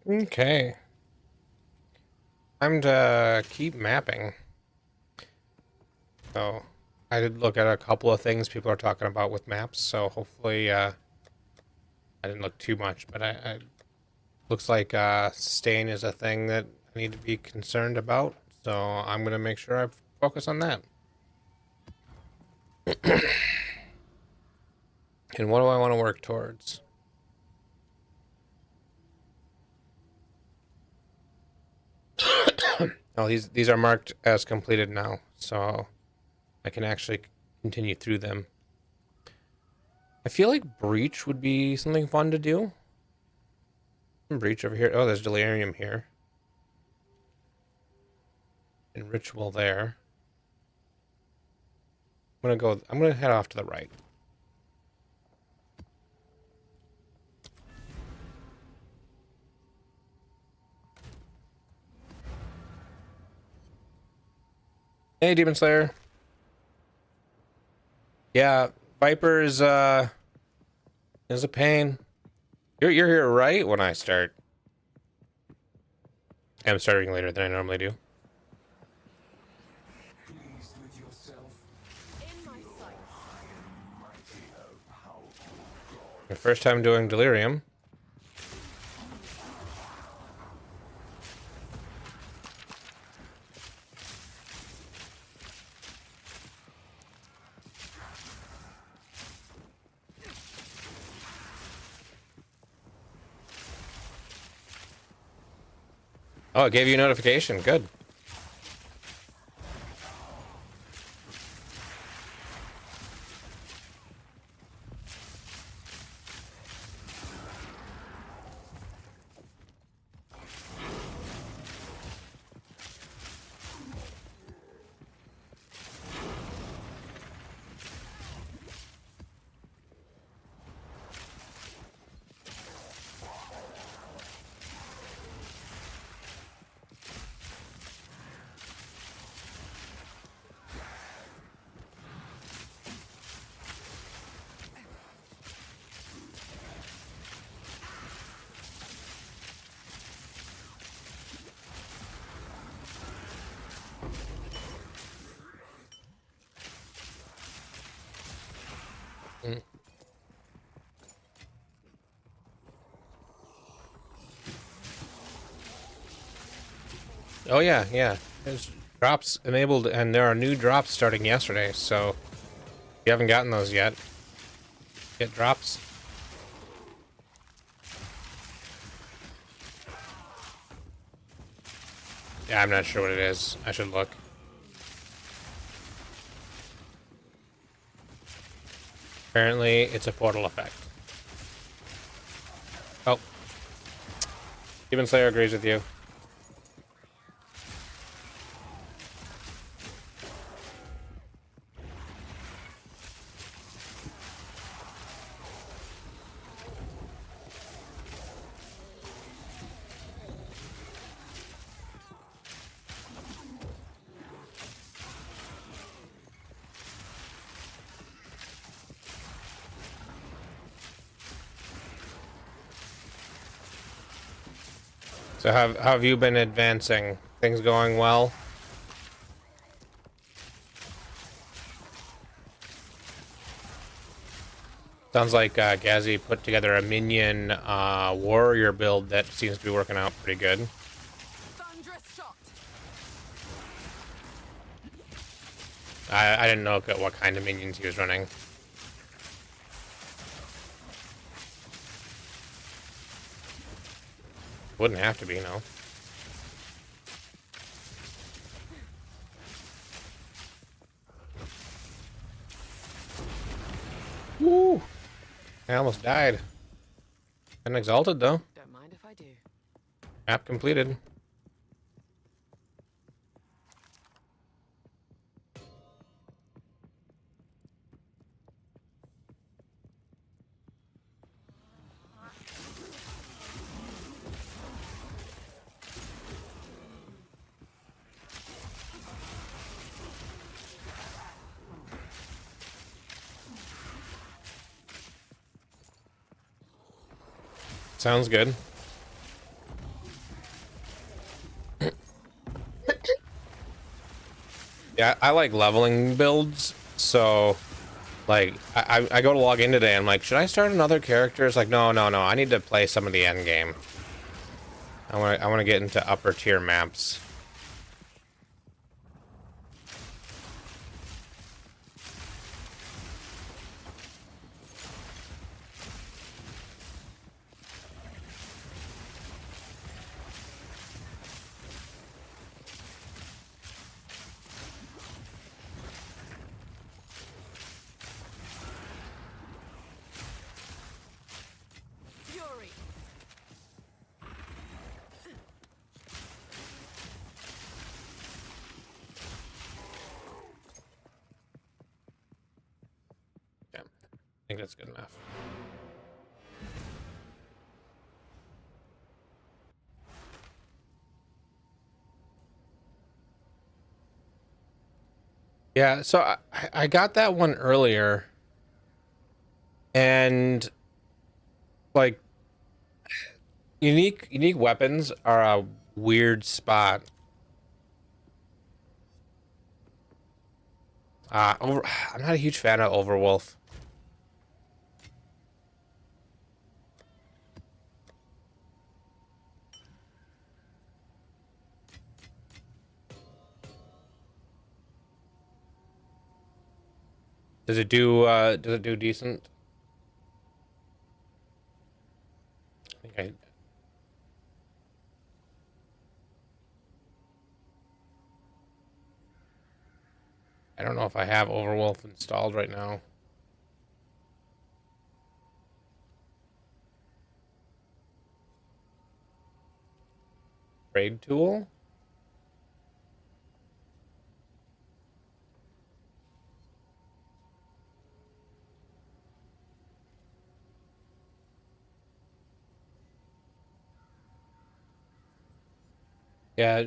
Okay. Time to keep mapping. So, I did look at a couple of things people are talking about with maps, so hopefully, I didn't look too much, but I looks like, sustain is a thing that I need to be concerned about, so I'm gonna make sure I focus on that. And what do I want to work towards? Oh, these are marked as completed now, so I can actually continue through them. I feel like Breach would be something fun to do. Breach over here. Oh, there's Delirium here. And Ritual there. I'm gonna head off to the right. Hey, Demon Slayer. Yeah, Viper is a pain. You're here right when I start. I'm starting later than I normally do. My first time doing Delirium. Oh, it gave you a notification. Good. Mm. Oh yeah, yeah. There's drops enabled, and there are new drops starting yesterday. So if you haven't gotten those yet, get drops. Yeah, I'm not sure what it is. I should look. Apparently, it's a portal effect. Oh, Demon Slayer agrees with you. So how have you been advancing? Things going well? Sounds like Gazi put together a minion warrior build that seems to be working out pretty good. I didn't know what kind of minions he was running. Wouldn't have to be, no. Woo! I almost died. And exalted though. Don't mind if I do. Map completed. Sounds good. I like leveling builds, so like I go to log in today. I'm like, should I start another character? It's like, no, no, no. I need to play some of the end game. I want to get into upper tier maps. Fury. Yeah, I think that's good enough. Yeah, so I got that one earlier, and like unique weapons are a weird spot. I'm not a huge fan of Overwolf. Does it do decent? I think I don't know if I have Overwolf installed right now. Trade tool? Yeah,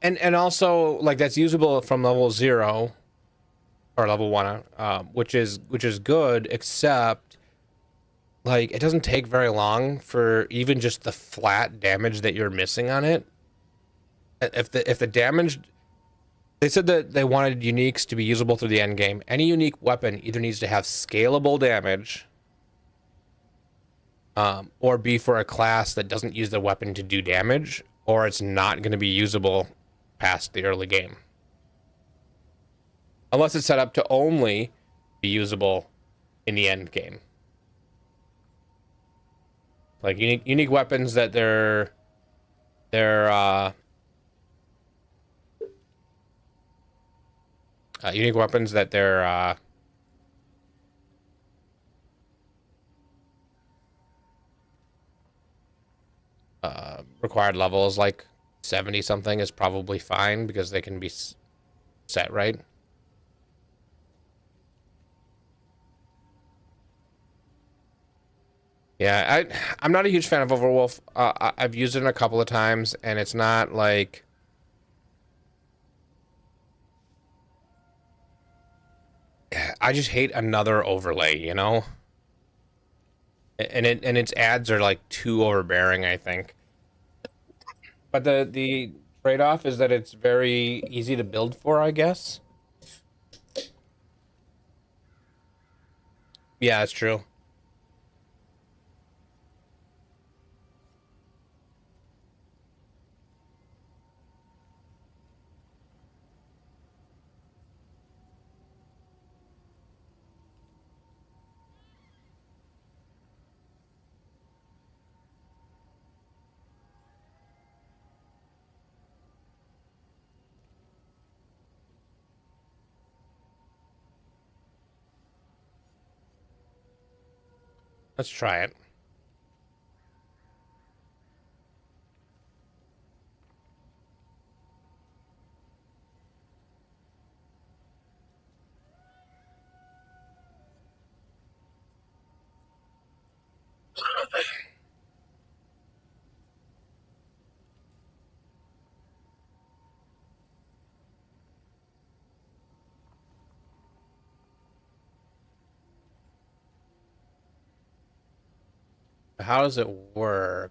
and also like that's usable from level 0 or level 1, which is good, except like it doesn't take very long for even just the flat damage that you're missing on it. If the damage, they said that they wanted uniques to be usable through the end game. Any unique weapon either needs to have scalable damage, or be for a class that doesn't use the weapon to do damage, or it's not going to be usable past the early game. Unless it's set up to only be usable in the end game. Like unique weapons that they're unique weapons that they're required level is like 70 something is probably fine because they can be set right. Yeah, I'm not a huge fan of Overwolf. I've used it a couple of times, and it's not like I just hate another overlay, you know. And its ads are like too overbearing, I think. But the trade-off is that it's very easy to build for, I guess. Yeah, that's true. Let's try it. How does it work?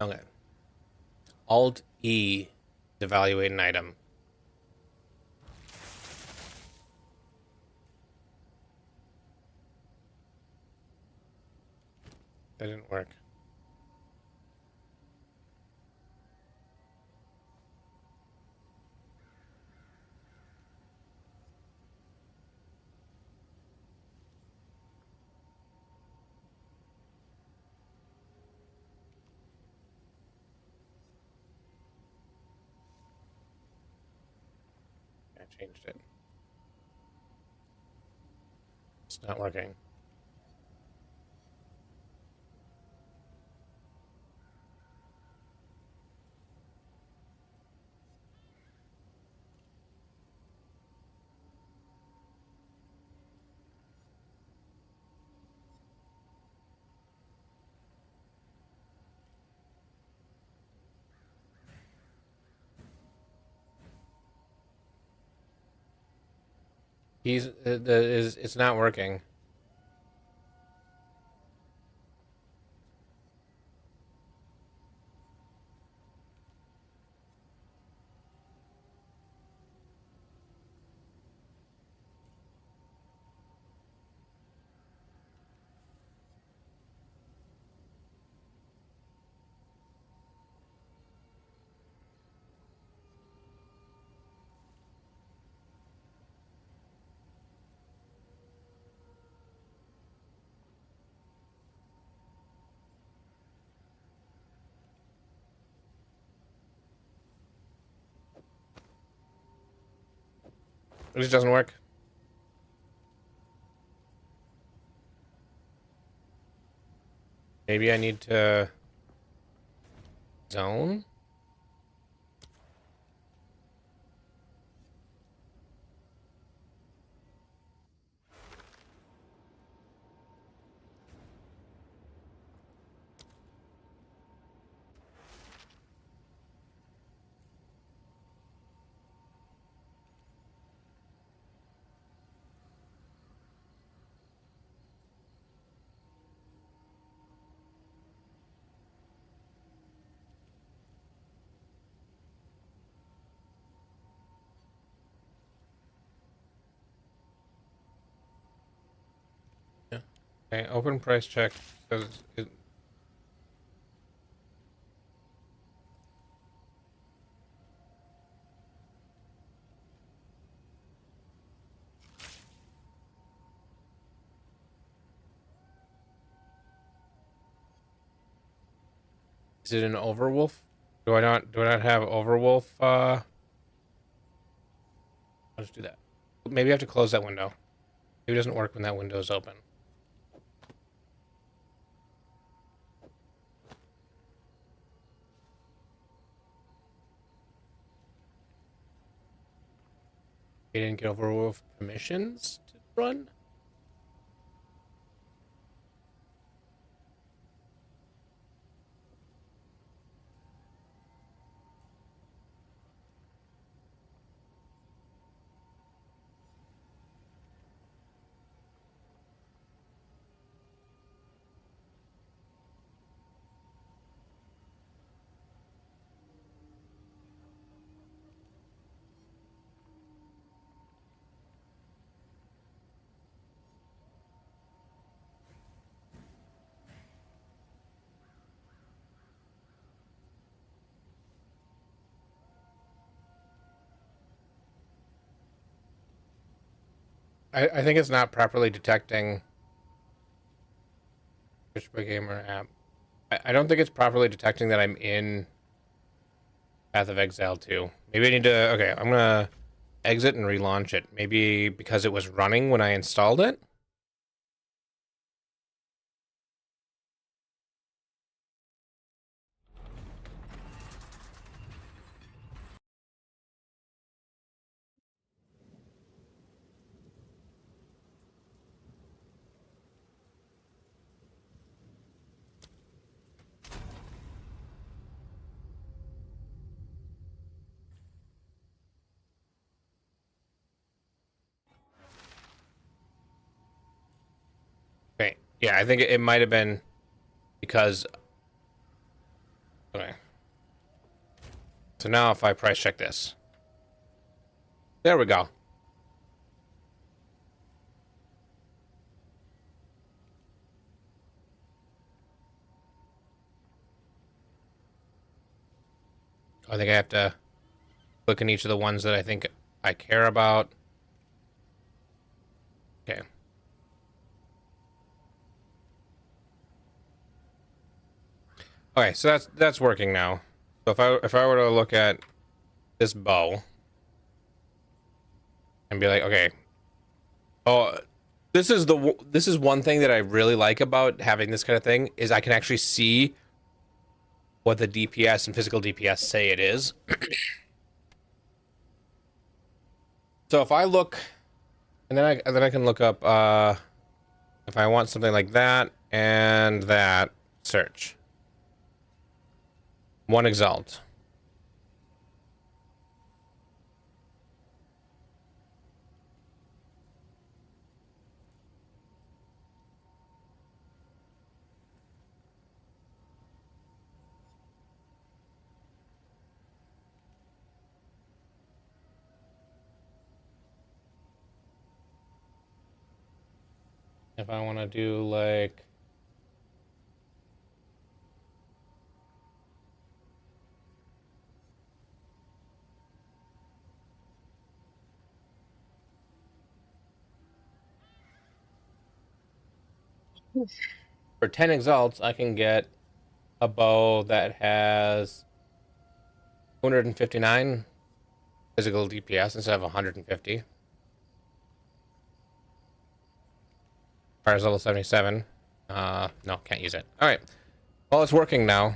Okay. Alt E to evaluate an item. That didn't work. I changed it. It's not working. It's not working. It just doesn't work. Maybe I need to zone. Yeah. Okay. Open price check. Says is it an Overwolf? Do I not have Overwolf? I'll just do that. Maybe I have to close that window. Maybe it doesn't work when that window is open. You didn't get Overwolf permissions to run? I think it's not properly detecting Twitch Gamer app. I don't think it's properly detecting that I'm in Path of Exile 2. Maybe I need to. Okay, I'm gonna exit and relaunch it. Maybe because it was running when I installed it. Okay. Yeah, I think it might have been because Okay. So now if I price check this. There we go. I think I have to look in each of the ones that I think I care about. Okay. Okay, so that's working now. So if I were to look at this bow and be like, okay, oh, this is one thing that I really like about having this kind of thing is I can actually see what the DPS and physical DPS say it is. So if I look, and then I can look up if I want something like that and that, search one exalt. If I want to do like for 10 exalts, I can get a bow that has 259 physical DPS instead of 150. Fire's level 77. No, can't use it. All right. Well, it's working now.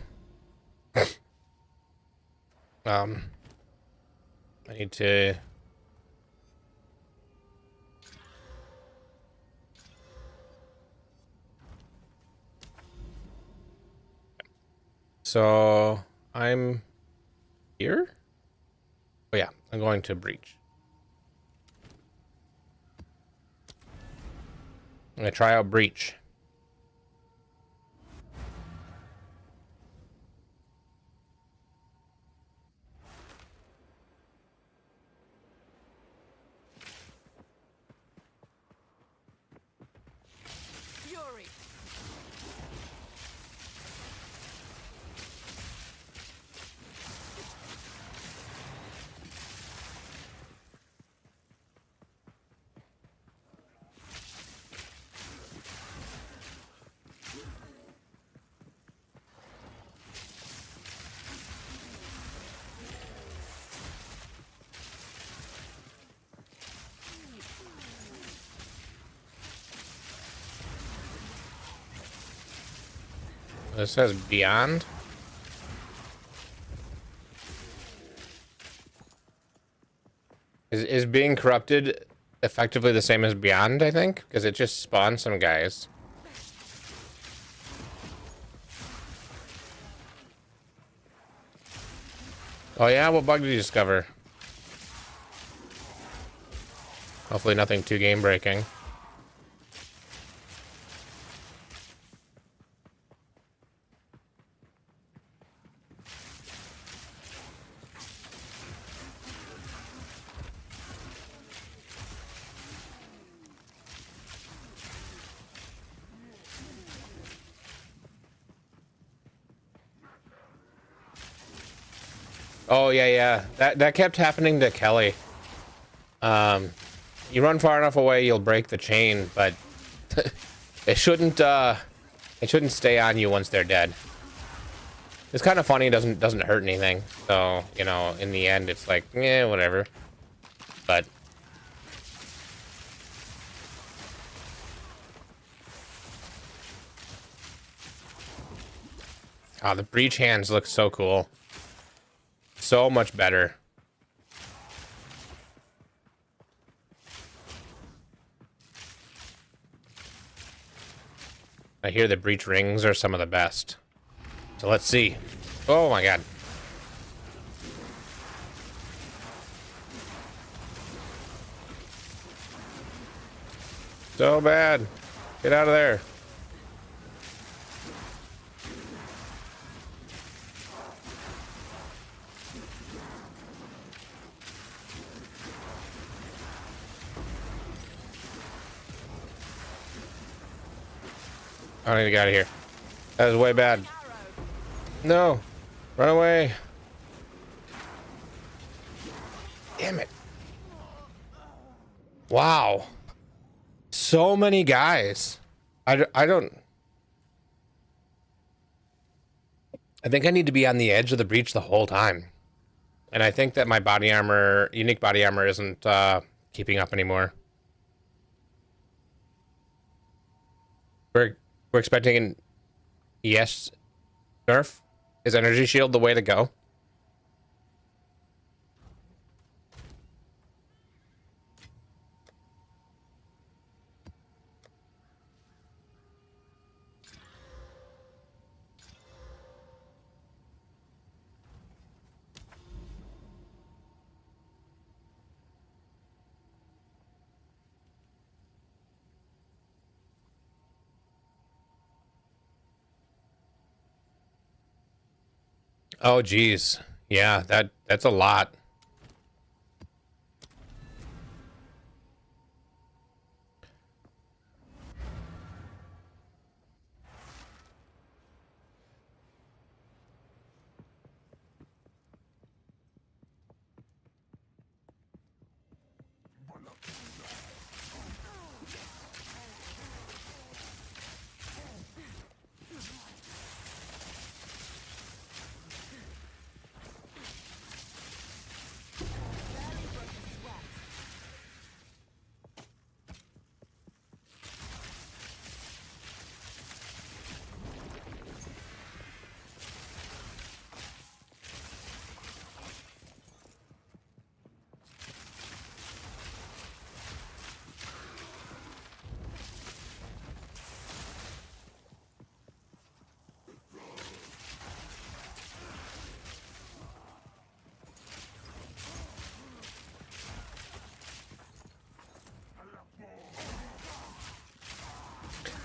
I need to. So I'm here. Oh yeah, I'm going to breach. I'm gonna try out breach. Fury. It says beyond. Is being corrupted effectively the same as beyond? I think because it just spawned some guys. Oh yeah, what bug did you discover? Hopefully nothing too game breaking. Oh yeah. That kept happening to Kelly. You run far enough away, you'll break the chain, but it shouldn't stay on you once they're dead. It's kind of funny, doesn't hurt anything. So, you know, in the end it's like, yeah, whatever. But oh, the breach hands look so cool. So much better. I hear the breach rings are some of the best. So let's see. Oh my god. So bad. Get out of there. I need to get out of here. That was way bad. No. Run away. Damn it. Wow. So many guys. I don't... I think I need to be on the edge of the breach the whole time. And I think that my body armor, unique body armor, isn't keeping up anymore. We're expecting an ES nerf. Is energy shield the way to go? Oh geez. Yeah, that's a lot.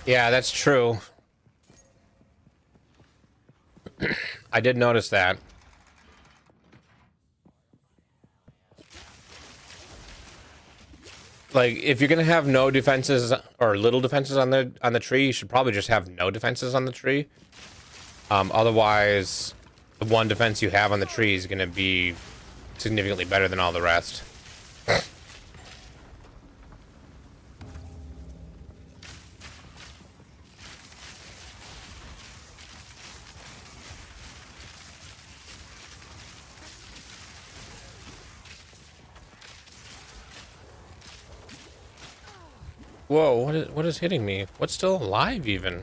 Yeah, that's true. I did notice that. Like, if you're gonna have no defenses or little defenses on the tree, you should probably just have no defenses on the tree. Otherwise, the one defense you have on the tree is gonna be significantly better than all the rest. Whoa, what is hitting me? What's still alive even?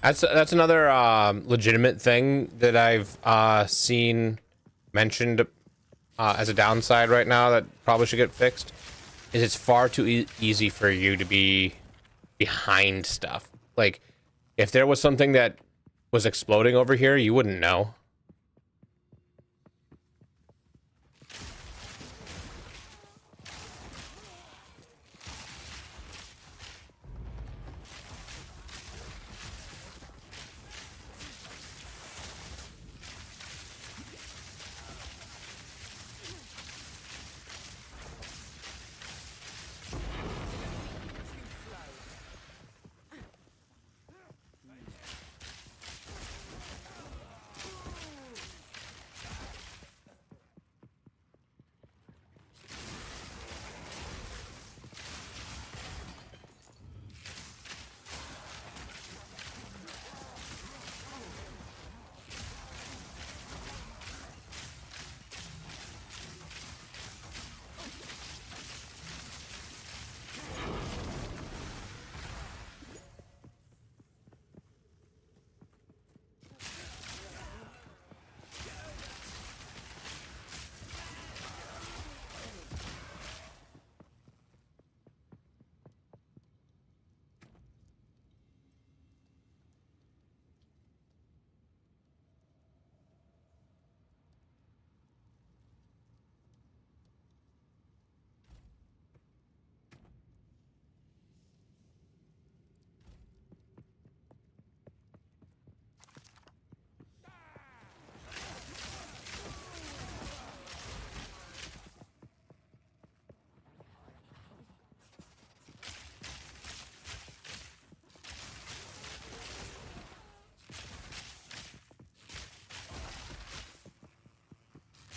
That's another legitimate thing that I've seen mentioned as a downside right now that probably should get fixed. Is it's far too easy for you to be behind stuff. Like, if there was something that was exploding over here, you wouldn't know.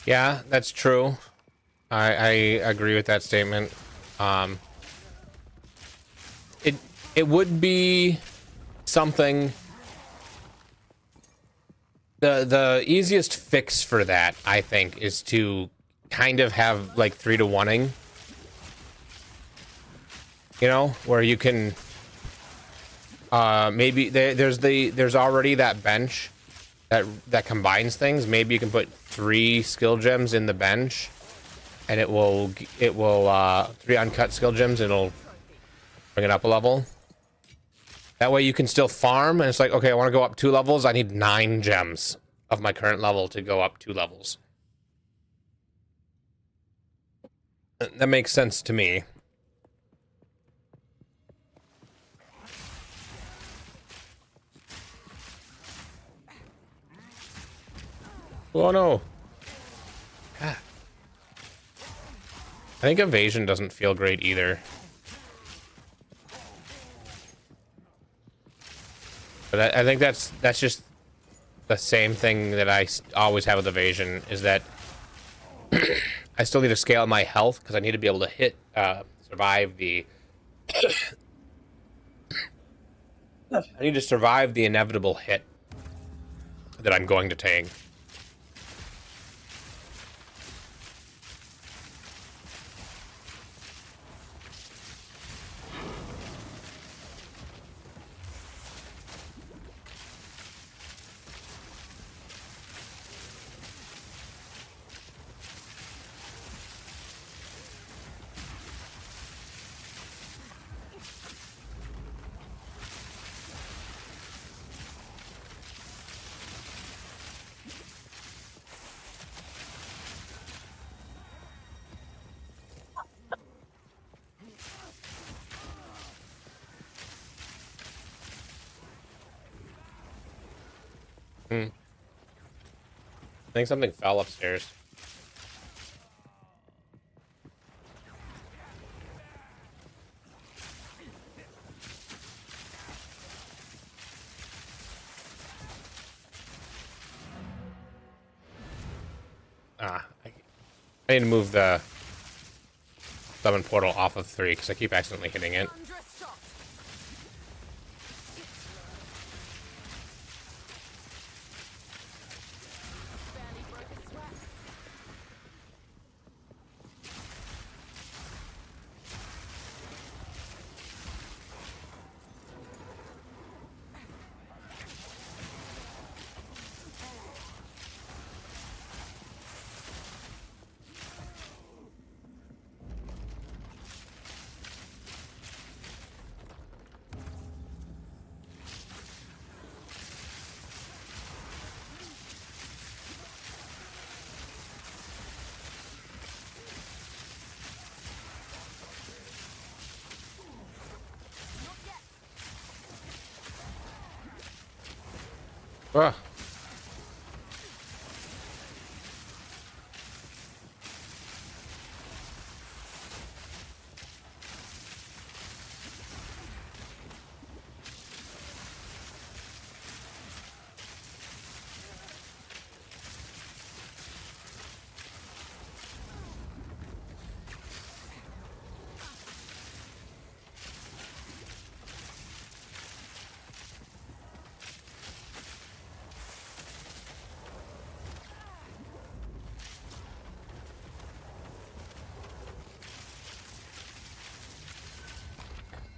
Yeah, that's true. I agree with that statement. Um, it it would be something. The easiest fix for that, I think, is to kind of have like 3-to-1ing. You know, where you can maybe there's already that bench that combines things. Maybe you can put 3 skill gems in the bench, and it will 3 uncut skill gems, and it'll bring it up a level. That way you can still farm, and it's like, okay, I want to go up 2 levels. I need 9 gems of my current level to go up 2 levels. That makes sense to me. Oh no. God. I think evasion doesn't feel great either. But I think that's just the same thing that I always have with evasion, is that I still need to scale my health because I need to be able to survive the. I need to survive the inevitable hit that I'm going to take. Hmm. I think something fell upstairs. I need to move the summon portal off of 3 because I keep accidentally hitting it. Thunderous shot. Barely broke a sweat. Ah.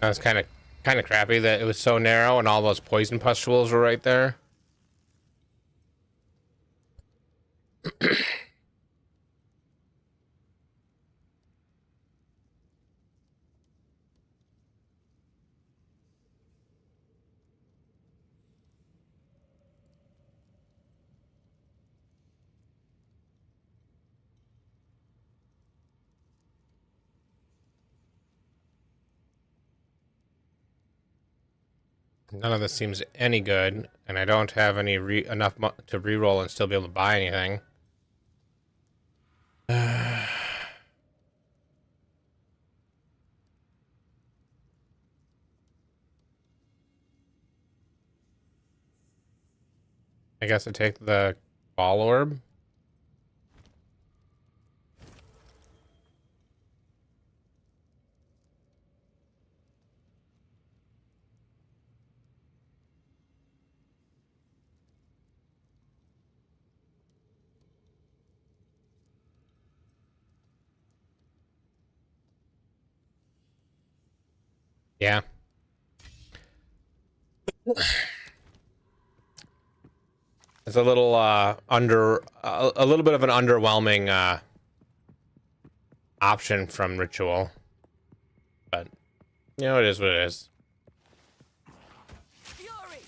That was kind of crappy that it was so narrow and all those poison pustules were right there. None of this seems any good, and I don't have any enough to reroll and still be able to buy anything. I guess I take the ball orb. Yeah. It's a little a little bit of an underwhelming option from Ritual. But you know, it is what it is. Fury!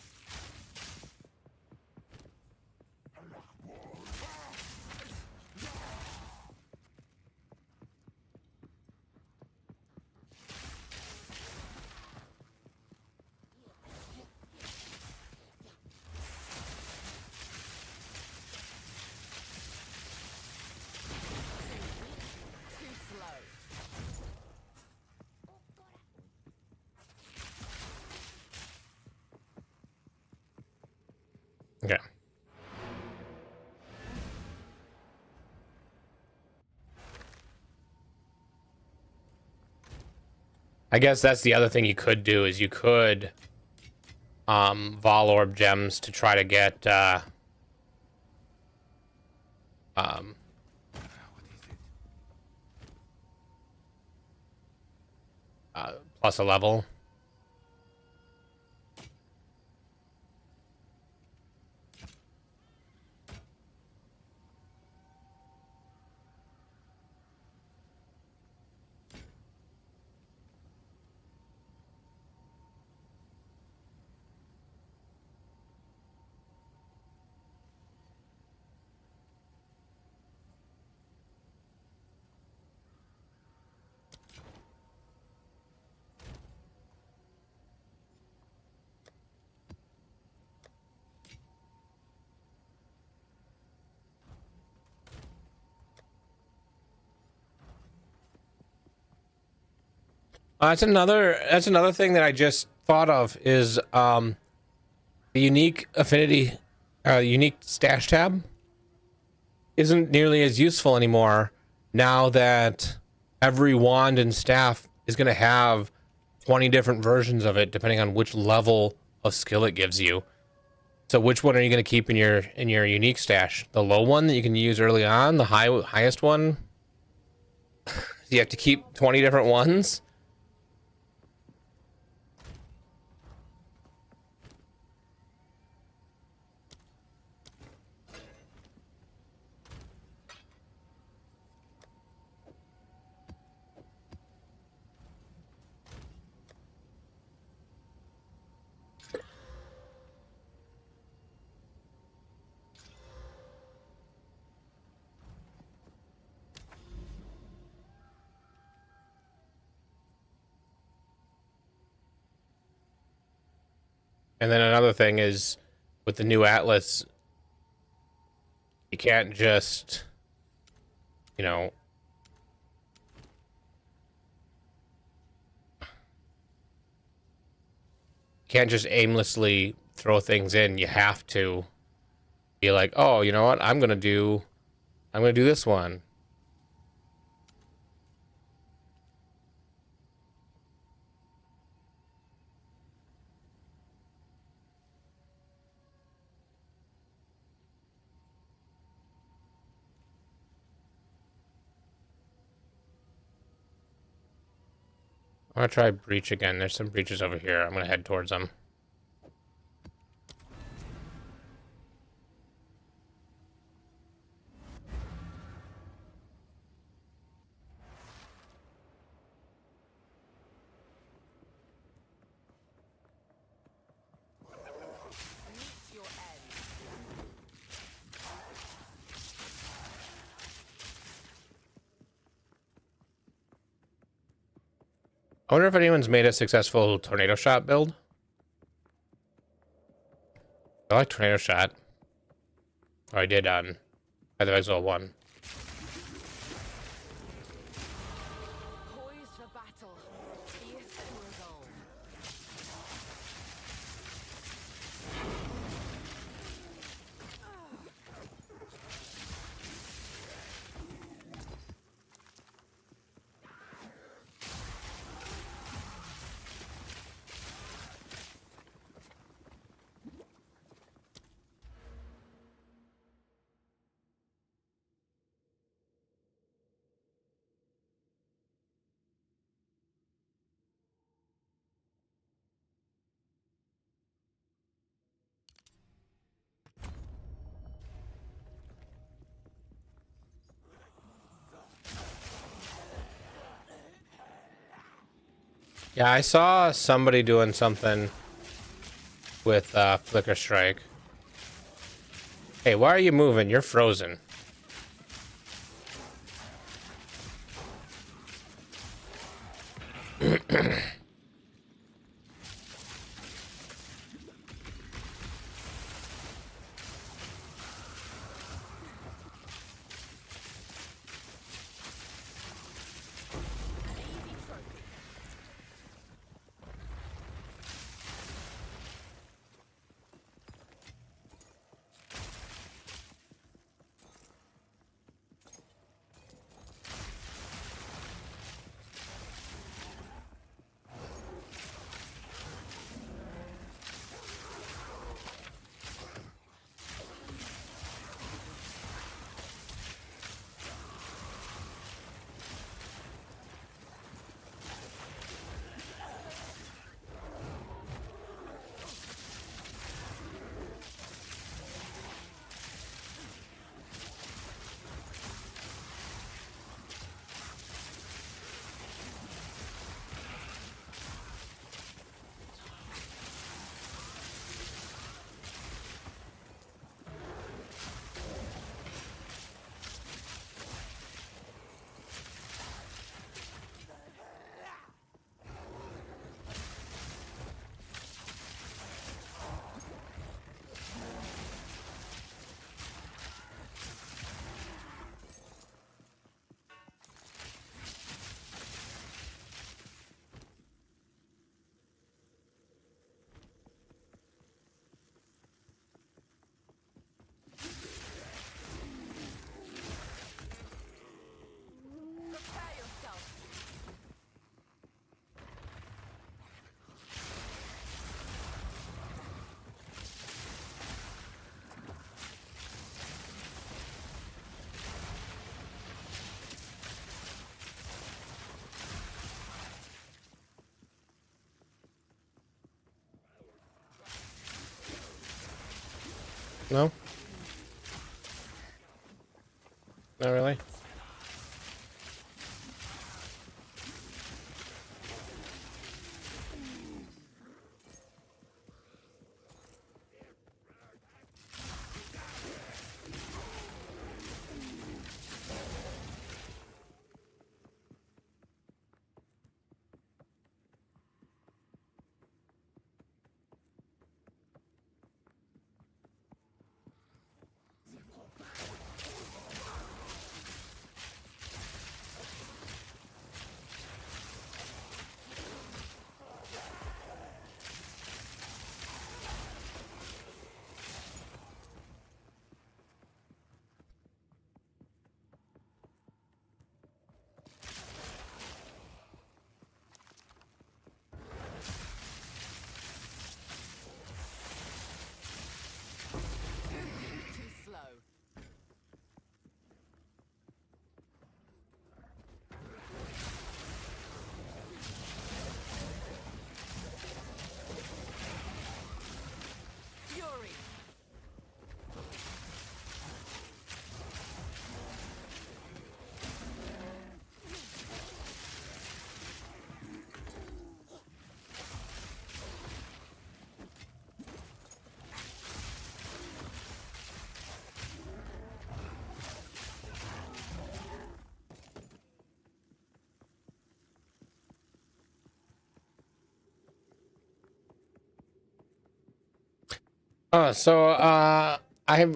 Too slow. Okay. I guess that's the other thing you could do is you could Vol Orb gems to try to get um plus a level. That's another thing that I just thought of is the unique affinity unique stash tab isn't nearly as useful anymore now that every wand and staff is going to have 20 different versions of it depending on which level of skill it gives you. So which one are you going to keep in your unique stash? The low one that you can use early on, the highest one? You have to keep 20 different ones? And then another thing is with the new Atlas, you can't just, you know, can't just aimlessly throw things in. You have to be like, oh, you know what? I'm gonna do this one. I'm gonna try breach again. There's some breaches over here. I'm gonna head towards them. Meet your end. I wonder if anyone's made a successful tornado shot build. I like tornado shot. Oh, I did on Path of Exile 1. Poised for battle. Fierce and resolved. Yeah, I saw somebody doing something with Flicker Strike. Hey, why are you moving? You're frozen. An easy trophy. Prepare yourself. No? Not really? Too slow. Fury.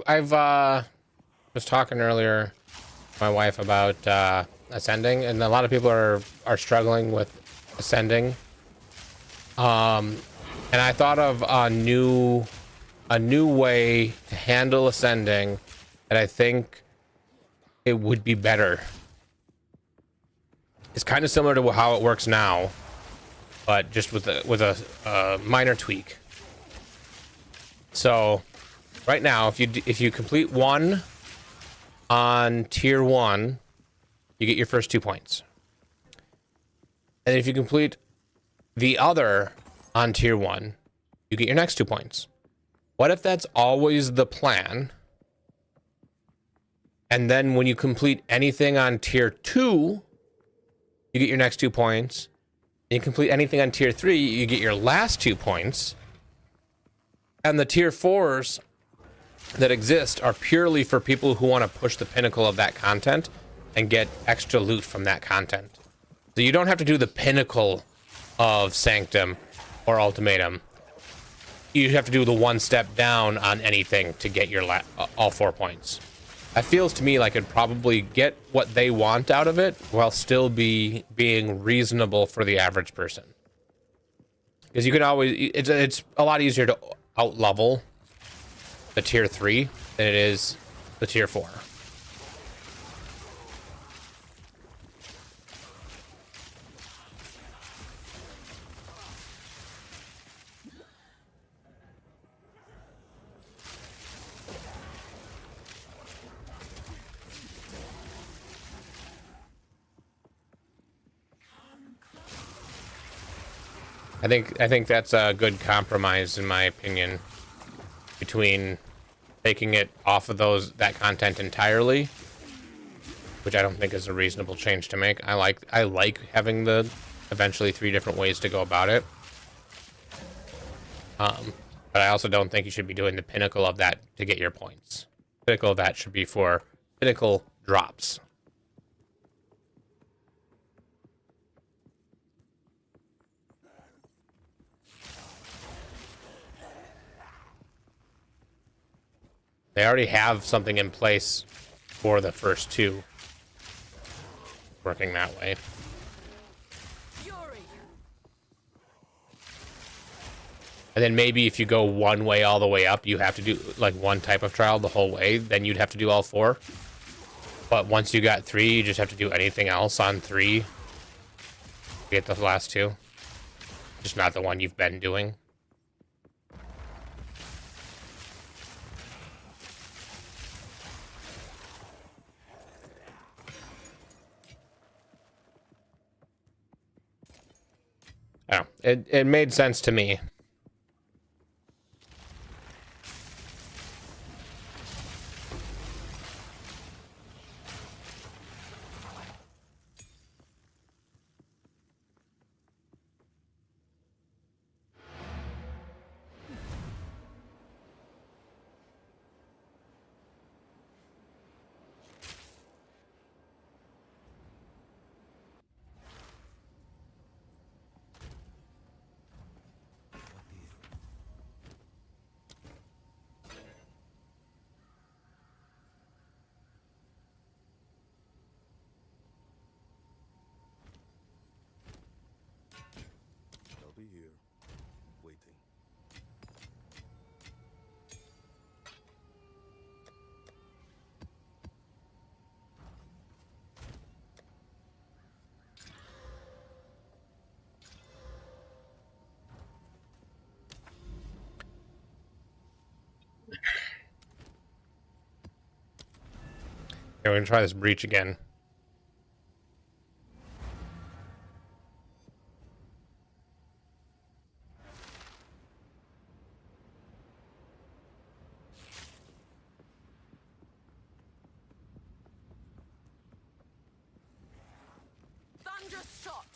I've was talking earlier to my wife about ascending, and a lot of people are struggling with ascending. And I thought of a new way to handle ascending that I think it would be better. It's kind of similar to how it works now, but just with a minor tweak. So, right now, if you complete one on tier 1, you get your first 2 points. And if you complete the other on tier 1, you get your next 2 points. What if that's always the plan? And then when you complete anything on tier 2, you get your next 2 points. You complete anything on tier 3, you get your last 2 points. And the tier 4s that exist are purely for people who want to push the pinnacle of that content and get extra loot from that content. So you don't have to do the pinnacle of Sanctum or Ultimatum. You have to do the one step down on anything to get your all 4 points. That feels to me like it'd probably get what they want out of it while still being reasonable for the average person. Because you can always, it's a lot easier to out level the tier 3 than it is the tier 4. I think that's a good compromise, in my opinion, between taking it off of that content entirely, which I don't think is a reasonable change to make. I like having the eventually 3 different ways to go about it. But I also don't think you should be doing the pinnacle of that to get your points. Pinnacle of that should be for pinnacle drops. They already have something in place for the first 2 working that way. Fury. And then maybe if you go one way all the way up, you have to do like one type of trial the whole way, then you'd have to do all 4. But once you got 3, you just have to do anything else on 3 to get the last 2. Just not the one you've been doing. Oh, it made sense to me. I'll be here, waiting. Okay, we're gonna try this breach again. Thunderous shot.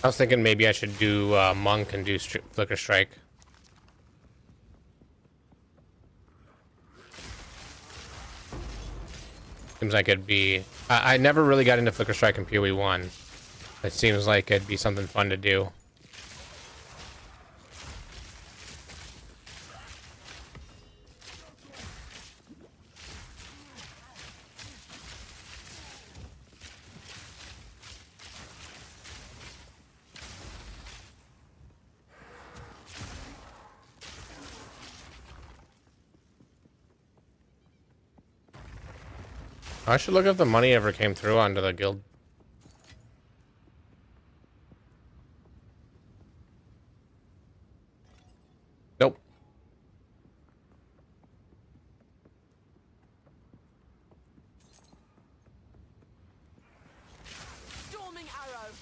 I was thinking maybe I should do Monk and do Flicker Strike. Seems like it'd be... I never really got into Flicker Strike in PoE 1. It seems like it'd be something fun to do. I should look if the money ever came through onto the guild. Nope. Storming arrow.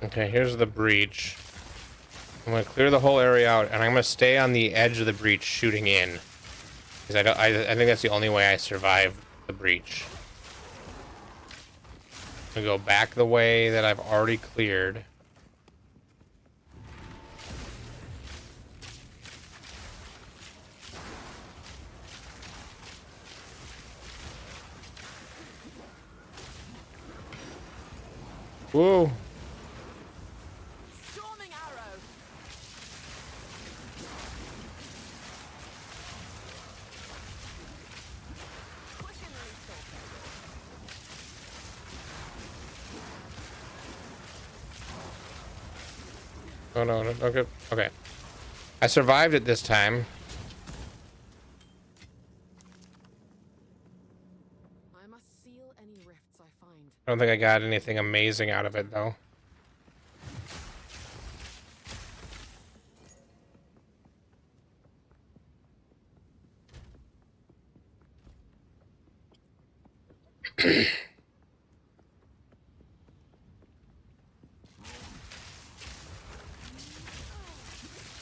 Okay, here's the breach. I'm gonna clear the whole area out, and I'm gonna stay on the edge of the breach, shooting in, because I think that's the only way I survive the breach. I'm gonna go back the way that I've already cleared. Whoa. Storming arrow. Pushing lethal. Oh no, no, okay, okay. I survived it this time. I must seal any rifts I find. I don't think I got anything amazing out of it though.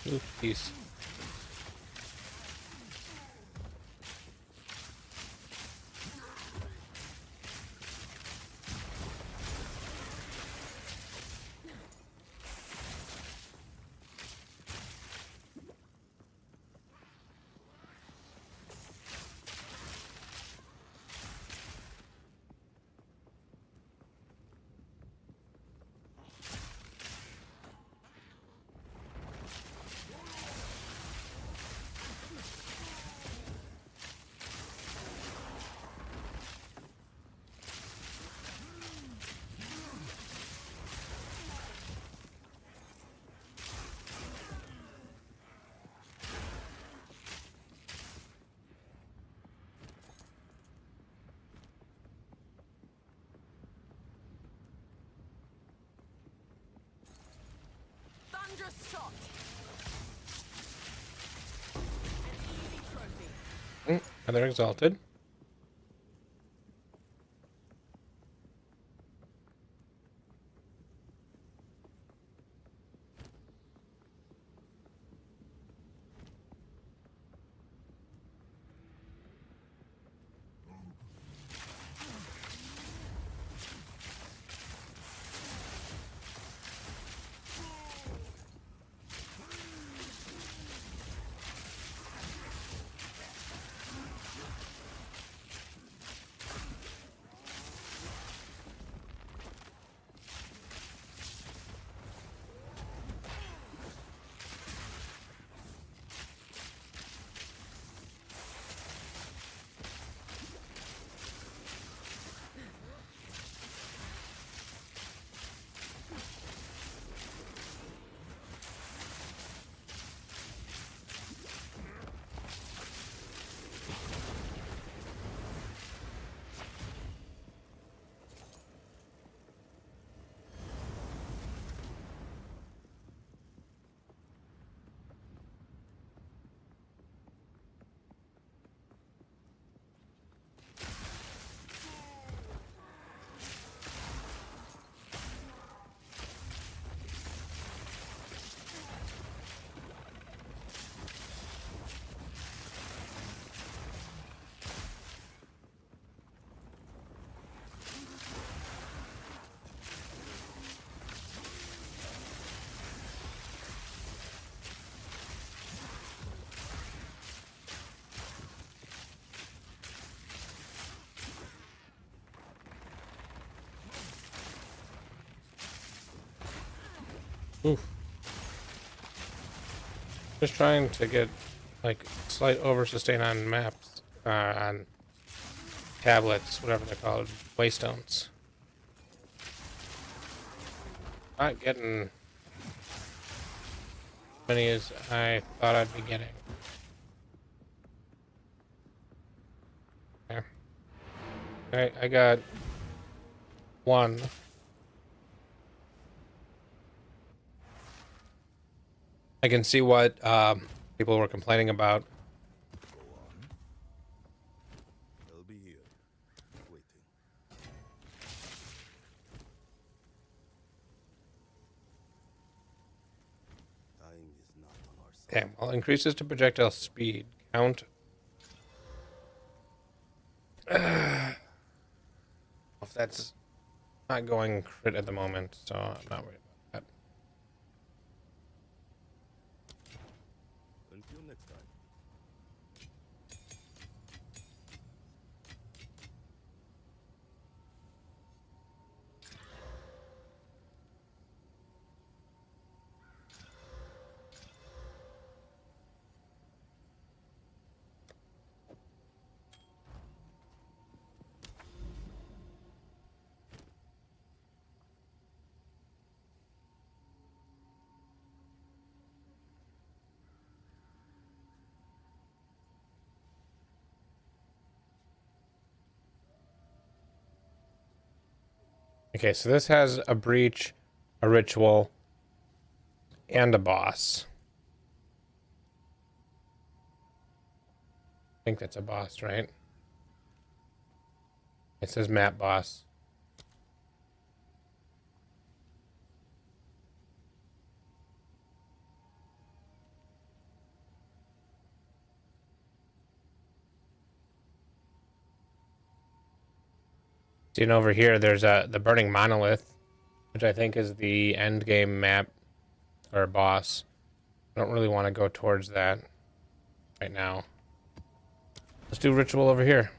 Ooh, jeez. Thunderous shot. An easy trophy. Another exalted. Oof. Just trying to get like slight over sustain on maps, on tablets, whatever they're called, waystones. Not getting many as I thought I'd be getting. Yeah. Alright, I got one. I can see what people were complaining about. Go on. They'll be here, waiting. Time is not on our side. Okay, well, increases to projectile speed. Count. If that's not going crit at the moment, so I'm not worried about that. Until next time. Okay, so this has a breach, a ritual, and a boss. I think that's a boss, right? It says map boss. Seen over here, there's the burning monolith, which I think is the end game map or boss. I don't really want to go towards that right now. Let's do ritual over here.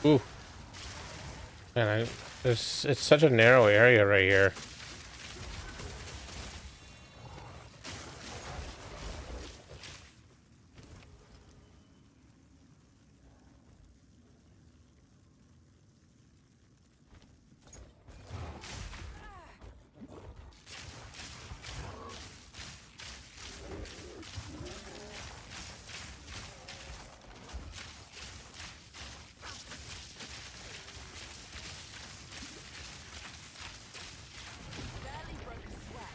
Ooh. Man, it's such a narrow area right here. Barely broke a sweat.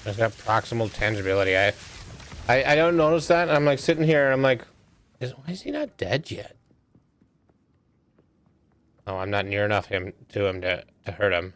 It's got proximal tangibility. I don't notice that. I'm like sitting here and I'm like, why is he not dead yet? Oh, I'm not near enough to him to hurt him.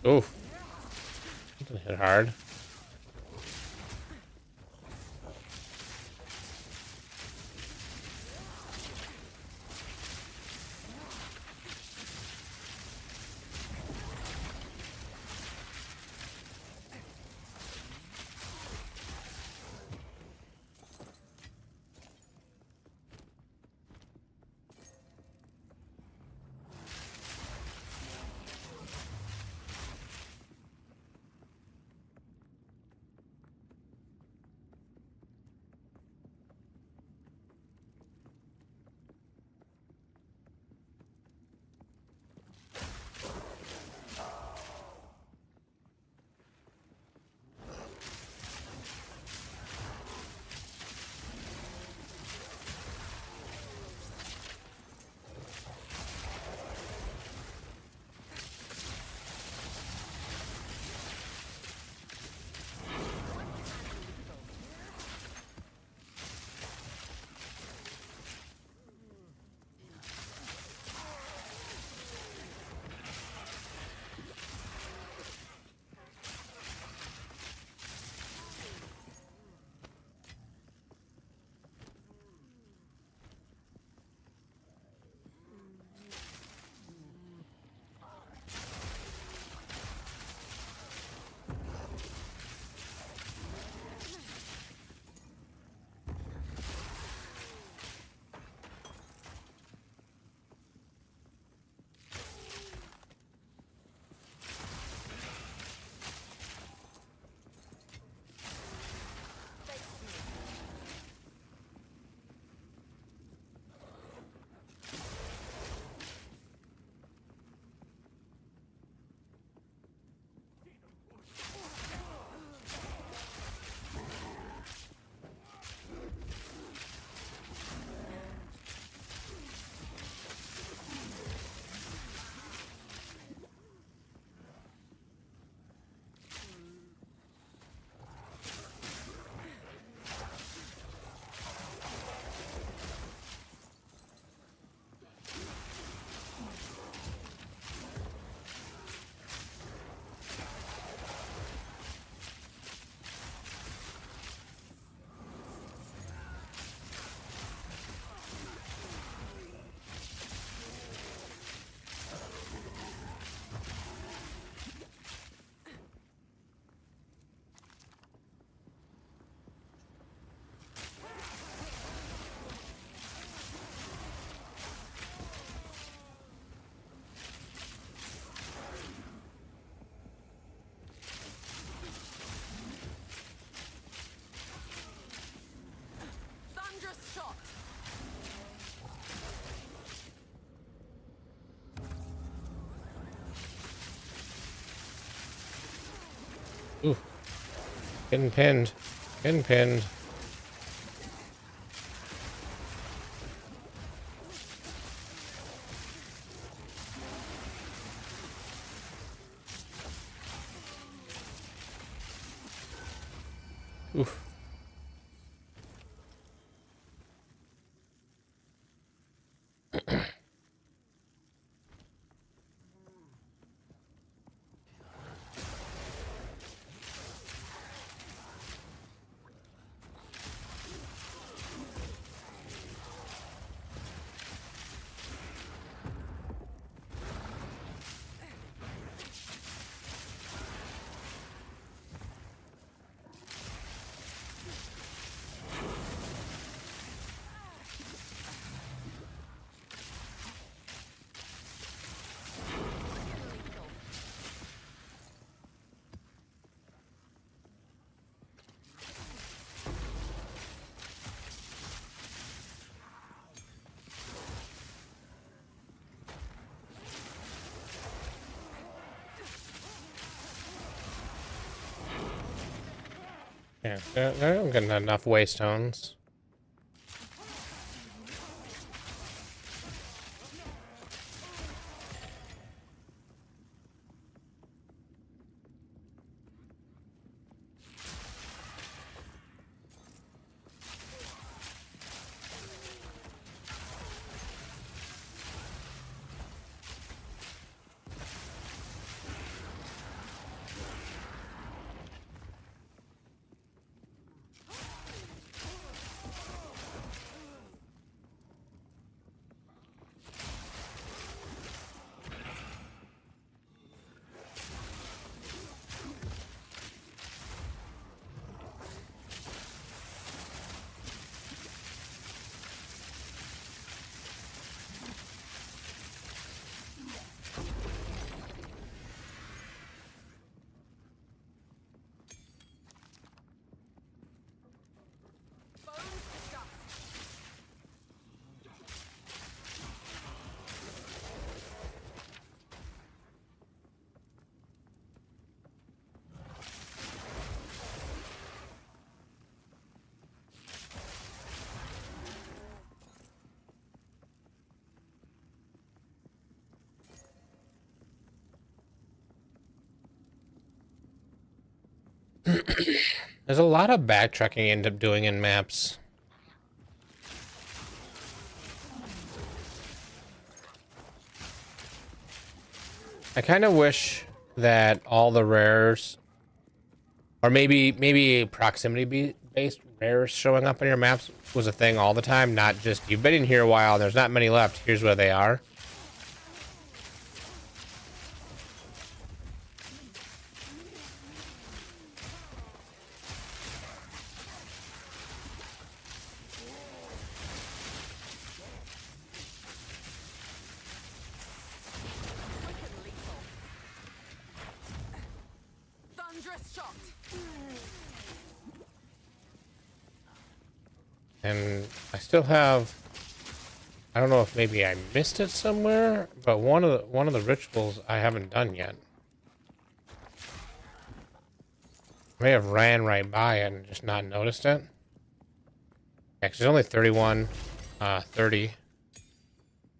Oof. That hit hard. Thunderous shot. Ooh. Getting pinned. Getting pinned. Oof. Yeah, I don't get enough waystones. There's a lot of backtracking you end up doing in maps. I kind of wish that all the rares, or maybe proximity based rares showing up on your maps was a thing all the time, not just you've been in here a while and there's not many left, here's where they are. Wicked lethal. Thunderous shot. And I still have, I don't know if maybe I missed it somewhere, but one of the rituals I haven't done yet. I may have ran right by it and just not noticed it. Yeah, 'cause there's only 30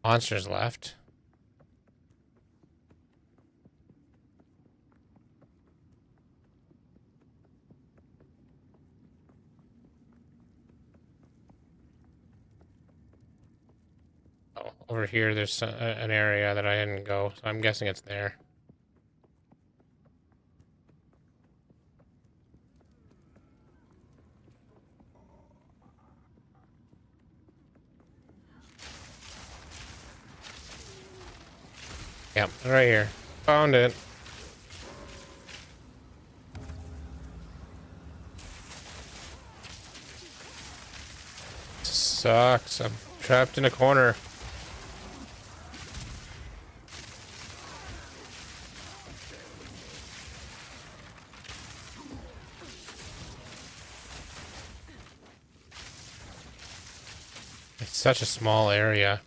monsters left. Oh, over here there's an area that I didn't go, so I'm guessing it's there. Yep, right here. Found it. Sucks. I'm trapped in a corner. It's such a small area.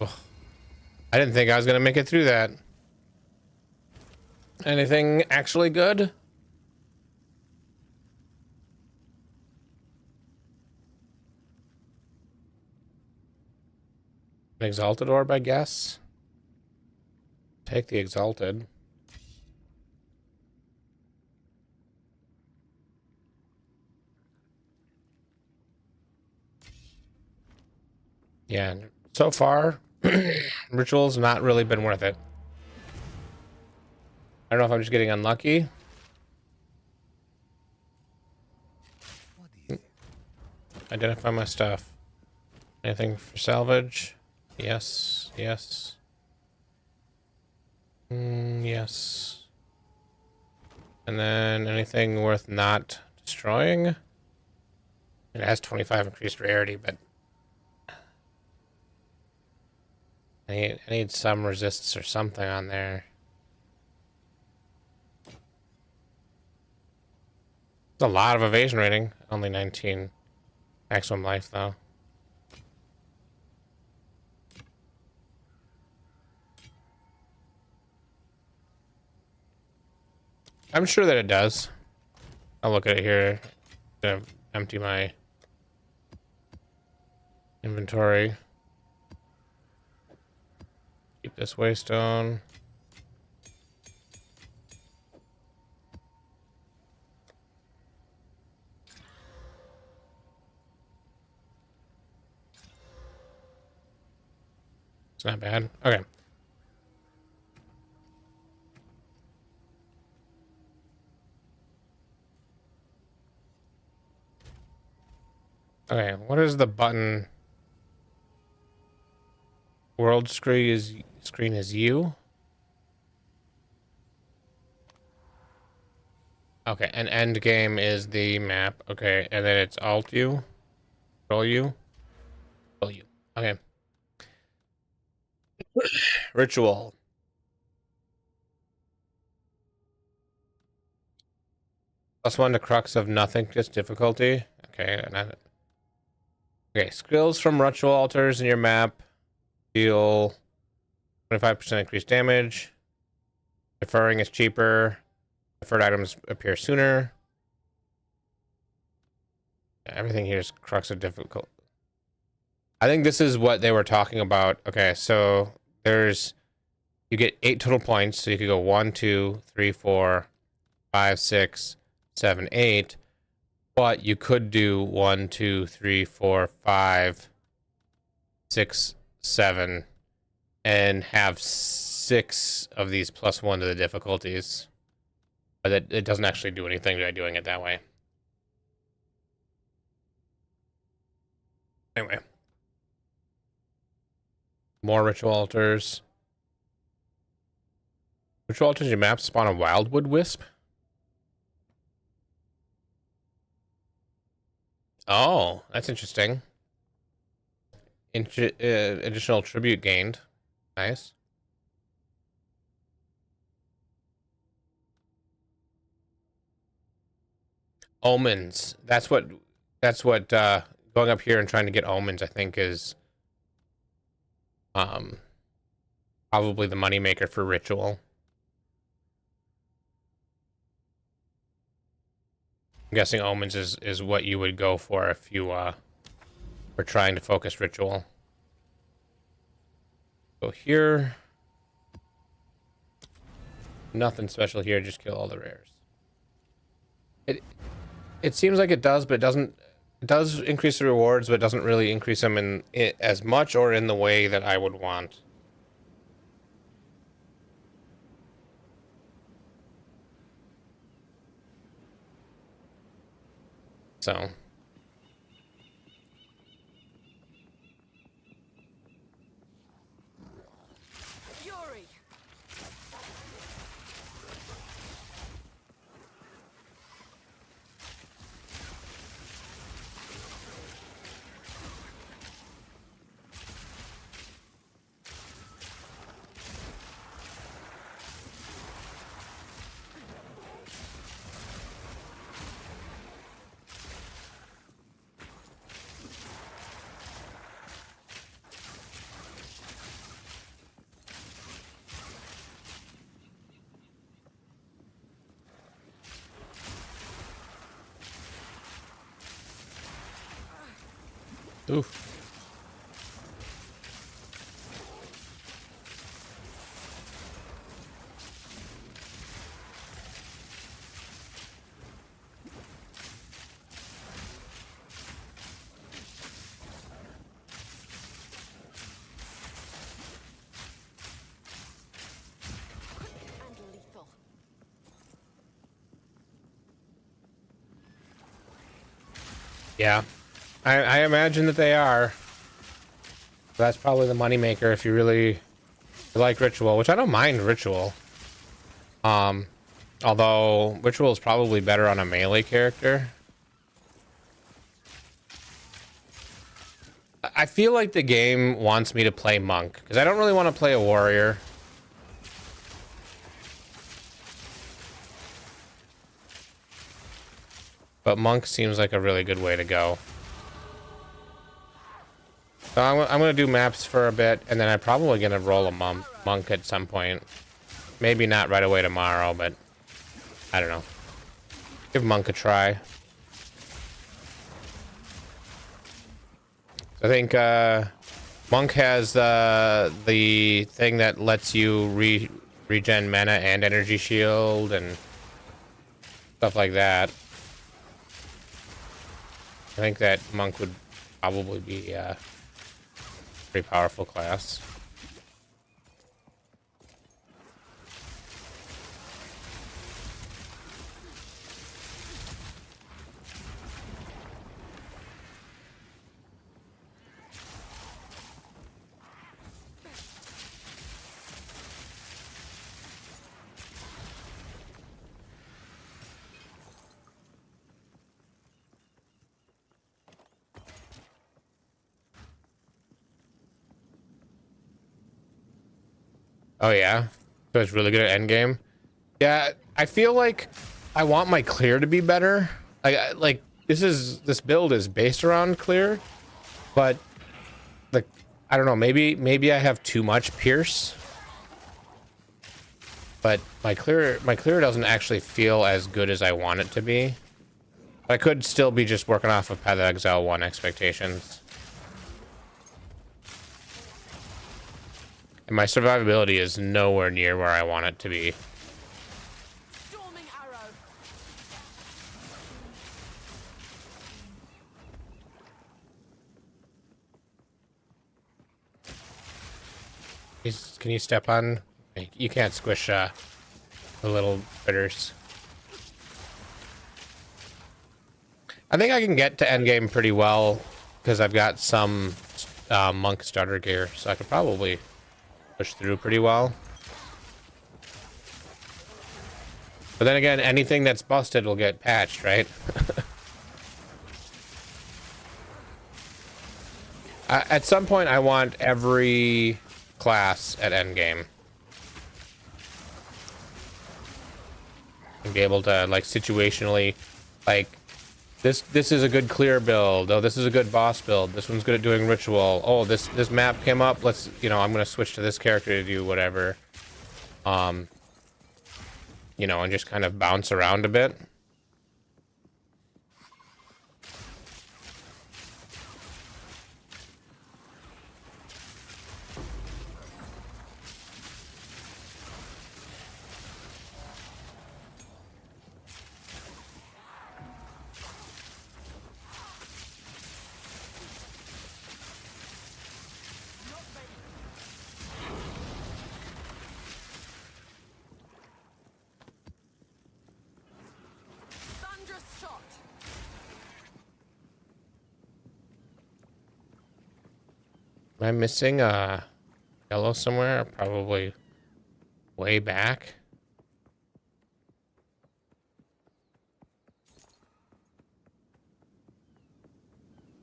Ugh. I didn't think I was gonna make it through that. Anything actually good? An exalted orb, I guess. Take the exalted. Yeah, so far, ritual's not really been worth it. I don't know if I'm just getting unlucky. What is it? Identify my stuff. Anything for salvage? Yes, yes. Yes. And then anything worth not destroying? It has 25 increased rarity, but I need some resists or something on there. It's a lot of evasion rating. Only 19 maximum life, though. I'm sure that it does. I'll look at it here. Gonna empty my inventory. Keep this waystone. It's not bad. Okay. Okay, what is the button? World screen is you. Okay, and end game is the map. Okay, and then it's alt U, control U, control U. Okay. Ritual. +1 to crux of nothing, just difficulty. Okay, okay. Skills from ritual altars in your map deal 25% increased damage. Deferring is cheaper. Deferred items appear sooner. Everything here is crux of difficult. I think this is what they were talking about. Okay, so you get 8 total points, so you could go 1, 2, 3, 4, 5, 6, 7, 8. But you could do 1, 2, 3, 4, 5, 6, 7, and have 6 of these +1 to the difficulties. But it doesn't actually do anything by doing it that way. Anyway. More ritual altars. Ritual altars, your map spawn a wildwood wisp? Oh, that's interesting. Additional tribute gained. Nice. Omens. That's what going up here and trying to get omens, I think, is probably the moneymaker for ritual. I'm guessing omens is what you would go for if you were trying to focus ritual. Go here. Nothing special here, just kill all the rares. It seems like it does, but it doesn't. It does increase the rewards, but it doesn't really increase them in as much or in the way that I would want. So. Fury. Oof. And lethal. Yeah. I imagine that they are. That's probably the moneymaker if you really like ritual, which I don't mind ritual. Although ritual is probably better on a melee character. I feel like the game wants me to play monk because I don't really want to play a warrior. But monk seems like a really good way to go. So I'm going to do maps for a bit, and then I'm probably going to roll a monk at some point. Maybe not right away tomorrow, but I don't know. Give monk a try. I think monk has the thing that lets you regen mana and energy shield and stuff like that. I think that monk would probably be pretty powerful class. Oh yeah, so it's really good at endgame. Yeah, I feel like I want my clear to be better. Like this build is based around clear, but like I don't know, maybe I have too much pierce. But my clear doesn't actually feel as good as I want it to be. I could still be just working off of Path of Exile 1 expectations. And my survivability is nowhere near where I want it to be. Storming arrow. Can you step on? You can't squish the little critters. I think I can get to endgame pretty well because I've got some monk starter gear, so I could probably push through pretty well. But then again, anything that's busted will get patched, right? At some point, I want every class at endgame. And be able to, like, situationally, like, this is a good clear build. Oh, this is a good boss build. This one's good at doing ritual. Oh, this map came up. Let's, you know, I'm gonna switch to this character to do whatever. You know, and just kind of bounce around a bit. Thunderous shot. Am I missing a yellow somewhere? Probably way back.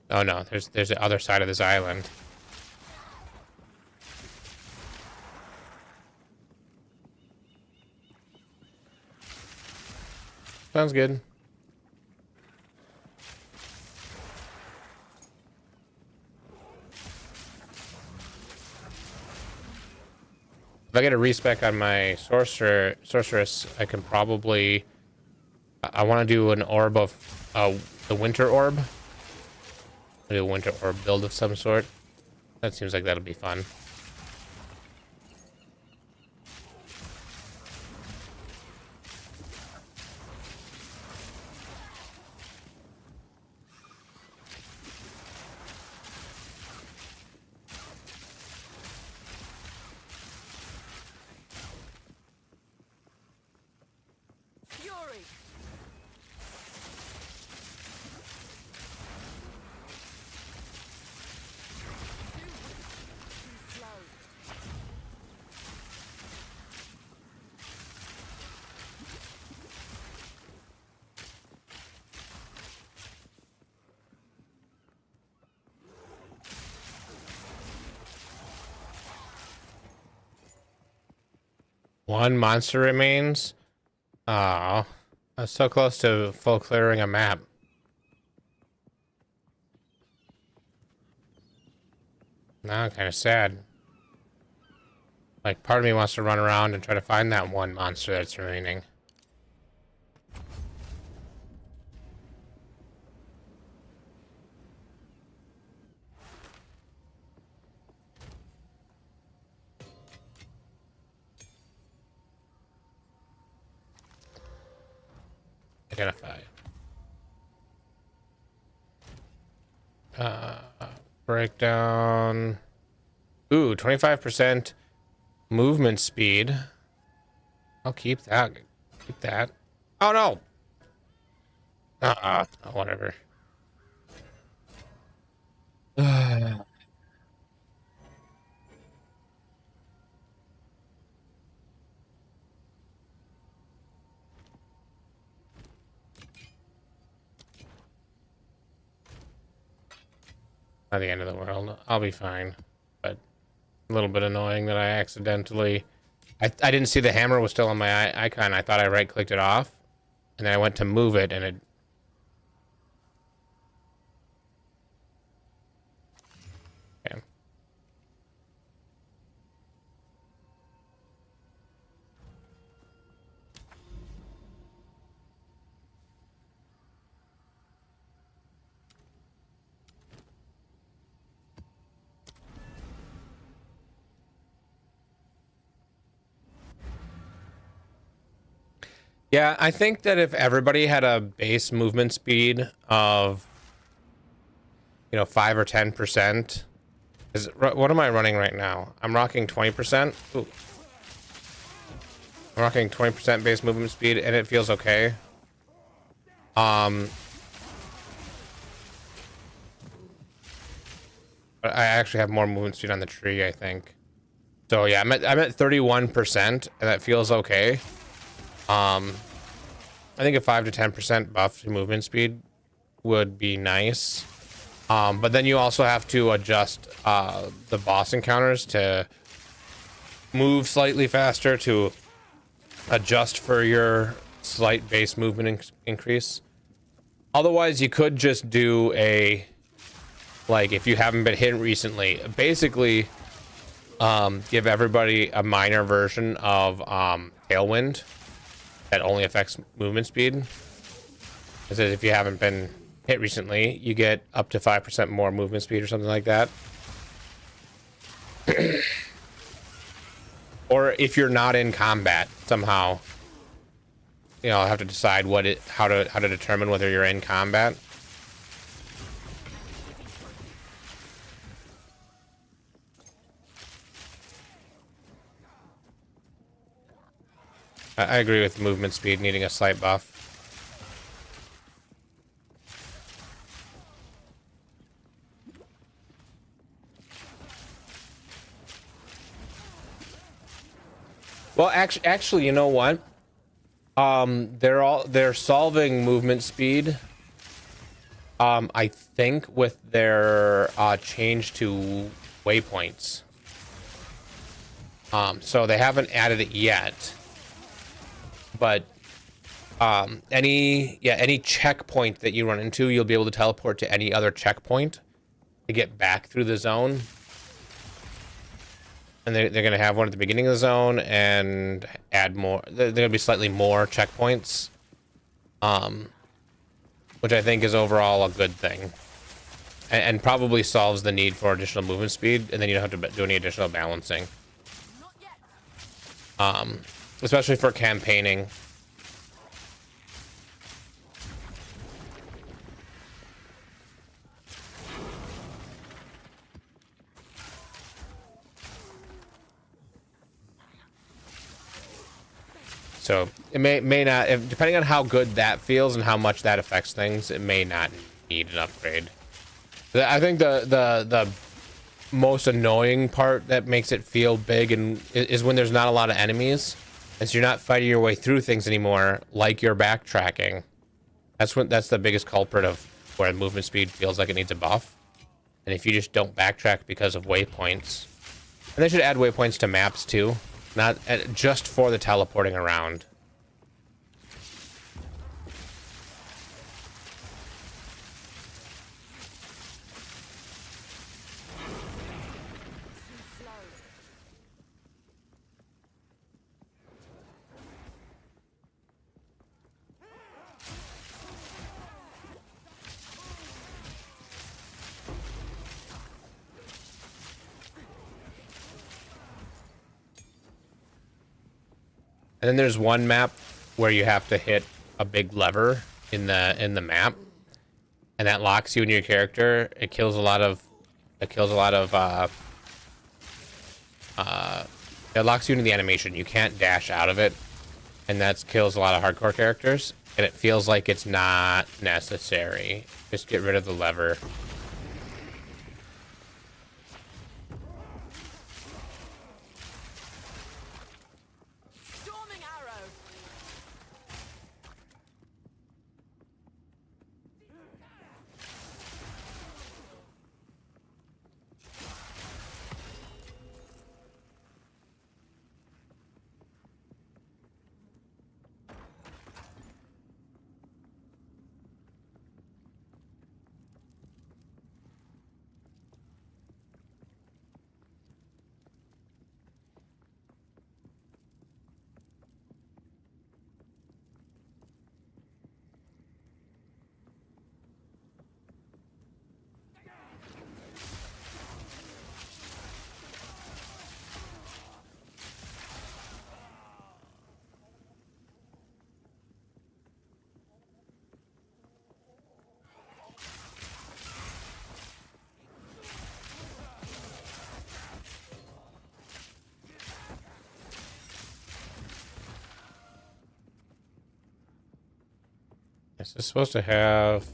Oh no, there's the other side of this island. Sounds good. If I get a respec on my sorceress, I can probably. I want to do an orb of the winter orb. Do a winter orb build of some sort. That seems like that'll be fun. Fury. Too slow. One monster remains. Oh, I was so close to full clearing a map. Now I'm kind of sad. Like, part of me wants to run around and try to find that one monster that's remaining. Identify. Breakdown. Ooh, 25% movement speed. I'll keep that. Keep that. Oh no. Oh, whatever. Not the end of the world. I'll be fine. But a little bit annoying that I accidentally... I didn't see the hammer was still on my icon. I thought I right-clicked it off. And then I went to move it, and it... Okay. Yeah, I think that if everybody had a base movement speed of, you know, 5 or 10%, What am I running right now? I'm rocking 20%. Ooh. I'm rocking 20% base movement speed, and it feels okay. But I actually have more movement speed on the tree, I think. So yeah, I'm at 31%, and that feels okay. I think a 5 to 10% buff to movement speed would be nice. But then you also have to adjust the boss encounters to move slightly faster to adjust for your slight base movement increase. Otherwise, you could just do a, like, if you haven't been hit recently, basically give everybody a minor version of Tailwind that only affects movement speed. It says if you haven't been hit recently, you get up to 5% more movement speed or something like that. Or if you're not in combat somehow, you know, I'll have to decide how to determine whether you're in combat. I agree with movement speed needing a slight buff. Well, actually, you know what? They're solving movement speed. I think with their change to waypoints. So they haven't added it yet, but any checkpoint that you run into, you'll be able to teleport to any other checkpoint to get back through the zone. And they're going to have one at the beginning of the zone and add more. They're going to be slightly more checkpoints, which I think is overall a good thing, and probably solves the need for additional movement speed, and then you don't have to do any additional balancing. Not yet. Especially for campaigning. So it may not, depending on how good that feels and how much that affects things, it may not need an upgrade. I think the most annoying part that makes it feel big and is when there's not a lot of enemies, and so you're not fighting your way through things anymore, like you're backtracking. That's the biggest culprit of where movement speed feels like it needs a buff. And if you just don't backtrack because of waypoints, and they should add waypoints to maps too. Not just for the teleporting around. Too slow. And then there's one map where you have to hit a big lever in the map, and that locks you in your character. It kills a lot of it locks you into the animation. You can't dash out of it, and that kills a lot of hardcore characters, and it feels like it's not necessary. Just get rid of the lever. Storming arrow. Is this supposed to have...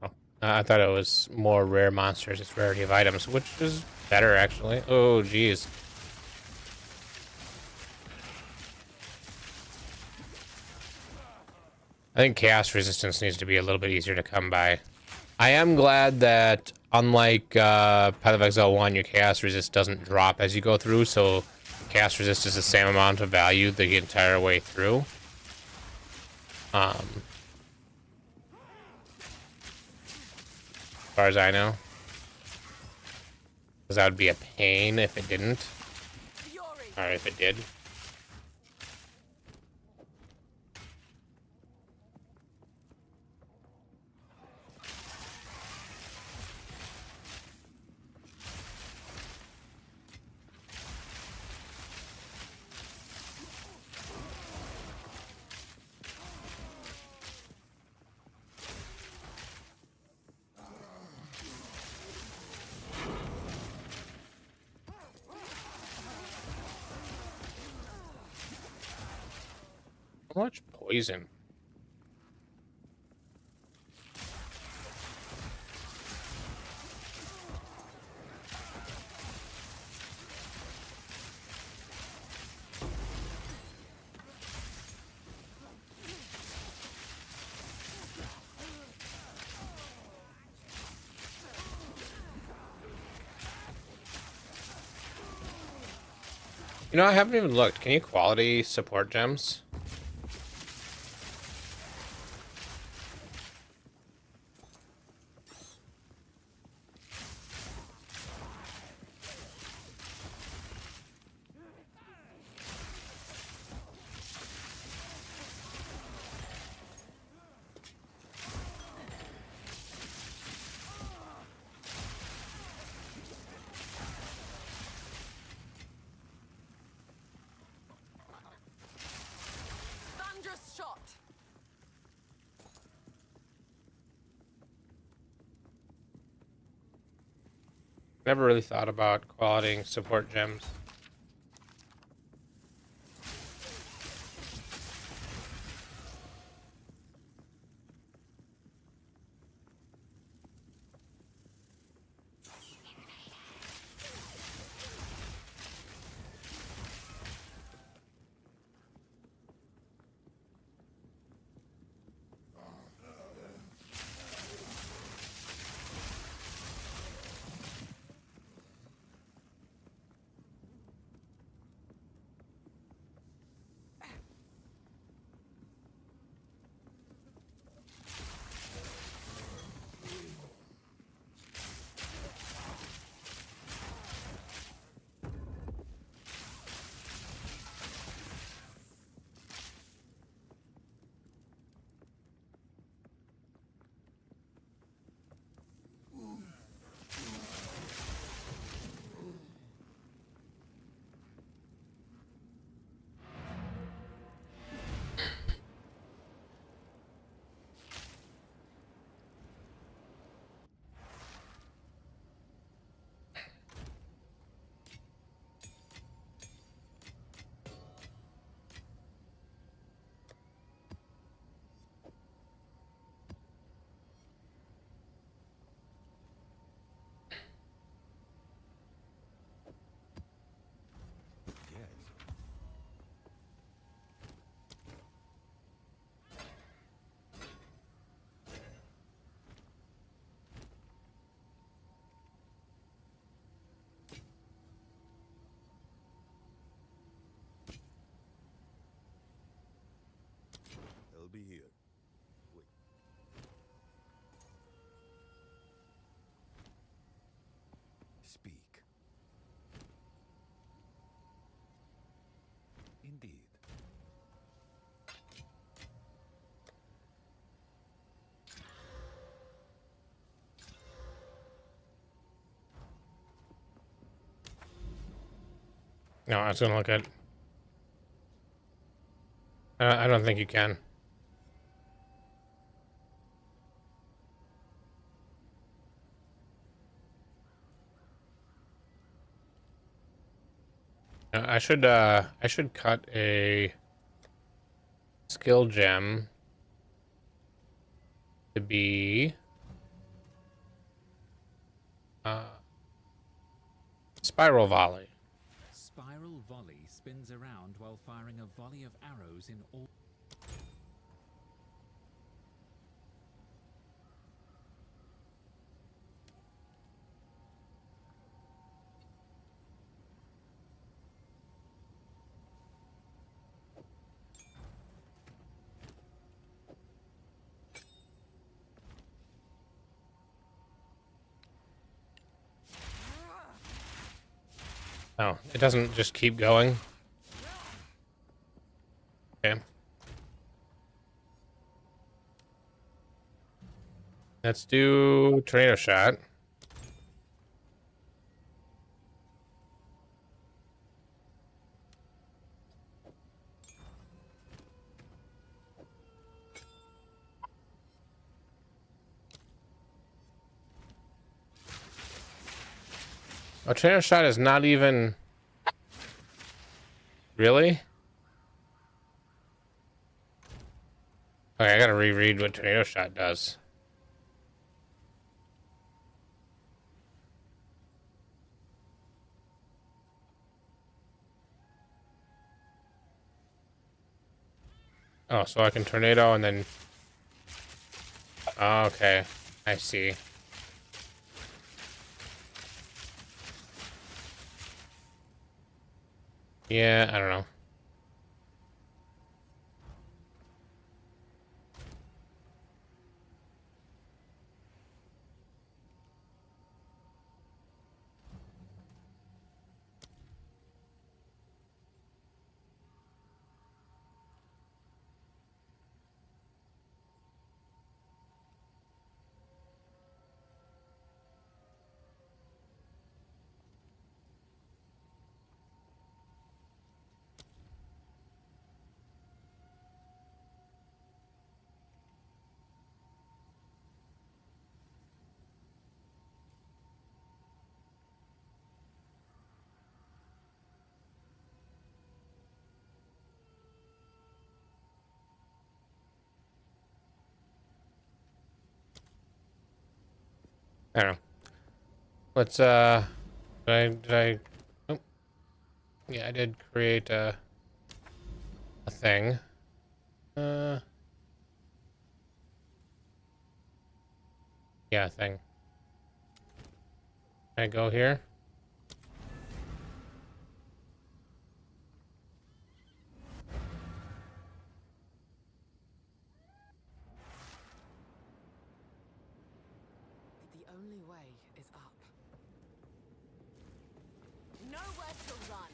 Oh, I thought it was more rare monsters. It's rarity of items, which is better, actually. Oh, geez. I think chaos resistance needs to be a little bit easier to come by. I am glad that, unlike Path of Exile 1, your chaos resist doesn't drop as you go through, so chaos resist is the same amount of value the entire way through. As far as I know. Because that would be a pain if it didn't. Or if it did. How much poison? You know, I haven't even looked. Can you quality support gems? Thunderous shot. Never really thought about quality support gems. Yes. I'll be here. Wait. Speak. Indeed. No, I was gonna look at... I don't think you can. I should cut a skill gem to be spiral volley. Spiral volley spins around while firing a volley of arrows in all. Oh, it doesn't just keep going. Okay. Let's do tornado shot. A tornado shot is not even... Really? Okay, I gotta reread what tornado shot does. Oh, so I can tornado and then... Oh, okay, I see. Yeah, I don't know. I don't know. Let's, did I, oh, yeah, I did create a thing. Yeah, thing. Can I go here? The only way is up. Nowhere to run.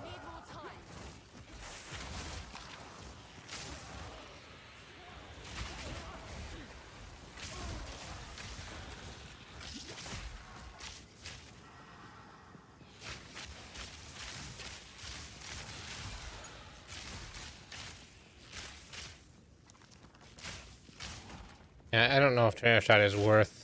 Need more time. Yeah, I don't know if tornado shot is worth...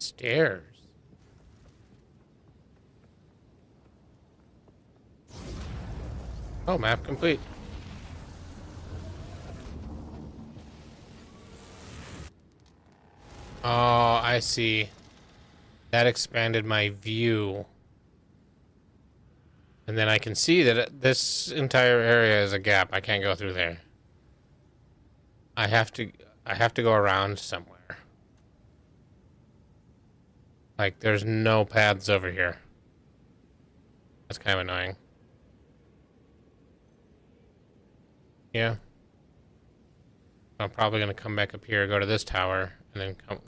Stairs. Oh, map complete. Oh, I see. That expanded my view. And then I can see that this entire area is a gap. I can't go through there. I have to go around somewhere. Like, there's no paths over here. That's kind of annoying. Yeah. I'm probably going to come back up here, go to this tower, and then come...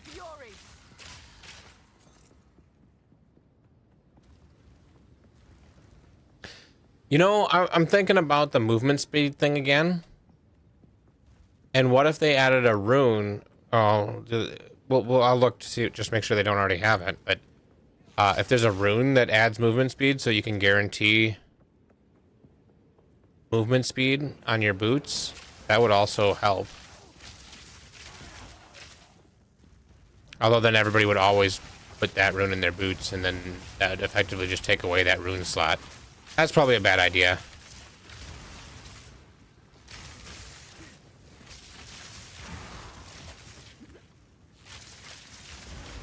Fury. You know, I'm thinking about the movement speed thing again. And what if they added a rune? Oh, well, I'll look to see, just make sure they don't already have it. But if there's a rune that adds movement speed, so you can guarantee movement speed on your boots, that would also help. Although then everybody would always put that rune in their boots, and then that would effectively just take away that rune slot. That's probably a bad idea.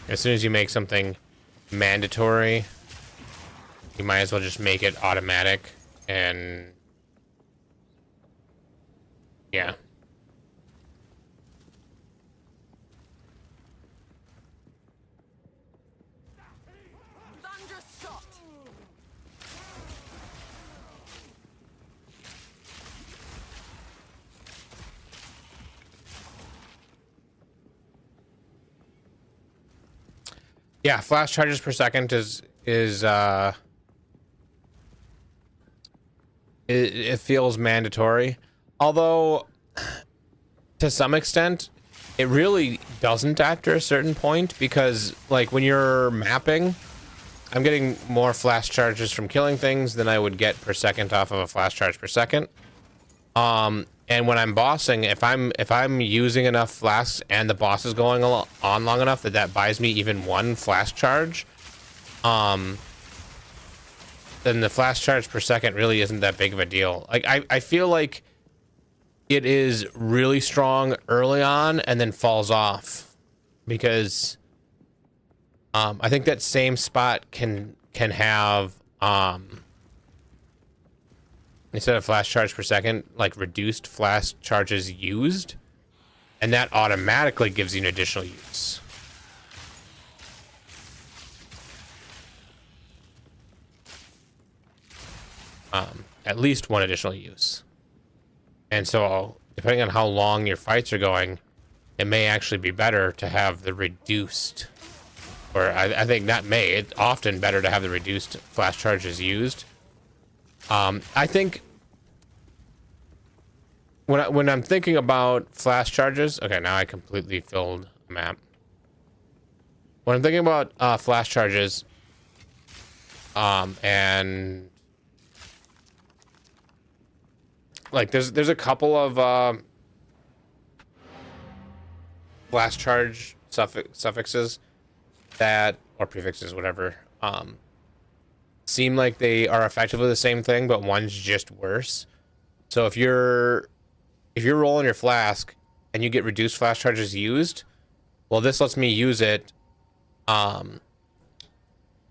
As soon as you make something mandatory, you might as well just make it automatic, and yeah. Thunderous shot. Yeah, flash charges per second it feels mandatory. Although to some extent it really doesn't after a certain point, because like when you're mapping, I'm getting more flash charges from killing things than I would get per second off of a flash charge per second. And when I'm bossing, if I'm using enough flasks and the boss is going on long enough that buys me even one flash charge, then the flash charge per second really isn't that big of a deal. Like I feel like it is really strong early on and then falls off, because I think that same spot can have instead of flash charge per second, like reduced flash charges used, and that automatically gives you an additional use. At least one additional use. And so, depending on how long your fights are going, it may actually be better to have the reduced, or I think not may, it's often better to have the reduced flash charges used. I think when I'm thinking about flash charges, okay, now I completely filled a map. When I'm thinking about flash charges, and like there's a couple of flash charge suffixes that, or prefixes, whatever, seem like they are effectively the same thing, but one's just worse. So if you're rolling your flask and you get reduced flash charges used, well, this lets me use it. It's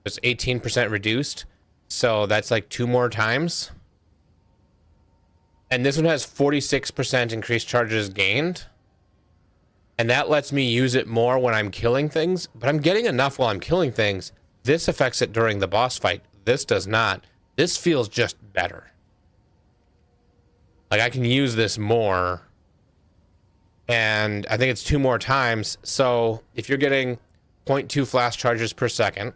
18% reduced, so that's like 2 more times. And this one has 46% increased charges gained, and that lets me use it more when I'm killing things. But I'm getting enough while I'm killing things. This affects it during the boss fight. This does not. This feels just better. Like, I can use this more, and I think it's 2 more times. So if you're getting 0.2 flash charges per second,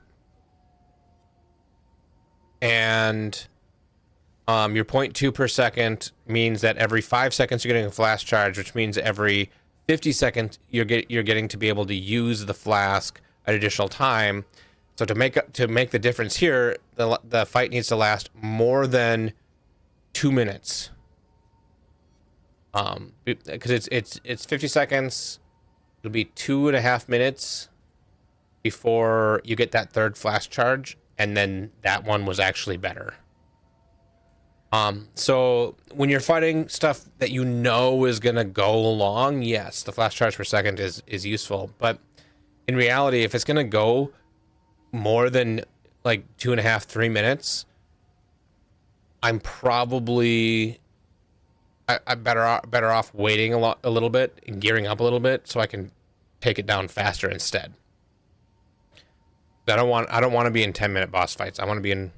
and Your 0.2 per second means that every 5 seconds you're getting a flash charge, which means every 50 seconds you're getting to be able to use the flask an additional time. So to make the difference here, the fight needs to last more than 2 minutes. Because it's 50 seconds. It'll be 2.5 minutes before you get that third flash charge, and then that one was actually better. So when you're fighting stuff that you know is gonna go long, yes, the flash charge per second is useful. But in reality, if it's gonna go more than like 2.5, 3 minutes, I'm probably I'm better off waiting a little bit and gearing up a little bit so I can take it down faster instead. I don't want to be in 10-minute boss fights. I want to be in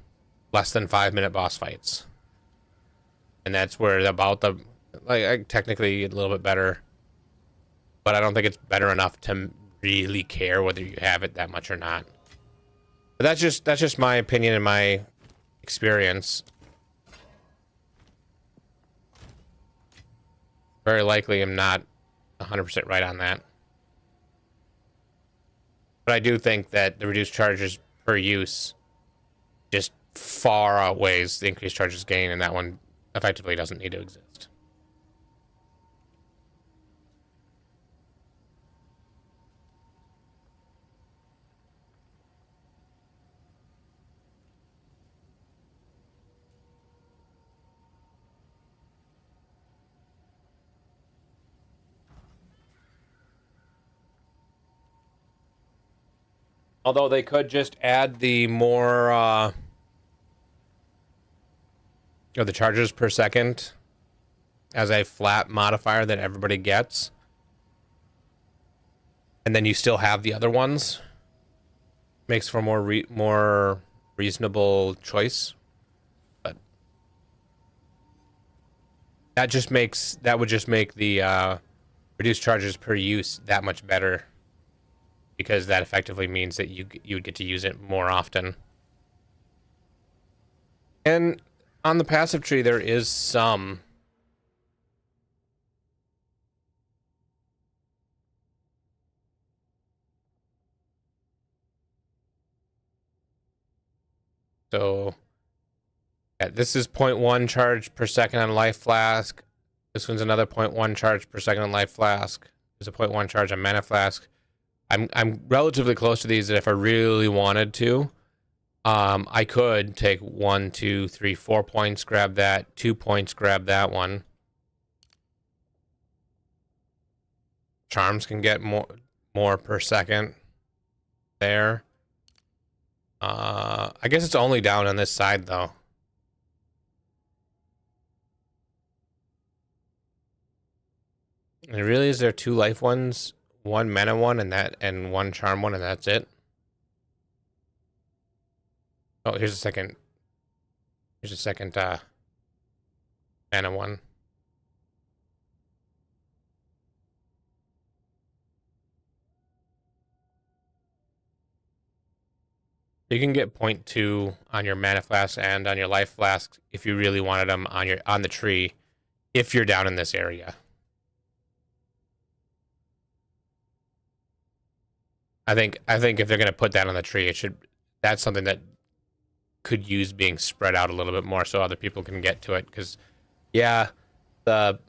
less than 5-minute boss fights. And that's where technically a little bit better, but I don't think it's better enough to really care whether you have it that much or not. But that's just my opinion and my experience. Very likely I'm not 100% right on that. But I do think that the reduced charges per use just far outweighs the increased charges gain, and that one effectively doesn't need to exist. Although they could just add the more the charges per second as a flat modifier that everybody gets, and then you still have the other ones. Makes for a more reasonable choice, but that would just make the reduced charges per use that much better, because that effectively means that you would get to use it more often. And on the passive tree, there is some. So, yeah, this is 0.1 charge per second on life flask. This one's another 0.1 charge per second on life flask. There's a 0.1 charge on mana flask. I'm relatively close to these that if I really wanted to, I could take 1, 2, 3, 4 points, grab that, 2 points, grab that one. Charms can get more per second there. I guess it's only down on this side though. And really, is there 2 life ones, 1 mana one, and 1 charm one, and that's it? Oh, here's a second. Here's a second mana one. You can get 0.2 on your mana flask and on your life flask if you really wanted them on the tree, if you're down in this area. I think if they're gonna put that on the tree, that's something that could use being spread out a little bit more so other people can get to it. Because yeah, the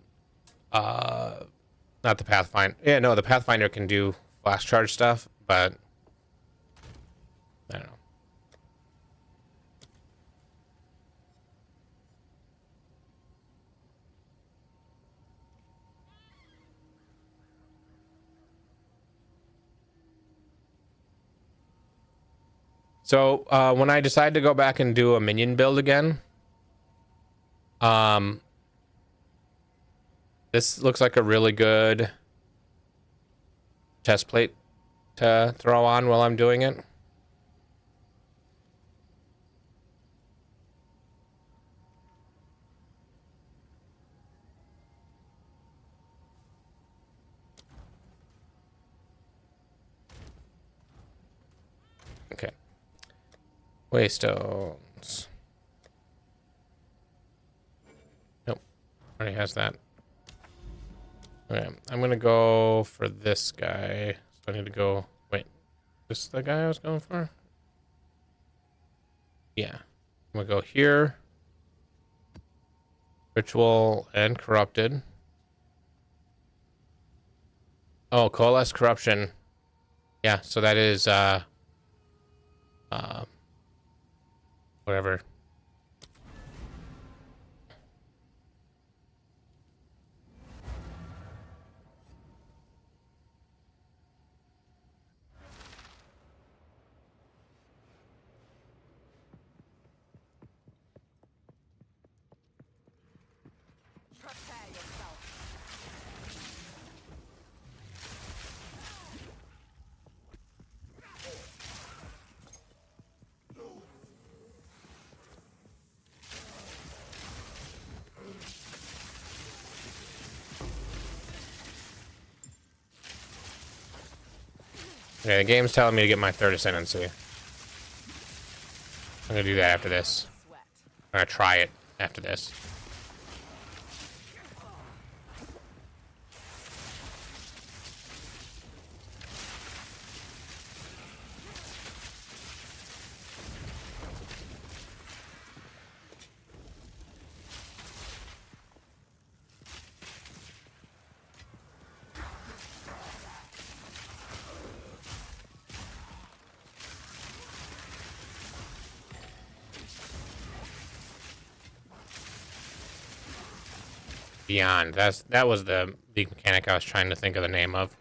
not the Pathfinder. Yeah, no, the Pathfinder can do flash charge stuff, but I don't know. So when I decide to go back and do a minion build again, this looks like a really good chest plate to throw on while I'm doing it. Okay. Waystones. Already has that. Okay, I'm gonna go for this guy. So I need to go. Wait, this is the guy I was going for? Yeah. I'm gonna go here. Ritual and corrupted. Oh, coalesce corruption. Yeah, so that is uh whatever. Prepare yourself. Okay, the game's telling me to get my third ascendancy. I'm gonna do that after this. Sweat. I'm gonna try it after this. Beyond. That was the mechanic I was trying to think of the name of.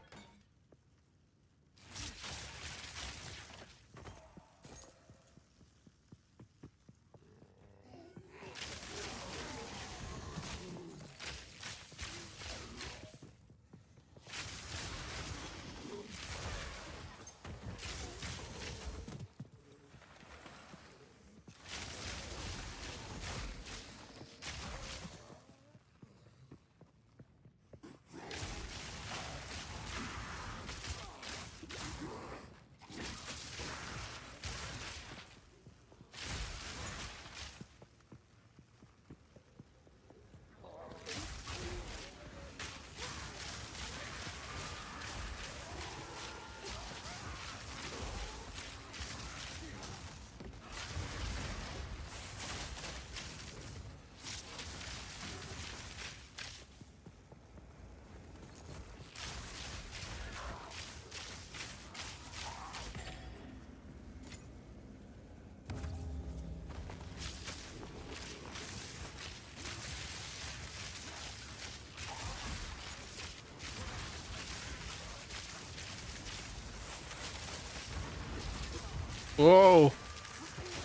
Whoa!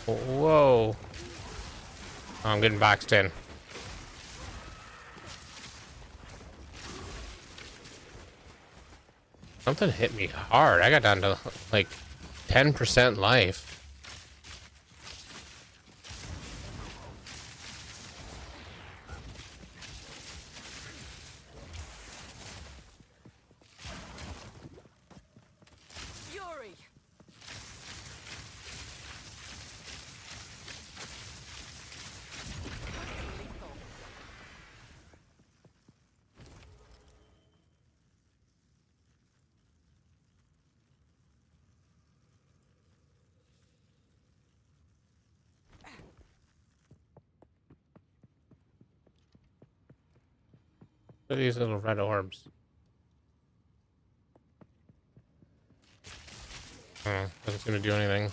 Whoa! Oh, I'm getting boxed in. Something hit me hard. I got down to like 10% life. Fury. Lethal. Look at these little red orbs. Doesn't seem to do anything.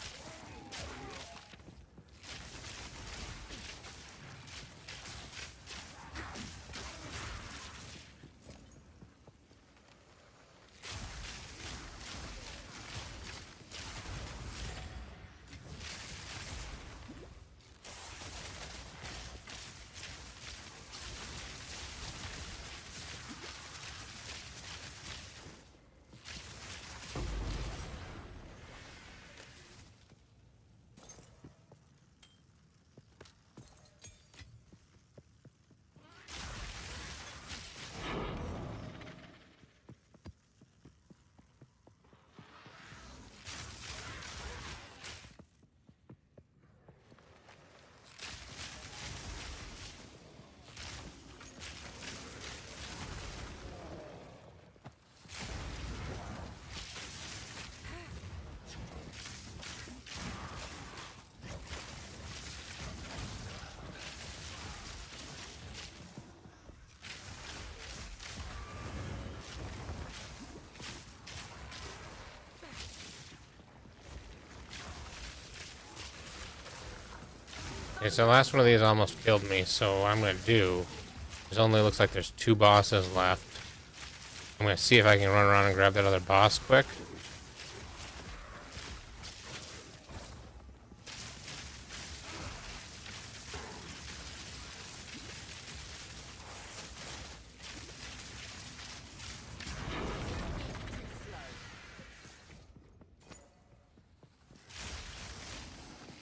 Okay, so the last one of these almost killed me, so what I'm gonna do is only looks like there's 2 bosses left. I'm gonna see if I can run around and grab that other boss quick.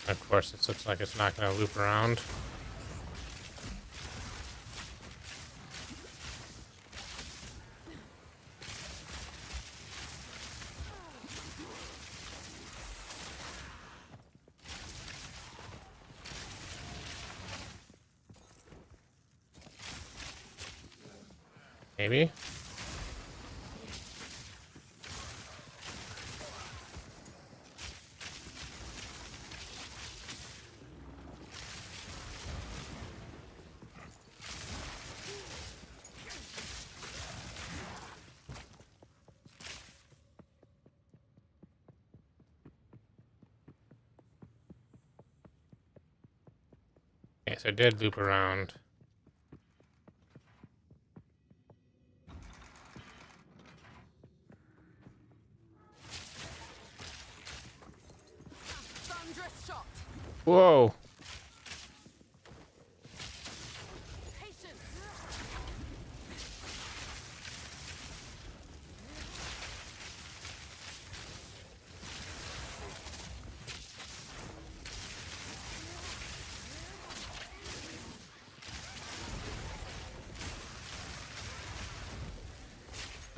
Of course, this looks like it's not gonna loop around. Maybe? Okay, so it did loop around. Thunderous shot. Whoa! Patience.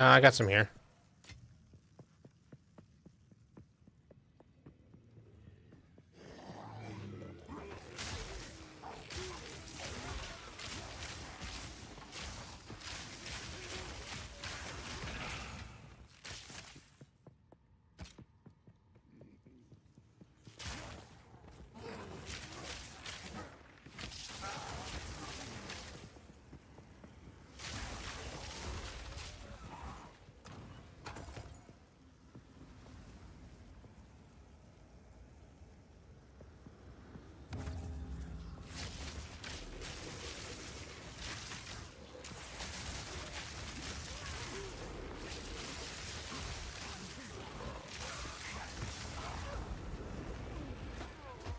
I got some here.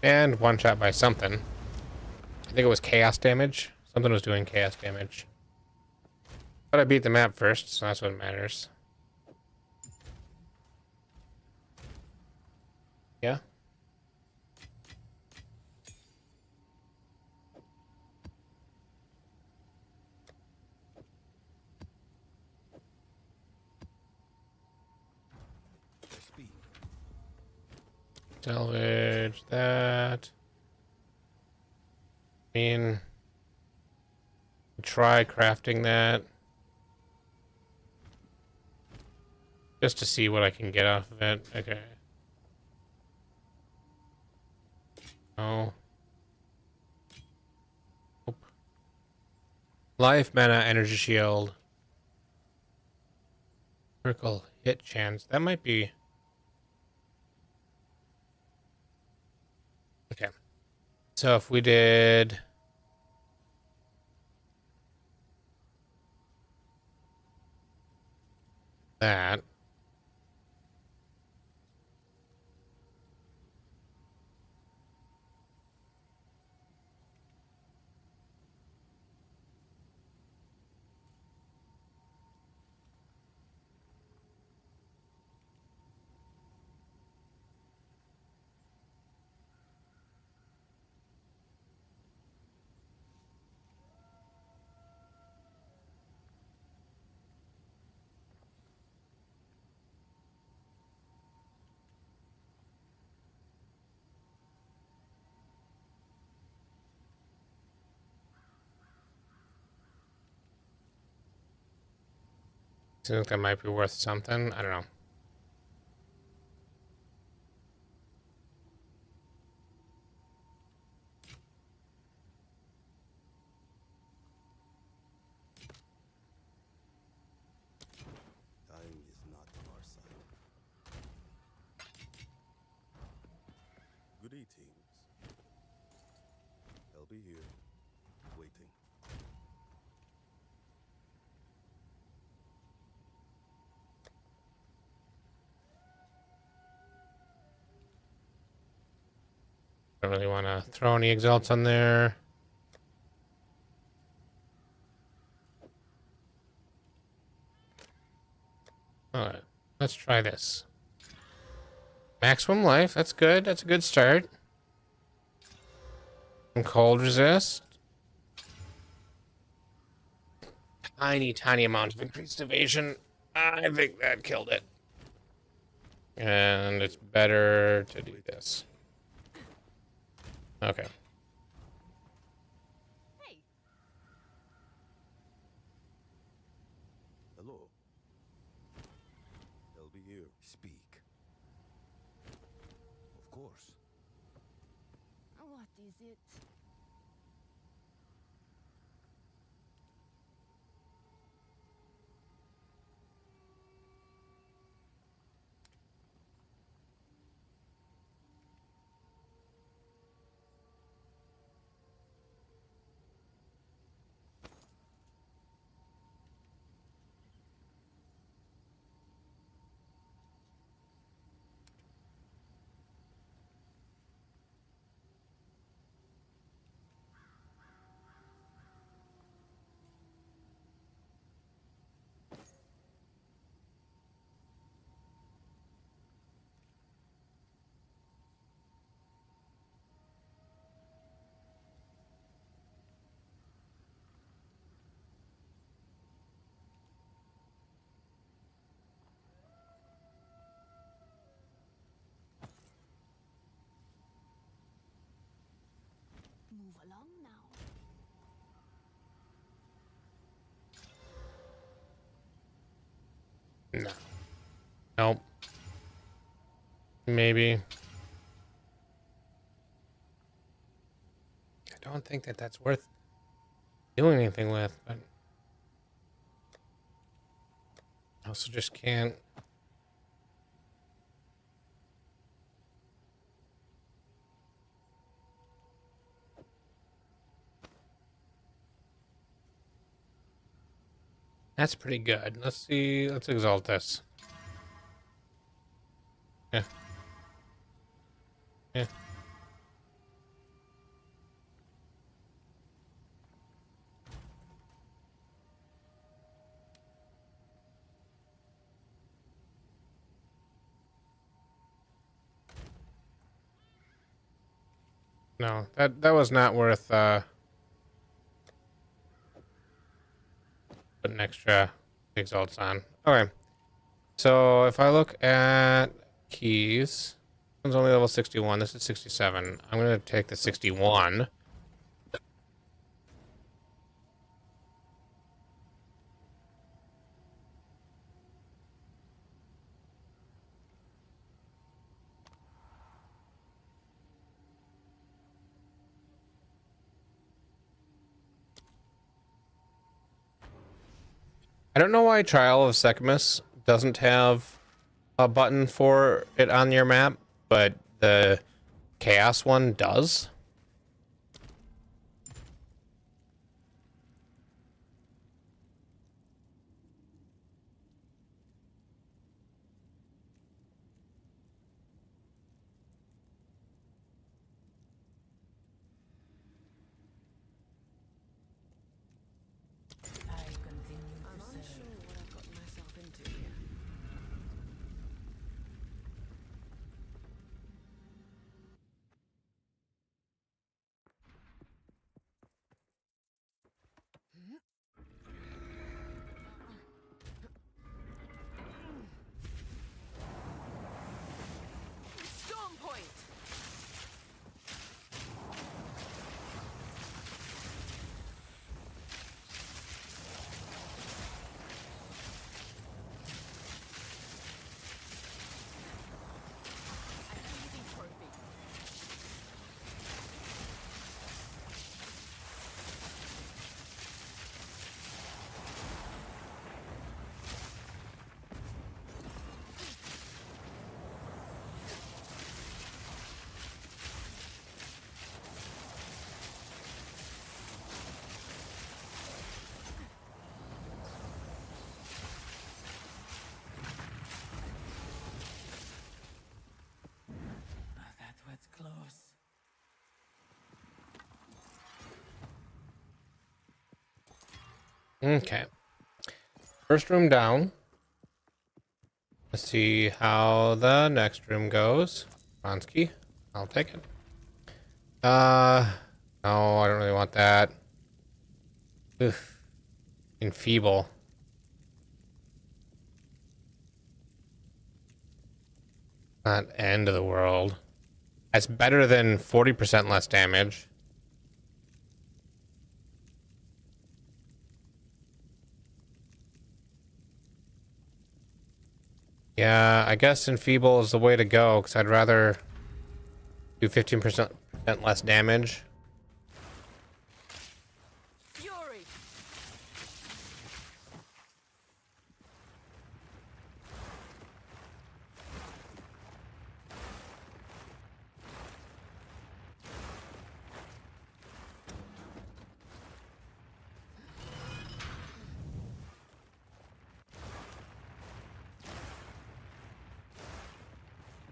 And one shot by something. I think it was chaos damage. Something was doing chaos damage. But I beat the map first, so that's what matters. Yeah? Speed. Salvage that. I mean, try crafting that. Just to see what I can get off of it. Okay. Oh. Nope. Life, mana, energy shield. Critical hit chance. That might be... Okay. So if we did... that... Seems like that might be worth something. I don't know. Time is not on our side. Greetings. be here, waiting. Don't really want to throw any exalts on there. Alright, let's try this. Maximum life, that's good. That's a good start. Some cold resist. Tiny amount of increased evasion. I think that killed it. And it's better to do this. Okay. Hey, Hello. They'll be here. Speak. Of course. what is it? Move along now. No. Nope. Maybe. I don't think that that's worth doing anything with, but I also just can't. That's pretty good. Let's see. Let's exalt this. Yeah. Yeah. No, that was not worth putting extra exalts on. Okay. So if I look at keys, this one's only level 61. This is 67. I'm gonna take the 61. I don't know why Trial of Sechamus doesn't have a button for it on your map, but the Chaos one does. I'm unsure what I've gotten myself into here. Okay. First room down. Let's see how the next room goes. Bronski, I'll take it. No, I don't really want that. Oof. Enfeeble. Not end of the world. That's better than 40% less damage. Yeah, I guess Enfeeble is the way to go, because I'd rather do 15% less damage. Fury.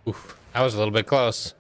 Oof, that was a little bit close.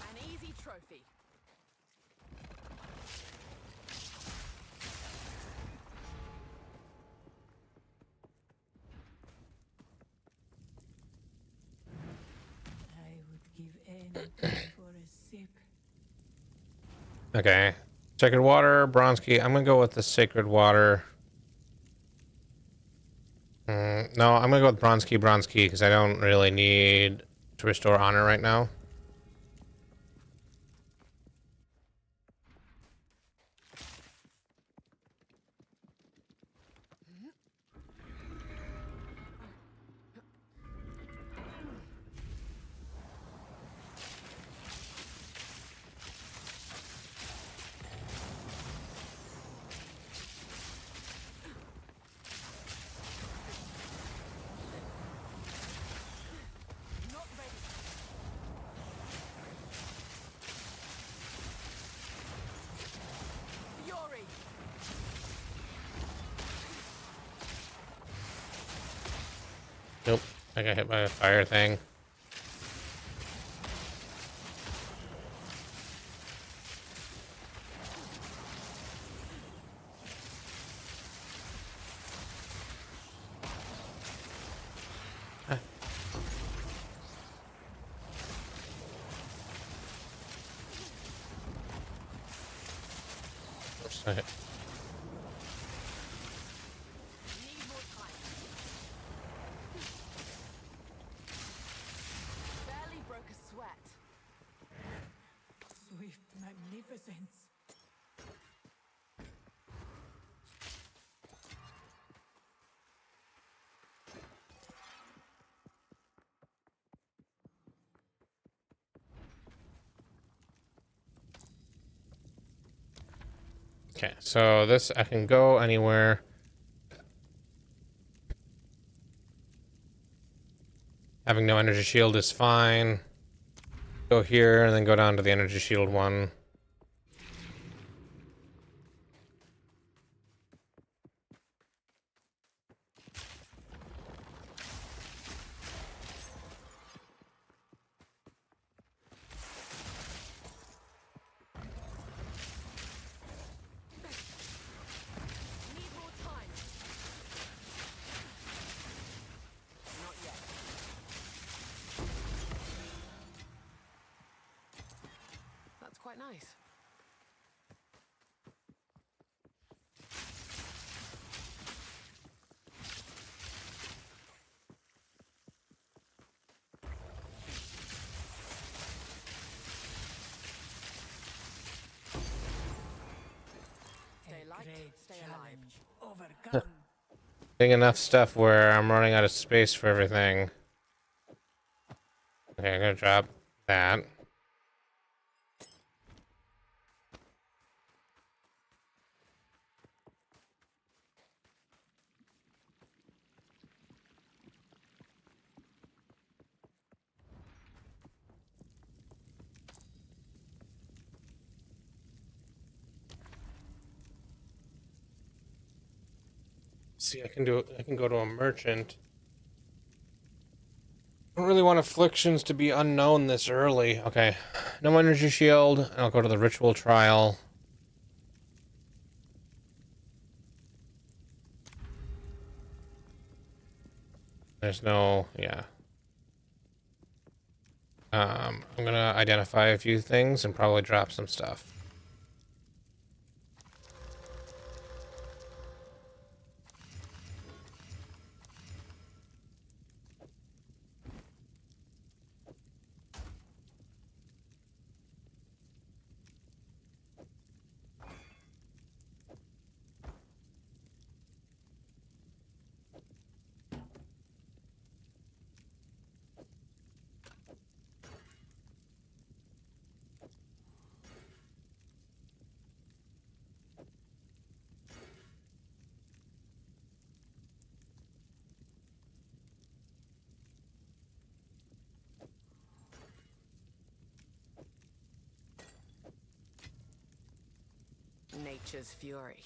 An easy trophy. I would give anything for a sip. Okay. Sacred Water, Bronski. I'm gonna go with the Sacred Water. No, I'm gonna go with Bronski, because I don't really need to restore honor right now. Not ready. Fury. Nope. I got hit by a fire thing. I hit. Need more time. Barely broke a sweat. Swift magnificence. Okay, so this, I can go anywhere. Having no energy shield is fine. Go here and then go down to the energy shield one. Need more time. Not yet. That's quite nice. Stay light, stay alive. Overcome. Getting enough stuff where I'm running out of space for everything. Okay, I'm gonna drop that. See, I can go to a merchant. I don't really want afflictions to be unknown this early. Okay. No energy shield. I'll go to the ritual trial. There's no, yeah. I'm gonna identify a few things and probably drop some stuff. Nature's fury.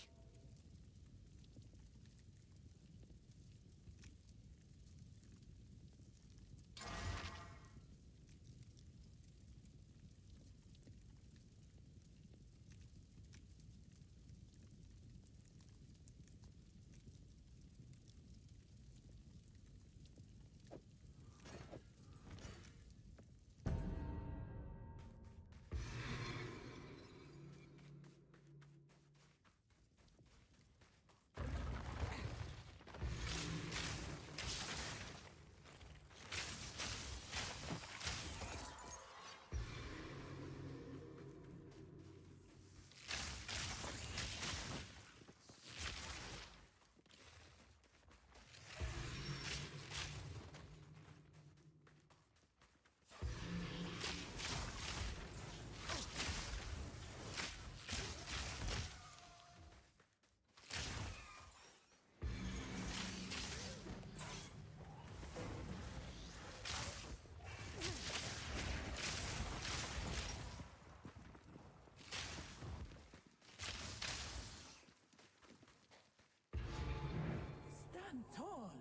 Stand tall.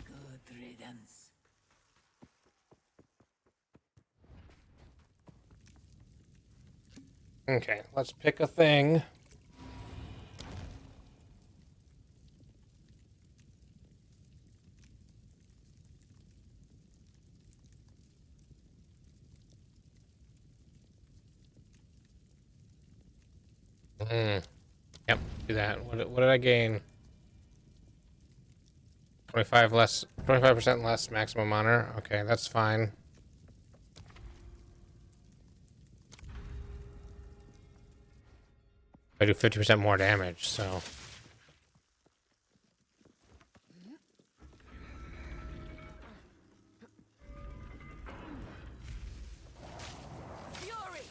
Good riddance. Okay, let's pick a thing. Hmm. Yep, do that. What did I gain? 25% less maximum honor. Okay, that's fine. I do 50% more damage, so Fury!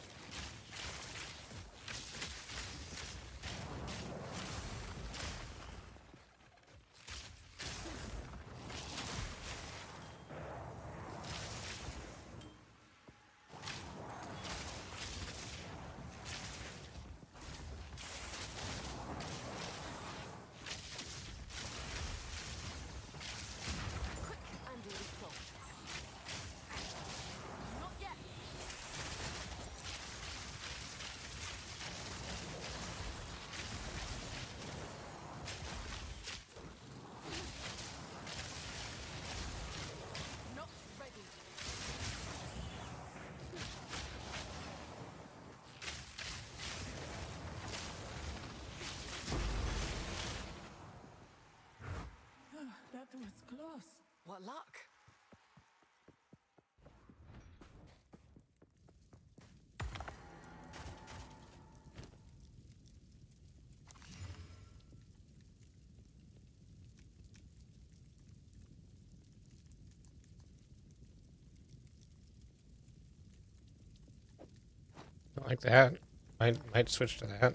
like that. Might switch to that.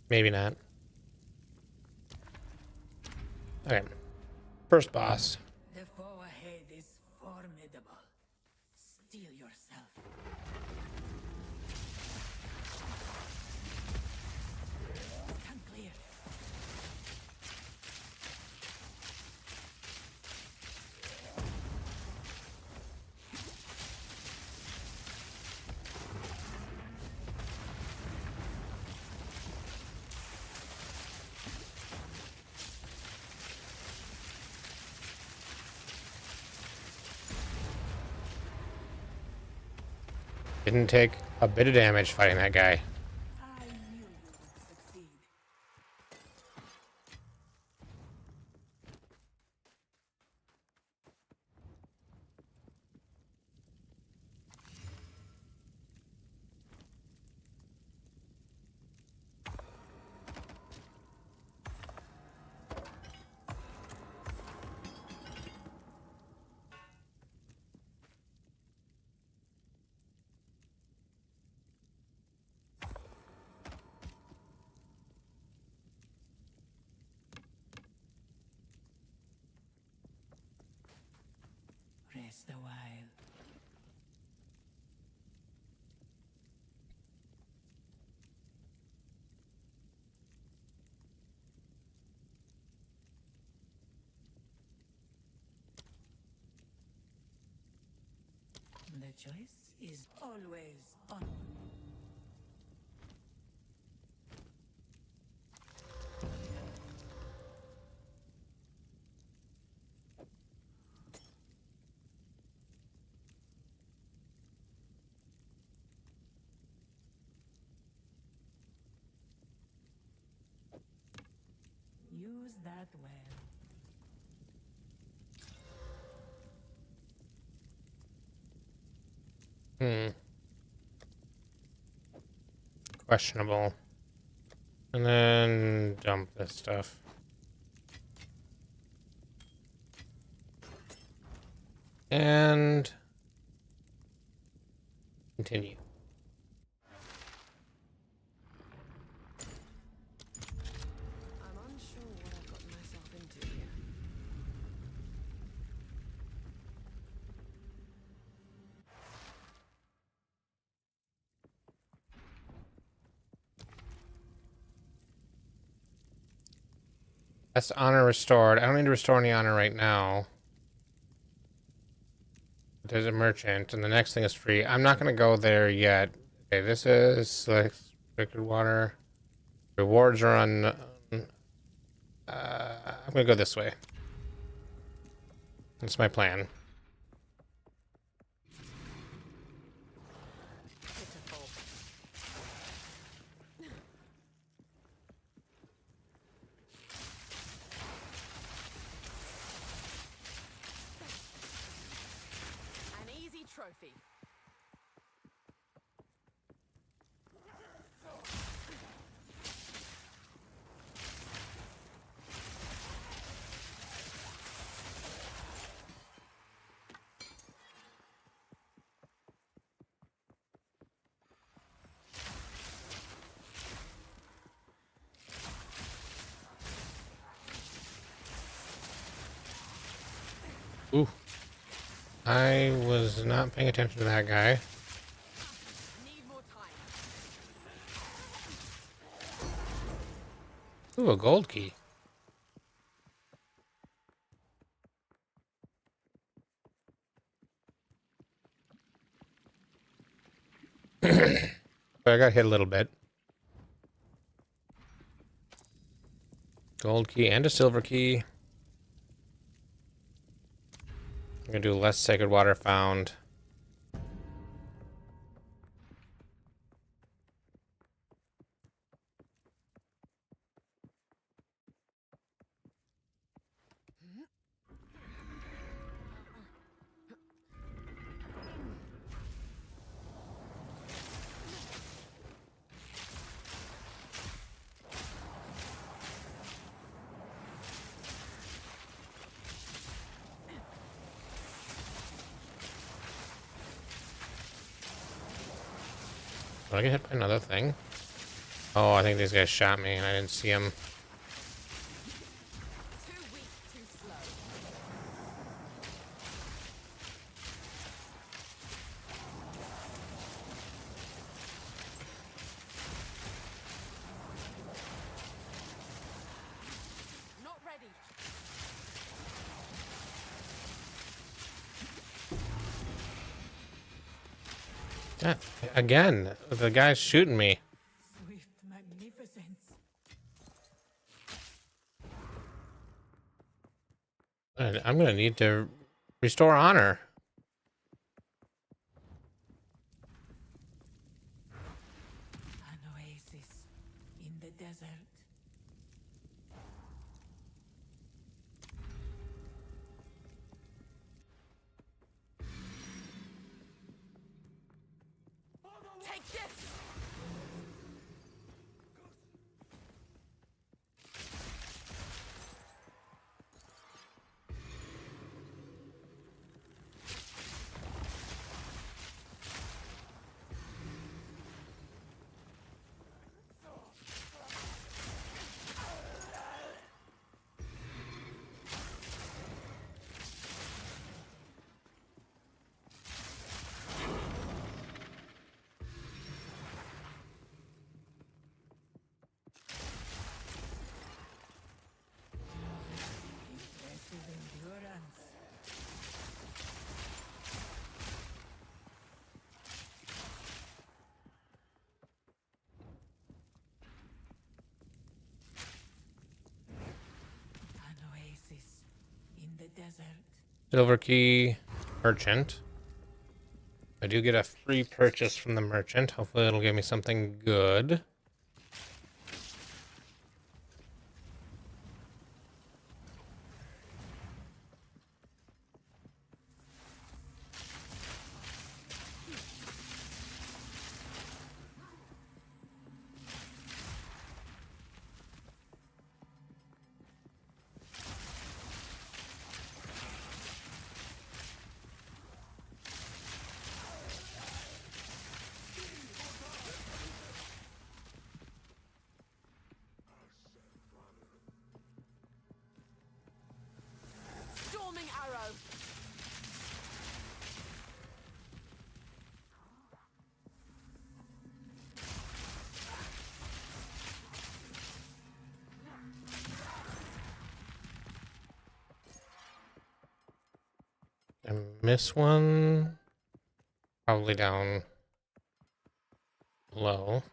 Maybe not. Okay. First boss. The foe ahead is formidable. Steel yourself. Stand clear. Didn't take a bit of damage fighting that guy. I knew you would succeed. Rest a while. The choice is always on. Use that well. Questionable. And then dump this stuff. And continue. I'm unsure what I've gotten myself into here. That's honor restored. I don't need to restore any honor right now. There's a merchant, and the next thing is free. I'm not going to go there yet. Okay, this is like restricted water. Rewards are on. I'm going to go this way. That's my plan. Pitiful. An easy trophy. Ooh. I was not paying attention to that guy. Need more time. Ooh, a gold key. But I got hit a little bit. Gold key and a silver key. I'm gonna do less sacred water found. Did I get hit by another thing? Oh, I think these guys shot me and I didn't see them. Too weak, too slow. Not ready. Yeah, again, the guy's shooting me. Swift magnificence. I'm gonna need to restore honor. An oasis in the desert. Take this! Impressive endurance. An oasis in the desert. Silver key merchant. I do get a free purchase from the merchant. Hopefully it'll give me something good. Storming arrow! I miss one. Probably down low.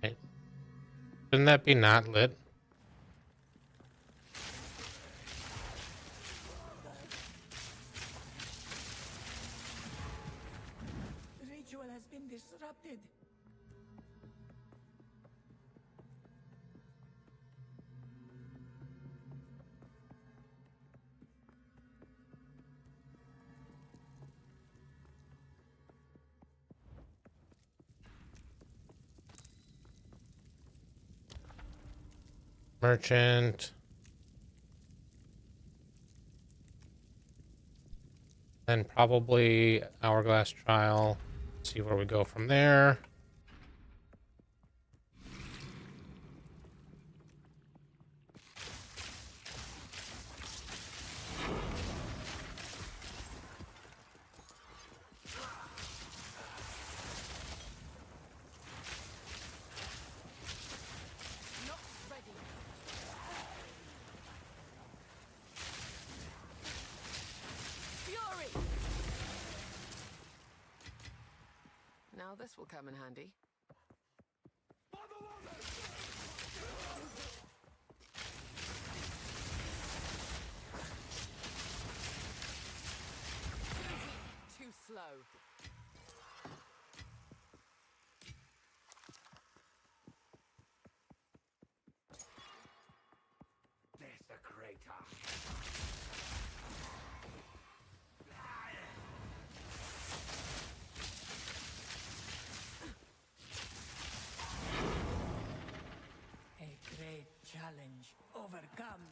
Hey, shouldn't that be not lit? The ritual has been disrupted. Merchant. Then probably hourglass trial. See where we go from there. Not ready. Fury! Now this will come in handy. Too slow. A great challenge overcome.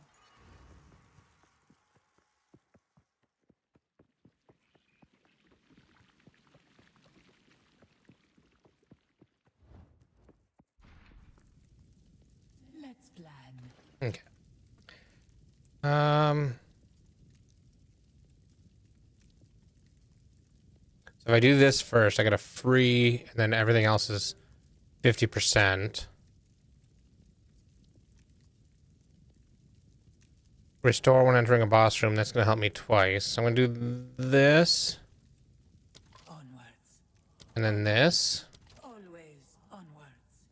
So if I do this first, I get a free, and then everything else is 50%. Restore when entering a boss room. That's going to help me twice. I'm going to do this, Onwards. and then this. Always onwards.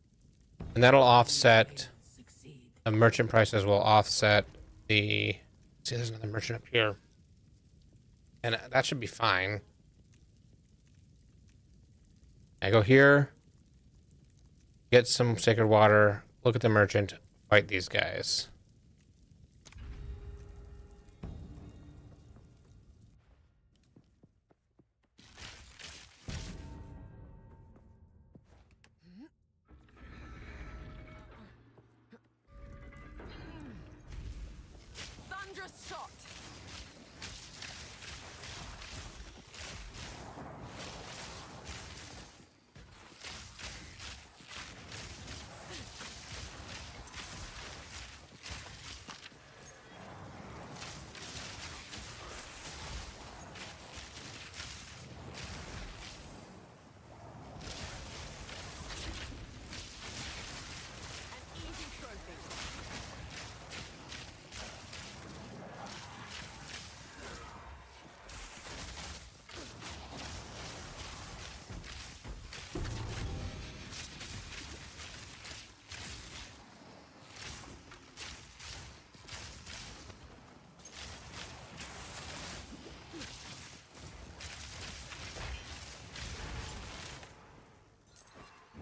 And that'll offset, Succeed. the merchant prices will offset the... See, there's another merchant up here. And that should be fine. I go here, get some sacred water, look at the merchant, fight these guys. Thunderous shot. An easy trophy.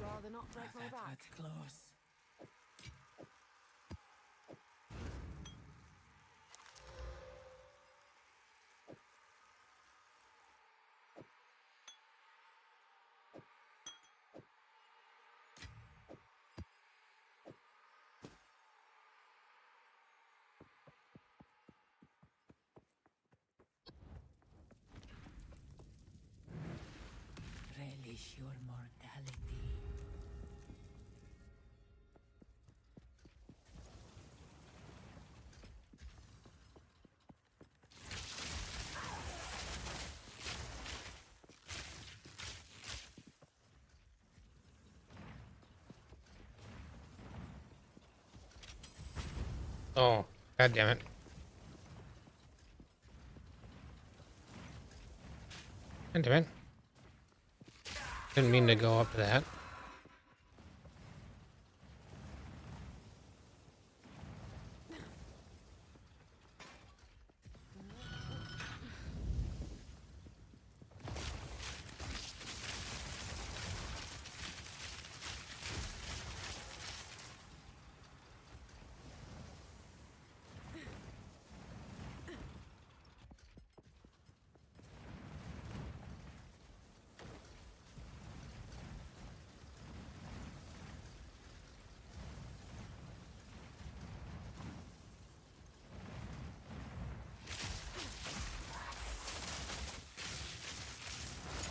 Rather not break my That back. was close. Relish your mortality. Oh, god damn it. God damn it. Didn't mean to go up to that.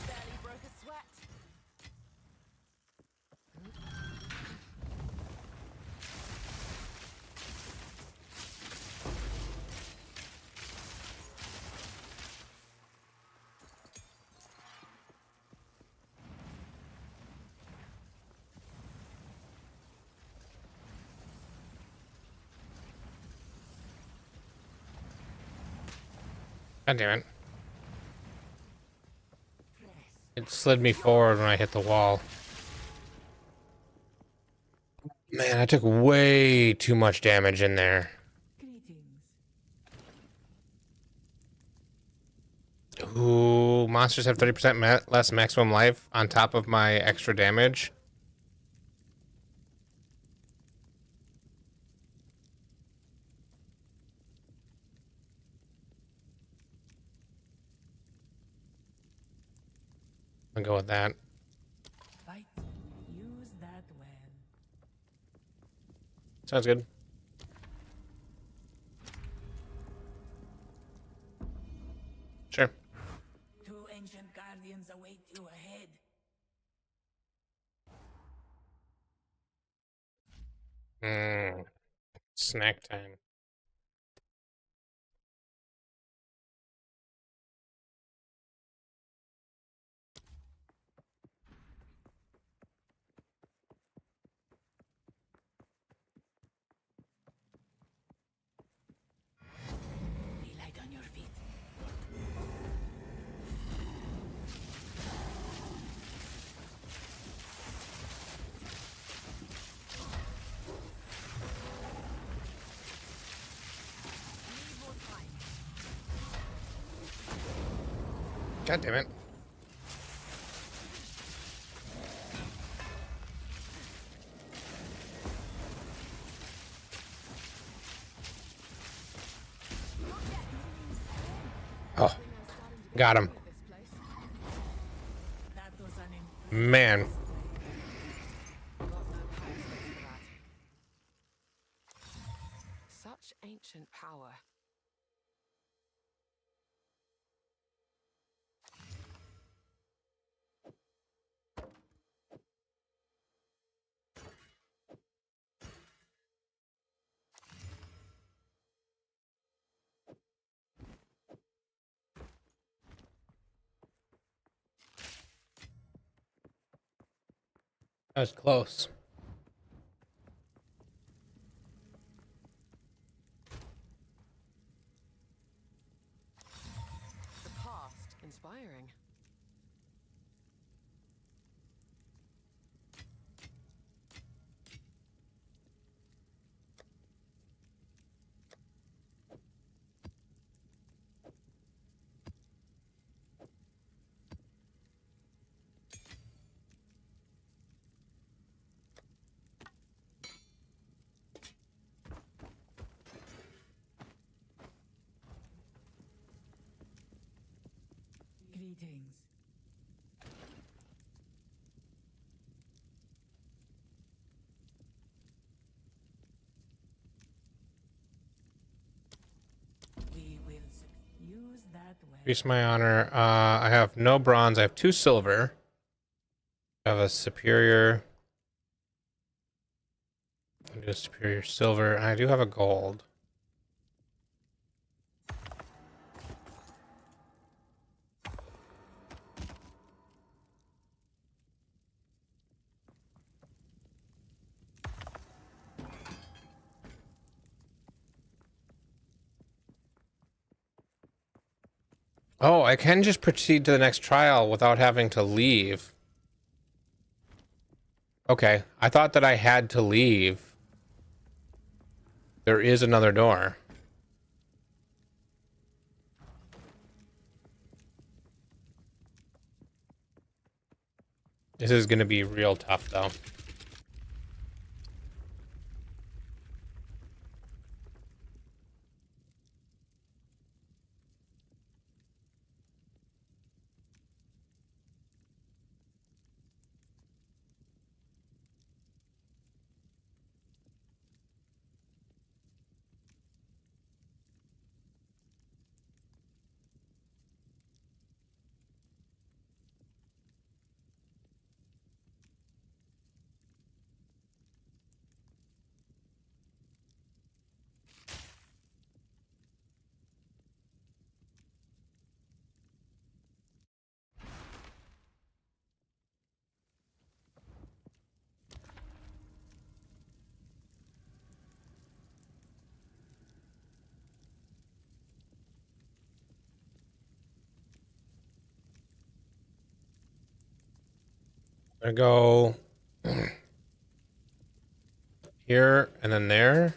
Barely broke a sweat. God damn it. It slid me forward when I hit the wall. Man, I took way too much damage in there. Greetings. Ooh, monsters have 30% less maximum life on top of my extra damage. I'll go with that. Right. Use that well. Sounds good. Sure. Two ancient guardians await you ahead. Snack time. God damn it. Oh, got him. That was an Man. Such ancient power. That was close. The past inspiring. greetings. We will use that well. Increase my honor. I have no bronze. I have 2 silver. I have a superior. I do a superior silver. I do have a gold. Oh, I can just proceed to the next trial without having to leave. Okay, I thought that I had to leave. There is another door. This is gonna be real tough, though. I'm gonna go here and then there.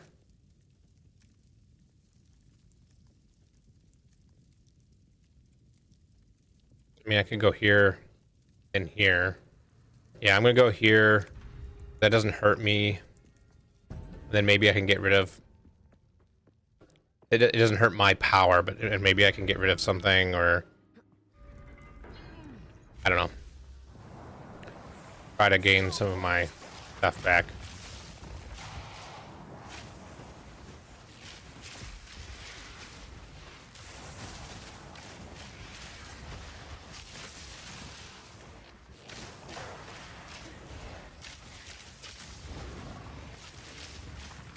I mean, I could go here and here. Yeah, I'm gonna go here. That doesn't hurt me. And then maybe I can get rid of... It doesn't hurt my power, but maybe I can get rid of something, or... I don't know. Try to gain some of my stuff back.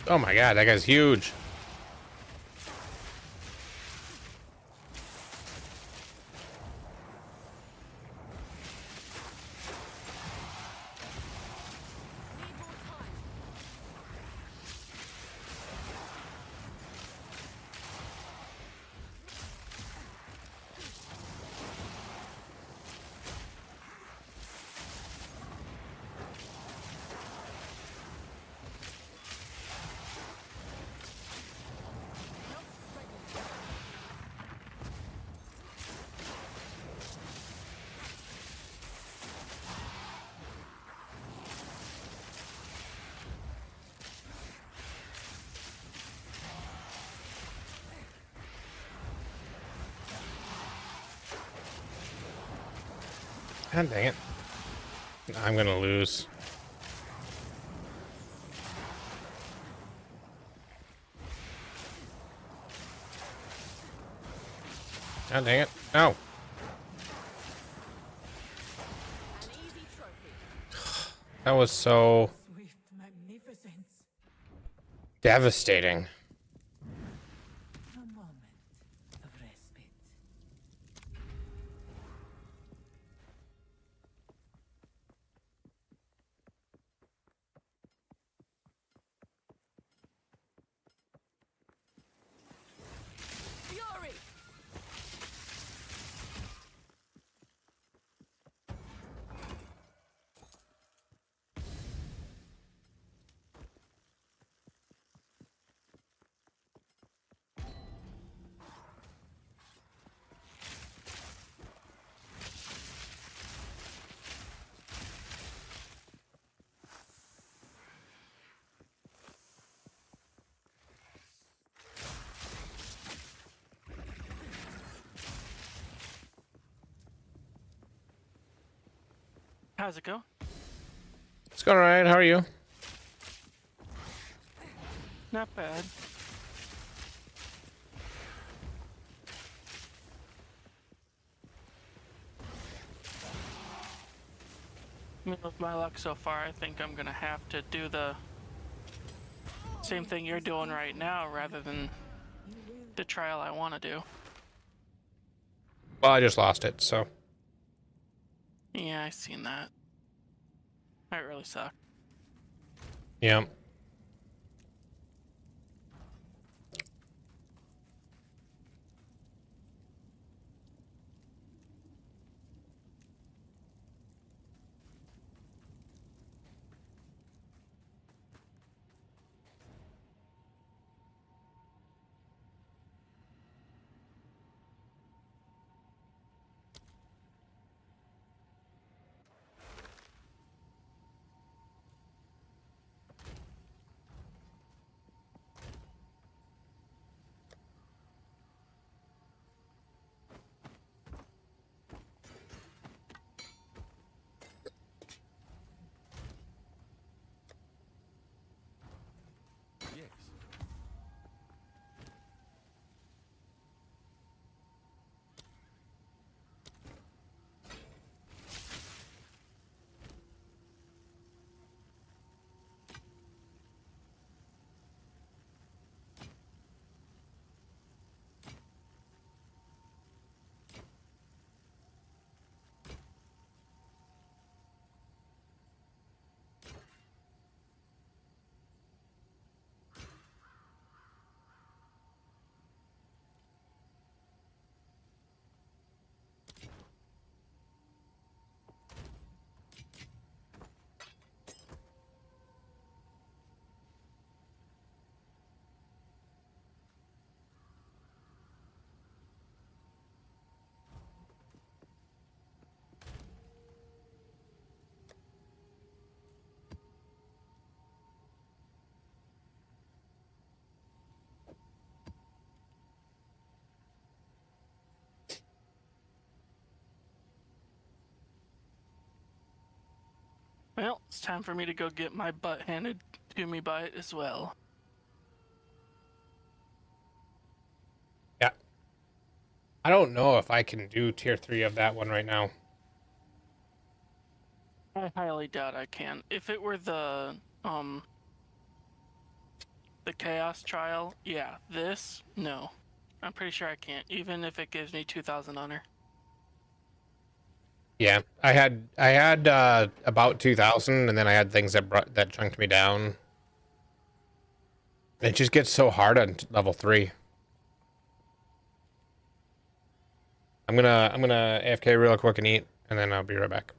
Oh my god, that guy's huge. Need more time. God dang it. I'm gonna lose. God dang it. No. An easy trophy. That was so Swift magnificence. devastating. A moment of respite. Fury. How's it go? It's going alright. How are you? Not bad. I mean, with my luck so far, I think I'm gonna have to do the same thing you're doing right now rather than the trial I want to do. Well, I just lost it, so. Yeah, I seen that. That really sucked. Yeah. Yes. Well, it's time for me to go get my butt handed to me by it as well. Yeah. I don't know if I can do tier 3 of that one right now. I highly doubt I can. If it were the chaos trial, yeah. This, no. I'm pretty sure I can't, even if it gives me 2,000 honor. Yeah. I had about 2,000 and then I had things that chunked me down. It just gets so hard on level 3. I'm gonna AFK real quick and eat and then I'll be right back.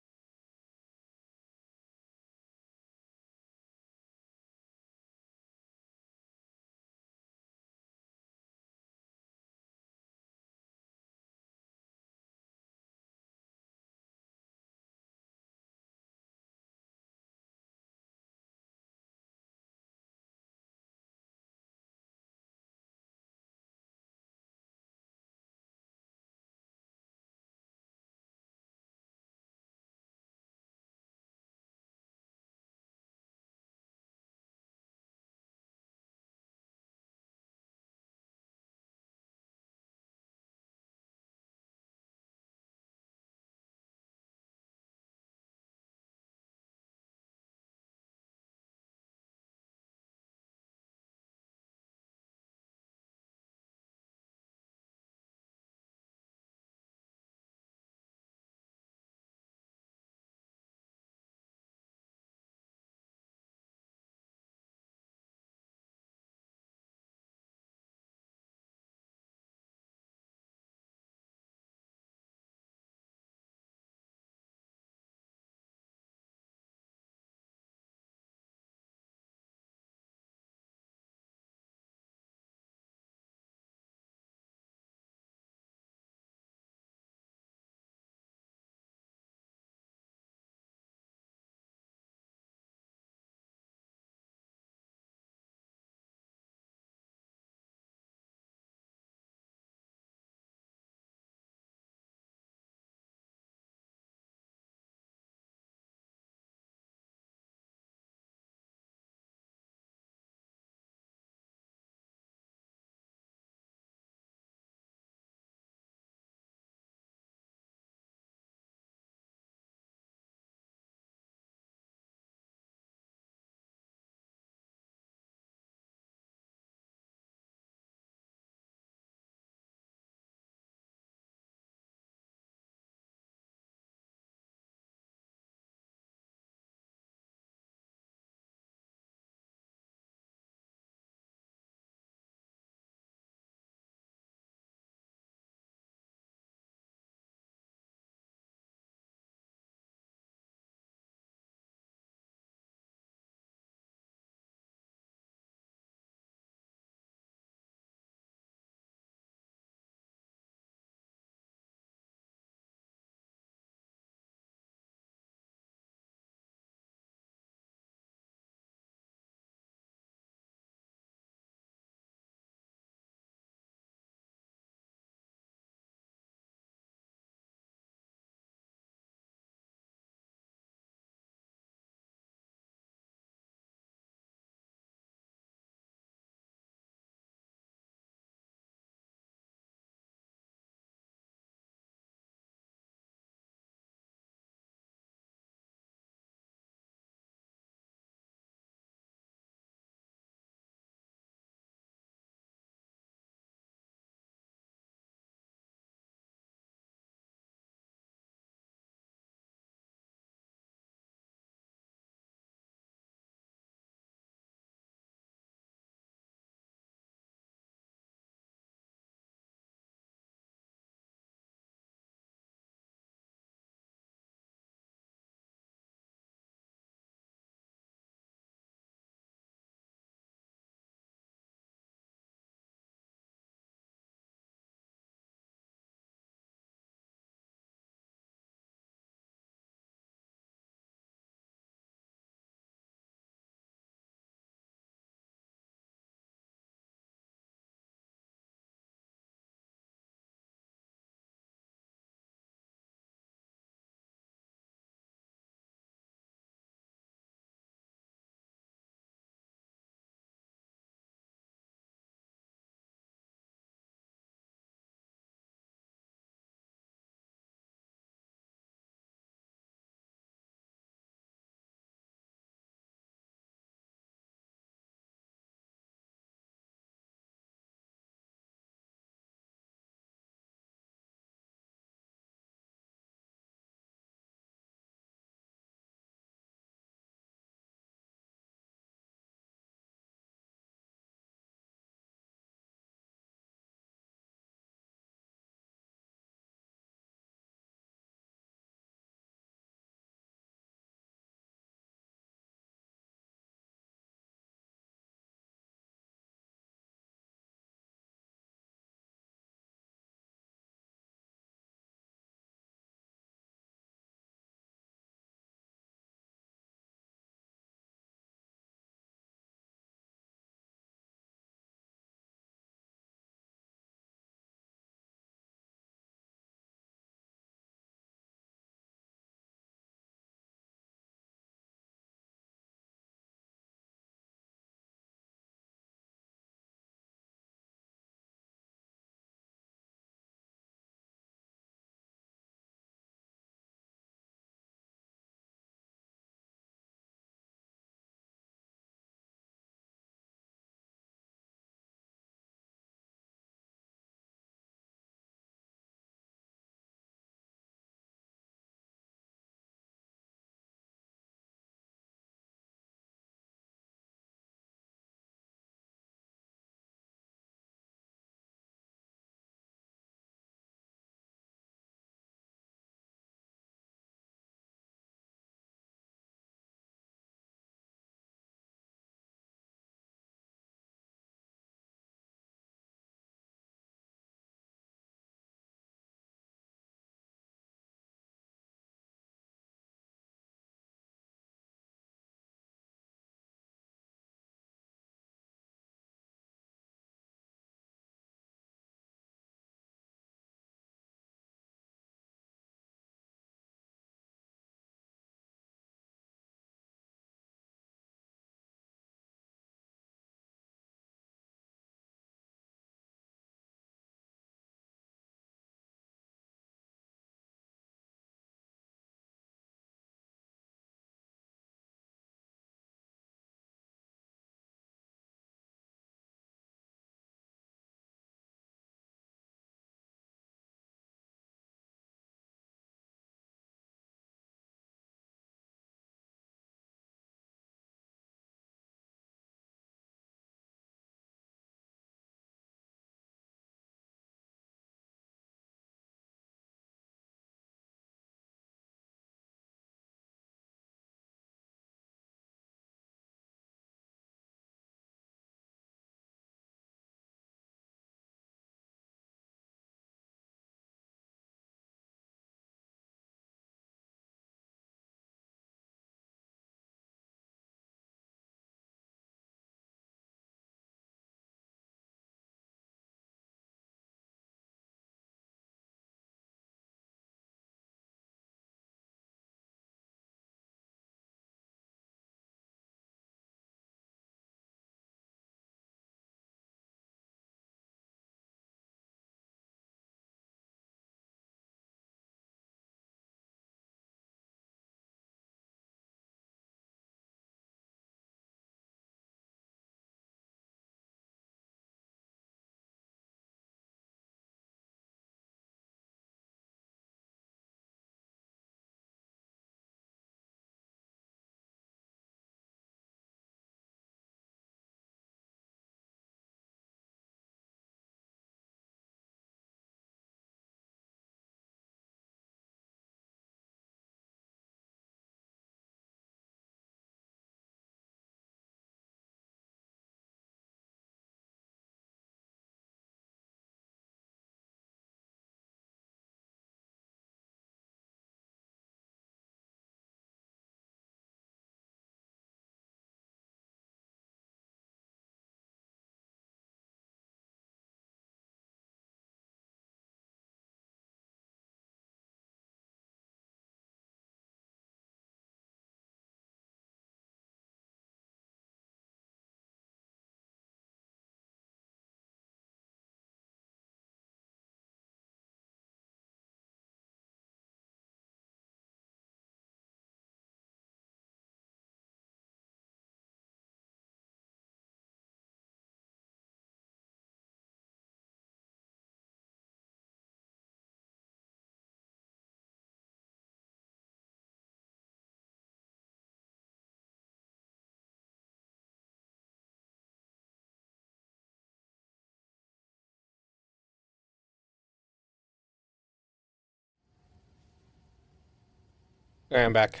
Okay, I'm back.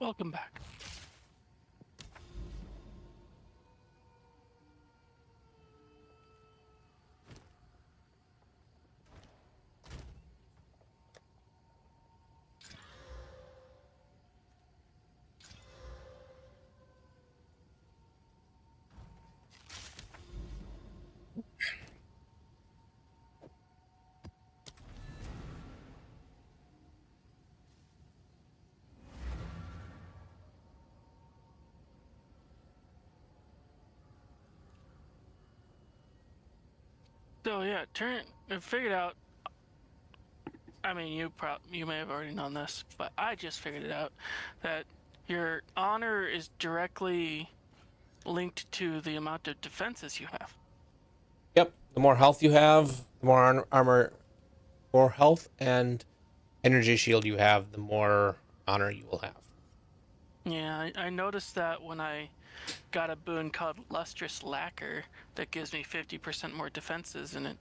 Welcome back. So yeah, I figured out. I mean, you may have already known this, but I just figured it out that your honor is directly linked to the amount of defenses you have. Yep. The more health you have, the more armor, more health and energy shield you have, the more honor you will have. Yeah, I noticed that when I got a boon called Lustrous Lacquer that gives me 50% more defenses in it.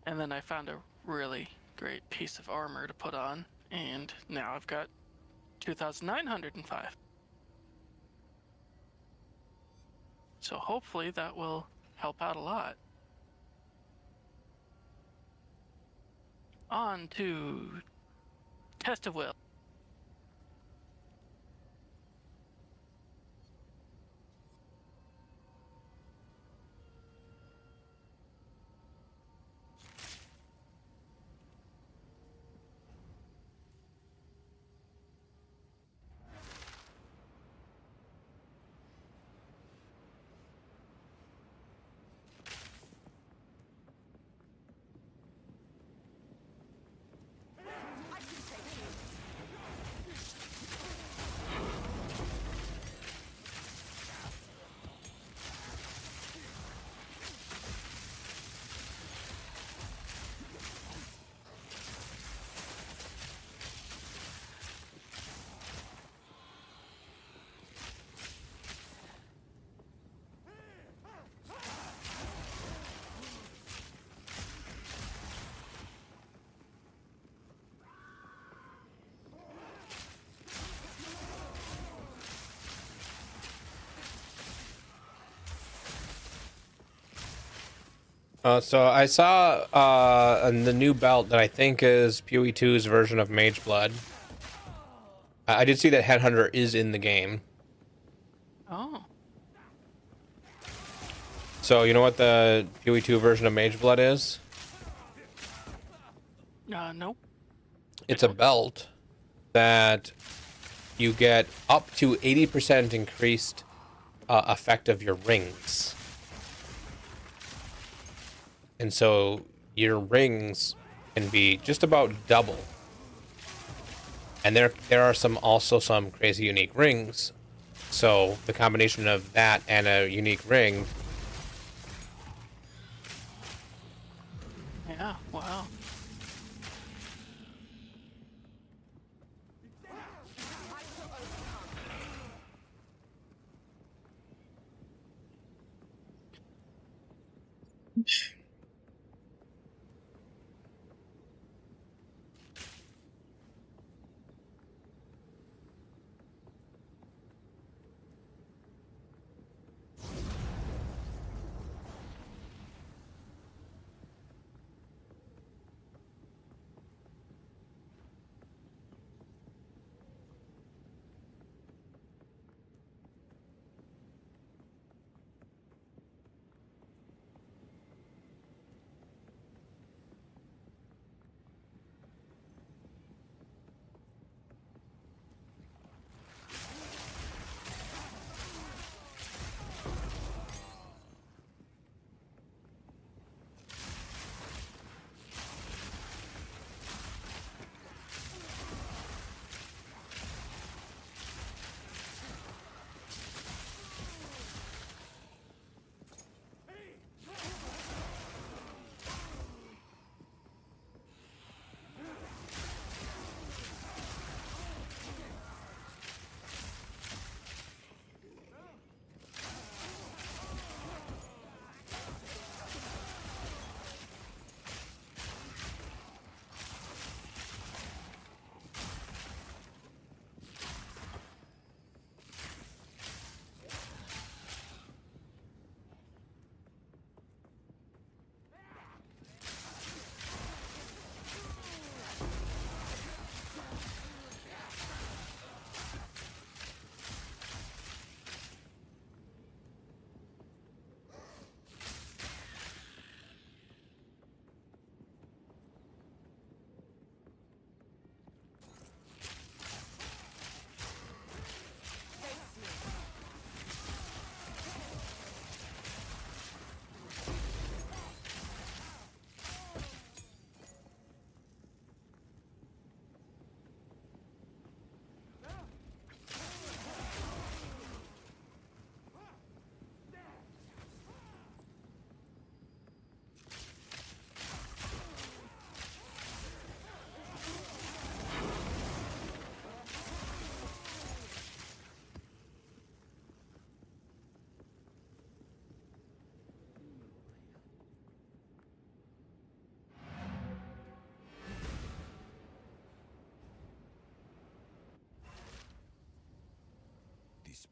And then I found a really great piece of armor to put on, and now I've got 2,905. So hopefully that will help out a lot. On to Test of Will. So I saw the new belt that I think is PoE2's version of Mage Blood. I did see that Headhunter is in the game. Oh, So you know what the PoE2 version of Mage Blood is? nope. It's a belt that you get up to 80% increased effect of your rings. And so your rings can be just about double. And there are also some crazy unique rings. So the combination of that and a unique ring, Yeah, wow.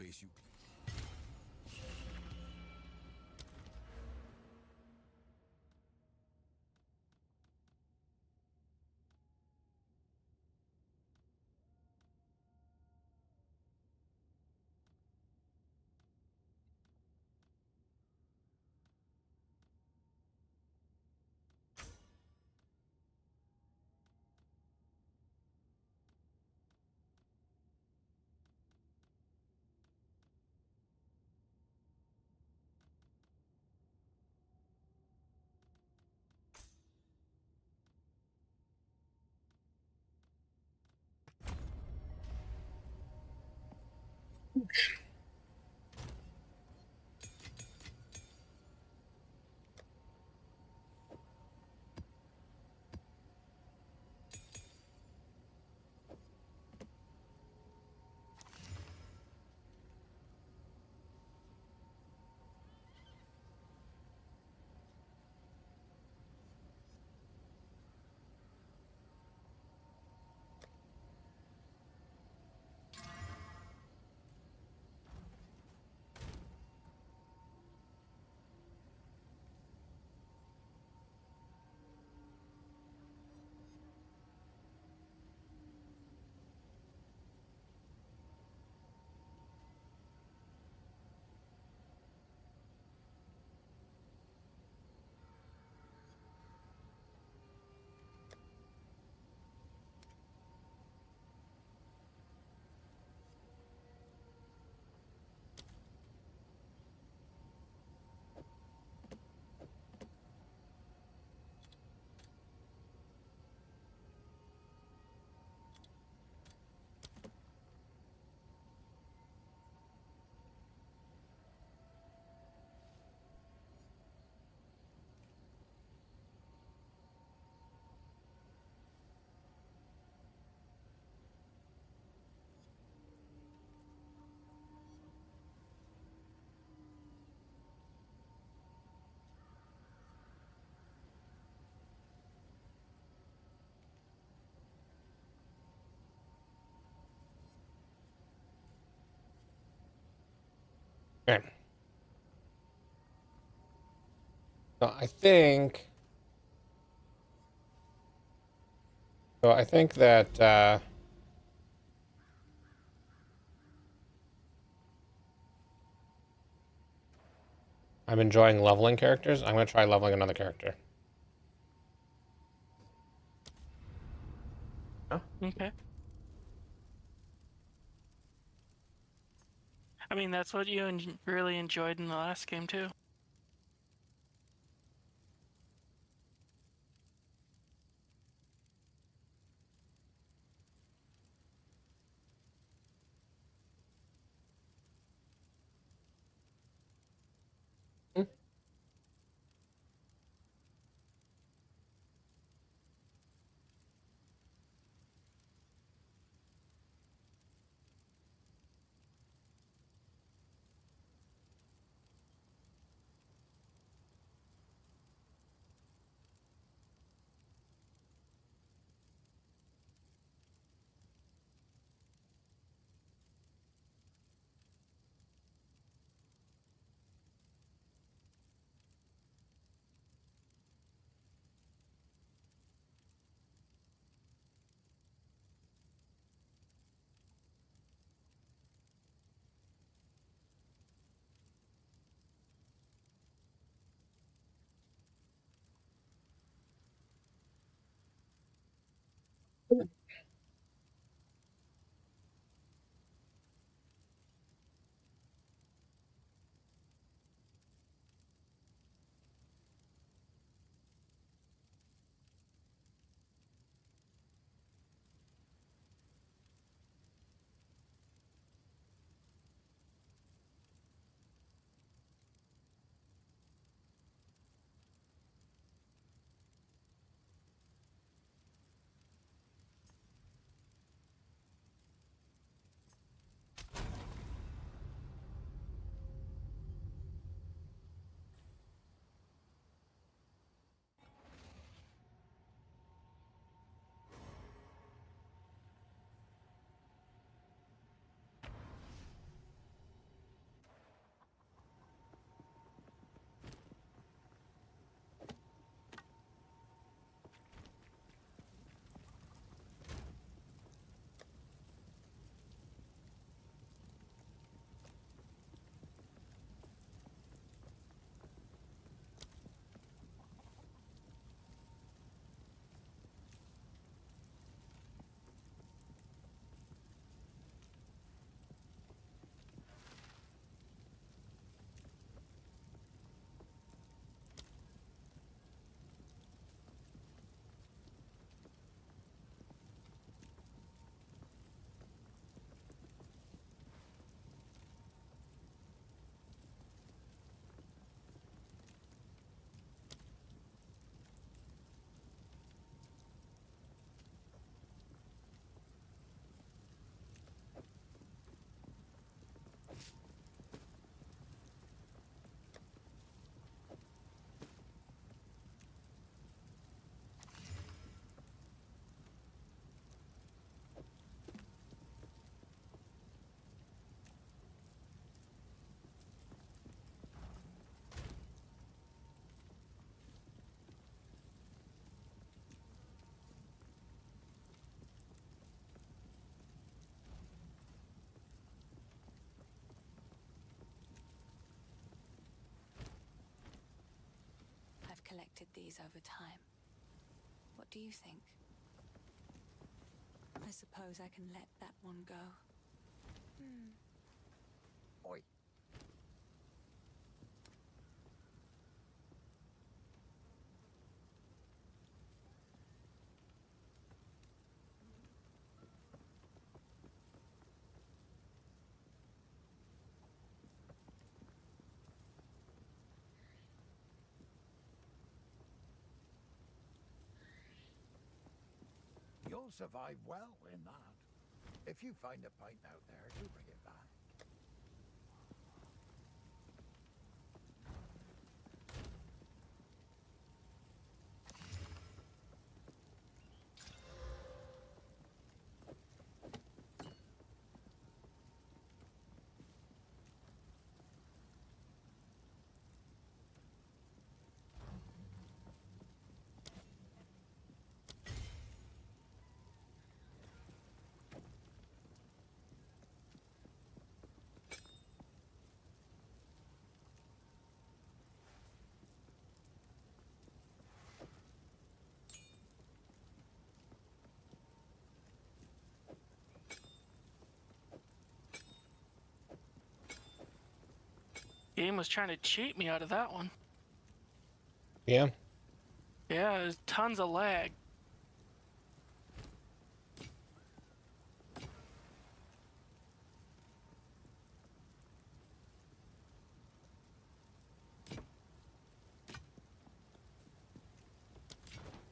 space you. Okay. So I think. So I think that I'm enjoying leveling characters. I'm gonna try leveling another character. Okay. I mean, that's what you really enjoyed in the last game too. collected these over time. What do you think? I suppose I can let that one go. Oi. You'll survive well in that. If you find a pint out there, do bring it back. Game was trying to cheat me out of that one. Yeah. Yeah, there's tons of lag.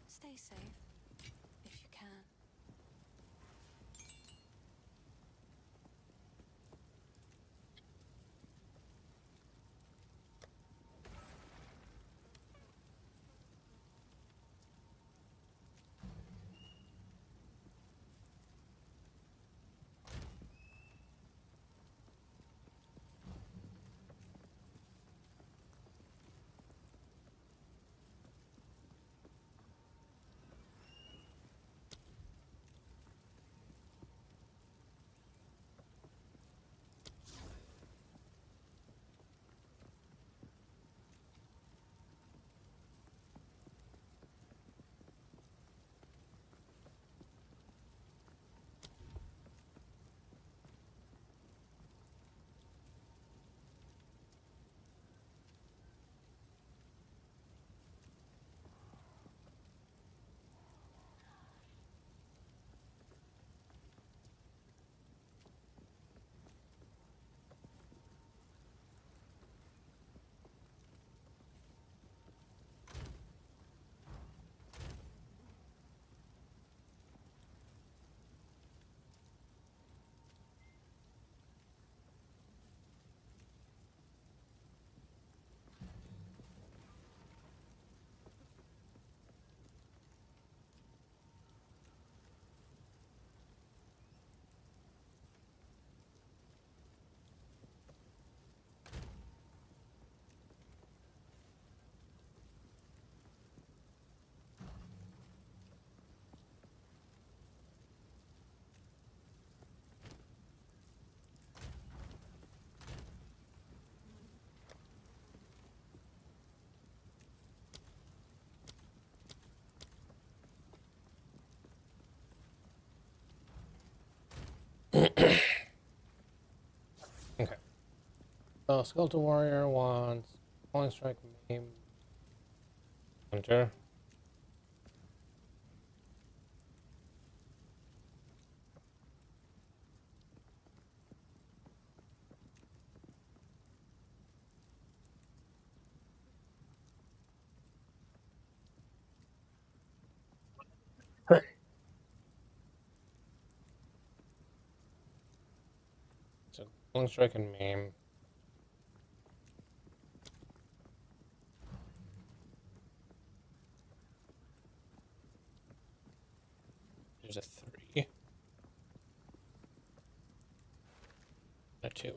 Stay safe, if you can. Okay. So Skeleton Warrior wants Falling Strike, Maim, Hunter. So Falling Strike and Maim. There's a 3. A 2.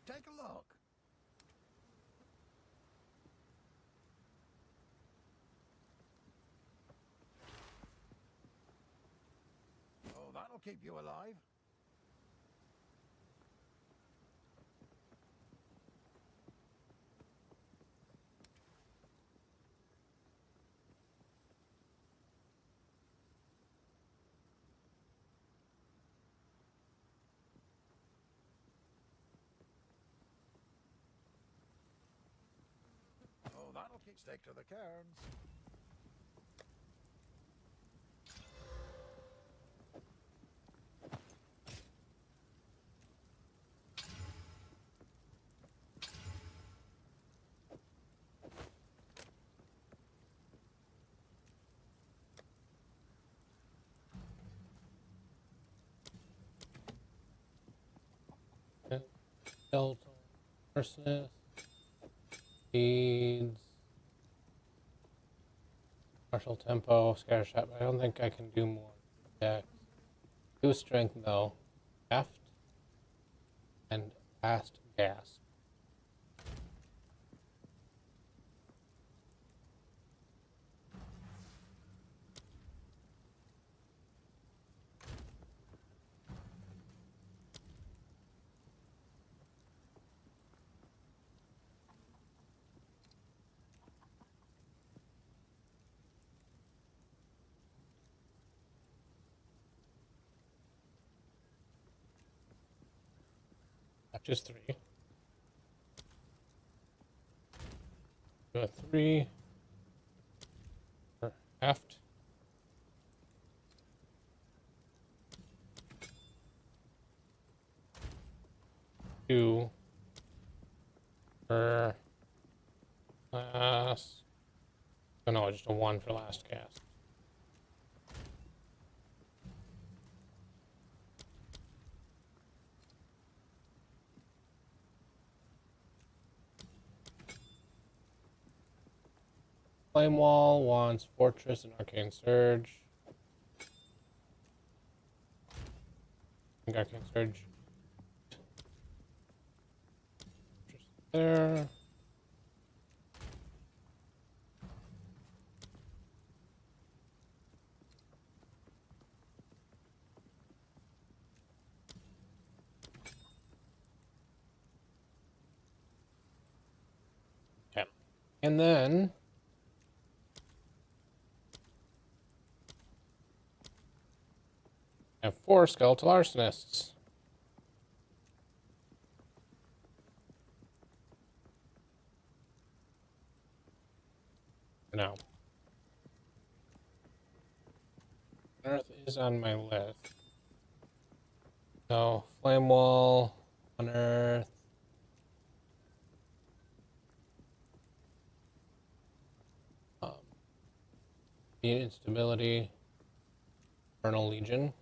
Take a look. Oh, that'll keep you alive. Oh, that'll keep. Stick to the cairns. Skeletal arsonist. Speeds. Martial tempo. Scattershot. I don't think I can do more. Dex. Do strength though. Heft. And fast gas. Just 3. Do a 3 for heft. Two for last. Oh no, just a 1 for last cast. Flame Wall wants Fortress and Arcane Surge. I think Arcane Surge. Just there. Okay. And then I have 4 skeletal arsonists. For now. Earth is on my list. So, Flame Wall, Unearth. Speed Instability, Infernal Legion.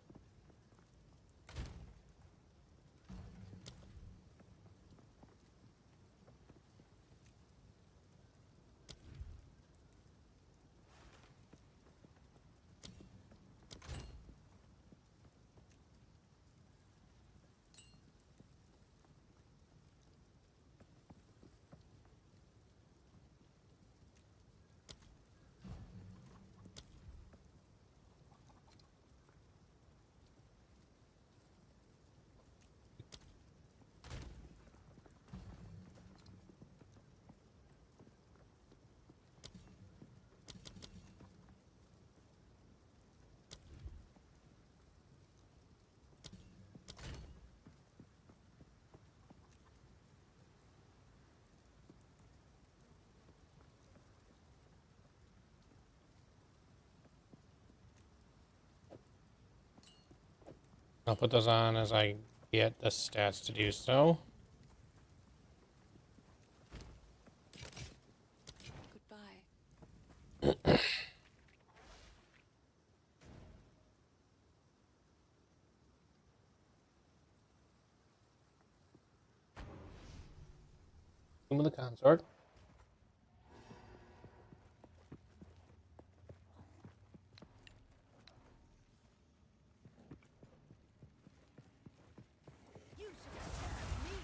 I'll put those on as I get the stats to do so. Goodbye. Tomb of the Consort. You should serve me.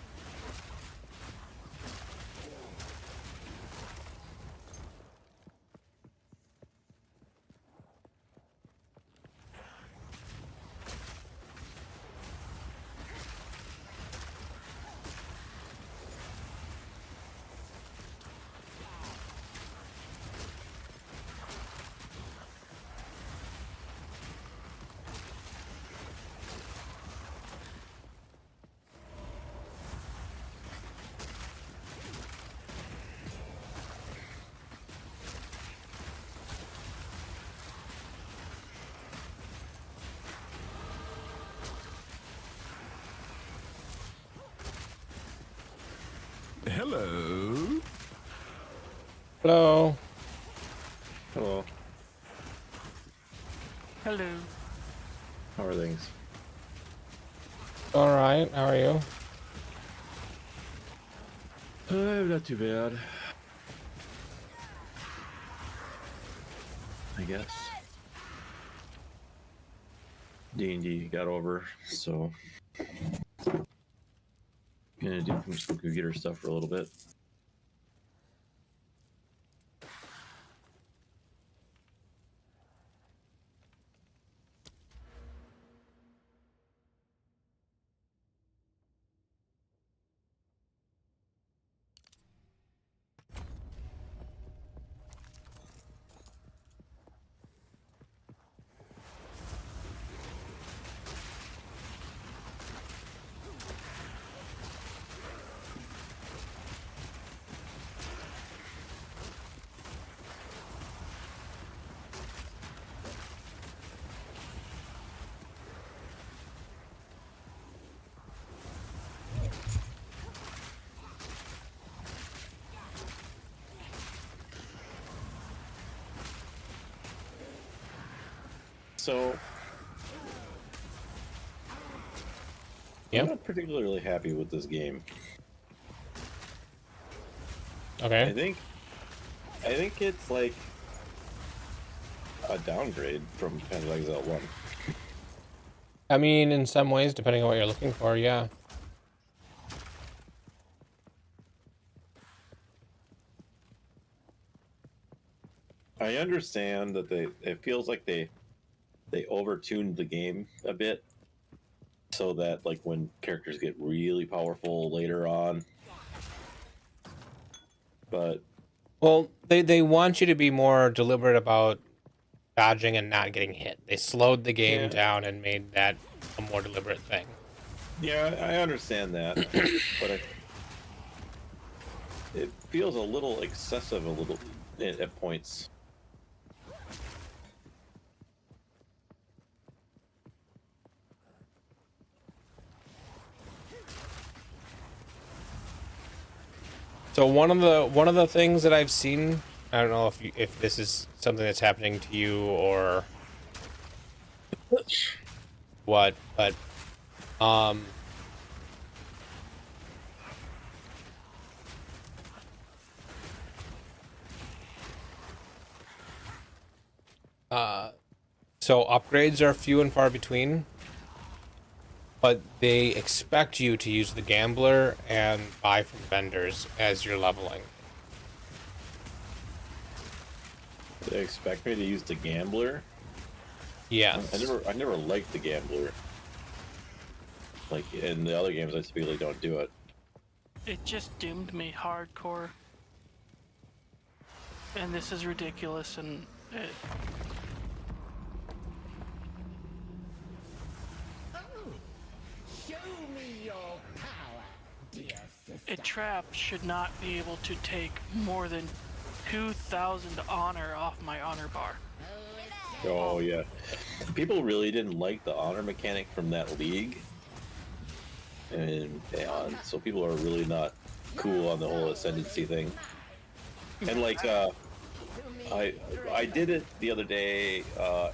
Hello. Hello. Hello. How are things? All right. How are you? Not too bad. I guess. D&D got over, so gonna do some computer stuff for a little bit. So I'm Yep. not particularly happy with this game. Okay. I think it's like a downgrade from kind of Exile 1. I mean, in some ways, depending on what you're looking for, yeah. I understand that it feels like they overtuned the game a bit so that like when characters get really powerful later on, but Well, they want you to be more deliberate about dodging and not getting hit. They slowed the game Yeah. down and made that a more deliberate thing. yeah, I understand that, but it feels a little excessive at points. So one of the things that I've seen, I don't know if this is something that's happening to you or what, but um so upgrades are few and far between, but they expect you to use the gambler and buy from vendors as you're leveling. They expect me to use the gambler. Yes. I never liked the gambler. Like in the other games, I typically don't do it. It just doomed me hardcore. And this is ridiculous, and Show me your power, dear sister. a trap should not be able to take more than 2,000 honor off my honor bar. Oh yeah, people really didn't like the honor mechanic from that league, and so people are really not cool on the whole ascendancy thing. And like, I did it the other day,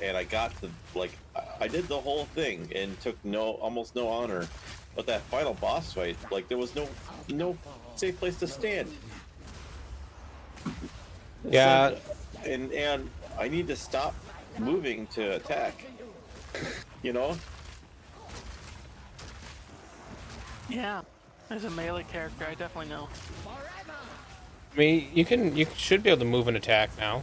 and I got to like I did the whole thing and took almost no honor, but that final boss fight, like there was no safe place to stand. Yeah. Like, and I need to stop moving to attack. You know? Yeah, as a melee character, I definitely know. I mean, you should be able to move and attack now.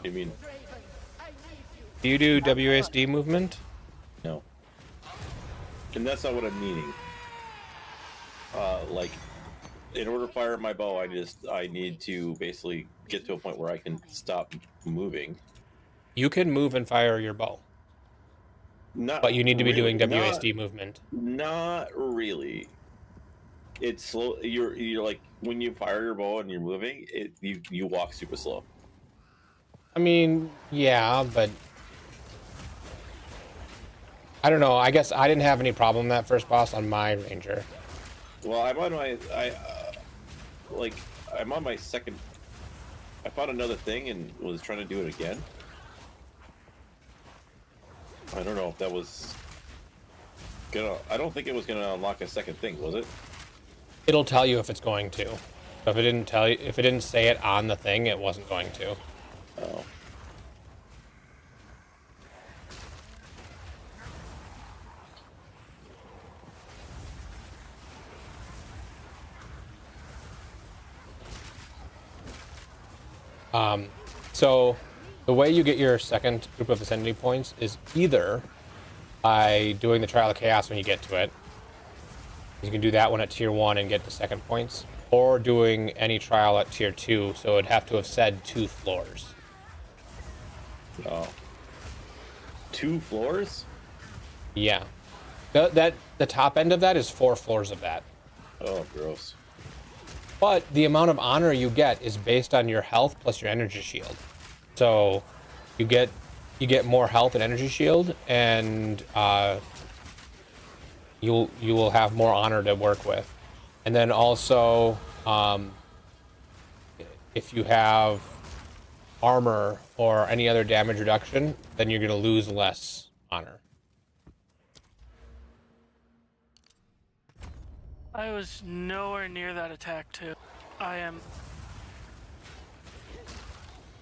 I mean, Do you do WSD movement? no. And that's not what I'm meaning. Like, in order to fire my bow, I need to basically get to a point where I can stop moving. You can move and fire your bow, Not, but you need to be doing really, WSD movement. Not really. It's slow. You're like when you fire your bow and you're moving, you walk super slow. I mean, yeah, but I don't know. I guess I didn't have any problem with that first boss on my ranger. Well, I'm on my I'm on my second. I found another thing and was trying to do it again. I don't know if that was gonna. I don't think it was gonna unlock a second thing, was it? It'll tell you if it's going to. But if it didn't tell you, if it didn't say it on the thing, it wasn't going to. Oh. So the way you get your second group of Ascendancy points is either by doing the Trial of Chaos when you get to it. You can do that one at tier 1 and get the second points, or doing any trial at tier 2, so it'd have to have said 2 floors. Oh. 2 floors? Yeah. The top end of that is 4 floors of that. Oh, gross. But the amount of honor you get is based on your health plus your energy shield. So you get more health and energy shield, and you will have more honor to work with. And then also, if you have armor or any other damage reduction, then you're going to lose less honor. I was nowhere near that attack too. I am.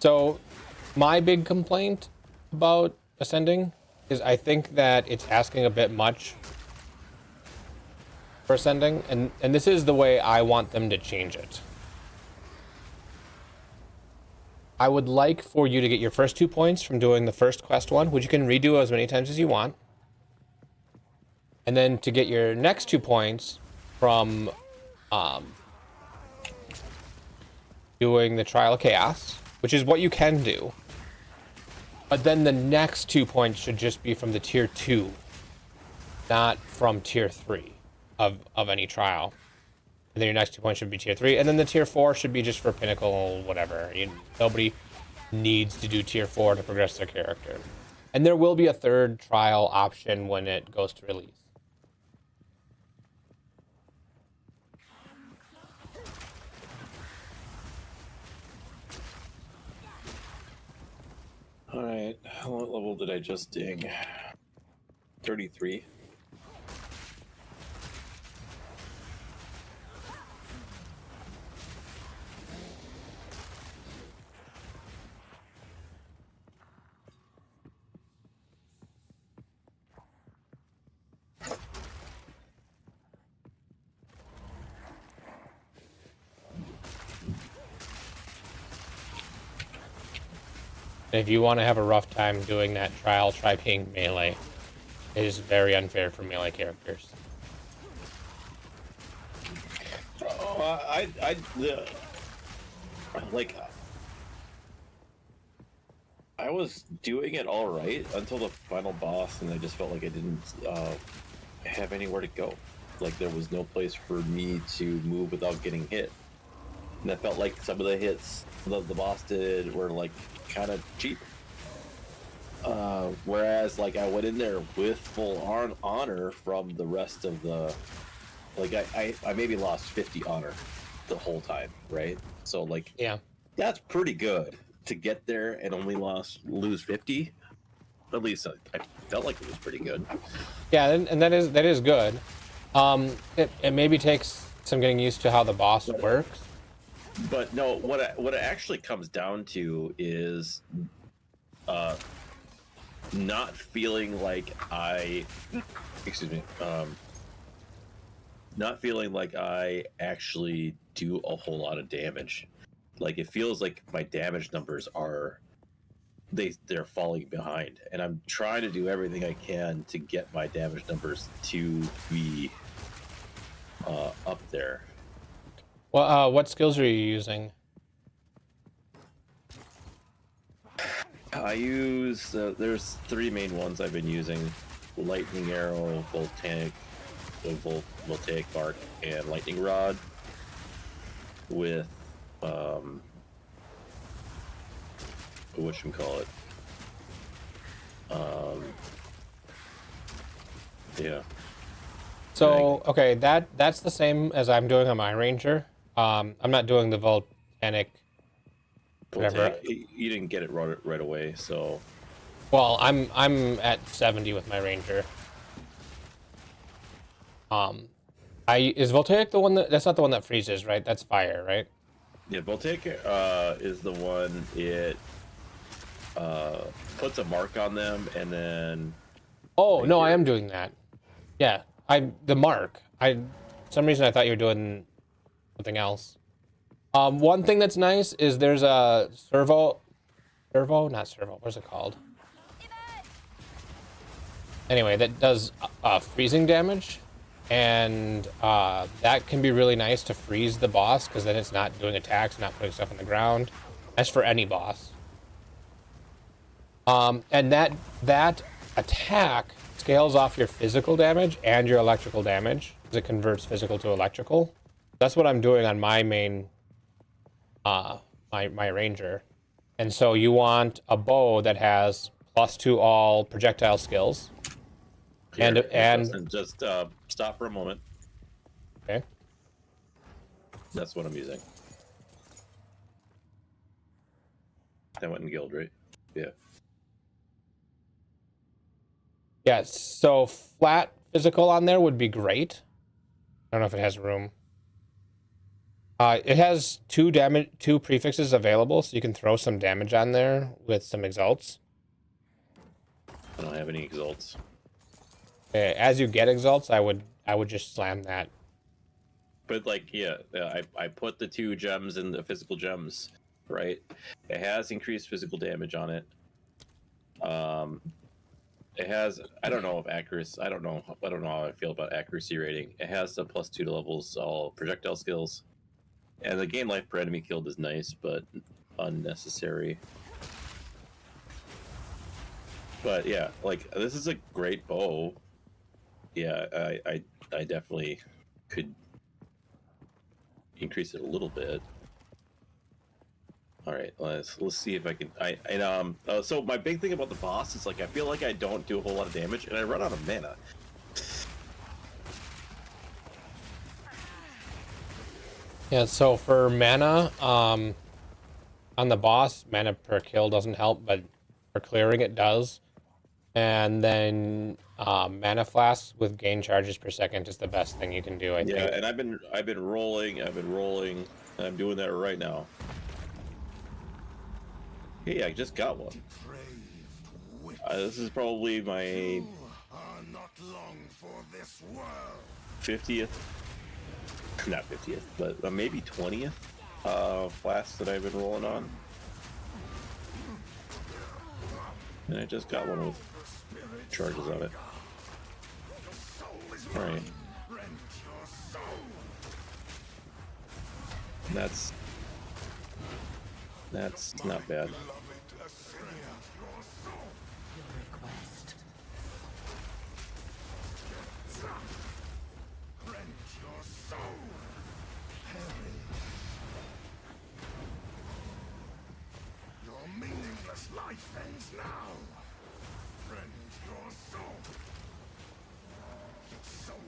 So my big complaint about ascending is I think that it's asking a bit much for ascending, and this is the way I want them to change it. I would like for you to get your first 2 points from doing the first quest one, which you can redo as many times as you want. And then to get your next 2 points from doing the Trial of Chaos, which is what you can do. But then the next 2 points should just be from the tier 2, not from tier 3 of any trial. And then your next 2 points should be tier 3, and then the tier 4 should be just for pinnacle, whatever. Nobody needs to do tier 4 to progress their character. And there will be a third trial option when it goes to release. Alright, what level did I just ding? 33. And if you want to have a rough time doing that trial, try being melee. It is very unfair for melee characters. Oh, I was doing it all right until the final boss, and I just felt like I didn't have anywhere to go. Like there was no place for me to move without getting hit, and I felt like some of the hits that the boss did were like kind of cheap. Whereas like I went in there with full honor from the rest of the, like I maybe lost 50 honor the whole time, right? So like Yeah. that's pretty good to get there and only lose 50. At least I felt like it was pretty good. Yeah, and that is good. It maybe takes some getting used to how the boss works. But no, what it actually comes down to is not feeling like not feeling like I actually do a whole lot of damage. Like it feels like my damage numbers are they're falling behind, and I'm trying to do everything I can to get my damage numbers to be up there. Well, what skills are you using? I use there's 3 main ones I've been using: lightning arrow, voltaic bark, and lightning rod. With whatchamacallit, Yeah. So okay, that's the same as I'm doing on my ranger. I'm not doing the volcanic. Whatever. You didn't get it right away, so Well, I'm at 70 with my ranger. Is voltaic the one that's not the one that freezes, right? That's fire, right? yeah, Voltaic is the one it puts a mark on them and then. Oh no, I am doing that. Yeah, the mark. For some reason I thought you were doing something else. One thing that's nice is there's a not servo. What's it called? Anyway, that does freezing damage, and that can be really nice to freeze the boss because then it's not doing attacks, not putting stuff on the ground. That's for any boss. And that attack scales off your physical damage and your electrical damage because it converts physical to electrical. That's what I'm doing on my main, my ranger. And so you want a bow that has +2 all projectile skills. Here, And just stop for a moment. okay. That's what I'm using. That went in guild, right? Yeah. Yeah, so flat physical on there would be great. I don't know if it has room. It has two prefixes available, so you can throw some damage on there with some exalts. I don't have any exalts. Okay, as you get exalts, I would just slam that. But like, yeah, I put the 2 gems in the physical gems, right? It has increased physical damage on it. It has, I don't know if accuracy, I don't know how I feel about accuracy rating. It has the +2 to levels, all projectile skills. And the gain life per enemy killed is nice, but unnecessary. But yeah, like, this is a great bow. Yeah, I definitely could increase it a little bit. All right, let's see if I can. So my big thing about the boss is like I feel like I don't do a whole lot of damage, and I run out of mana. Yeah, so for mana, on the boss, mana per kill doesn't help, but for clearing it does. And then mana flasks with gain charges per second is the best thing you can do, I think. Yeah, and I've been rolling, and I'm doing that right now. Hey, I just got one. This is probably my Not long for this world. 50th, not 50th, but maybe 20th flask that I've been rolling on. And I just got one with charges on it. Alright. That's not bad. Your meaningless life ends now. Rend your soul.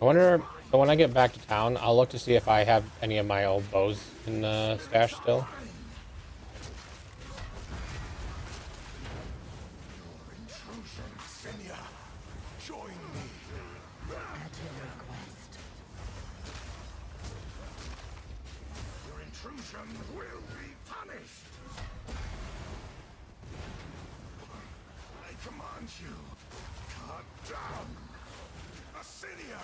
I wonder, so when I get back to town, I'll look to see if I have any of my old bows in the stash still. Join me. At your request. Your intrusion will be punished. I command you. Cut down. Assyria.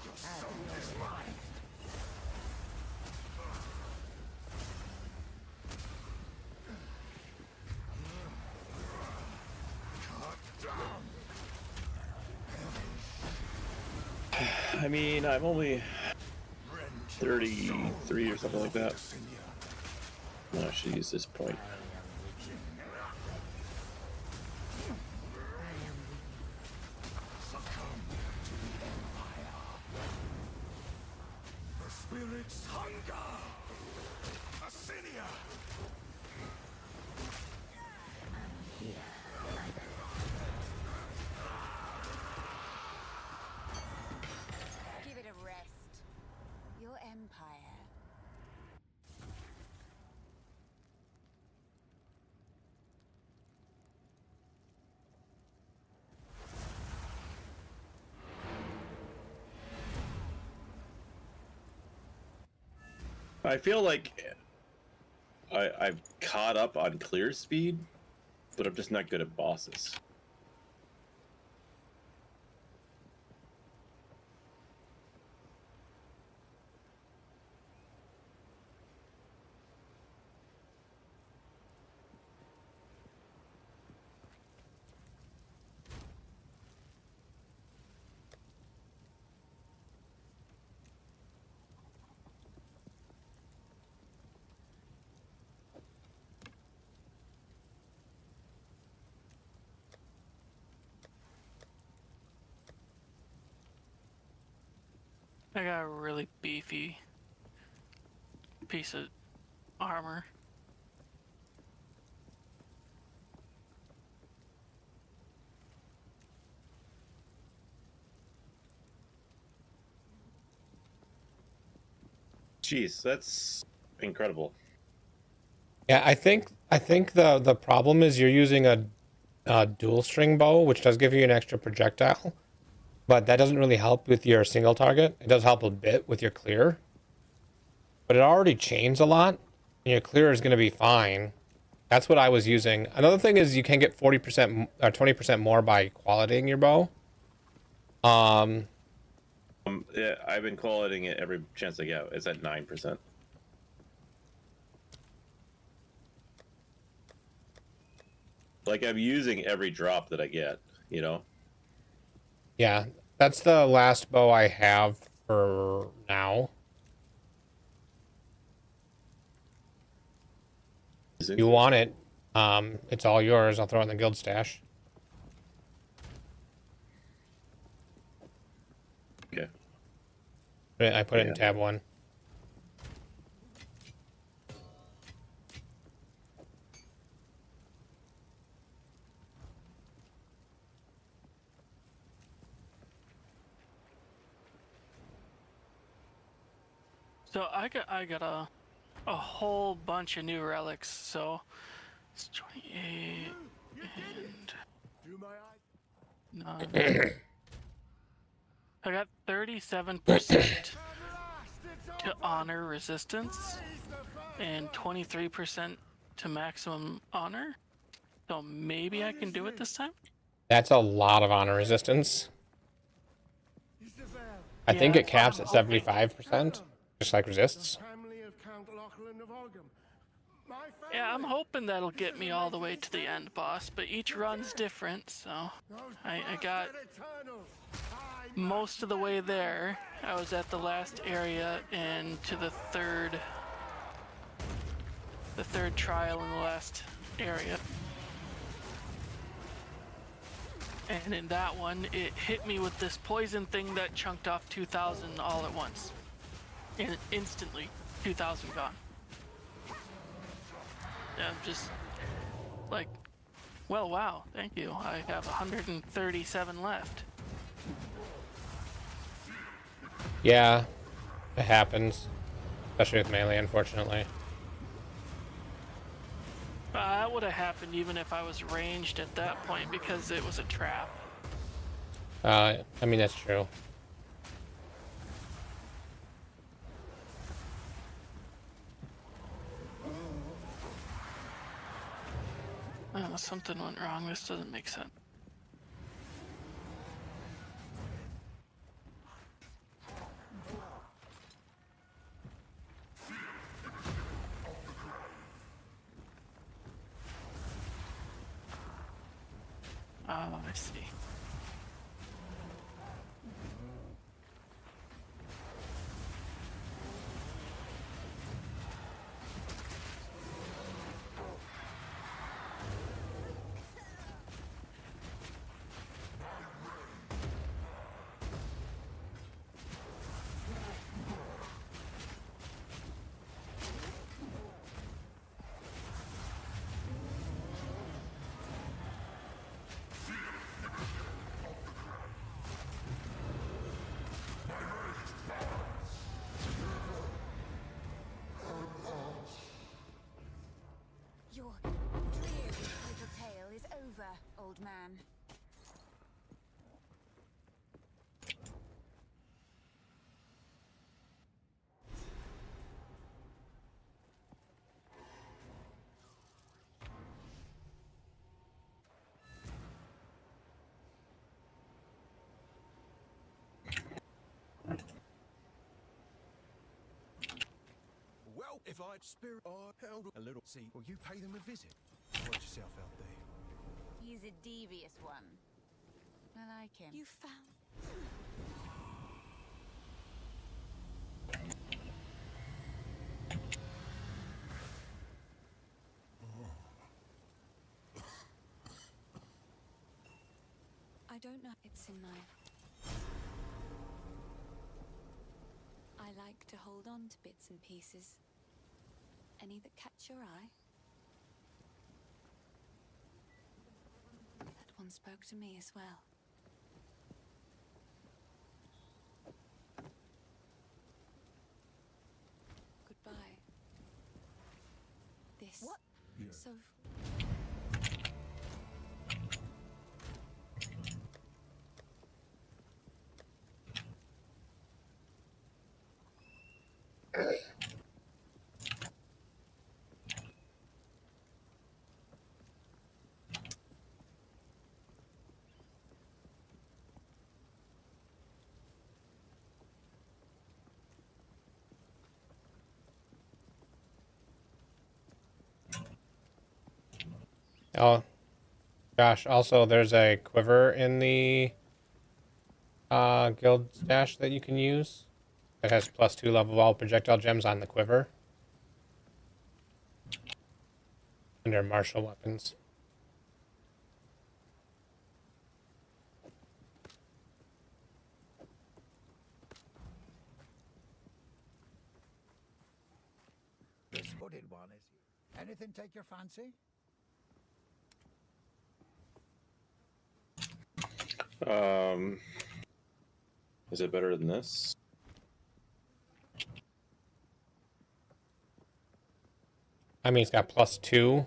Your soul is mine. I mean, I'm only 33 or something like that. No, I should use this point. The spirit's hunger. Assyria. Empire. I feel like I've caught up on clear speed, but I'm just not good at bosses. I got a really beefy piece of armor. Jeez, that's incredible. Yeah, I think the problem is you're using a dual string bow, which does give you an extra projectile, but that doesn't really help with your single target. It does help a bit with your clear, but it already chains a lot, and your clear is going to be fine. That's what I was using. Another thing is you can get 40% or 20% more by qualitying your bow. Yeah, I've been qualitating it every chance I get. It's at 9%. Like I'm using every drop that I get, you know? Yeah, that's the last bow I have for now. You want it? It's all yours. I'll throw it in the guild stash. Okay. I put it in tab 1. So I got a whole bunch of new relics. So it's 28 and Do my eye. 9. I got 37% to honor resistance and 23% to maximum honor. So maybe I can do it this time. That's a lot of honor resistance. I think Yeah, it caps at I'm hoping. 75%, just like resists. Family of Count Lachlan of Olgam. My Yeah, I'm family. hoping that'll get me all the way to the end boss, but each run's different, so I got Eternal. most of the way there. I was at the last area and to the third trial in the last area. And in that one, it hit me with this poison thing that chunked off 2,000 all at once. And instantly, 2,000 gone. And I'm just like, well, wow, thank you. I have 137 left. Yeah, it happens. Especially with melee, unfortunately. That would have happened even if I was ranged at that point because it was a trap. I mean, that's true. Oh, something went wrong. This doesn't make sense. Oh, I see. man. Well, if I'd spirit, I'd held a little. See, well, you pay them a visit. Watch yourself out there. He's a devious one. I like him. You found. I don't know. It's in my. I like to hold on to bits and pieces. Any that catch your eye? That one spoke to me as well. Goodbye. This. What? So. Oh, gosh. Also, there's a quiver in the guild stash that you can use. It has +2 level of all projectile gems on the quiver. Under martial weapons. This hooded one is. Anything take your fancy? Is it better than this? I mean, it's got +2.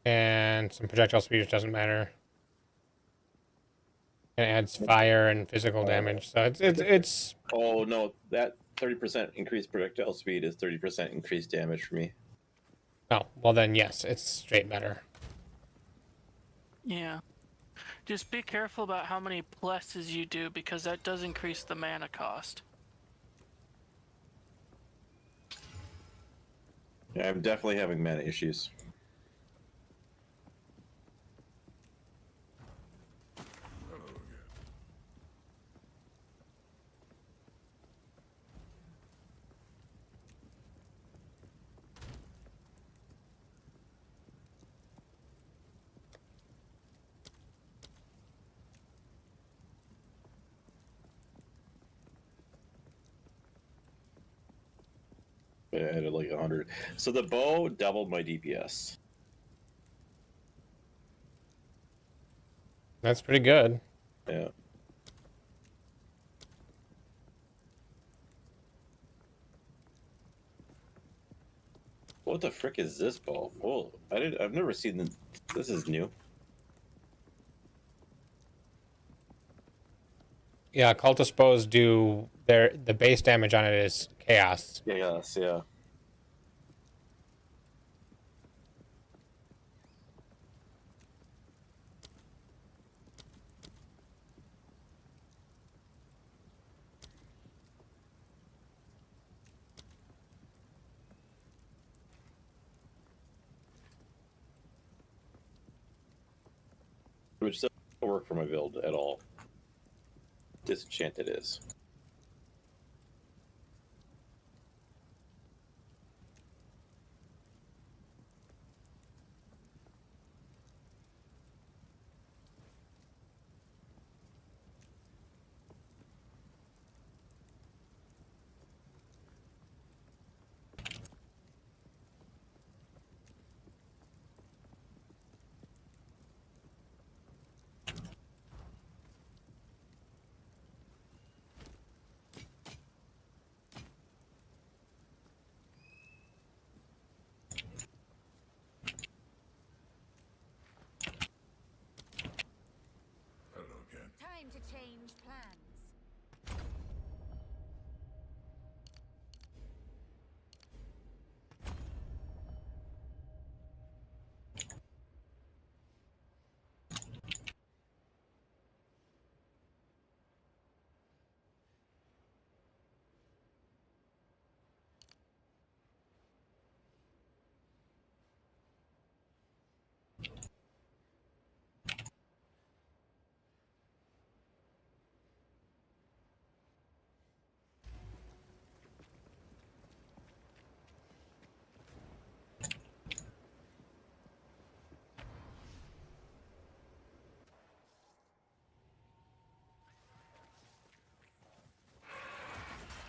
And some projectile speed, which doesn't matter. And it adds fire and physical damage. So it's Oh no, that 30% increased projectile speed is 30% increased damage for me. oh, well then yes, it's straight better. Yeah. Just be careful about how many blesses you do, because that does increase the mana cost. Yeah, I'm definitely having mana issues. I added like 100. So the bow doubled my DPS. That's pretty good. Yeah. What the frick is this bow? Oh, I've never seen this. This is new. Yeah, cultist bows do the base damage on it is chaos. Yes, yeah. Which doesn't work for my build at all. Disenchanted is. plans.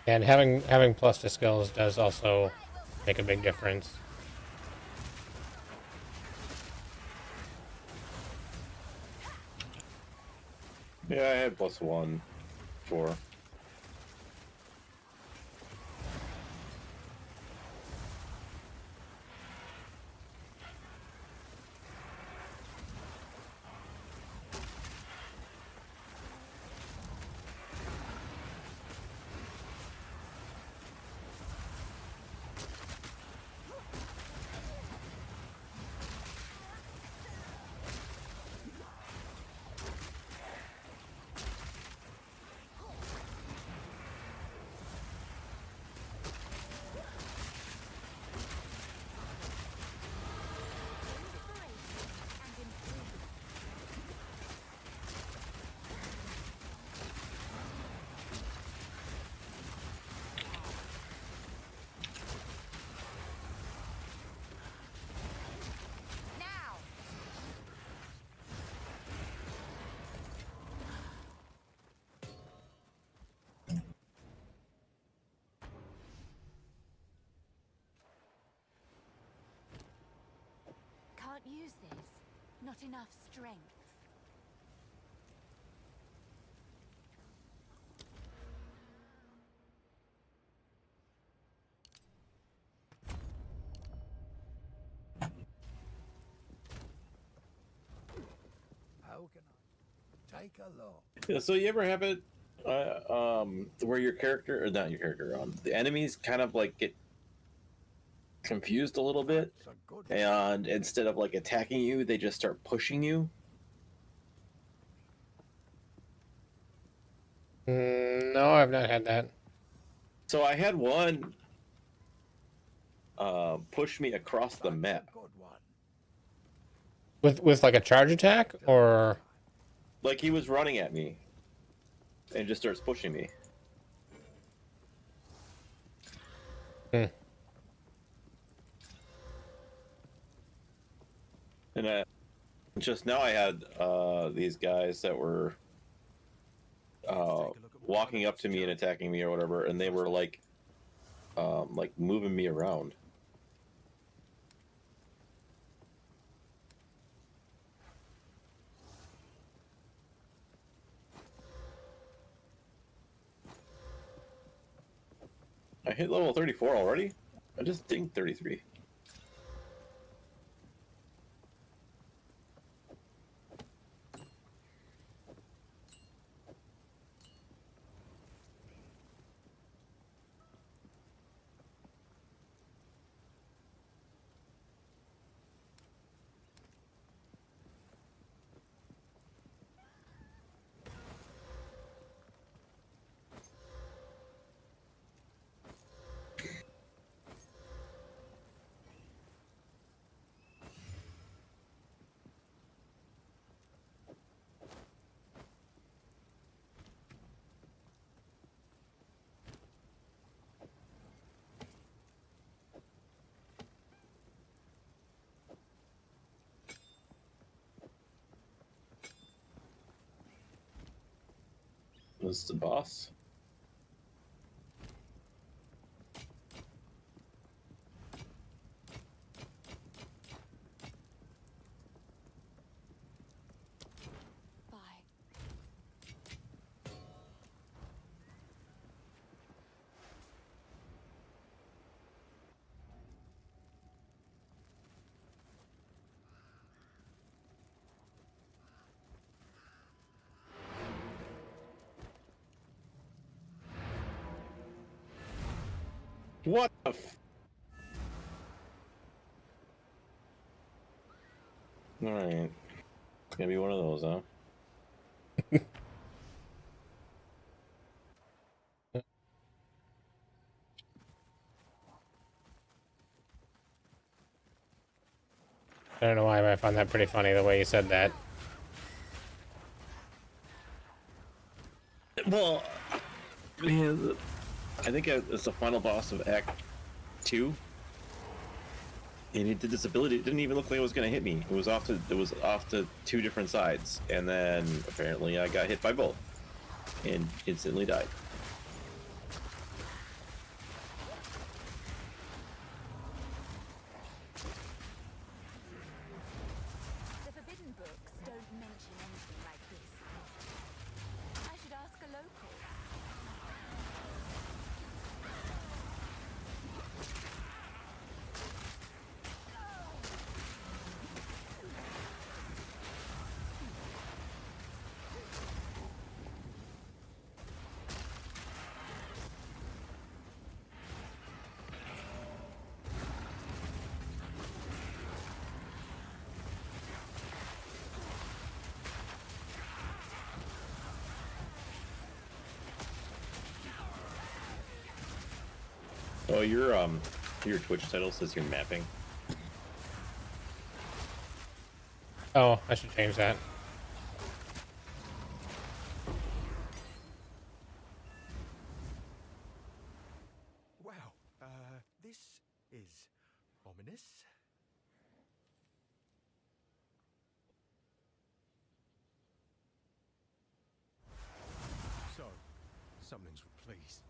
And having plus to skills does also make a big difference. Yeah, I had +1 for. Now! Can't use this. Not enough strength. How can I take a look? Yeah, so you ever have it, where your character, or not your character, the enemies kind of like get confused a little bit, That's a good and instead of like attacking you, they just start pushing you? No, I've not had that. So I had one push me across the map. Good one. With like a charge attack, or Like he was running at me and just starts pushing me. And just now I had these guys that were walking up to me and attacking me or whatever, and they were like moving me around. I hit level 34 already? I just dinged 33. Was the boss? Bye. What the f... Alright. It's gonna be one of those, huh? I don't know why, but I found that pretty funny the way you said that. Well, yeah, I think it's the final boss of Act 2. And he did this ability. It didn't even look like it was going to hit me. It was off to two different sides, and then apparently I got hit by both, and instantly died. The forbidden books don't mention anything like this. I should ask a local. Oh, your Twitch title says you're mapping. Oh, I should change that. Wow, this is ominous. So, something's please.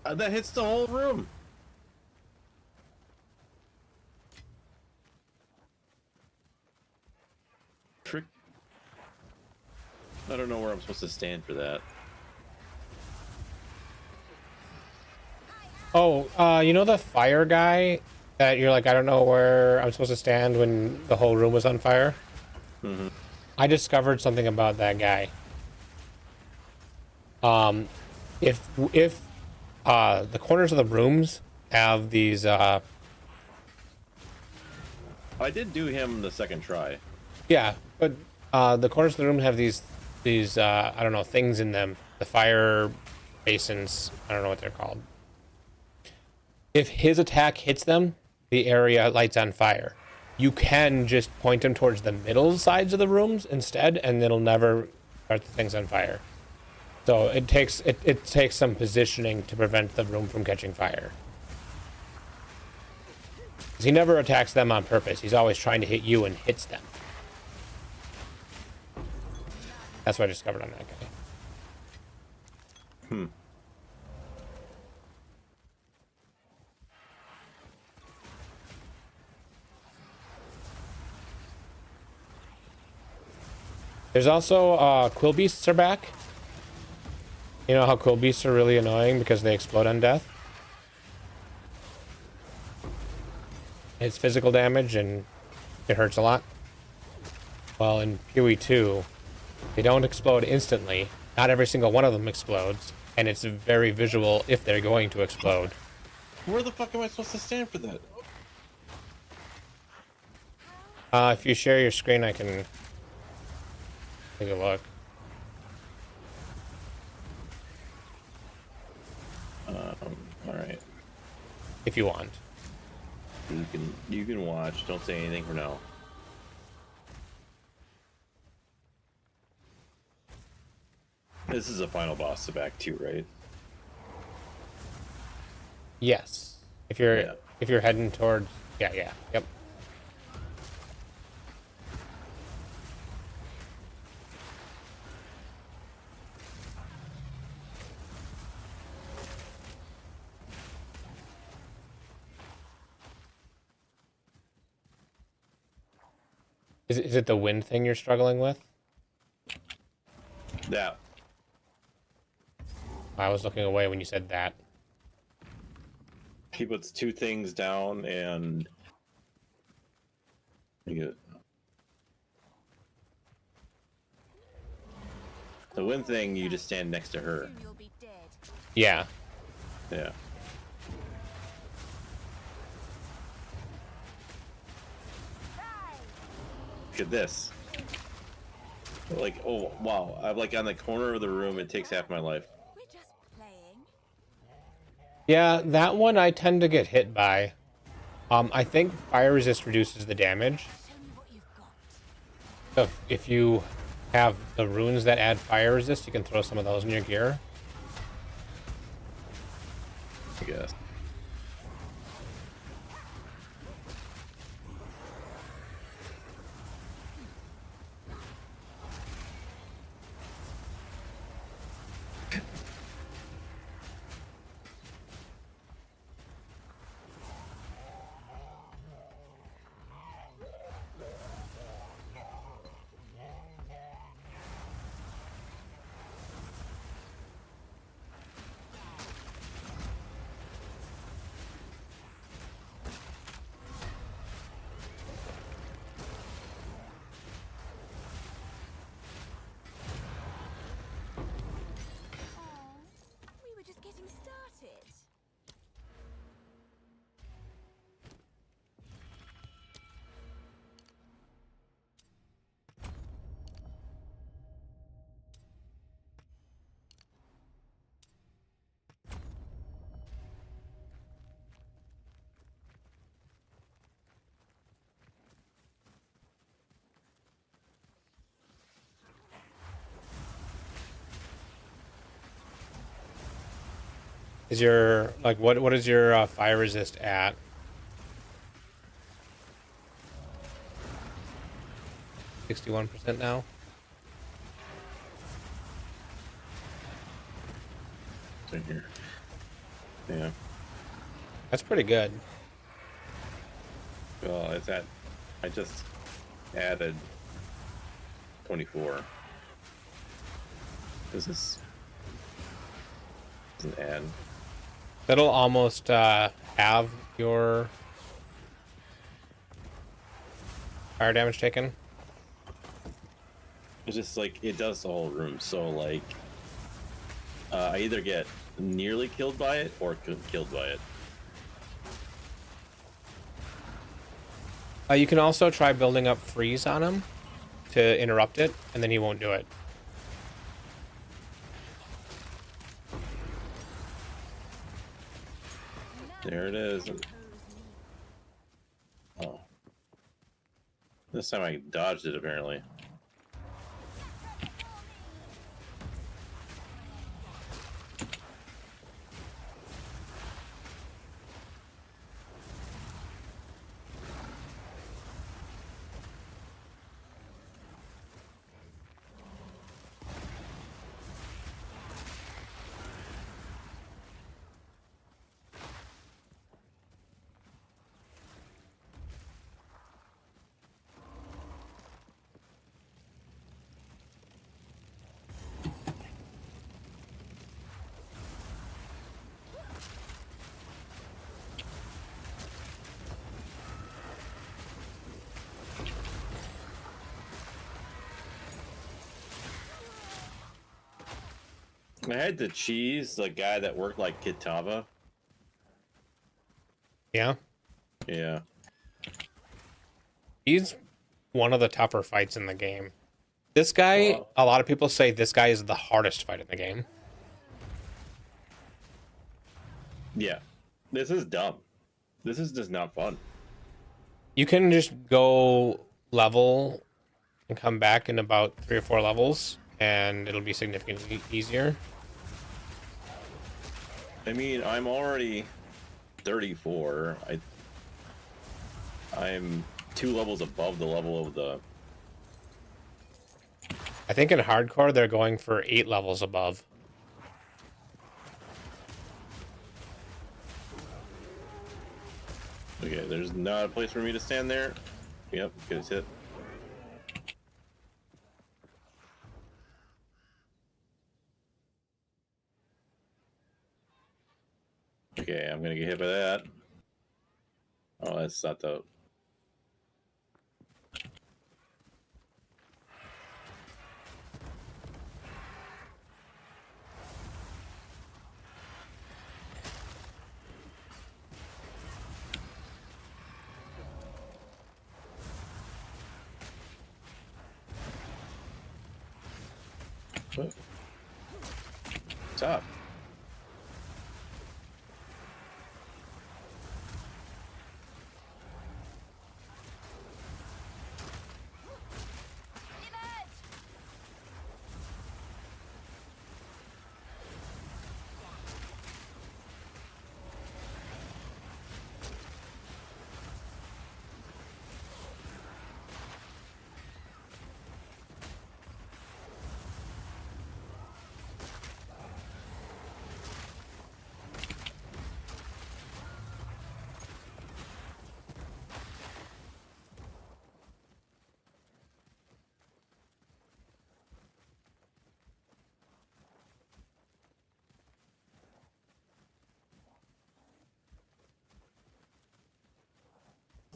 That hits the whole room. Trick. I don't know where I'm supposed to stand for that. Oh, you know the fire guy that you're like, I don't know where I'm supposed to stand when the whole room was on fire? Mm-hmm. I discovered something about that guy. If the corners of the rooms have these I did do him the second try. yeah, but the corners of the room have these I don't know, things in them, the fire basins, I don't know what they're called. If his attack hits them, the area lights on fire. You can just point him towards the middle sides of the rooms instead, and it'll never start the things on fire. So it takes some positioning to prevent the room from catching fire. 'Cause he never attacks them on purpose. He's always trying to hit you and hits them. That's what I discovered on that guy. Hmm. There's also quill beasts are back. You know how quill beasts are really annoying because they explode on death? It's physical damage and it hurts a lot. Well, in PoE 2, they don't explode instantly. Not every single one of them explodes, and it's very visual if they're going to explode. Where the fuck am I supposed to stand for that? If you share your screen, I can take a look. All right. If you want. You can watch. Don't say anything for now. This is the final boss of Act 2, right? Yes. If you're heading towards yep. Is it the wind thing you're struggling with? Yeah. I was looking away when you said that. He puts two things down and you get the wind thing. You just stand next to her. Soon you'll be dead. Yeah. Yeah. Look at this. Like, oh wow, I'm like on the corner of the room. It takes half my life. We're just playing. Yeah, that one I tend to get hit by. I think fire resist reduces the damage. Show me what you've got. So if you have the runes that add fire resist, you can throw some of those in your gear. I guess. Aw, we were just getting started. Is your like what is your fire resist at? 61% now. Right here. Yeah. That's pretty good. Well, it's at. I just added 24. This is an add. That'll almost have your fire damage taken. It's just like it does the whole room. So like, I either get nearly killed by it or killed by it. You can also try building up freeze on him to interrupt it, and then he won't do it. There it is. Oh. This time I dodged it apparently. I had to cheese the guy that worked like Kitava. Yeah, Yeah. he's one of the tougher fights in the game. This guy, Wow. a lot of people say this guy is the hardest fight in the game. Yeah. This is dumb. This is just not fun. You can just go level and come back in about 3 or 4 levels, and it'll be significantly easier. I mean, I'm already 34. I'm 2 levels above the level of the. I think in hardcore they're going for 8 levels above. Okay, there's not a place for me to stand there. Yep, get hit. Okay, I'm gonna get hit by that. Oh, that's not the. What's up?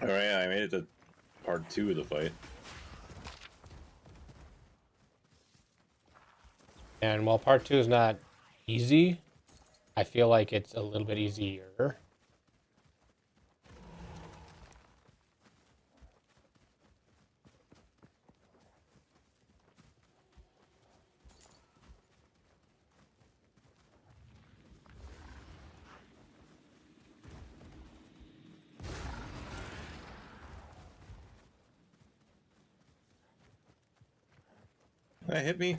All right, I made it to part 2 of the fight. And while part 2 is not easy, I feel like it's a little bit easier. That hit me.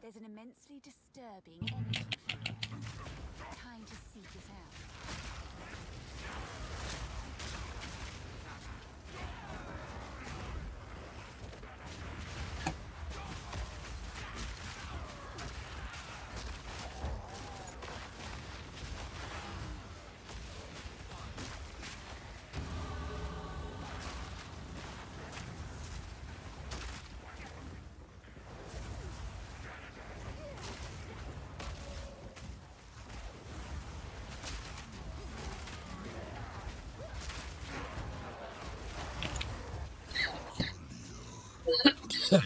There's an immensely disturbing energy field. Time to seek it out. Don't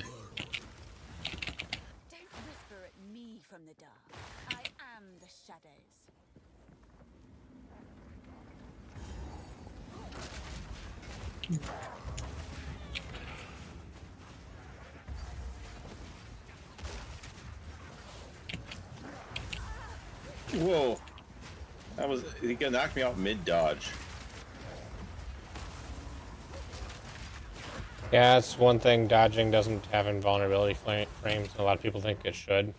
whisper at me from the dark. I am the shadows. Whoa. He knocked me out mid-dodge. Yeah, that's one thing dodging doesn't have invulnerability frames, and a lot of people think it should.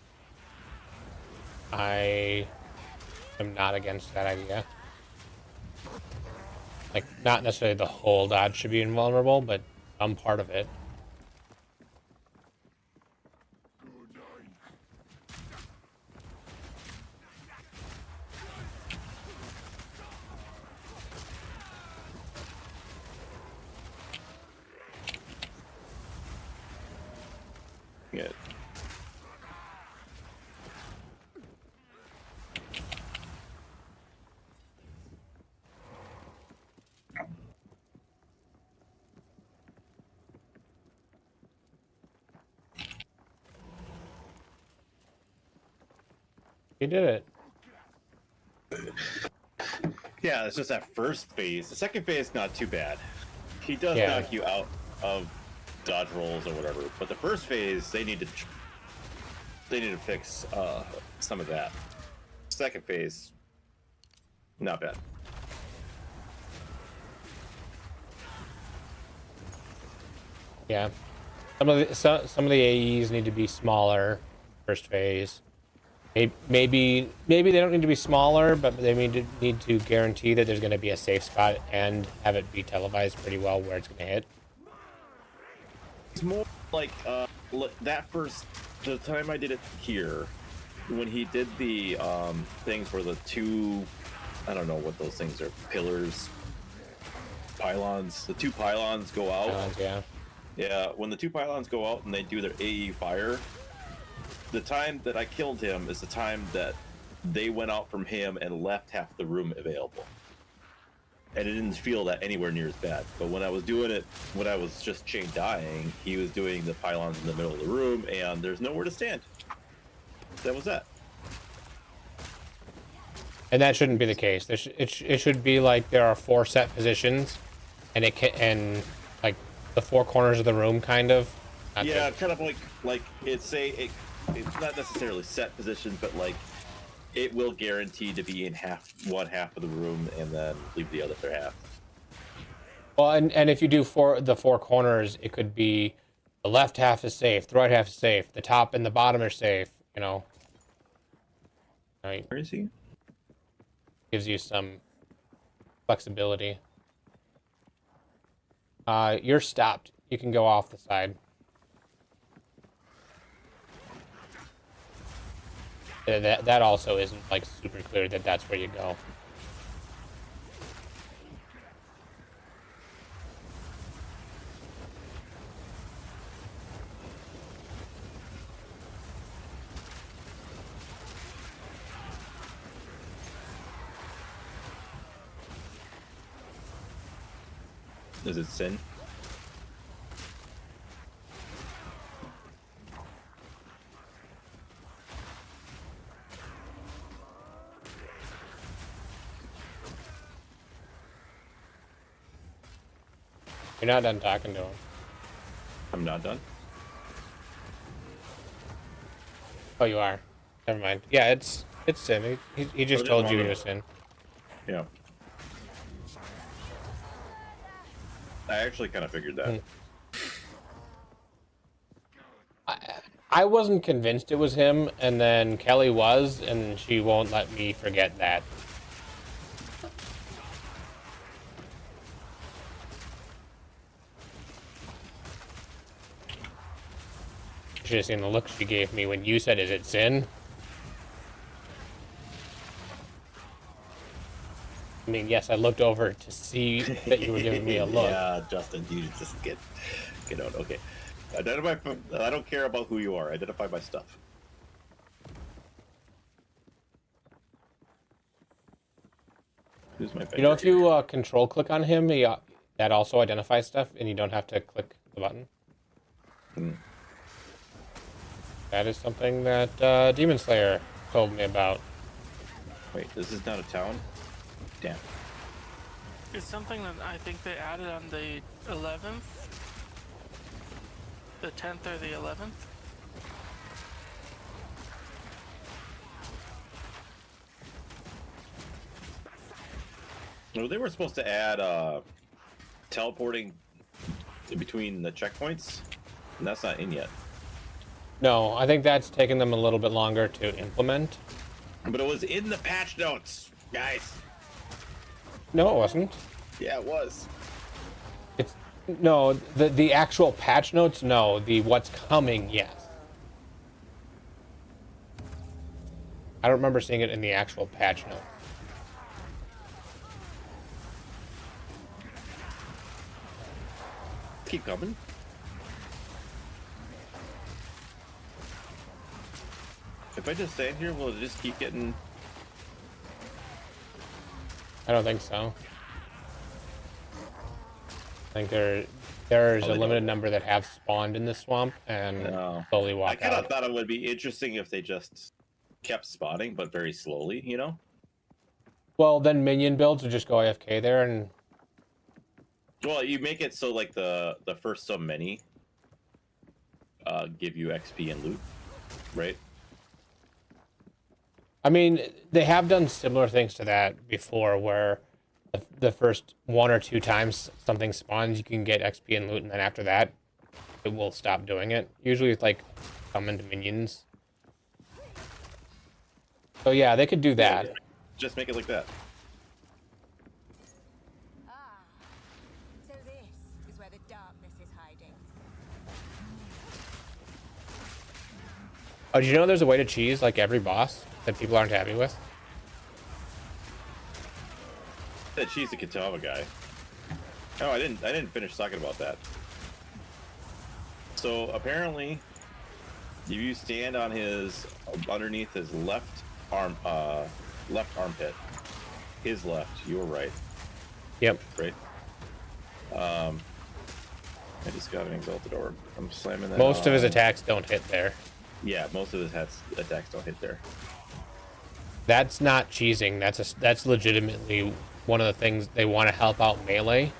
I am not against that idea. Like, not necessarily the whole dodge should be invulnerable, but some part of it. Yeah. He did it. Yeah, it's just that first phase. The second phase, not too bad. He does Yeah. knock you out of dodge rolls or whatever. But the first phase, they need to fix some of that. Second phase, not bad. Yeah. Some of the AEs need to be smaller first phase. Maybe they don't need to be smaller, but they need to guarantee that there's going to be a safe spot and have it be televised pretty well where it's going to hit. It's more like the time I did it here, when he did the things where the two, I don't know what those things are, pillars, pylons, the two pylons go out. Yeah. Yeah, when the two pylons go out and they do their AE fire, the time that I killed him is the time that they went out from him and left half the room available. and it didn't feel that anywhere near as bad. But when I was doing it, when I was just chain dying, he was doing the pylons in the middle of the room, and there's nowhere to stand. That was that. And that shouldn't be the case. It should be like there are 4 set positions, and like the 4 corners of the room, kind of. Yeah, kind of like it's not necessarily set positions, but like it will guarantee to be in one half of the room and then leave the other half. Well, and if you do the 4 corners, it could be the left half is safe, the right half is safe, the top and the bottom are safe. You know. Right. Where is he? Gives you some flexibility. You're stopped. You can go off the side. That also isn't like super clear that that's where you go. Is it Sin? You're not done talking to him. I'm not done. Oh, you are. Never mind. Yeah, it's Sin. He just told you he was Sin. Yeah. I actually kind of figured that. I wasn't convinced it was him, and then Kelly was, and she won't let me forget that. You should have seen the look she gave me when you said, "Is it Sin?" I mean, yes, I looked over to see that you were giving me a look. Yeah, Justin, you just get out. Okay. Identify. I don't care about who you are. Identify by stuff. Who's my favorite? You know, if you control click on him, that also identifies stuff, and you don't have to click the button. That is something that Demon Slayer told me about. Wait, this is not a town? Damn. It's something that I think they added on the 11th. The 10th or the 11th. No, they were supposed to add teleporting in between the checkpoints, and that's not in yet. No, I think that's taken them a little bit longer to implement. But it was in the patch notes, guys. No, it wasn't. Yeah, it was. It's no, the actual patch notes. No, the what's coming. Yes. I don't remember seeing it in the actual patch notes. Keep coming. If I just stand here, will it just keep getting... I don't think so. I think there's a limited number that have spawned in the swamp and slowly walk I kind out. of thought it would be interesting if they just kept spawning, but very slowly, you know? Well, then minion builds would just go AFK there, and Well, you make it so like the first so many give you XP and loot, right? I mean, they have done similar things to that before, where the first 1 or 2 times something spawns, you can get XP and loot, and then after that, it will stop doing it. Usually, it's like summoned minions. So yeah, they could do that. Yeah. Just make it like that. Ah, so this is where the darkness is hiding. Oh, did you know there's a way to cheese like every boss that people aren't happy with? That cheese the Katava guy. Oh, I didn't finish talking about that. So apparently, if you stand on his underneath his left armpit, his left, your right, Yep. Great. I just got an exalted orb. I'm slamming that. Most of his on. attacks don't hit there. Yeah, most of his attacks don't hit there. That's not cheesing. That's legitimately one of the things they want to help out melee,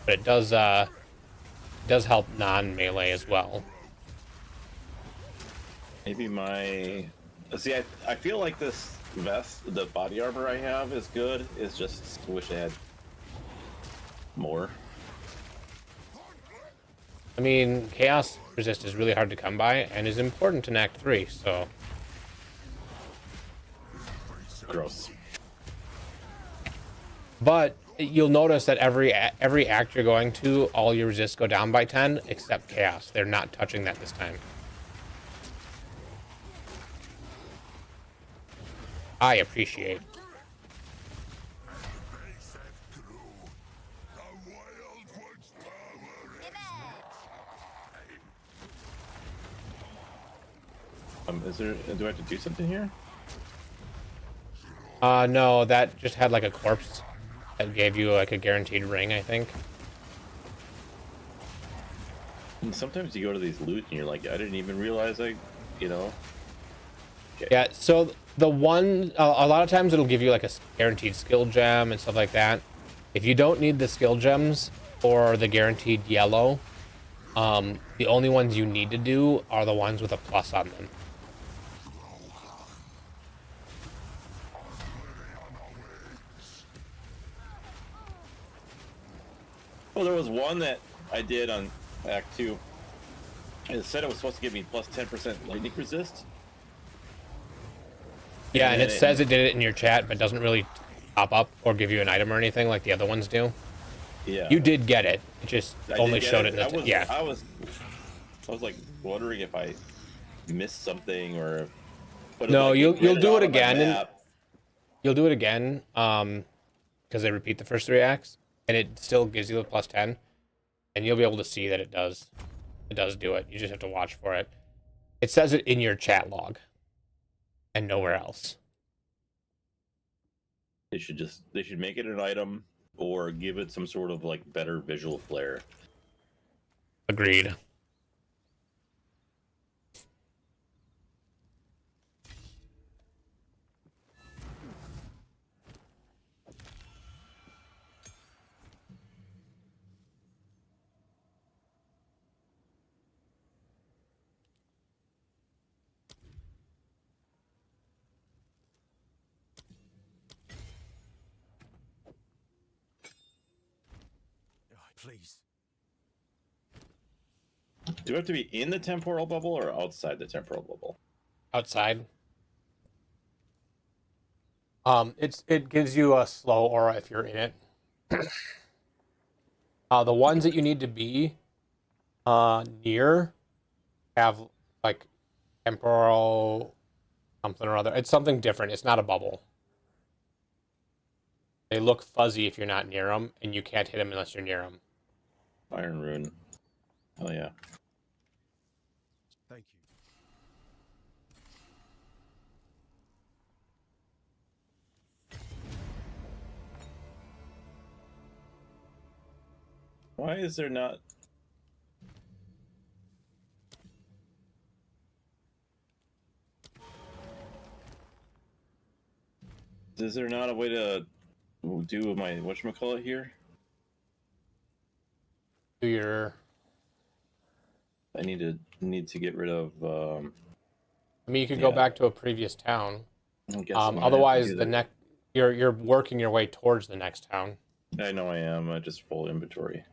but it does help non-melee as well. Maybe my... See, I feel like this vest, the body armor I have is good. It's just wish I had more. I mean, Chaos Resist is really hard to come by and is important in Act 3, so... Gross. But you'll notice that every act you're going to, all your resists go down by 10, except Chaos. They're not touching that this time. I appreciate. Is there? Do I have to do something here? No, that just had like a corpse that gave you like a guaranteed ring, I think. And sometimes you go to these loot and you're like, I didn't even realize Okay. Yeah, so the one, a lot of times it'll give you like a guaranteed skill gem and stuff like that. If you don't need the skill gems or the guaranteed yellow, the only ones you need to do are the ones with a plus on them. Well, there was one that I did on Act 2. It said it was supposed to give me plus 10% lightning resist. Yeah, and it says it did it in your chat, but doesn't really pop up or give you an item or anything like the other ones do. Yeah. You did get it. It just only showed it. Yeah. I was like wondering if I missed something or. No, you'll do it again. You'll do it again, because they repeat the first 3 acts, and it still gives you the plus 10, and you'll be able to see that it does. It does do it. You just have to watch for it. It says it in your chat log, and nowhere else. They should make it an item or give it some sort of like better visual flair. Agreed. Please. Do I have to be in the temporal bubble or outside the temporal bubble? Outside. It gives you a slow aura if you're in it. The ones that you need to be near have like temporal something or other. It's something different. It's not a bubble. They look fuzzy if you're not near them, and you can't hit them unless you're near them. Iron Rune. Oh yeah. Thank you. Why is there not? Is there not a way to do my whatchamacallit here? Do your... I need to get rid of. I mean, you could go back to a previous town. I guess I'm gonna have to Otherwise, do the that. next you're working your way towards the next town. I know I am. I just full inventory.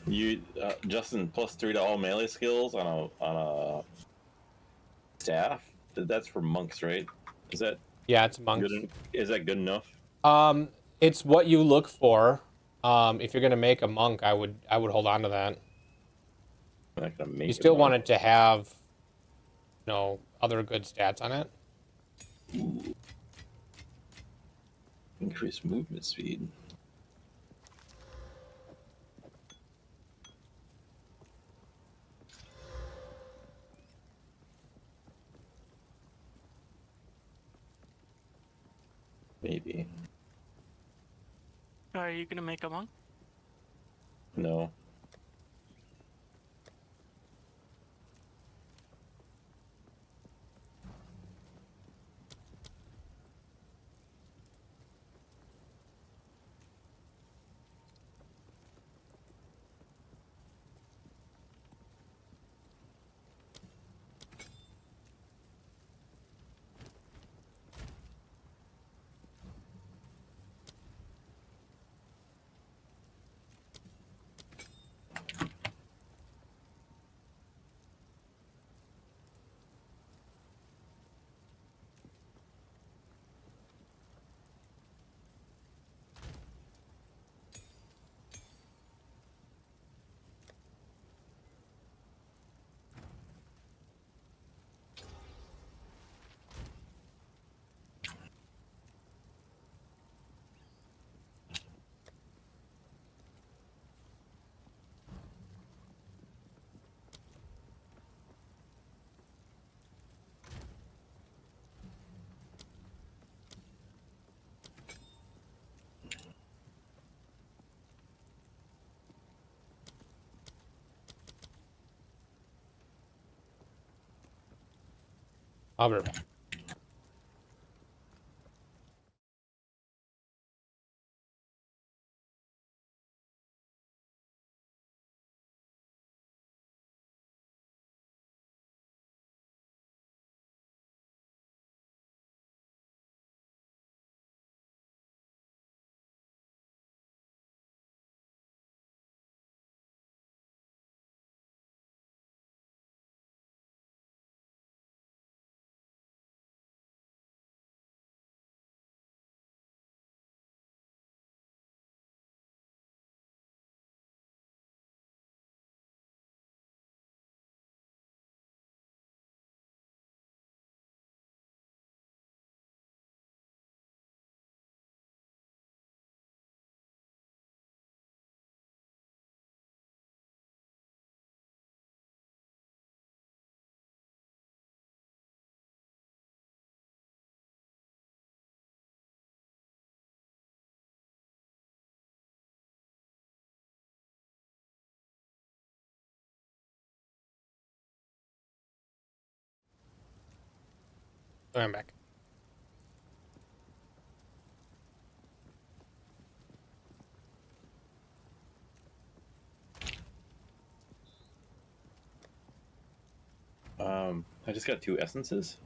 You, Justin, +3 to all melee skills on a staff. That's for monks, right? Is that Yeah, it's monks. Is that good enough? It's what you look for. If you're gonna make a monk, I would hold on to that. I'm not gonna make You it. still want it to have, other good stats on it. Increase movement speed. Maybe. Are you gonna make a monk? No. I'll be right back. I'm back. I just got 2 essences.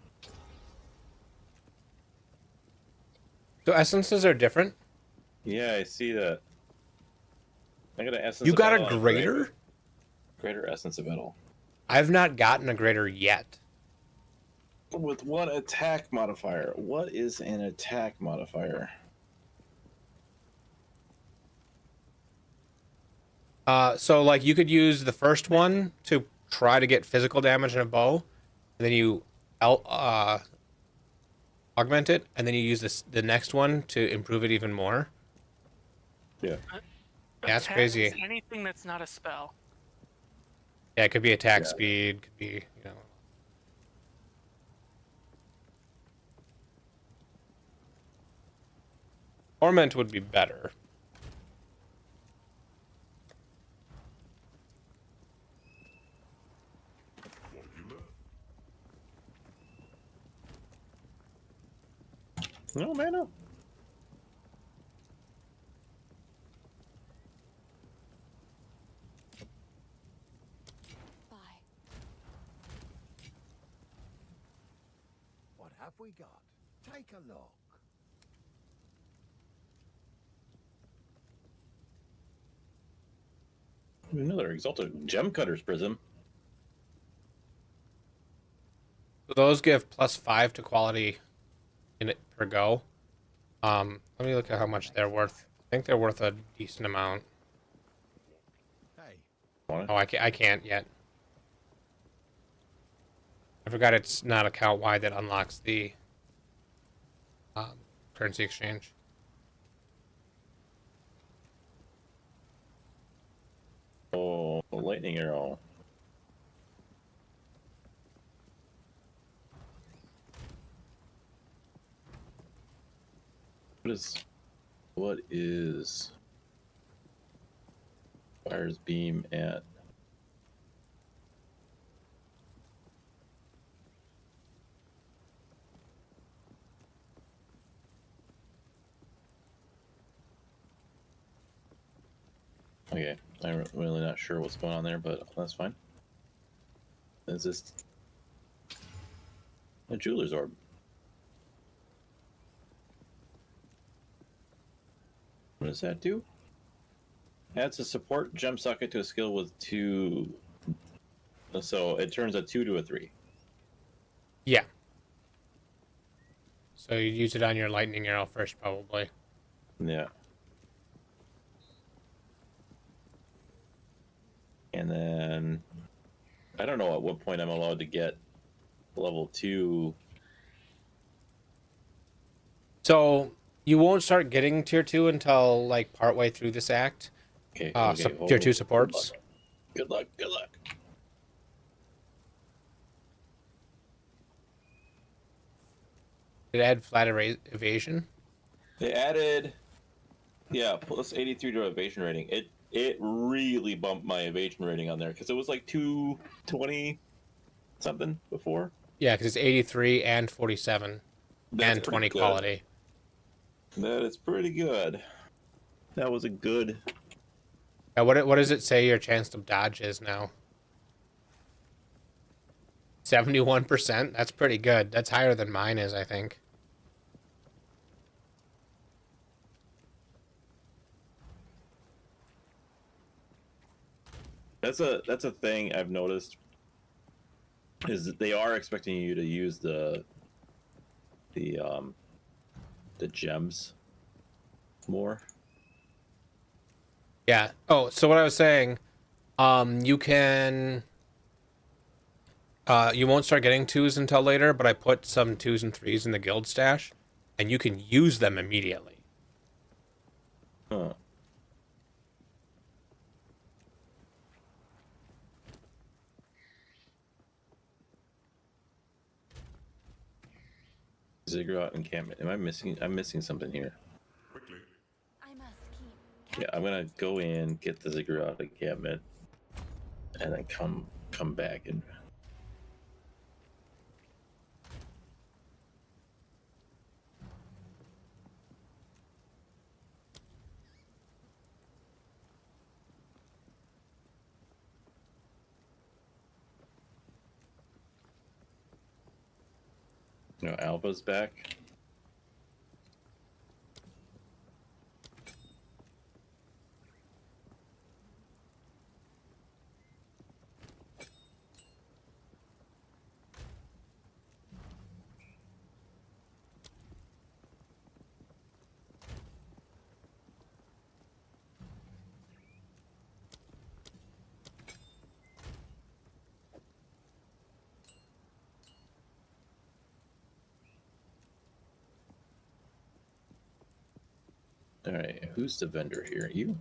So essences are different. Yeah, I see that. I got an essence. You of got a battle and greater? greater essence of battle. I've not gotten a greater yet. With what attack modifier? What is an attack modifier? So like you could use the first one to try to get physical damage in a bow, and then you augment it, and then you use the next one to improve it even more. Yeah. That's Attack crazy. is anything that's not a spell. Yeah, it could be attack Yeah. speed, could be, Torment would be better. No, man, no. Bye. What have we got? Take a look. Another exalted gem cutter's prism. So those give +5 to quality in it per go. Let me look at how much they're worth. I think they're worth a decent amount. Hey, Oh, I can't yet. I forgot it's not account wide that unlocks the currency exchange. Oh, lightning arrow. What is Fire's beam at? Okay, I'm really not sure what's going on there, but that's fine. Is this a jeweler's orb? What does that do? Adds a support gem socket to a skill with 2. So it turns a 2 to a 3. Yeah. So you use it on your lightning arrow first, probably. Yeah. And then I don't know at what point I'm allowed to get level 2. So you won't start getting tier 2 until like partway through this act. Okay. Tier 2 supports. Good luck. Good luck. It add flat evasion. They added, yeah, plus 83 to evasion rating. It really bumped my evasion rating on there because it was like 220 something before. Yeah, because it's 83 and 47 That's and 20 pretty good. quality. That is pretty good. That was a good. What does it say your chance to dodge is now? 71%? That's pretty good. That's higher than mine is, I think. That's a thing I've noticed is that they are expecting you to use the gems more. Yeah. Oh, so what I was saying, you can you won't start getting 2s until later, but I put some 2s and 3s in the guild stash, and you can use them immediately. Huh. Ziggurat encampment. Am I missing? I'm missing something here. I must keep. Yeah, I'm gonna go in, get the Ziggurat encampment, and then come back and. No, Alva's back. All right, who's the vendor here? You?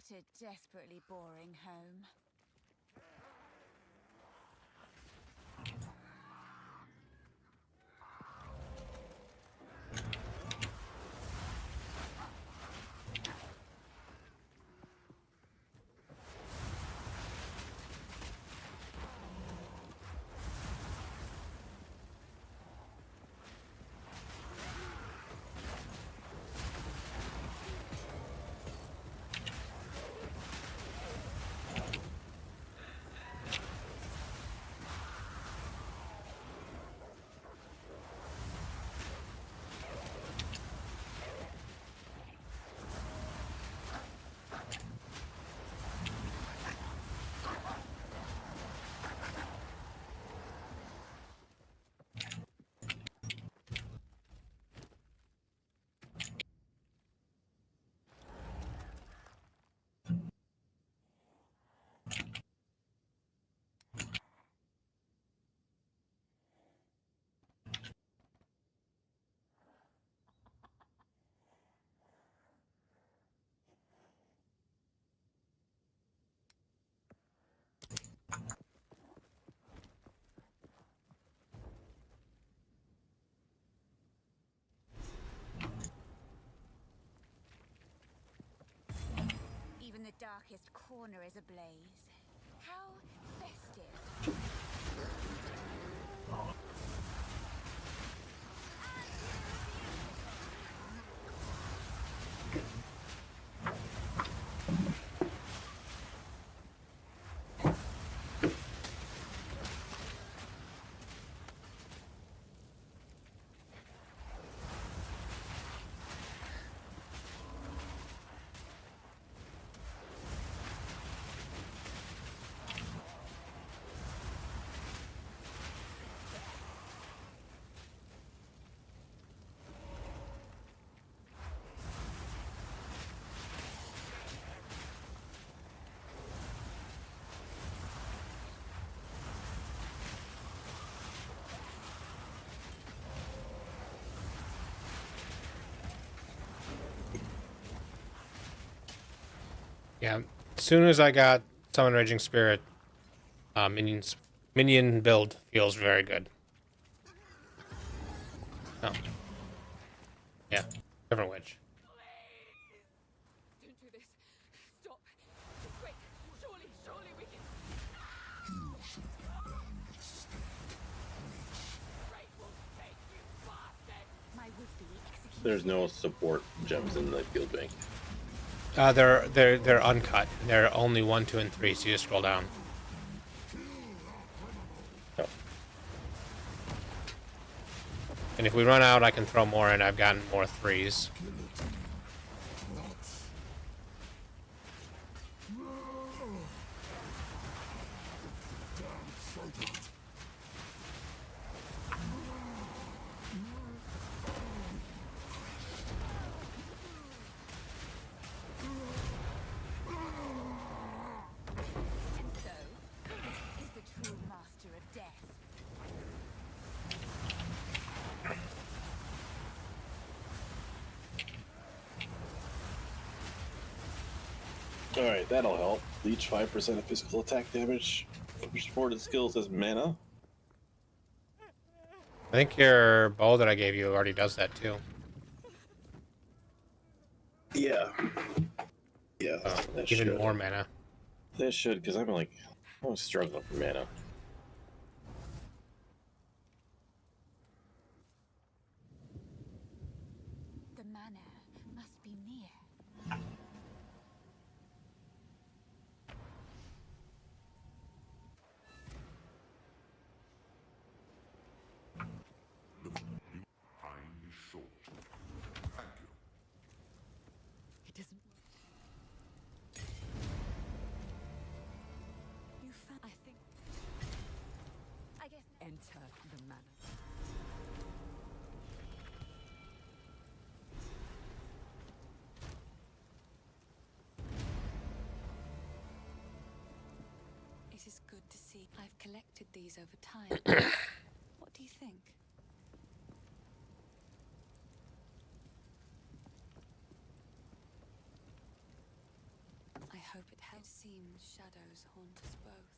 What a desperately boring home. Even the darkest corner is ablaze. How festive. Yeah, as soon as I got Summon Raging Spirit, minion build feels very good. Oh. Yeah, different witch. Don't do this. Stop. Just wait. Surely we can. My would-be executioner. There's no support gems in the field bank. They're uncut. They're only 1, 2, and 3. So you just scroll down. Oh. And if we run out, I can throw more in. I've gotten more 3s. And so, is the true master of death. Alright, that'll help. Leech 5% of physical attack damage from supported skills as mana. I think your bow that I gave you already does that too. Yeah. Yeah, that Even should. more mana. That should, because I'm struggling for mana. The manor must be near. It doesn't work. You found, I think. I guess. Enter the manor. It is good to see. I've collected these over time. What do you think? I hope it helps. It seems shadows haunt us both.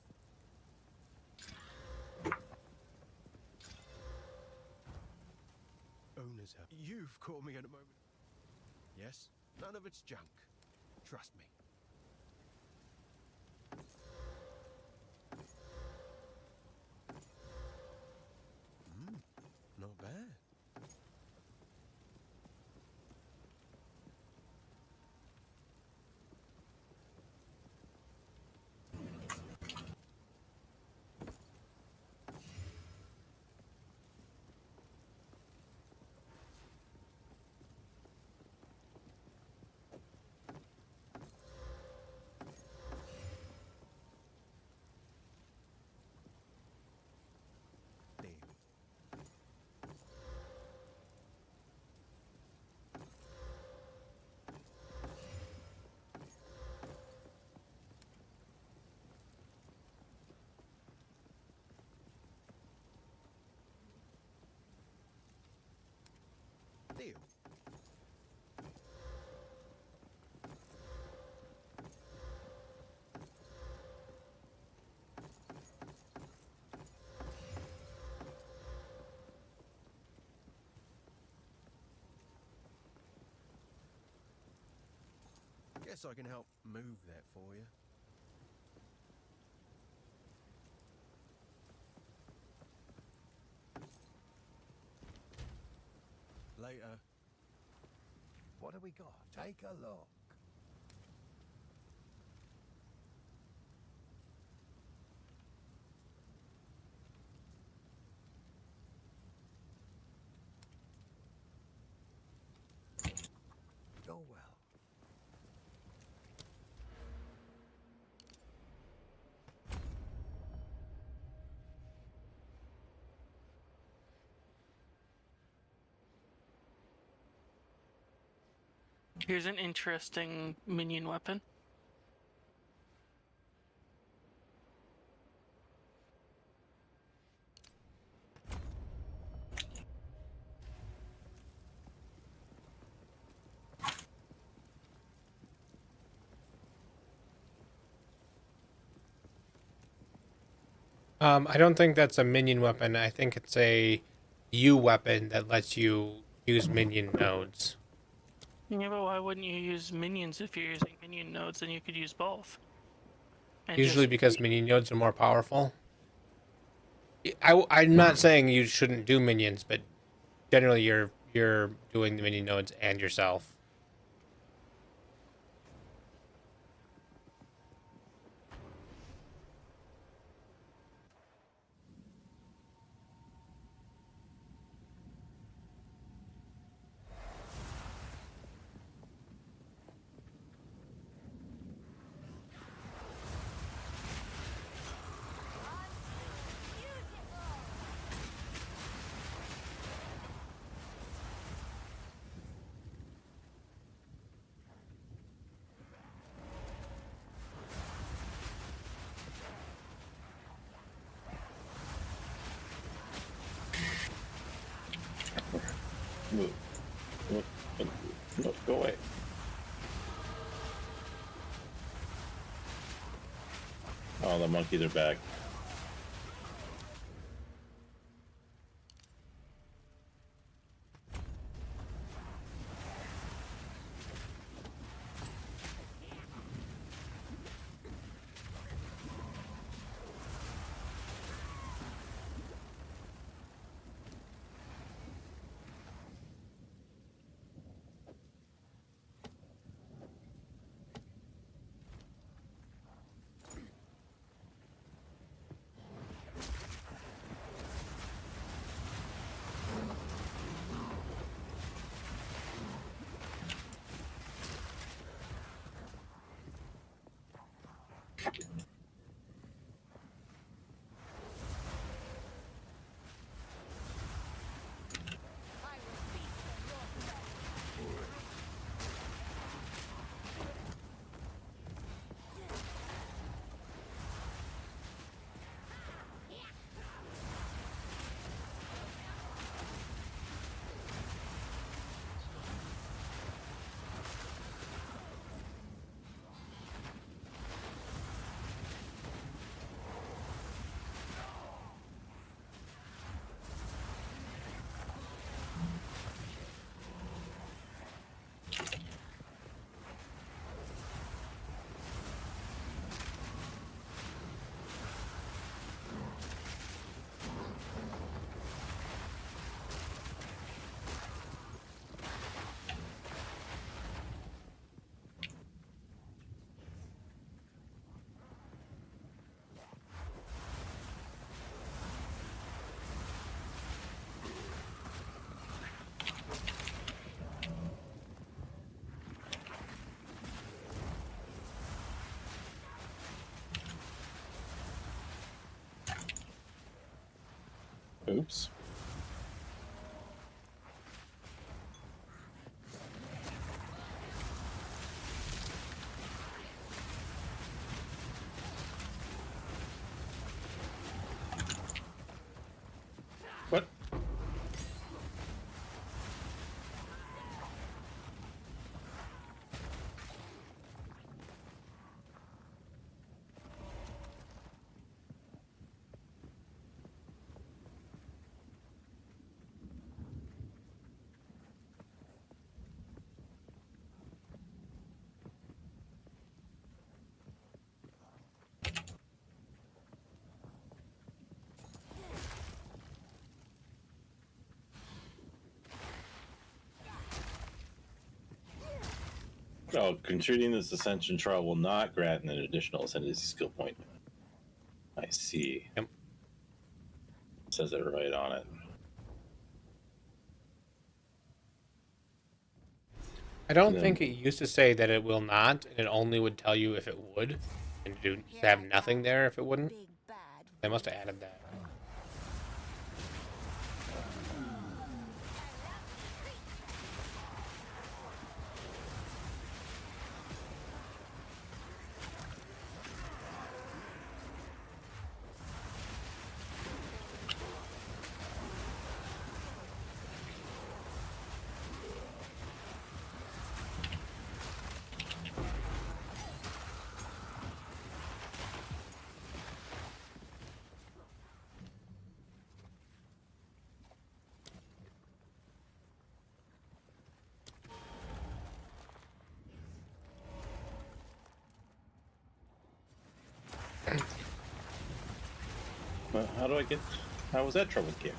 Owner's house. You've caught me at a moment. Yes? None of it's junk. Trust me. Not bad. Deal. Guess I can help move that for you. Later. What do we got? Take a look. Go well. Here's an interesting minion weapon. I don't think that's a minion weapon. I think it's a U weapon that lets you use minion nodes. Yeah, but why wouldn't you use minions if you're using minion nodes? Then you could use both. And Usually just because minion nodes are more powerful. I'm not saying you shouldn't do minions, but generally you're doing the minion nodes and yourself. Move. No, go away. Oh, the monkeys are back. Oops. What? Oh, completing this ascension trial will not grant an additional ascendancy skill point. I see. Yep. Says it right on it. I don't No. think it used to say that it will not, and it only would tell you if it would, and to have nothing there if it wouldn't. Big bad. They must have added that. Well, how do I get? How was that troubled camp?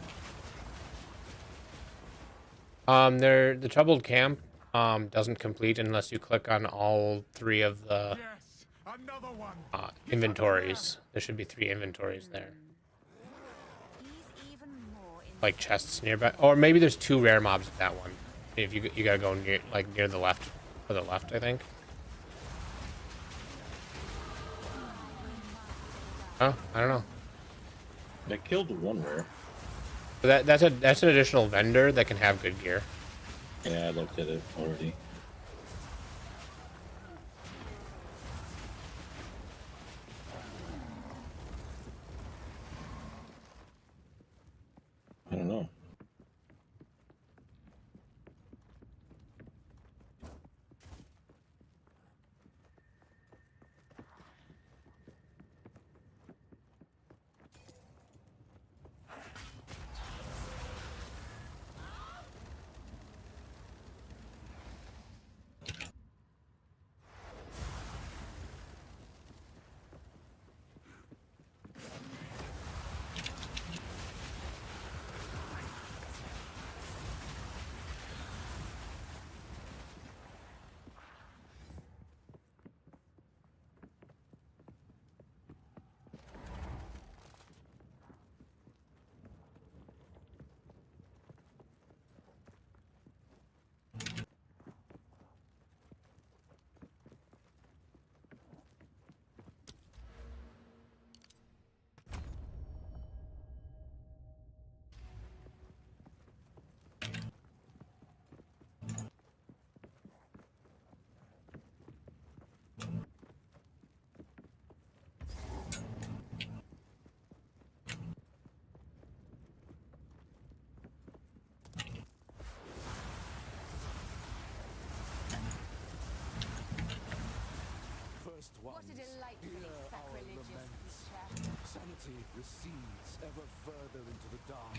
The troubled camp doesn't complete unless you click on all three of the Yes, another one. inventories. There should be 3 inventories there, He's even more in like chests nearby, or maybe there's 2 rare mobs at that one. If you gotta go near, like near the left, for the left, I think. Oh, I don't know. I killed one rare. But that's an additional vendor that can have good gear. Yeah, I looked at it already. I don't know. First What ones, a delightfully hear our sacrilegious laments. creature. Sanity recedes ever further into the dark.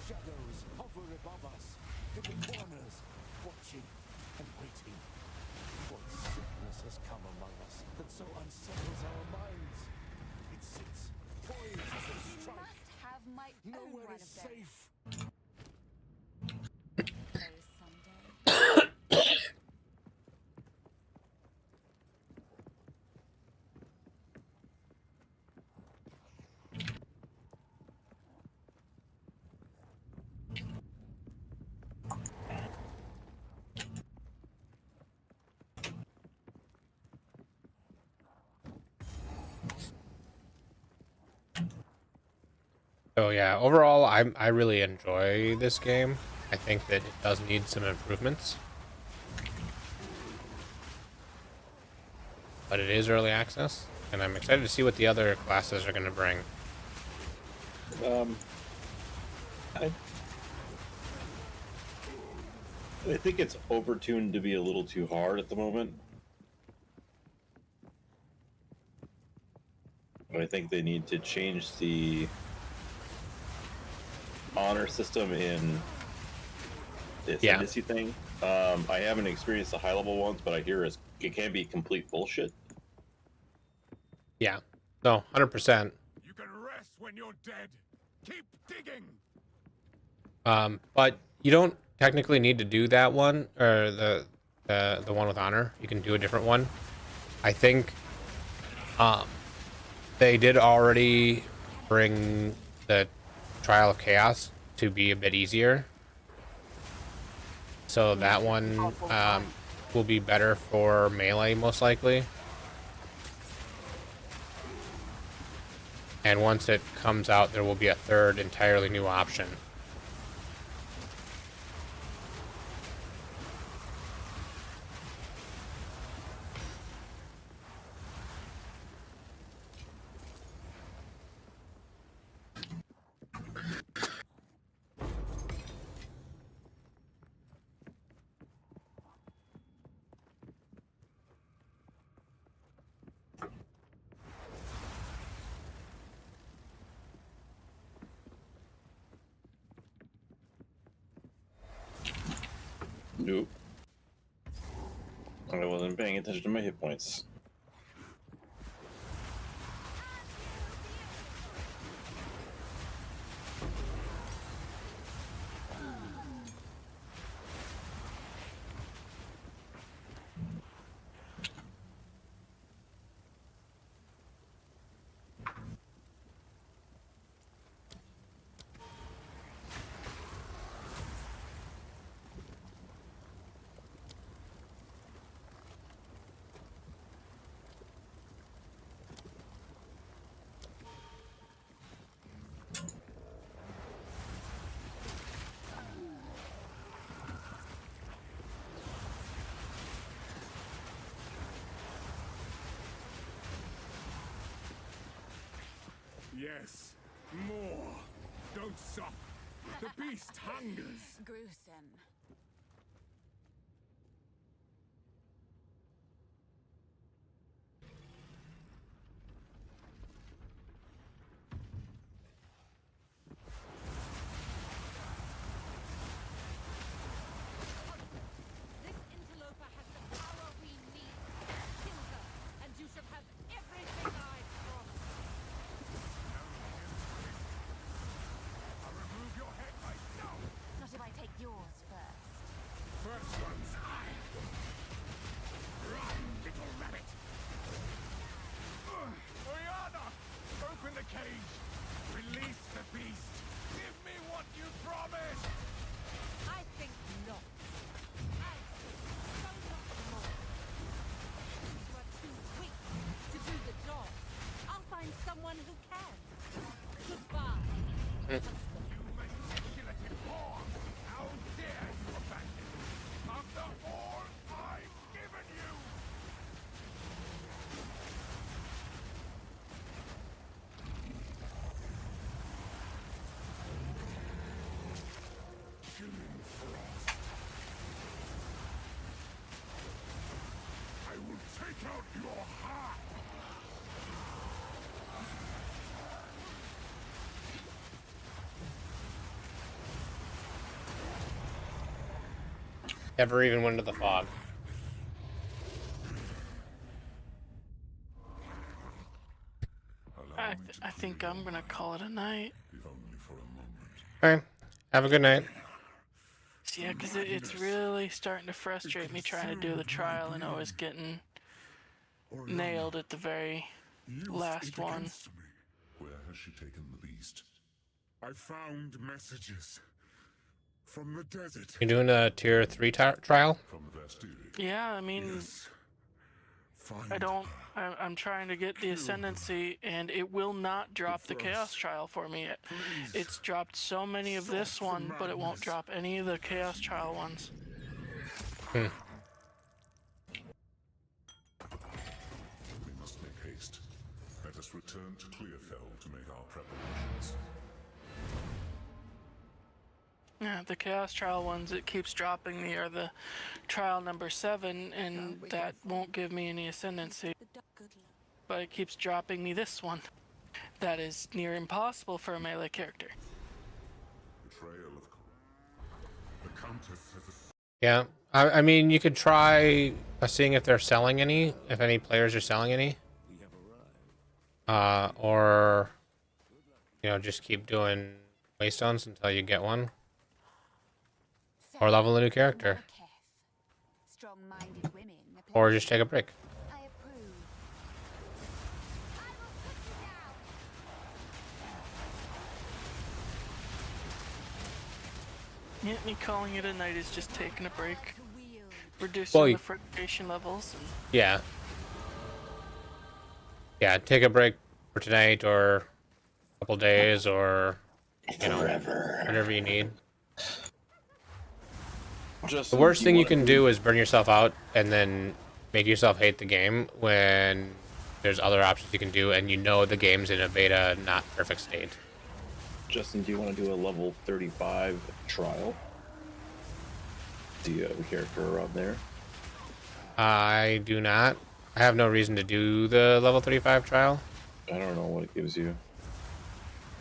Shadows hover above us, in the corners, watching and waiting. What sickness has come among us that so unsettles our minds? It sits poised to You strike. must have my own Nowhere one is of them. safe. Those someday. So yeah, overall, I really enjoy this game. I think that it does need some improvements, but it is early access, and I'm excited to see what the other classes are going to bring. I, I think it's overtuned to be a little too hard at the moment. I think they need to change the honor system in the ascendancy thing. I haven't experienced the high level ones, but I hear it can be complete bullshit. Yeah, no, 100%. You can rest when you're dead. Keep digging. But you don't technically need to do that one or the one with honor. You can do a different one. I think they did already bring the Trial of Chaos to be a bit easier. So that one will be better for melee, most likely. And once it comes out, there will be a third entirely new option. Nope. I wasn't paying attention to my hit points. Yes, more. Don't stop. The beast hungers. Gruesome. This interloper has the power we need. Kill her, and you shall have everything I promised. I'll remove your head myself. Not if I take yours first. First one's high. Run, little rabbit. Oriana, open the cage. Release the beast. Give me what you promised. I think not. I think so much more. You are too weak to do the job. I'll find someone who can. Goodbye. You manipulative whore. How dare you abandon me after all I've given you? Killing frost. I will take out your heart. Never even went into the fog. I think I'm gonna call it a night. Okay. Have a good night. Yeah, because it's really starting to frustrate me trying to do the trial and always getting nailed at the very last one. Me. Where has she taken the beast? I found messages from the desert. You're doing a tier 3 trial? From the Vastiri. Yeah, I mean, Yes. I don't. I'm trying to get the ascendancy, and it will not drop the chaos trial for me. It's dropped so many of this one, but it won't drop any of the chaos trial ones. Hmm. We must make haste. Let us return to Clearfell to make our preparations. Yeah, the chaos trial ones, it keeps dropping me, are the trial number 7, and that won't give me any ascendancy. But it keeps dropping me this one. That is near impossible for a melee character. Betrayal of the Countess has a Yeah, I mean, you could try seeing if they're selling any, if any players are selling any. Or, you know, just keep doing waystones until you get one. Or level a new character. Strong-minded women. Or just take a break. I approve. Yeah, me calling it a night is just taking a break. Reducing the frustration levels. And... Yeah. Yeah, take a break for tonight or a couple days or, you know, whatever you need. The worst thing you can do is burn yourself out and then make yourself hate the game when there's other options you can do and you know the game's in a beta, not perfect state. Justin, do you want to do a level 35 trial? Do you have a character around there? I do not. I have no reason to do the level 35 trial. I don't know what it gives you.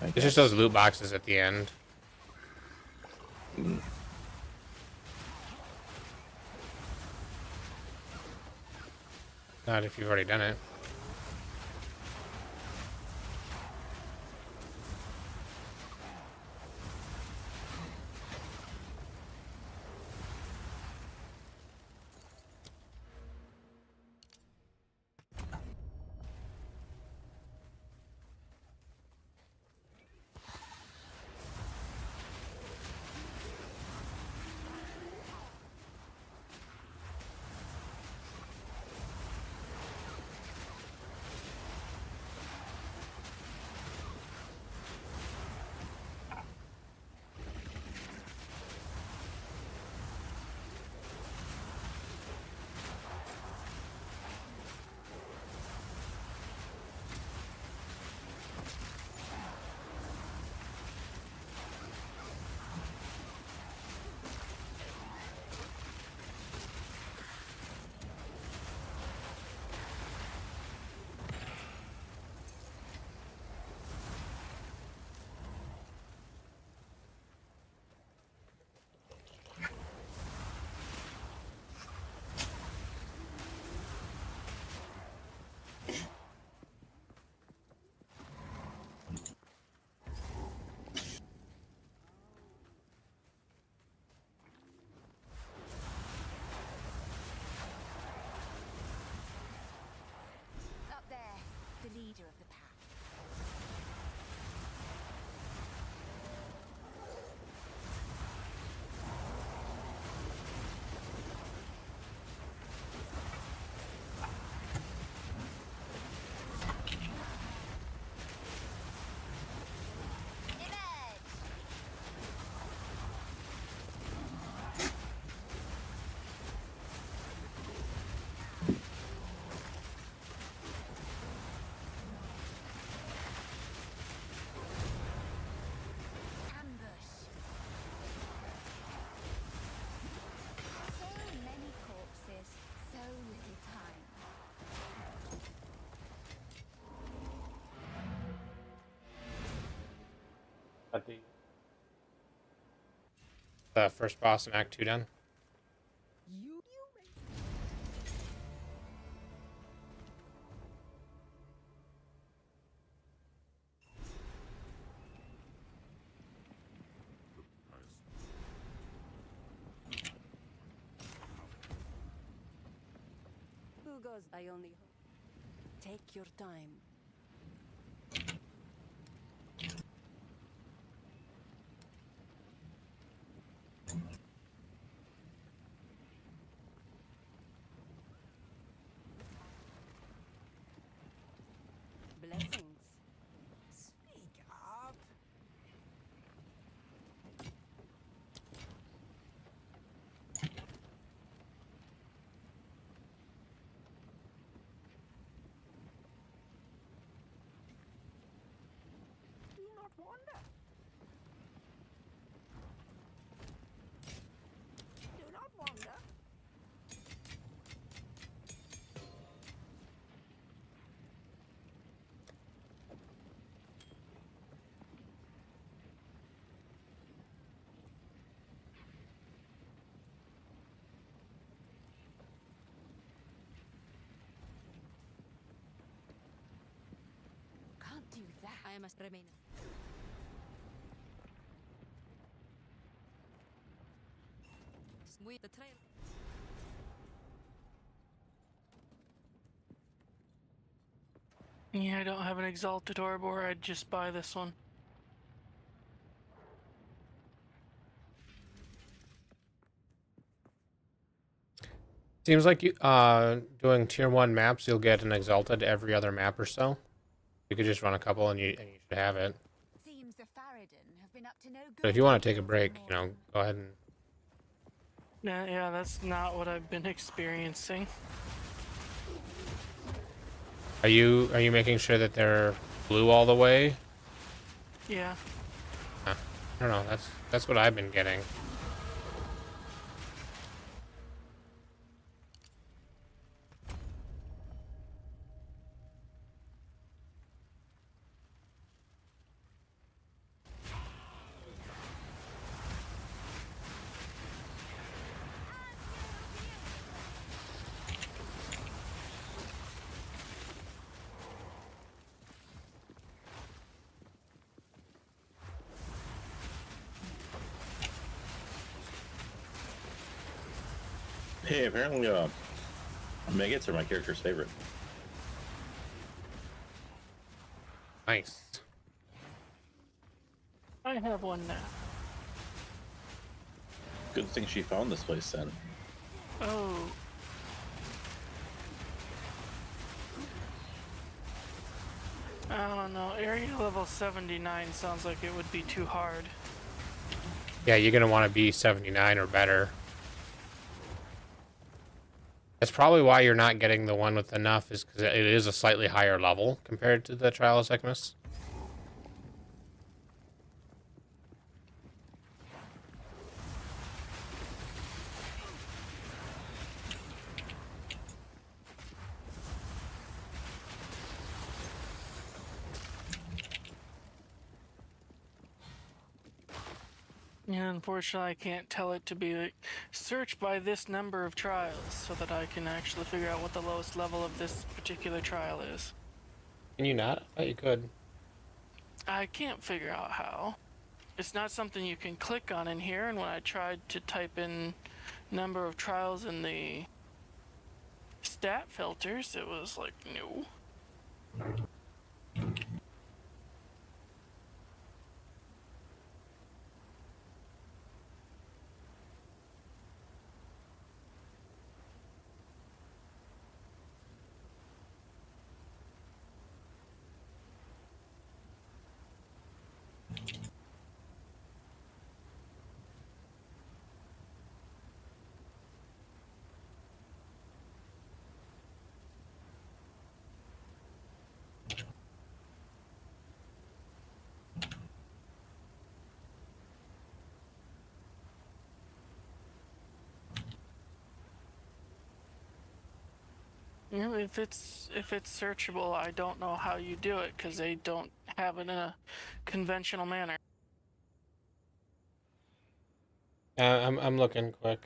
It's just those loot boxes at the end. Mm. Not if you've already done it. Up there, the leader of the pack. The first boss in Act 2 done. Who goes by only hope? Take your time. I must remain. With the trail. Yeah, I don't have an Exalted Orb, or I'd just buy this one. Seems like you doing tier 1 maps, you'll get an exalted every other map or so. You could just run a couple and you should have it. Seems the Faradin have been up to no good. But if you want to take a break, you know, go ahead and Yeah, that's not what I've been experiencing. Are you making sure that they're blue all the way? Yeah. I don't know. That's what I've been getting. Hey, apparently, maggots are my character's favorite. Nice. I have one now. Good thing she found this place then. Oh. I don't know. Area level 79 sounds like it would be too hard. Yeah, you're gonna want to be 79 or better. That's probably why you're not getting the one with enough, is because it is a slightly higher level compared to the Trial of Sekhmet. Yeah, unfortunately, I can't tell it to be like, search by this number of trials so that I can actually figure out what the lowest level of this particular trial is. Can you not? I thought you could. I can't figure out how. It's not something you can click on in here, and when I tried to type in number of trials in the stat filters, it was like, no. You know, if it's searchable, I don't know how you do it because they don't have it in a conventional manner. I'm looking quick.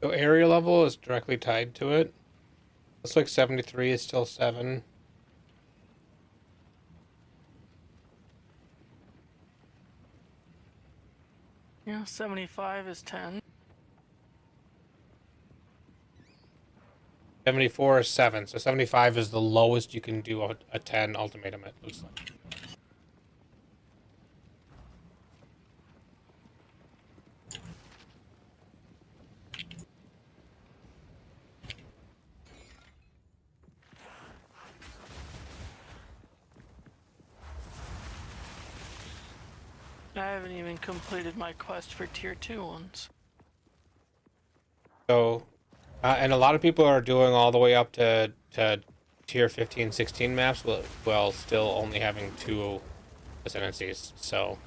So area level is directly tied to it. Looks like 73 is still 7. Yeah, 75 is 10. 74 is 7. So 75 is the lowest you can do a 10 ultimatum, it looks like. I haven't even completed my quest for tier 2 ones. So, and a lot of people are doing all the way up to tier 15, 16 maps while still only having 2 ascendancies. So,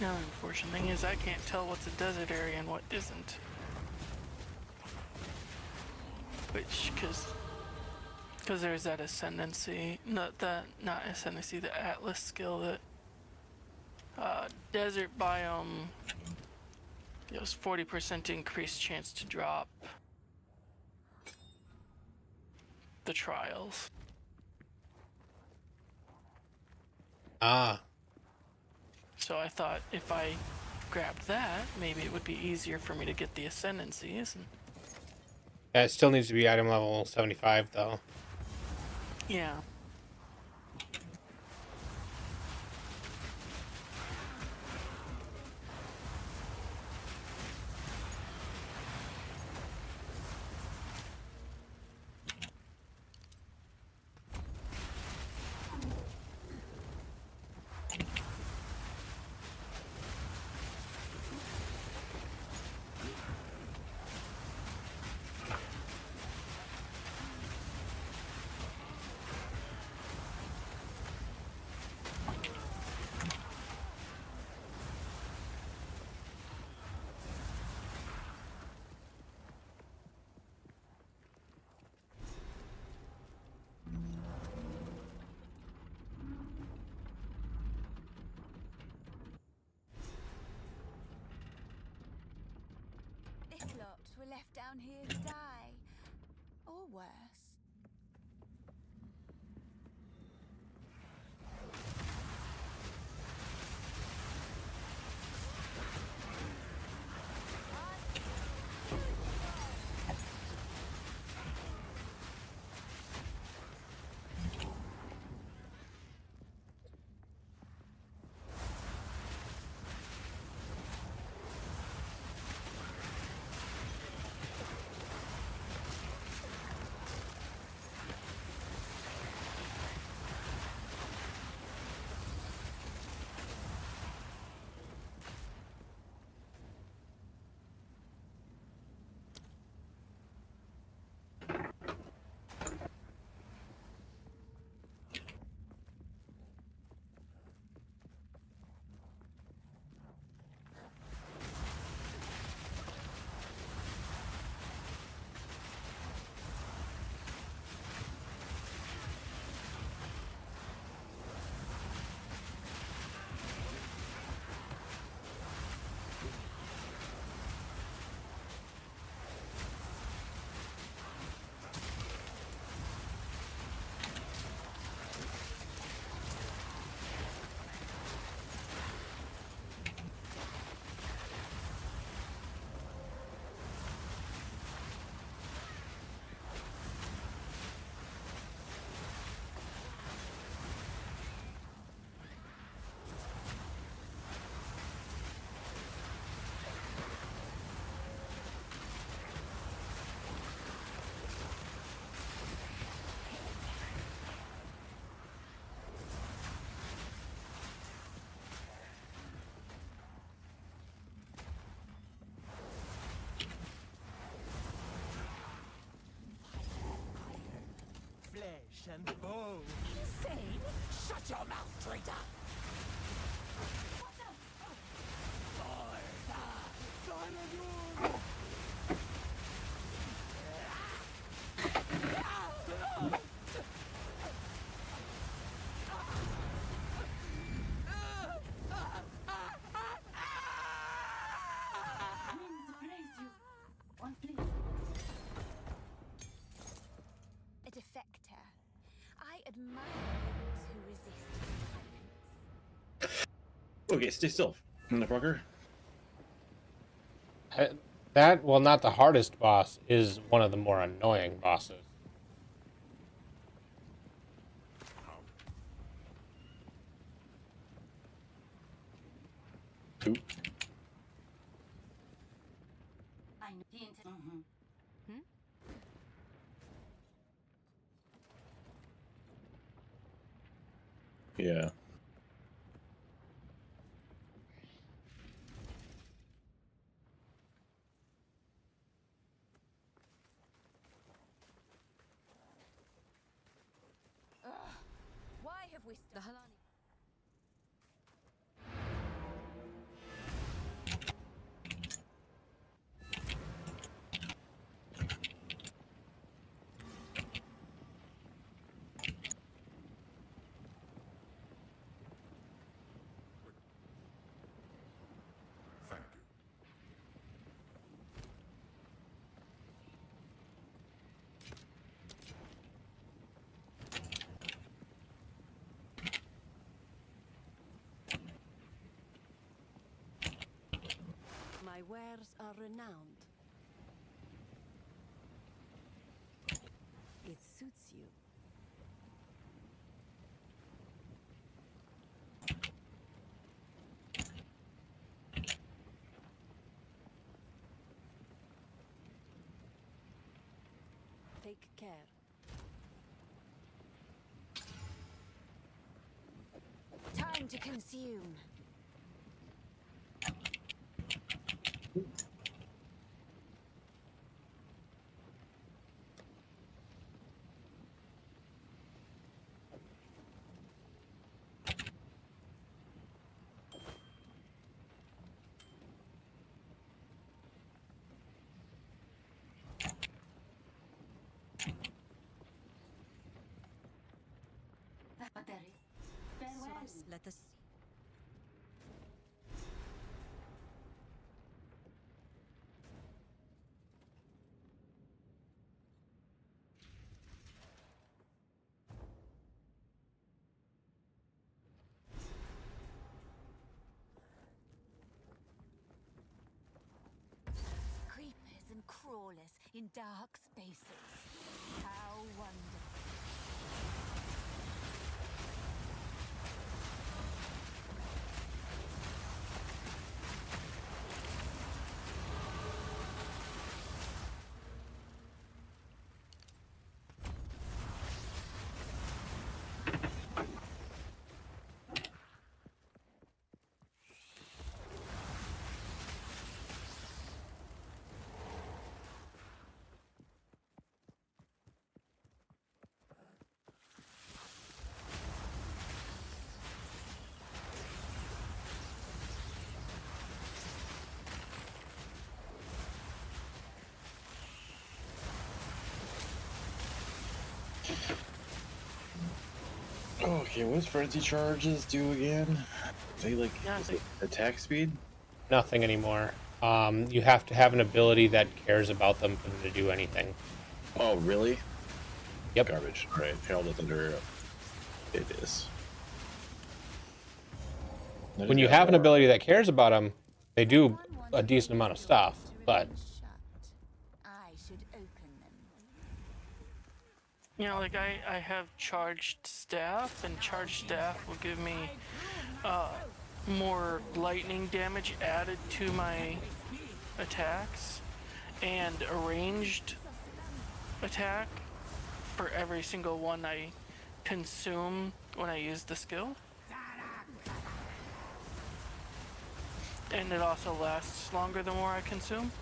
The unfortunate thing is I can't tell what's a desert area and what isn't. Which, because there's that ascendancy, not ascendancy, the Atlas skill that desert biome gives 40% increased chance to drop the trials. So I thought if I grabbed that, maybe it would be easier for me to get the ascendancies. And yeah, it still needs to be item level 75 though. yeah. This lot were left down here to die. Or worse. and foe. Insane? Shut your mouth, traitor! A defector. I admire those who resist violence. Okay, stay still, motherfucker. That, well, not the hardest boss, is one of the more annoying bosses. Two. Yeah. Why have we the Halani? Thank you. My wares are renowned. It suits you. Take care. Time to consume. Farewell. Let us. Creepers and crawlers in dark spaces. How wonderful. Okay, what does frenzy charges do again? They like is it attack speed? Nothing anymore. You have to have an ability that cares about them for them to do anything. Oh, really? Yep. Garbage. All right, Herald of Thunder. It is. When you have an ability that cares about them, they do a decent amount of stuff, but I should open them. You know, like I have charged staff, and charged staff will give me more lightning damage added to my attacks, and a ranged attack for every single one I consume when I use the skill. And it also lasts longer the more I consume.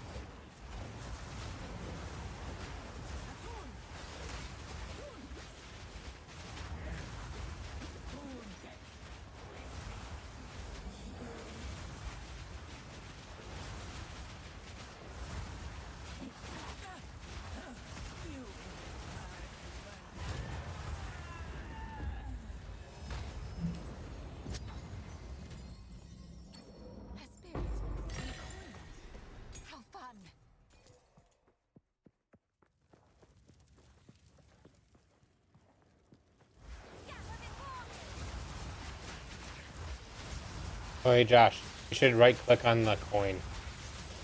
Oh, hey Josh, you should right click on the coin.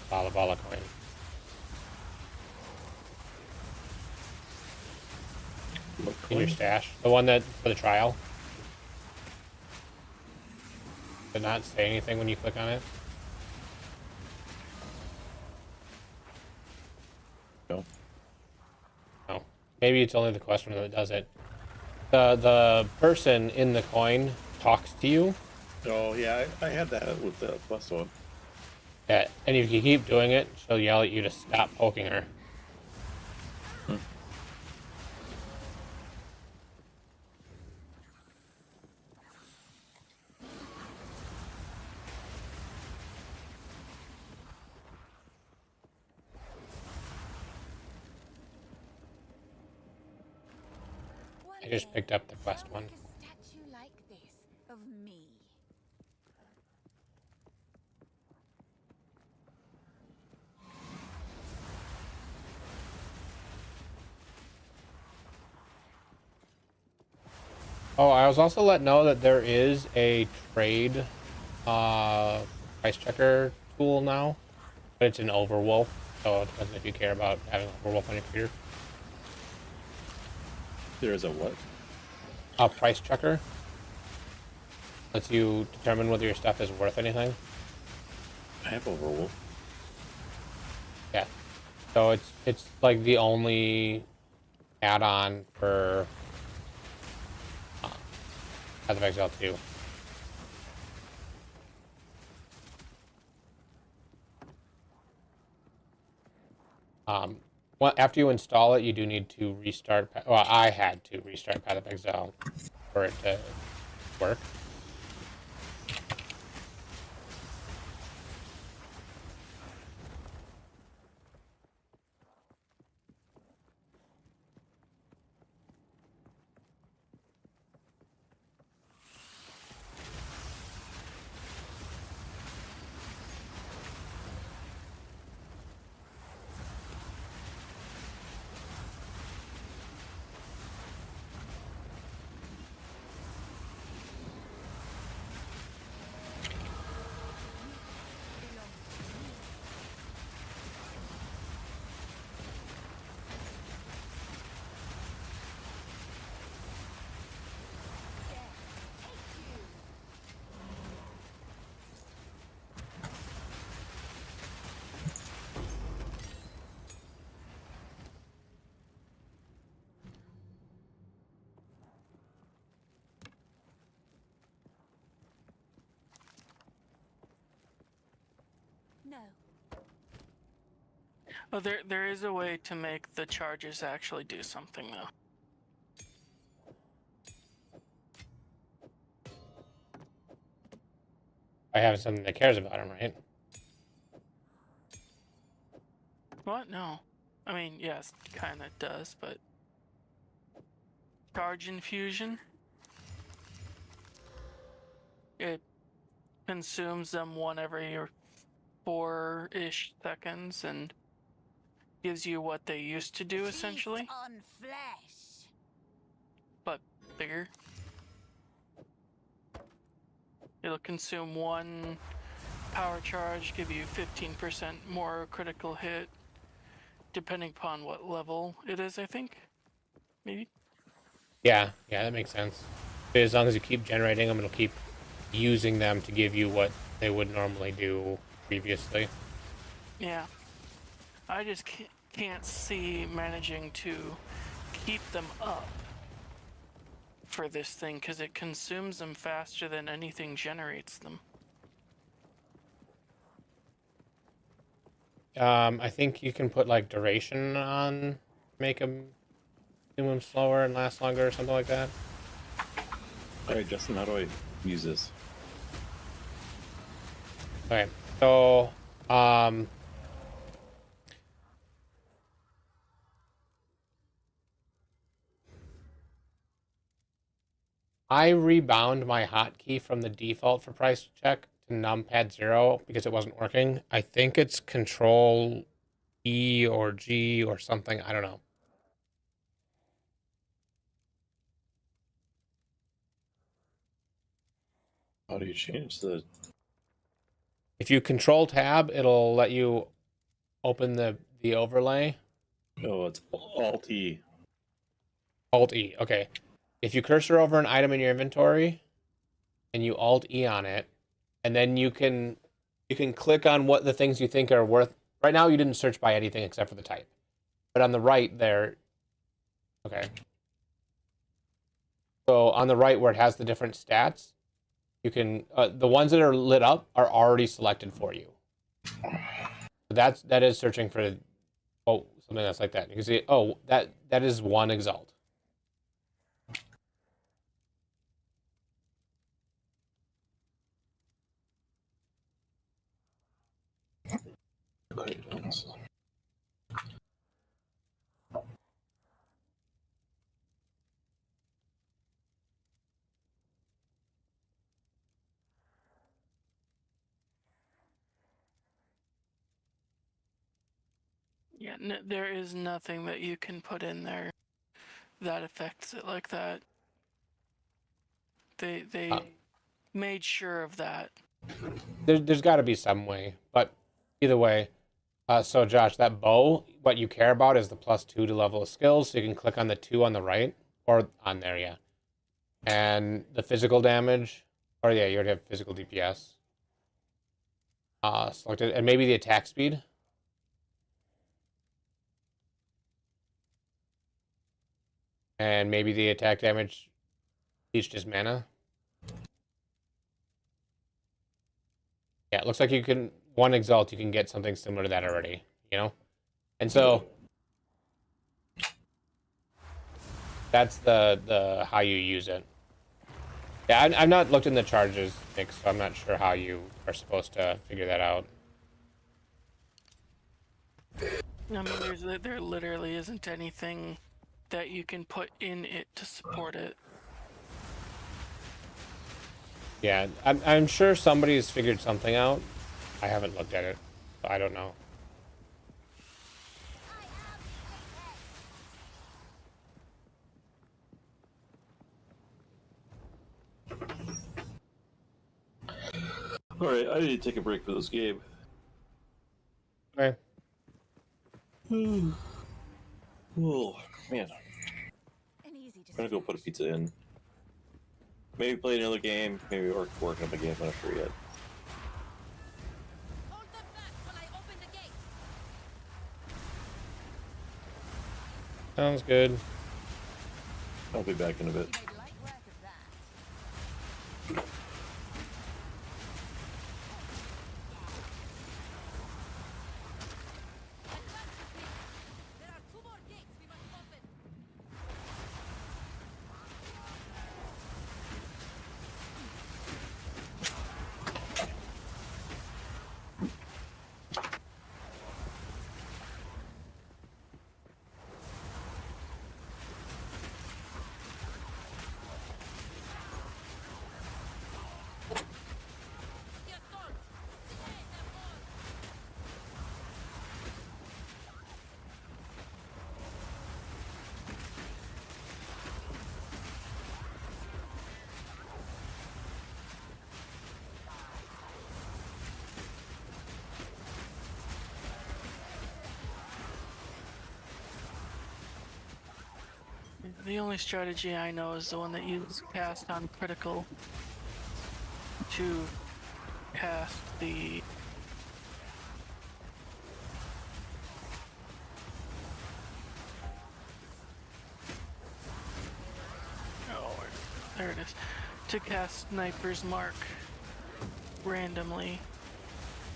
Bala coin. What In your coin? stash. The one that for the trial. Did not say anything when you click on it. No. No. Maybe it's only the quest runner that does it. The person in the coin talks to you. Oh yeah, I had that with the plus one. Yeah, and if you keep doing it, she'll yell at you to stop poking her. I just picked up the quest one. Make a statue like this of me. Oh, I was also let know that there is a trade price checker tool now, but it's an Overwolf, so it depends if you care about having Overwolf on your computer. There is a what? A price checker lets you determine whether your stuff is worth anything. I have Overwolf. Yeah, so it's like the only add-on for Path of Exile 2. Well, after you install it, you do need to restart. Well, I had to restart Path of Exile for it to work. No. Oh, there is a way to make the charges actually do something though. I have something that cares about him, right? What? No. I mean, yes, kind of does, but charge infusion. It consumes them one every 4-ish seconds and gives you what they used to do essentially, Feast on flesh. but bigger. It'll consume one power charge, give you 15% more critical hit, depending upon what level it is, I think. Maybe? Yeah, that makes sense. But as long as you keep generating them, it'll keep using them to give you what they would normally do previously. Yeah. I just can't see managing to keep them up for this thing because it consumes them faster than anything generates them. I think you can put like duration on, make them consume them slower and last longer or something like that. Alright, Justin, how do I use this? Okay, so I rebound my hotkey from the default for price check to numpad 0 because it wasn't working. I think it's Control E or G or something. I don't know. How do you change the If you control tab, it'll let you open the overlay. Oh, it's Alt E. Alt E. Okay. If you cursor over an item in your inventory and you Alt E on it, and then you can click on what the things you think are worth. Right now, you didn't search by anything except for the type, but on the right there. Okay. So on the right where it has the different stats, you can the ones that are lit up are already selected for you. So that is searching for something that's like that. You can see that is one exalt. Yeah, there is nothing that you can put in there that affects it like that. They made sure of that. There's got to be some way, but either way. So Josh, that bow, what you care about is the +2 to level of skills. So you can click on the 2 on the right, or on there, yeah. And the physical damage, or yeah, you already have physical DPS. Selected, and maybe the attack speed. And maybe the attack damage each just mana. Yeah, it looks like you can, one exalt, you can get something similar to that already, you know? And so that's the how you use it. Yeah, I've not looked in the charges, Nick, so I'm not sure how you are supposed to figure that out. I mean, there literally isn't anything that you can put in it to support it. Yeah, I'm sure somebody's figured something out. I haven't looked at it, so I don't know. All right, I need to take a break for this game. Okay. Oh man, I'm gonna go put a pizza in. Maybe play another game. Maybe work on a game. I'm not sure yet. Hold them back while I open the gate. Sounds good. I'll be back in a bit. You made light work of that. Advance with me. There are 2 more gates we must open. The assault. Slay them all. The only strategy I know is the one that you cast on critical to cast the there it is, to cast Sniper's Mark randomly,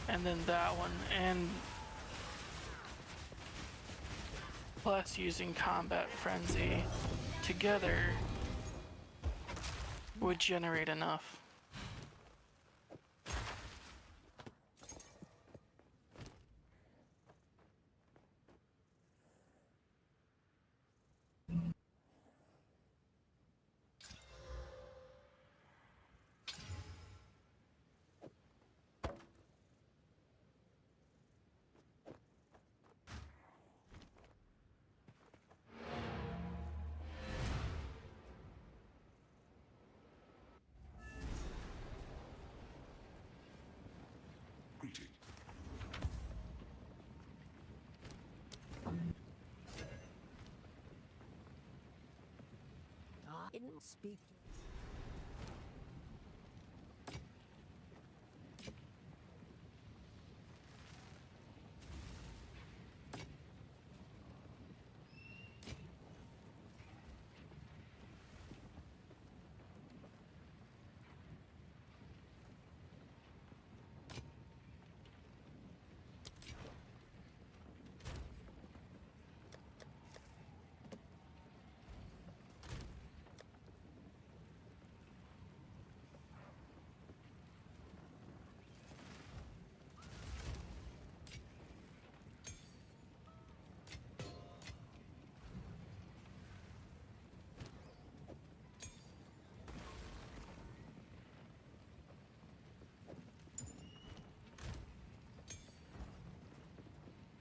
and then that one, and plus using Combat Frenzy together would generate enough. didn't speak.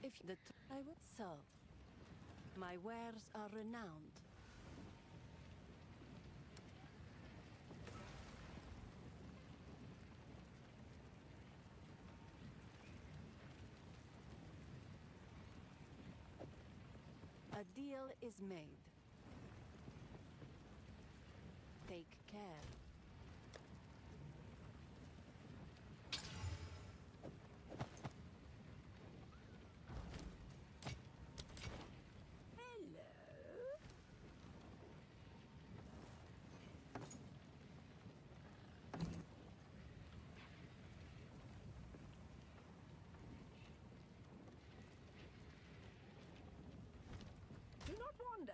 If the I would so, my wares are renowned. A deal is made. Take care. Do not wander.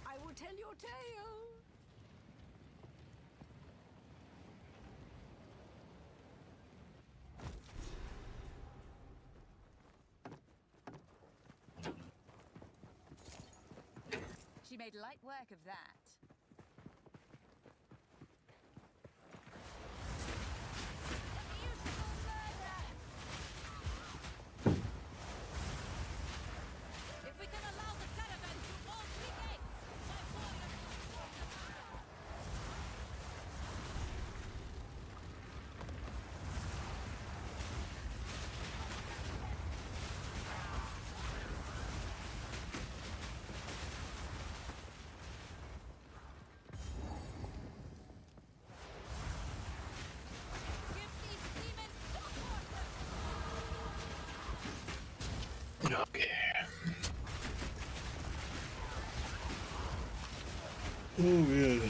I will tell your tale. She made light work of that. If we can allow the caravan through all three gates, my warriors will storm the fire. Give these demons hot water! Okay. Oh man.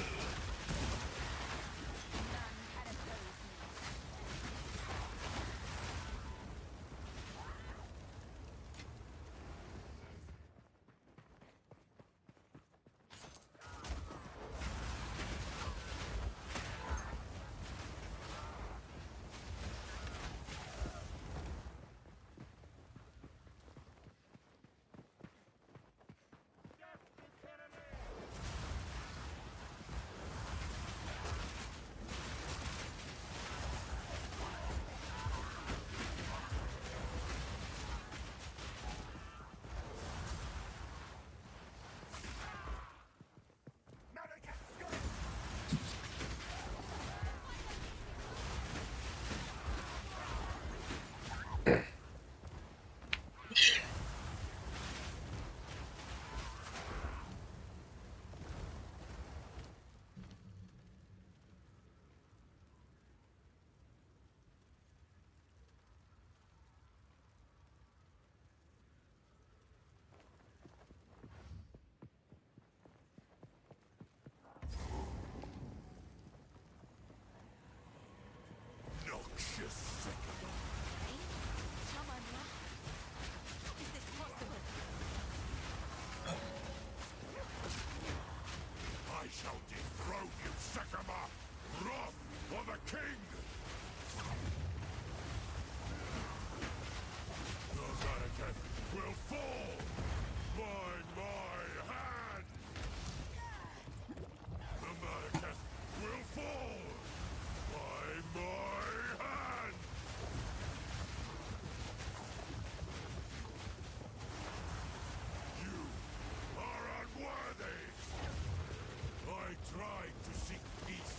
tried to seek peace,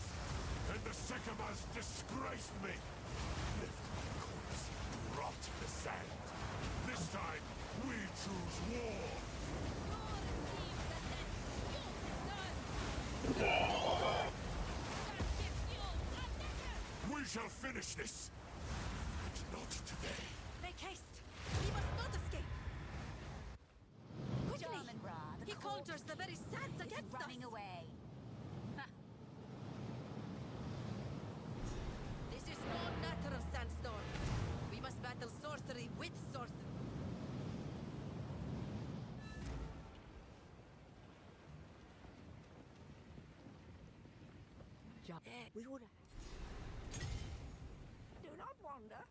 and the Sycamores disgraced me. Left my corpse to rot in the sand. This time, we choose war. We shall finish this. But not today. Make haste! We must not escape! Quickly! Jarman-Ra, the He corpse conjures the very sands is against running us! away. This is not natural sandstorm. We must battle sorcery with sorcery. We would. Do not wander.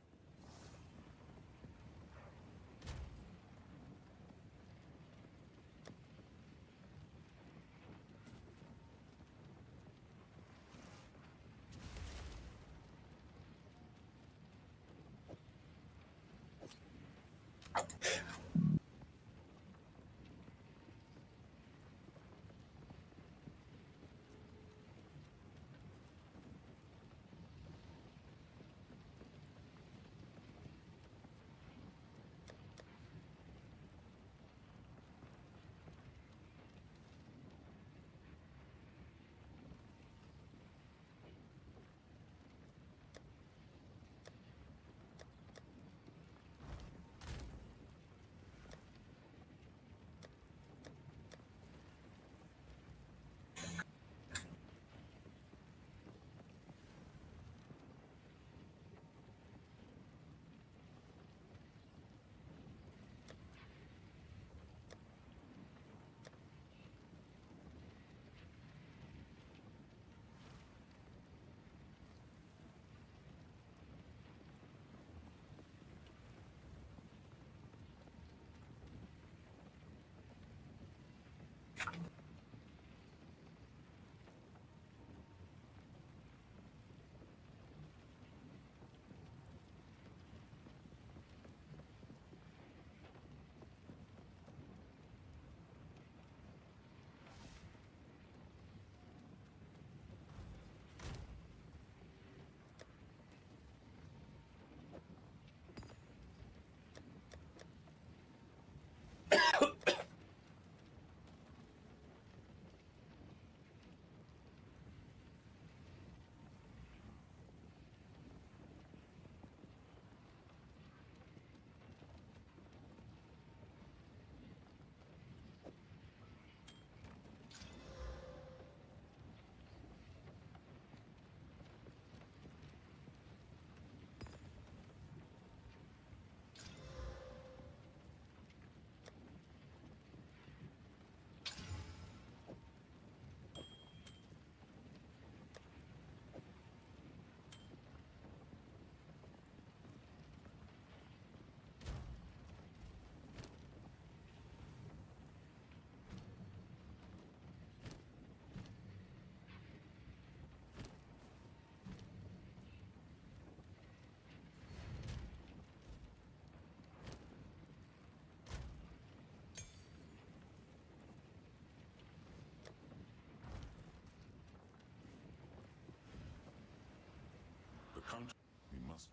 The count. We must.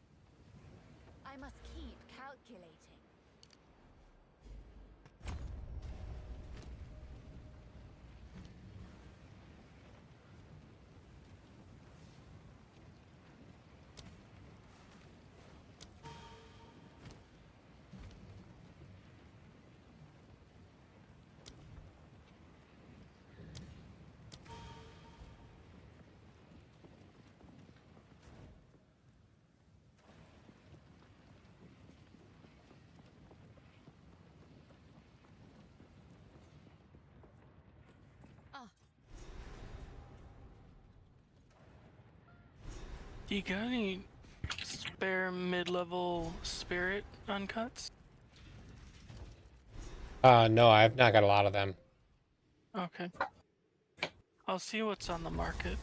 I must keep calculating. Do you got any spare mid-level spirit uncuts? No, I've not got a lot of them. Okay. I'll see what's on the market.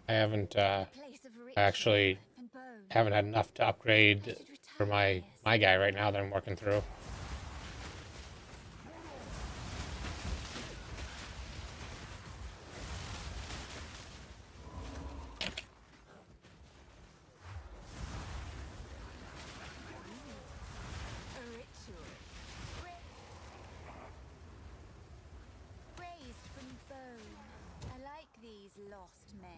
I haven't, Place of I actually ritual and bone. haven't had enough to I upgrade should for retire my this. guy right now that I'm working through. lost men.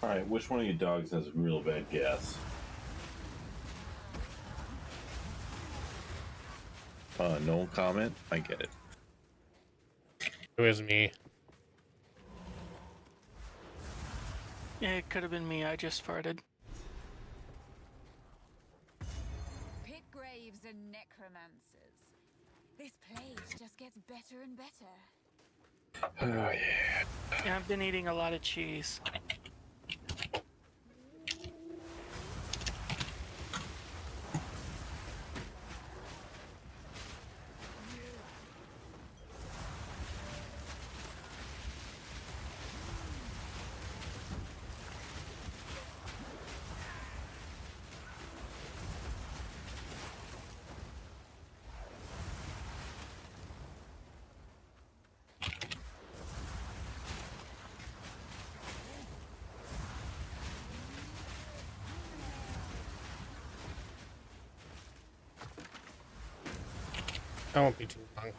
Alright, which one of you dogs has real bad gas? No comment? I get it. It was me. Yeah, it could have been me. I just farted. Pit graves and necromancers. This place just gets better and better. Oh, yeah. Yeah, I've been eating a lot of cheese. That won't be too long.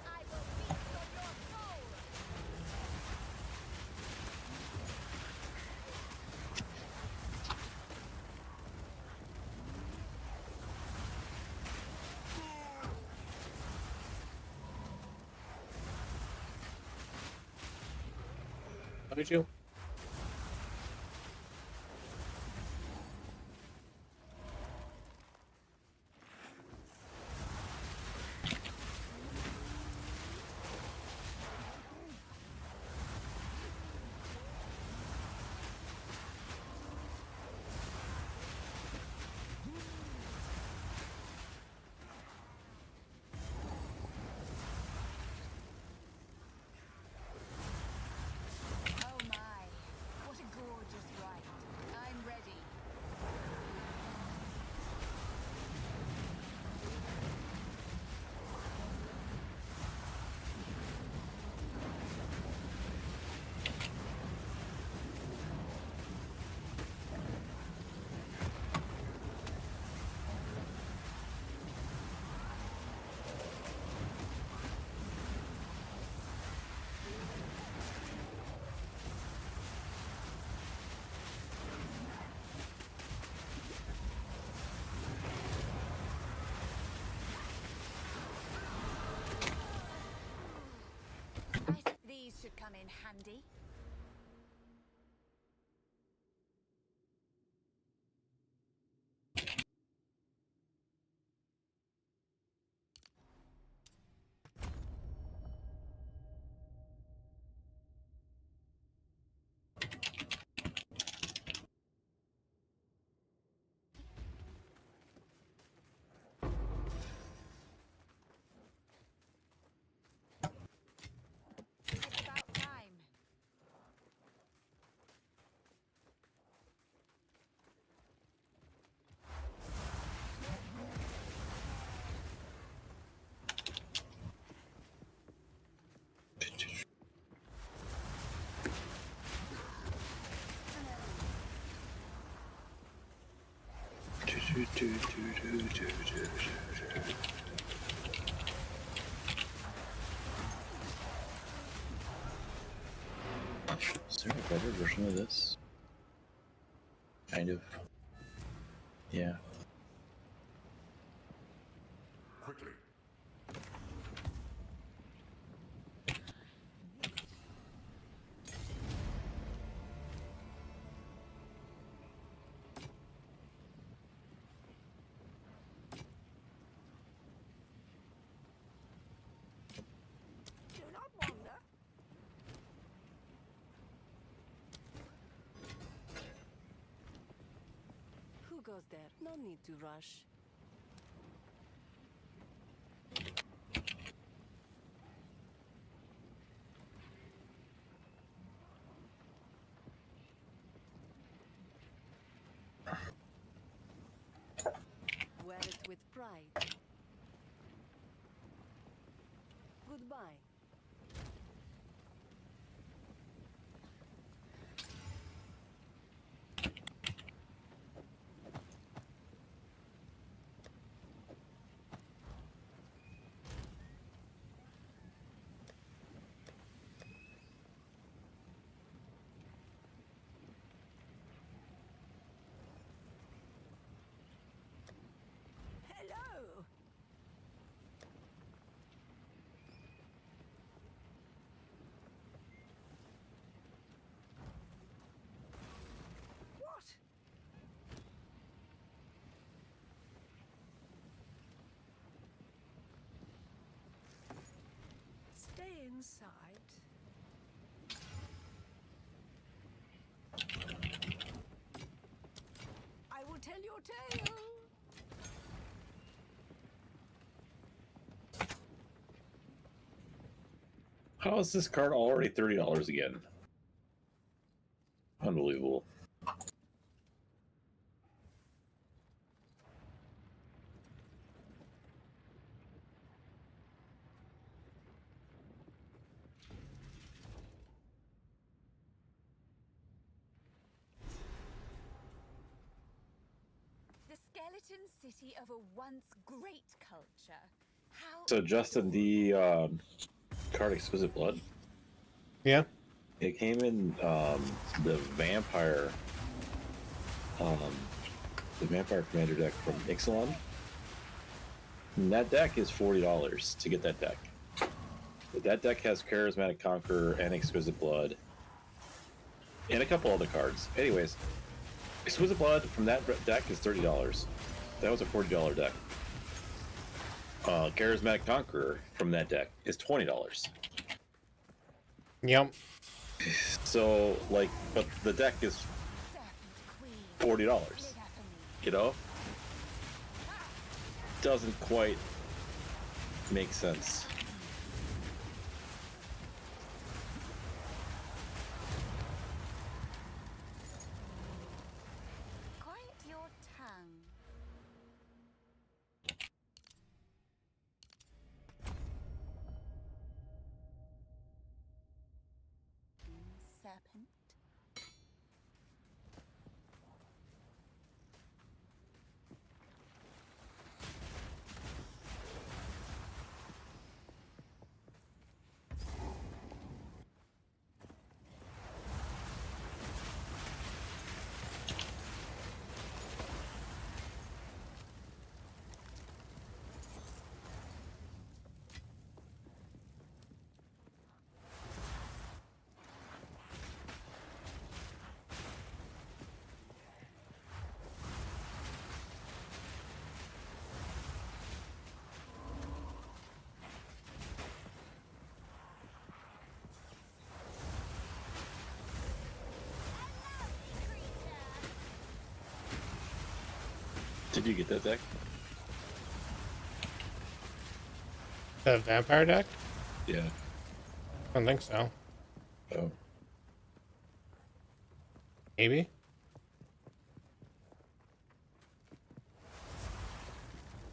Look at you. Oh my, what a gorgeous rite. I'm ready. These should come in handy. It's about time. Is there a better version of this? Kind of. Yeah. Quickly. goes there. No need to rush. Wear it with pride. Goodbye. Hello. What? Stay inside. I will tell your tale. How is this card already $30 again? Unbelievable. The skeleton city of a once great culture. How So Justin, the card Exquisite Blood, Yeah. it came in the vampire commander deck from Ixalan. And that deck is $40 to get that deck. But that deck has Charismatic Conqueror and Exquisite Blood and a couple other cards. Anyways, Exquisite Blood from that deck is $30. That was a $40 deck. Charismatic Conqueror from that deck is $20. Yep. So, like, but the deck is $40. You know? Doesn't quite make sense. quiet your tongue. Serpent. Did you get that deck? The vampire deck? Yeah. I don't think so. Oh. Maybe.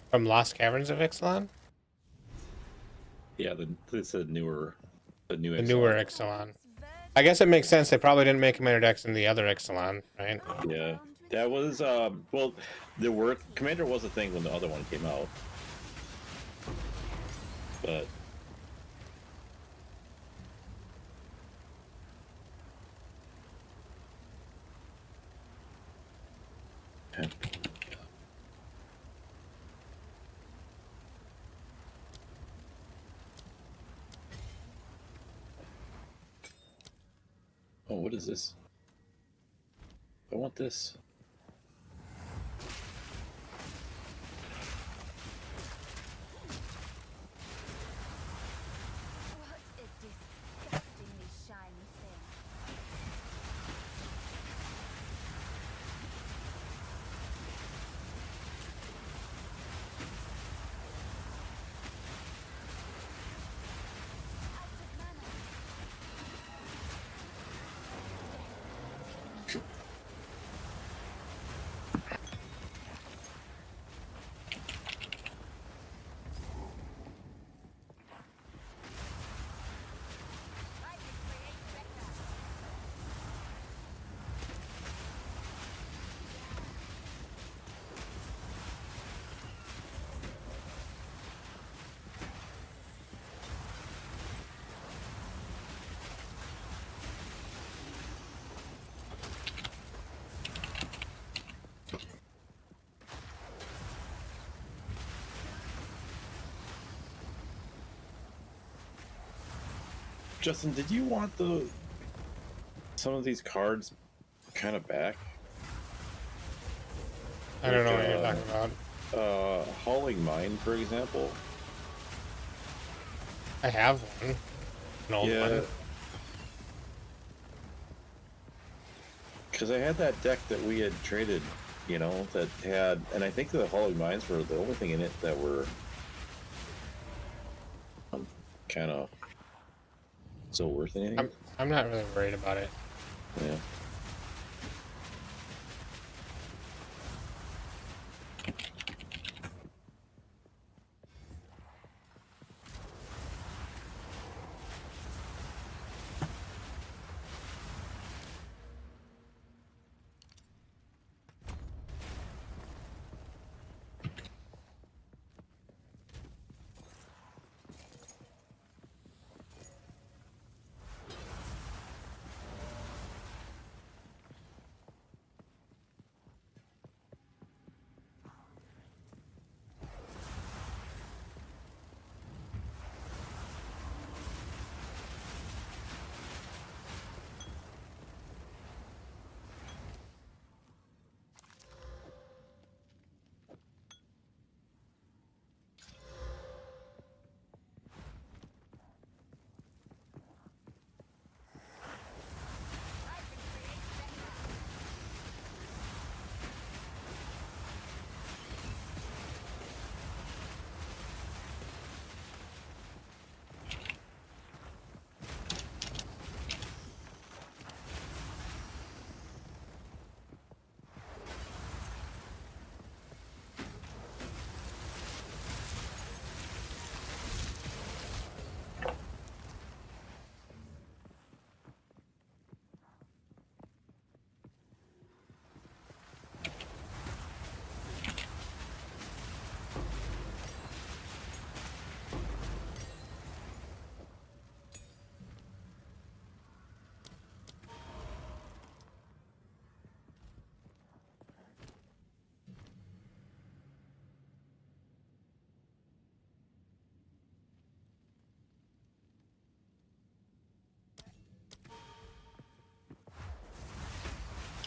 From Lost Caverns of Ixalan? Yeah, it's a newer, the new The Ixalan. newer Ixalan. I guess it makes sense. They probably didn't make commander decks in the other Ixalan, right? Yeah, that was well, Commander was a thing when the other one came out, but okay. Oh, what is this? I want this. What a disgustingly shiny thing. 'Tis Justin, did you want some of these cards kind of back? I don't know what you're talking about. Hauling Mine, for example. I have one. An old one. Because I had that deck that we had traded, you know, that had, and I think the Hauling Mines were the only thing in it that were kind of still worth anything. I'm not really worried about it. Yeah.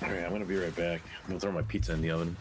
Alright, I'm gonna be right back. I'm gonna throw my pizza in the oven.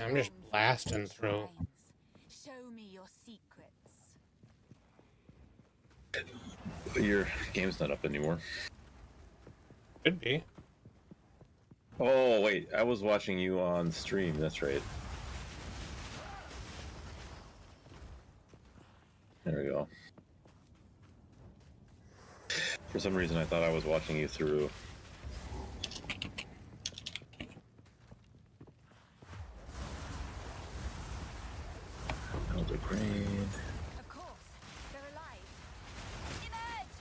I'm just blasting through. Show me your secrets. Your game's not up anymore. Could be. Oh, wait. I was watching you on stream. That's right. There we go. For some reason, I thought I was watching you through. crane. Of course, they're alive. Emerge!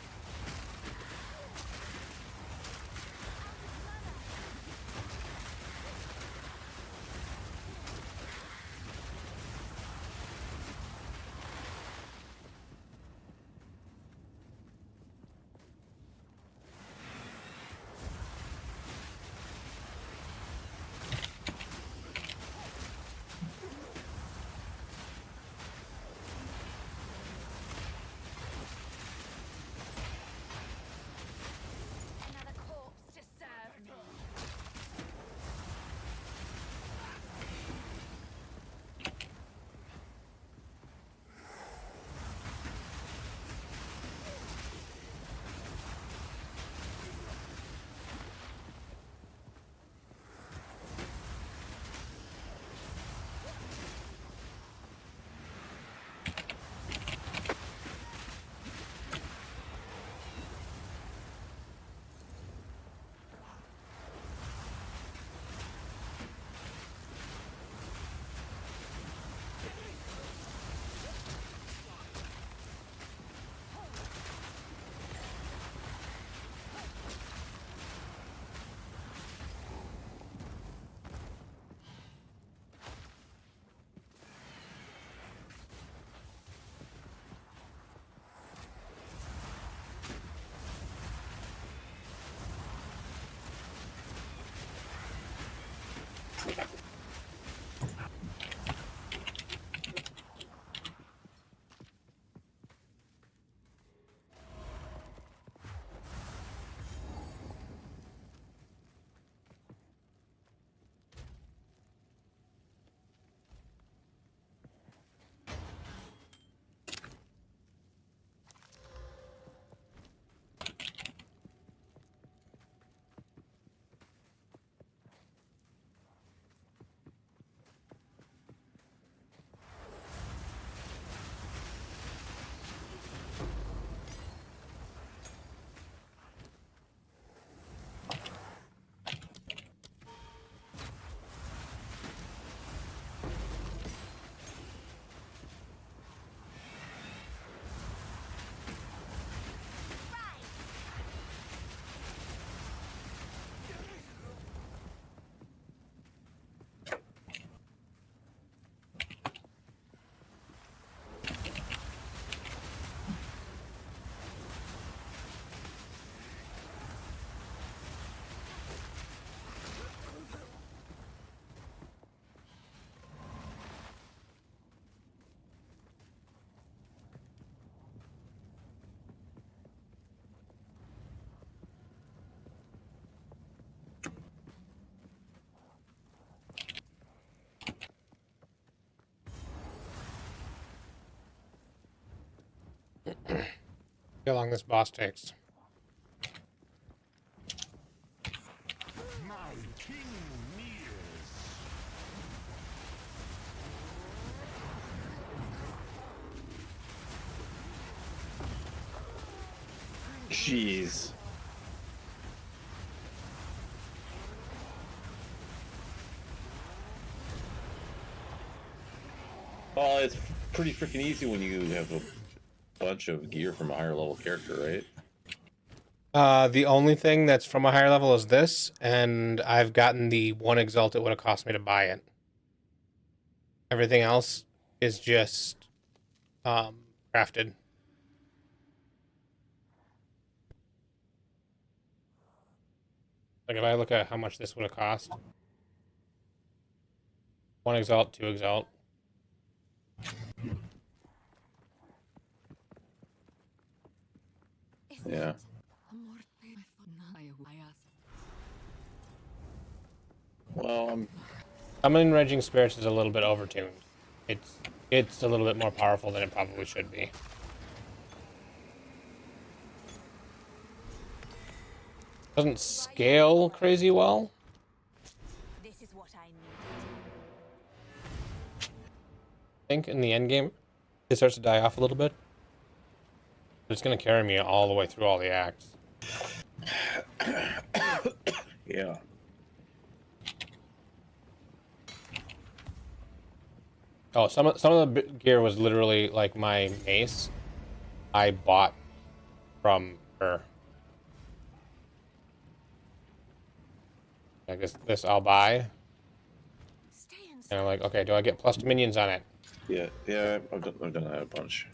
Another corpse to serve me. How long this boss takes. My king nears. Jeez. Well, it's pretty freaking easy when you have a bunch of gear from a higher level character, right? The only thing that's from a higher level is this, and I've gotten the one exalt it would have cost me to buy it. Everything else is just crafted. Like if I look at how much this would have cost. One exalt, two exalt. Yeah. Well, Summoning Raging Spirits is a little bit overtuned. It's a little bit more powerful than it probably should be. Doesn't scale crazy well. This is what I needed. I think in the end game, it starts to die off a little bit. But it's gonna carry me all the way through all the acts. yeah. Oh, some of the gear was literally like my mace. I bought from her. I guess this I'll buy. And I'm like, okay, do I get plus minions on it? Yeah, I've done that a bunch.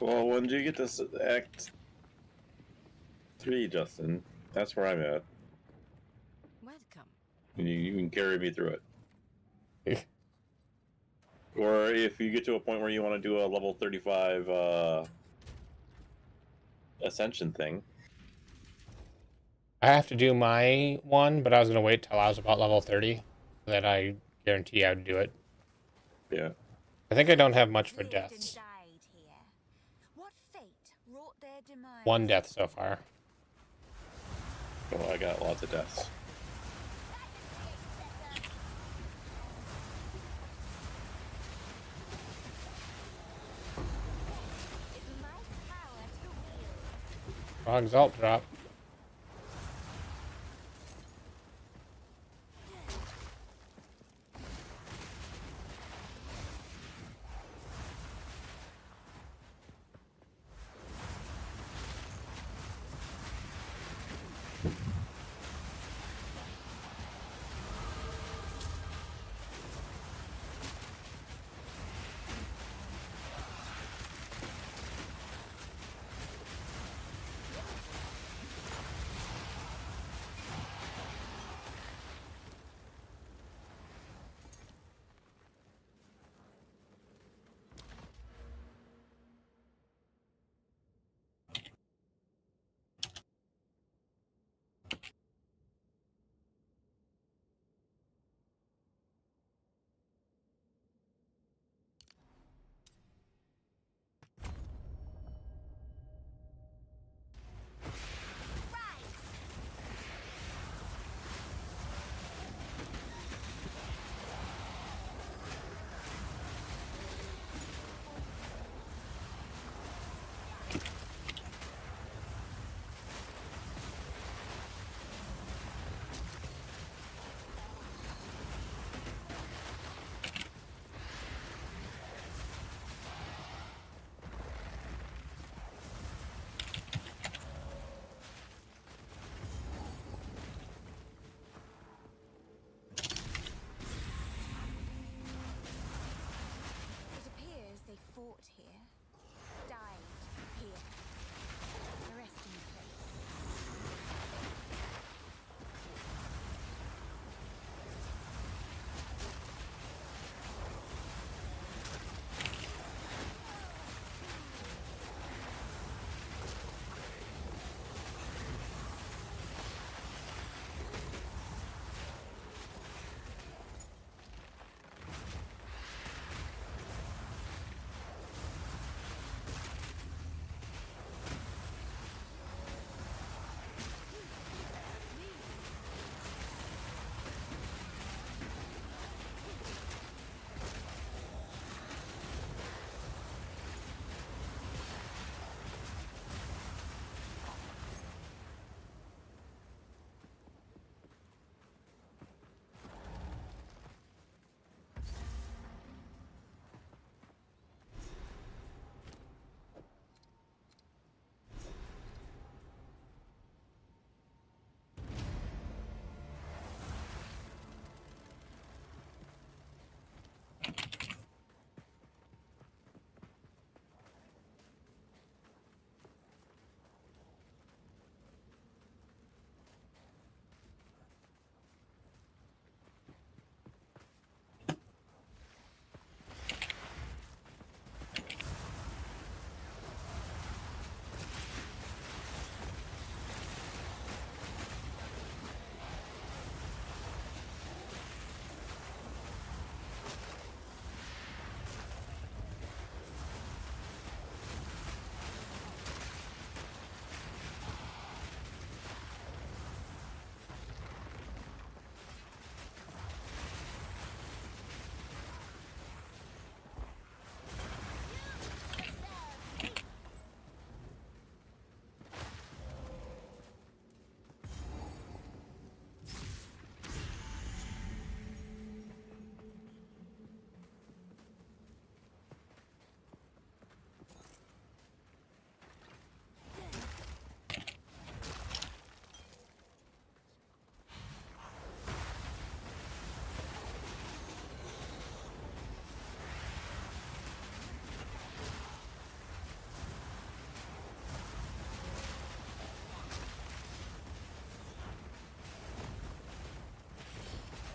Well, when do you get this Act 3, Justin? That's where I'm at. Welcome. You can carry me through it. Or if you get to a point where you want to do a level 35 Ascension thing. I have to do my one, but I was gonna wait till I was about level 30, so that I guarantee I'd do it. Yeah. I think I don't have much for Lived and deaths. died here. What fate wrought their demise? One death so far. Oh, I got lots of deaths. It's my power to wield. Oh, exalt drop.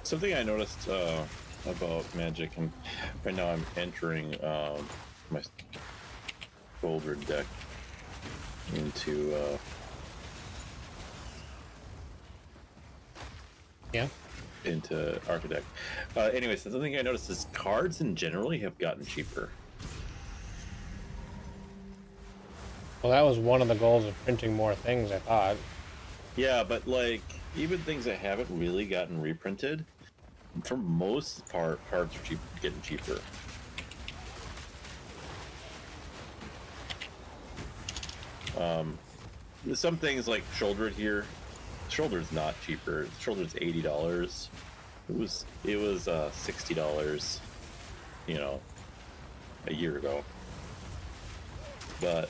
Something I noticed about Magic, and right now I'm entering my Boulder deck into Yeah. into Architect. Anyways, something I noticed is cards in generally have gotten cheaper. Well, that was one of the goals of printing more things, I thought. Yeah, but like even things that haven't really gotten reprinted, for most part, cards are getting cheaper. Some things like Shoulder here, Shoulder's not cheaper. Shoulder's $80. It was $60, you know, a year ago. But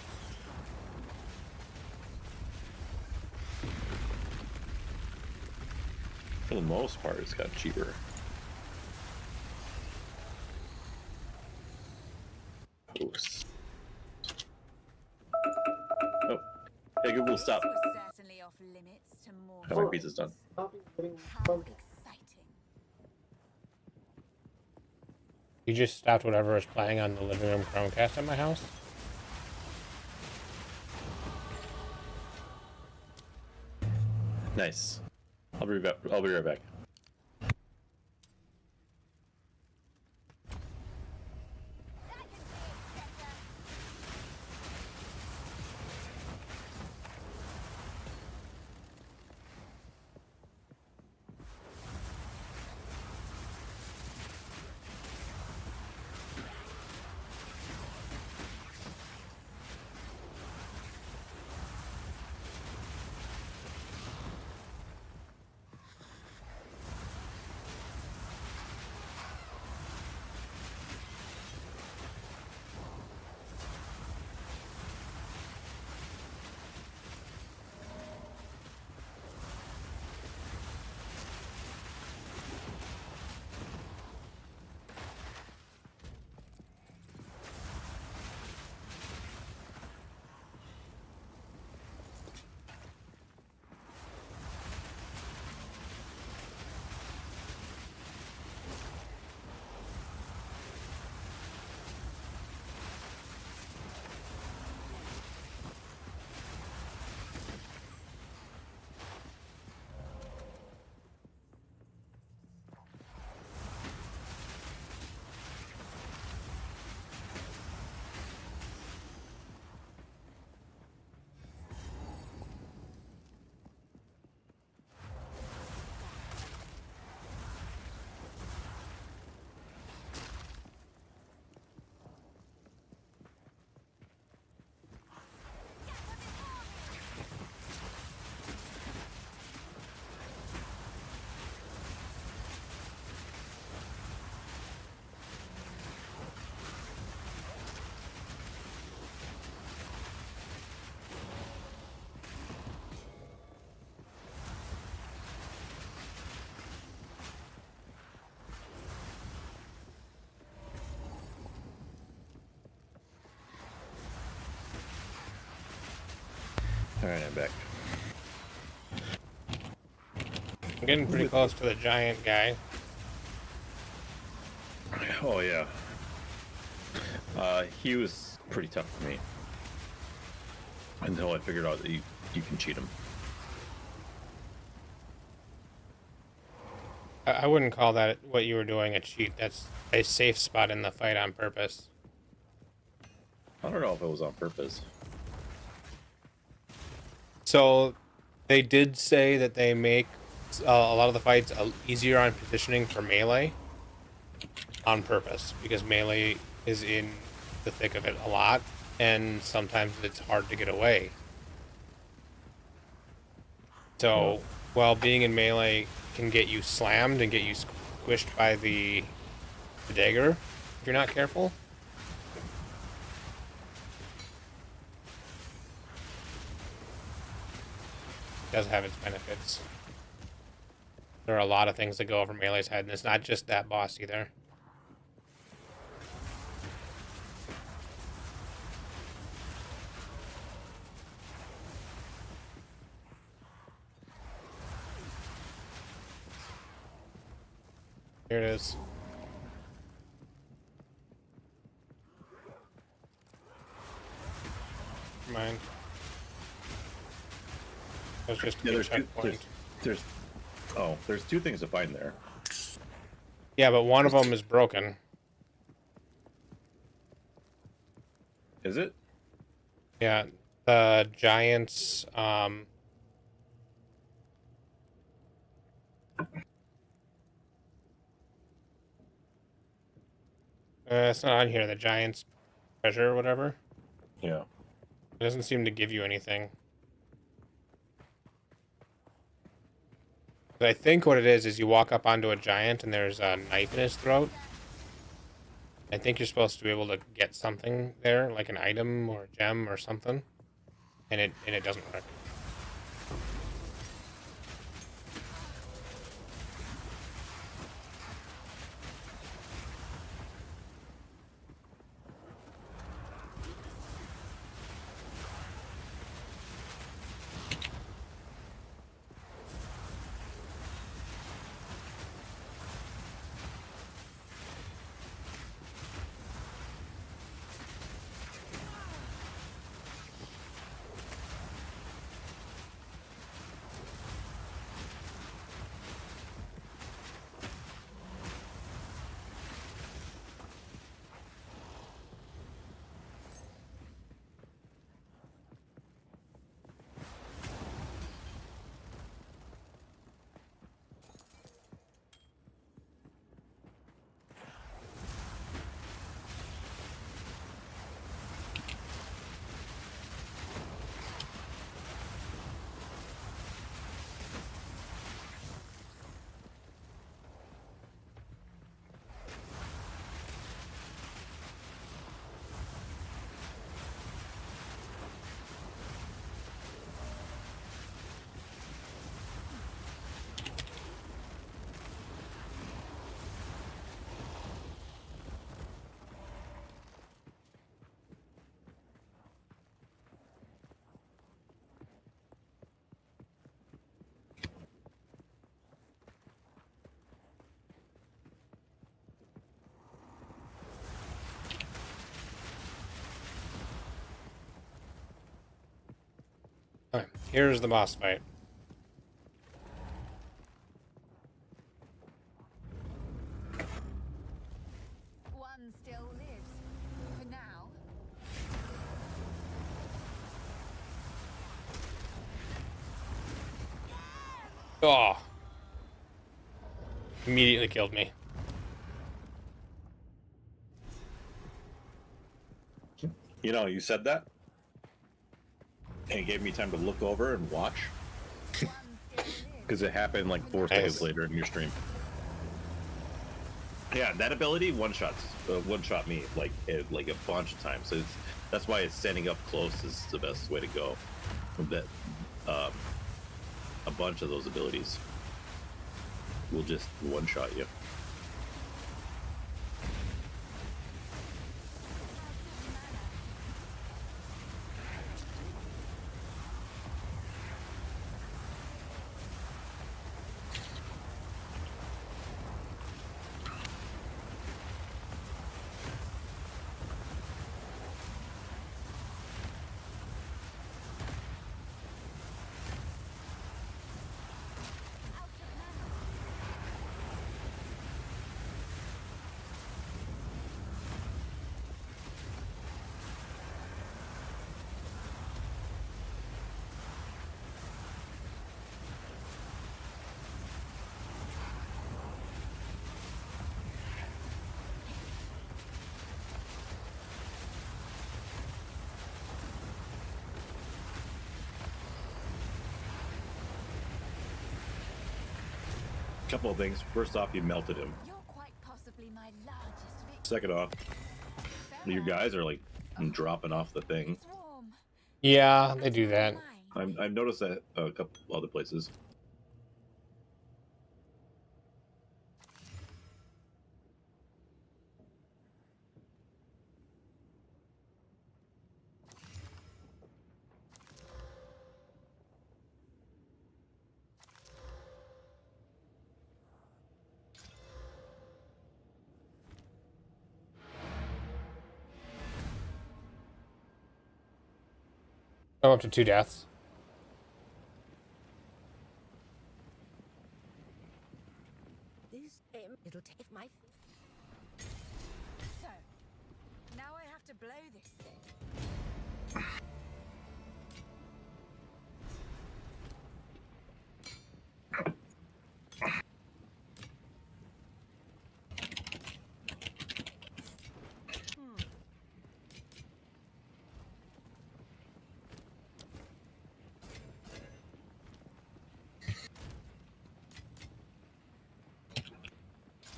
for the most part, it's got cheaper. Posts. Oh, hey Google, stop. This was certainly off limits to Oh, mortals. my pizza's done. How exciting. You just stopped whatever was playing on the living room Chromecast at my house? Nice. I'll be back. I'll be right back. All right, I'm back. I'm getting pretty close to the giant guy. Oh yeah. He was pretty tough for me until I figured out that you can cheat him. I wouldn't call that what you were doing a cheat. That's a safe spot in the fight on purpose. I don't know if it was on purpose. So they did say that they make a lot of the fights easier on positioning for melee on purpose, because melee is in the thick of it a lot, and sometimes it's hard to get away. So while being in melee can get you slammed and get you squished by the dagger if you're not careful. Does have its benefits. There are a lot of things that go over Melee's head, and it's not just that boss either. Here it is. Never mind. That's just Yeah, a there's two, checkpoint. there's two things to find there. Yeah, but one of them is broken. Is it? Yeah, the giants. It's not on here. The giants treasure or whatever. Yeah. It doesn't seem to give you anything. But I think what it is you walk up onto a giant and there's a knife in his throat. I think you're supposed to be able to get something there, like an item or a gem or something, and it doesn't work. Alright, here's the boss fight. One still lives. For now. Oh! Immediately killed me. You know, you said that, and it gave me time to look over and watch. Because it happened like 4 seconds later in your stream. Yeah, that ability one shot me like a bunch of times. So that's why it's standing up close is the best way to go. That a bunch of those abilities will just one shot you. Couple of things. First off, you melted him. You're quite possibly my largest victim. Second off, your guys are like dropping off the thing. Yeah, they do that. I've noticed that a couple other places. I'm up to 2 deaths. This it'll take my. So now I have to blow this thing.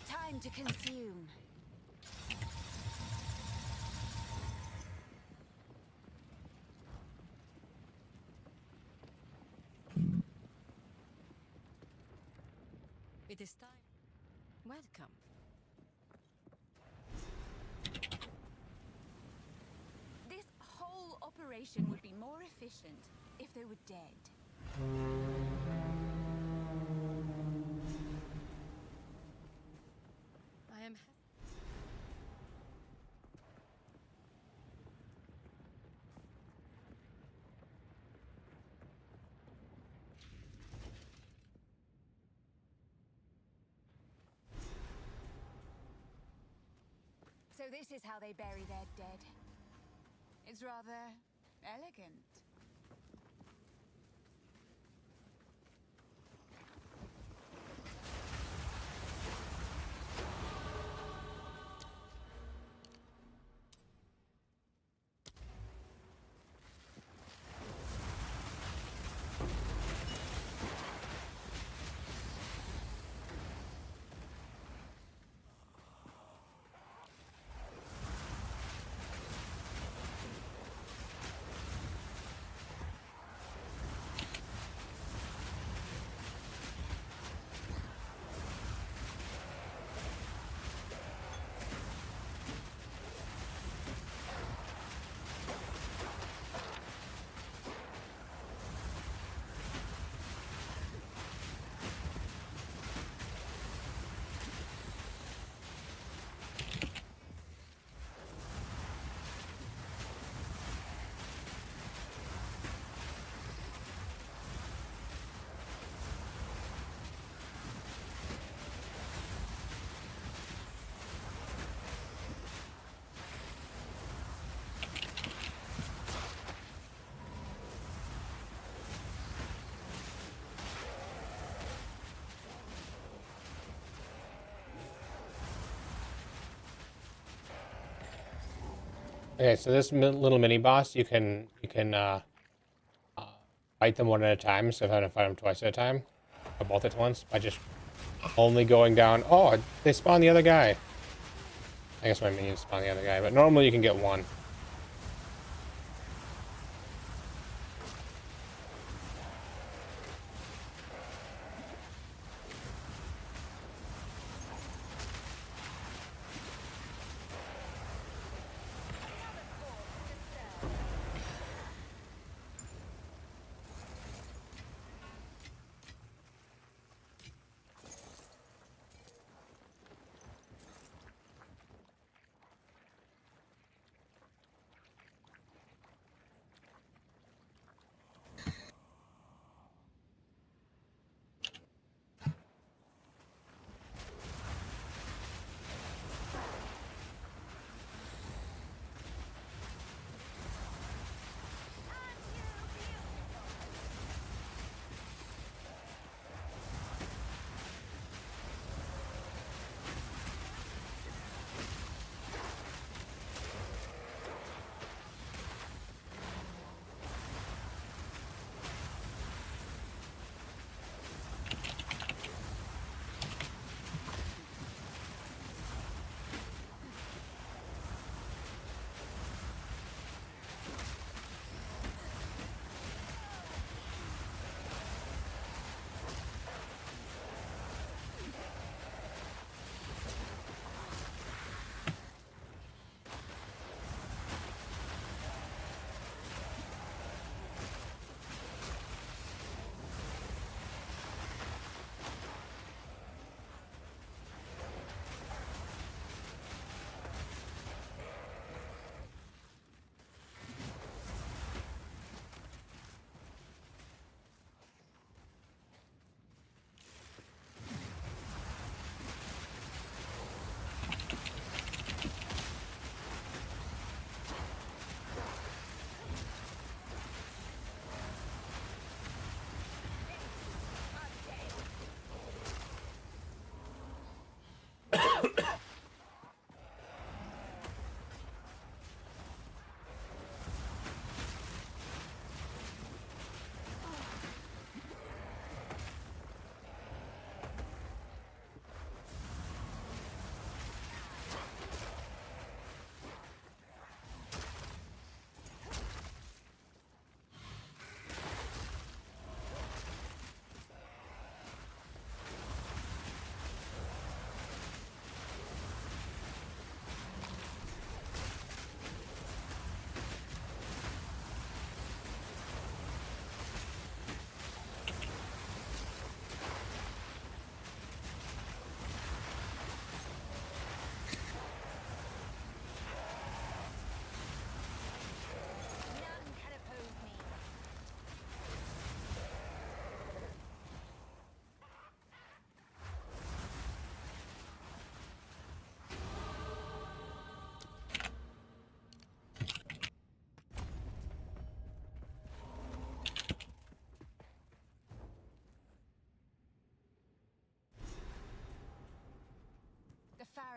Time to consume. It is time. Welcome. This whole operation would be more efficient if they were dead. I am. So this is how they bury their dead. It's rather elegant. Okay, so this little mini boss, you can fight them one at a time. So if I have to fight them twice at a time, or both at once, by just only going down. Oh, they spawn the other guy. I guess my minions spawn the other guy, but normally you can get one.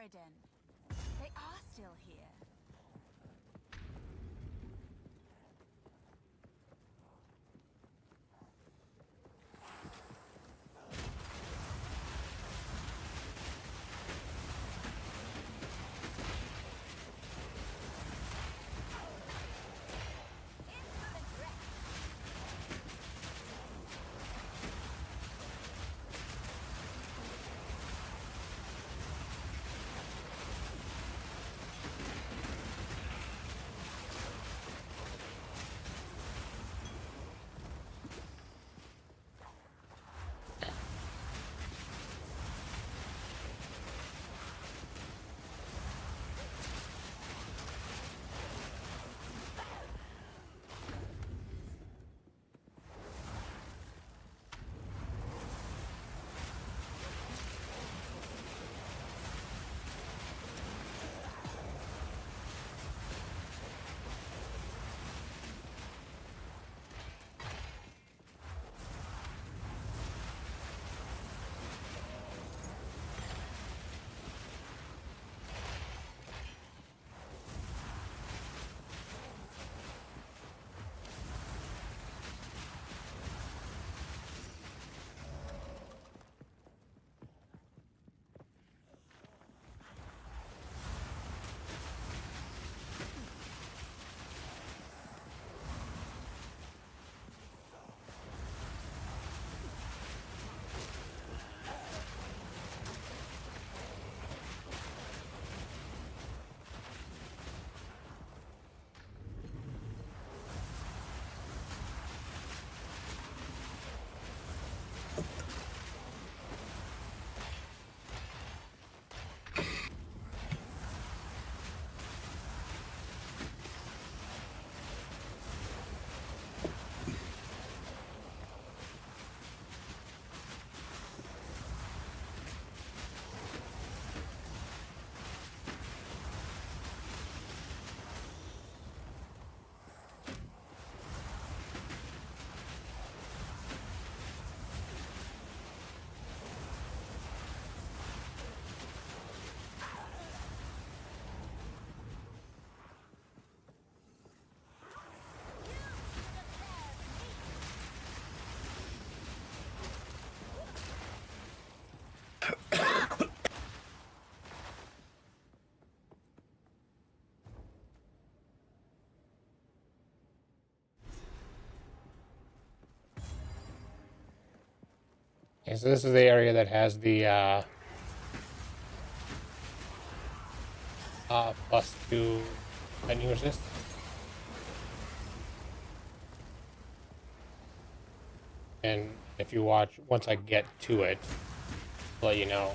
Moradin. They are still here. Okay, so this is the area that has the +2 lightning resist. And if you watch, once I get to it, I'll let you know.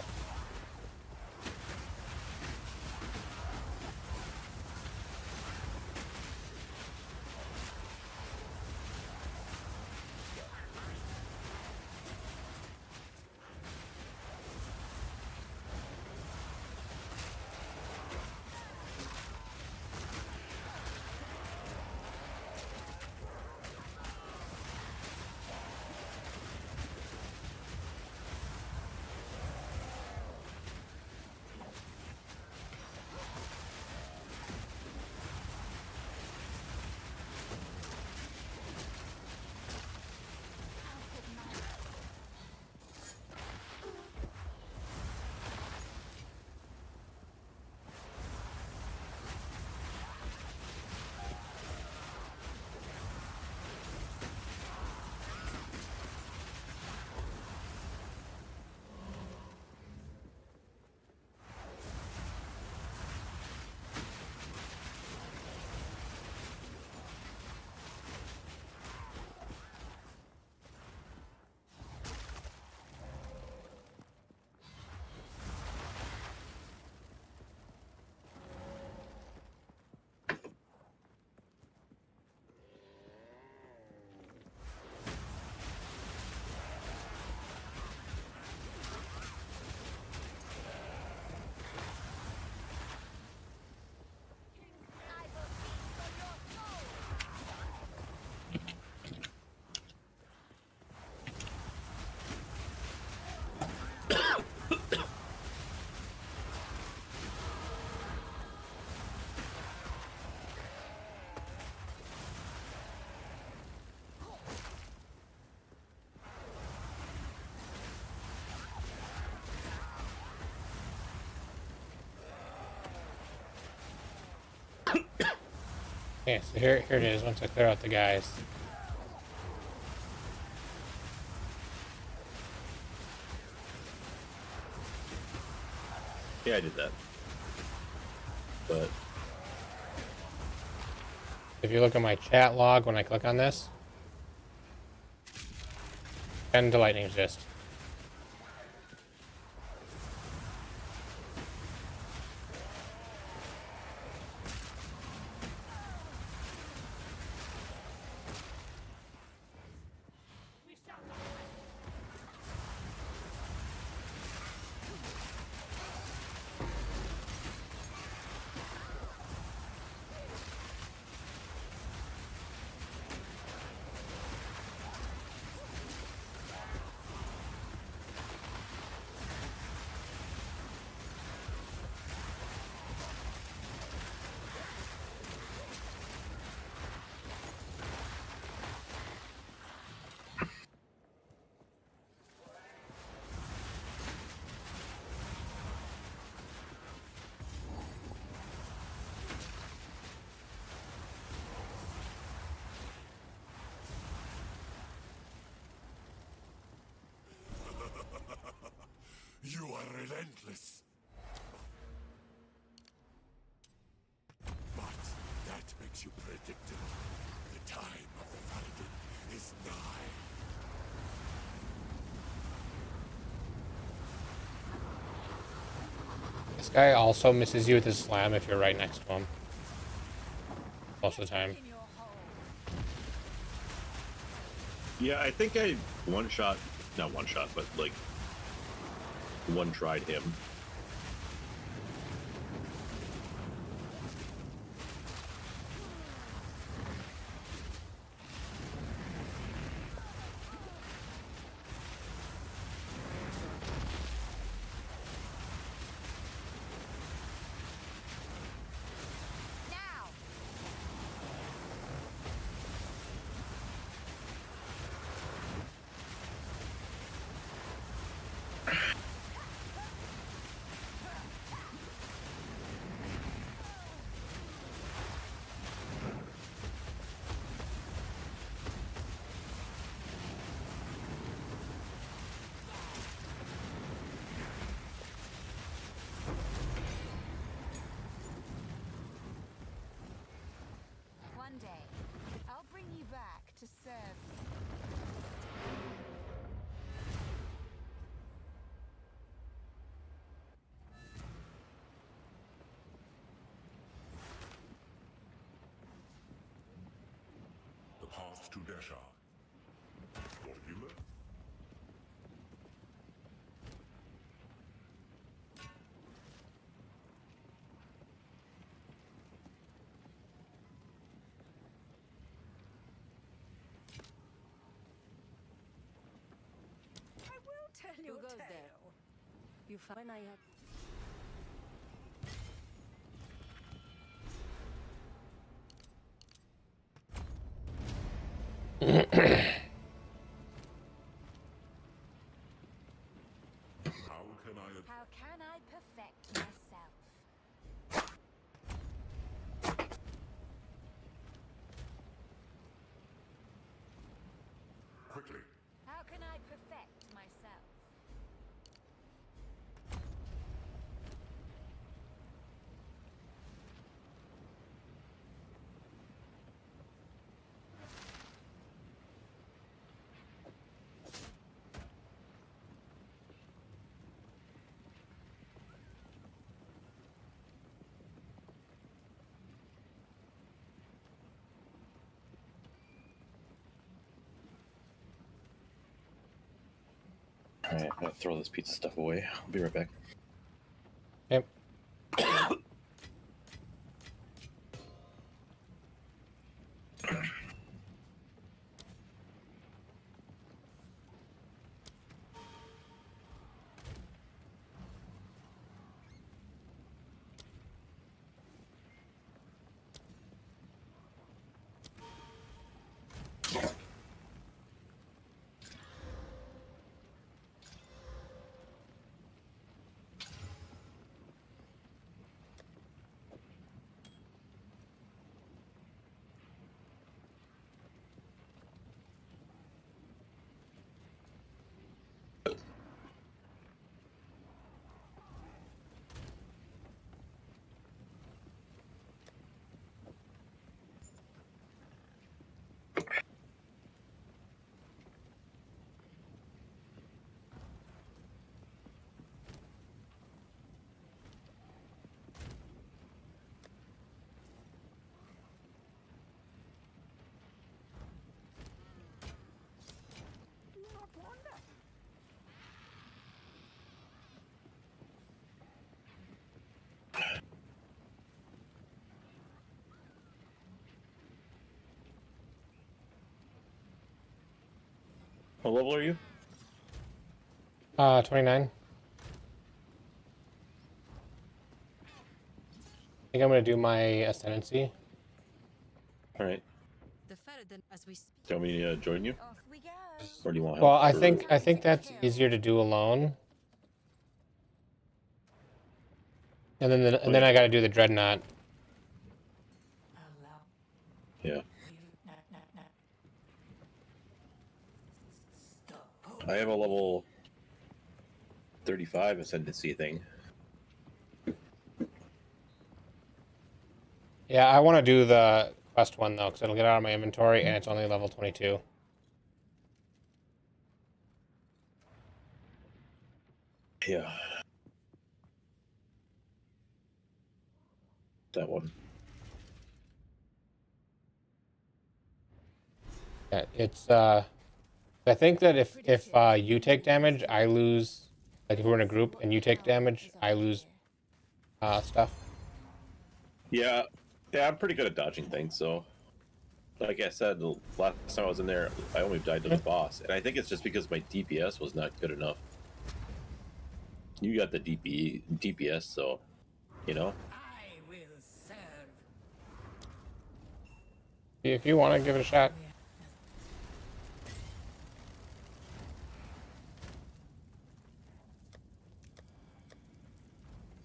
Okay, so here it is. Once I clear out the guys. Yeah, I did that. But If you look at my chat log when I click on this, 10 to lightning resist. You are relentless. But that makes you predictable. The time of the Paladin is nigh. This guy also misses you with his slam if you're right next to him. Most of the time. yeah, I think I not one shot, but like one tried him. Now! One day, I'll bring you back to serve me. The path to Desha. What have you learned? I will tell your goes tale. there? You find I have. How can I... How can I perfect myself? Quickly. How can I perfect myself? Alright, I'm gonna throw this pizza stuff away. I'll be right back. Yep. What level are you? 29. I think I'm gonna do my ascendancy. All right. The Ferrodon as we speak. Do you want me to join you, Off we go. or do you want help? Well, I for- think that's easier to do alone. And then I gotta do the dreadnought. Allow Yeah. you. Stop. I have a level 35 ascendancy thing. Yeah, I want to do the quest one though, because it'll get out of my inventory, and it's only level 22. Yeah. That one. Yeah, it's I think that if you take damage, I lose. Like if we're in a group and you take damage, I lose stuff. Yeah. Yeah, I'm pretty good at dodging things, so like I said, the last time I was in there, I only died to the boss, and I think it's just because my DPS was not good enough. You got the DPS, so you know. I will serve. If you want to give it a shot.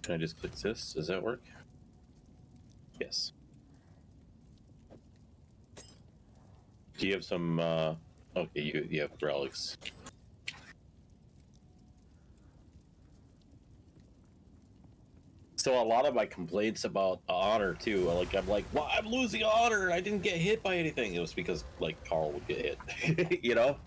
Can I just click this? Does that work? Yes. Do you have some? Okay, you have relics. So a lot of my complaints about honor too, like I'm like, well, I'm losing honor. I didn't get hit by anything. It was because like Carl would get hit, you know.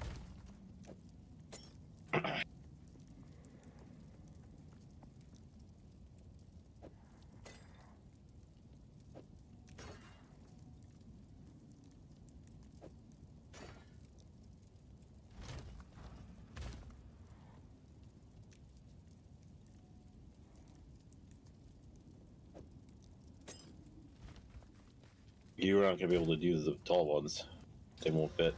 You're not gonna be able to do the tall ones. They won't fit.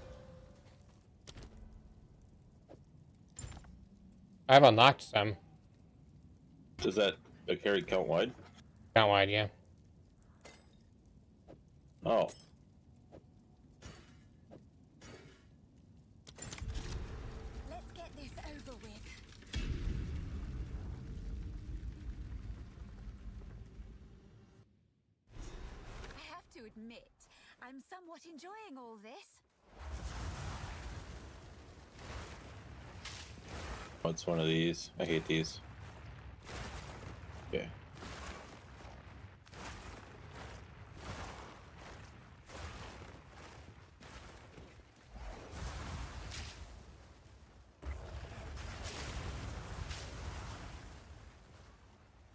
I've unlocked some. Does that carry count wide? Count wide, yeah. Oh. Let's get this over with. I have to admit, I'm somewhat enjoying all this. What's one of these? I hate these. Okay.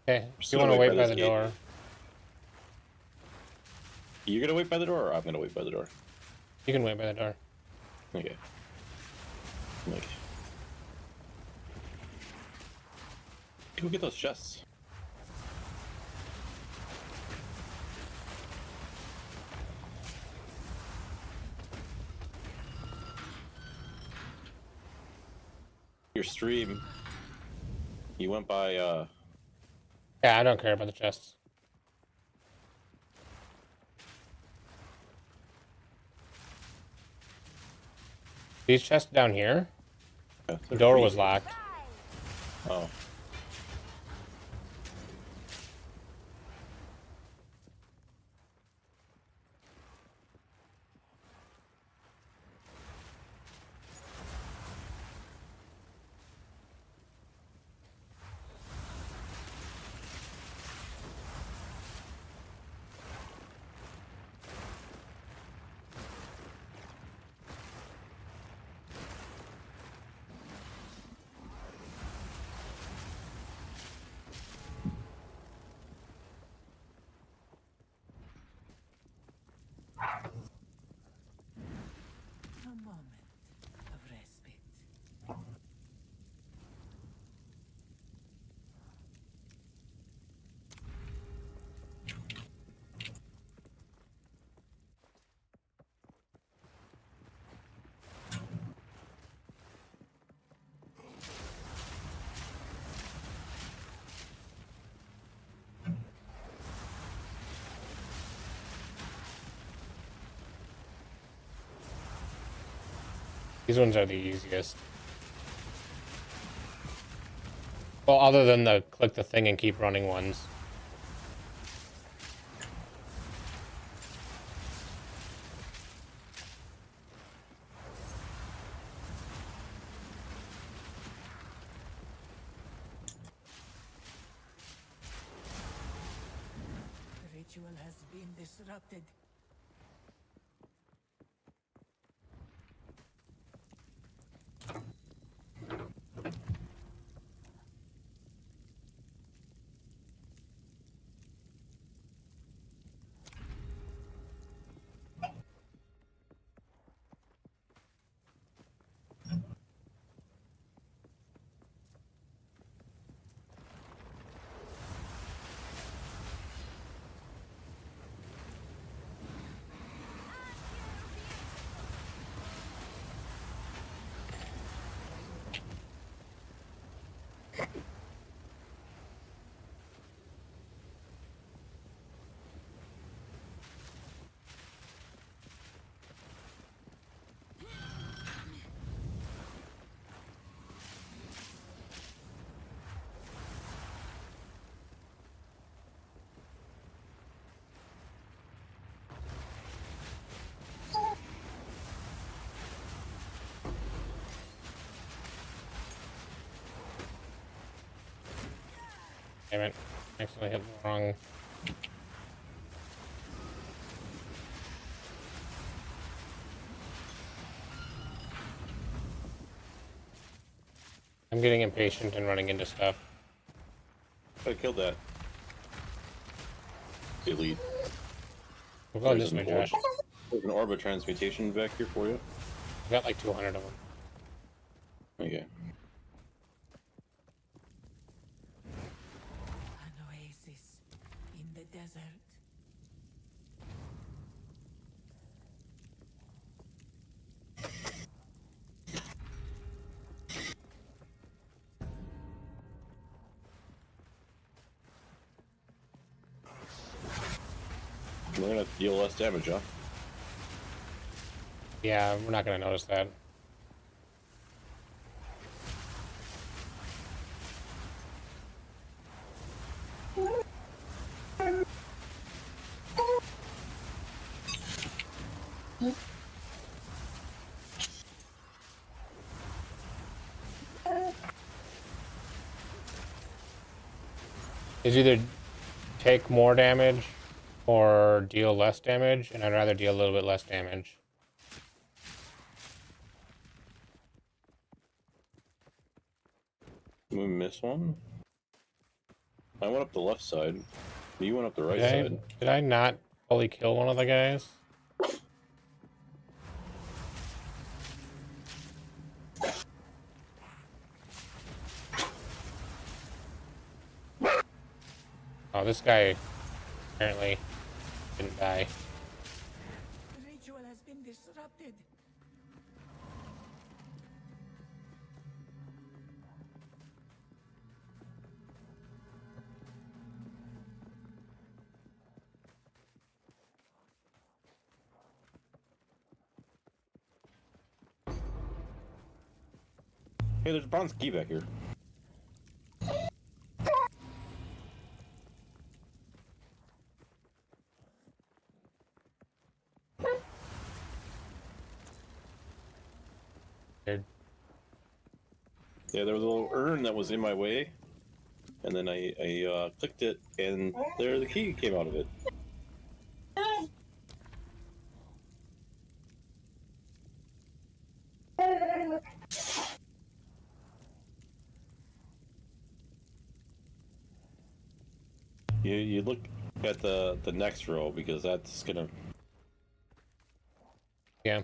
Okay, if So you want to wait wait by by this the gate. door. You're gonna wait by the door, or I'm gonna wait by the door? You can wait by the door. Okay. Like, go get those chests. Your stream. You went by. Yeah, I don't care about the chests. These chests down here? The door was locked. Oh. These ones are the easiest. Well, other than the click the thing and keep running ones. The ritual has been disrupted. Damn it. Actually hit the wrong. I'm getting impatient and running into stuff. I killed that. Elite. We're going There's this way, an orb. Josh. There's an orb of transmutation back here for you. I've got like 200 of them. Okay. An oasis in the desert. We're gonna deal less damage, huh? Yeah, we're not gonna notice that. Is either take more damage or deal less damage, and I'd rather deal a little bit less damage. We missed one. I went up the left side. You went up the right Did side. did I not fully kill one of the guys? Oh, this guy apparently didn't die. The ritual has been disrupted. Hey, there's a bronze key back here. Weird. Yeah, there was a little urn that was in my way, and then I clicked it, and there the key came out of it. You look at the next row because that's gonna. Yeah.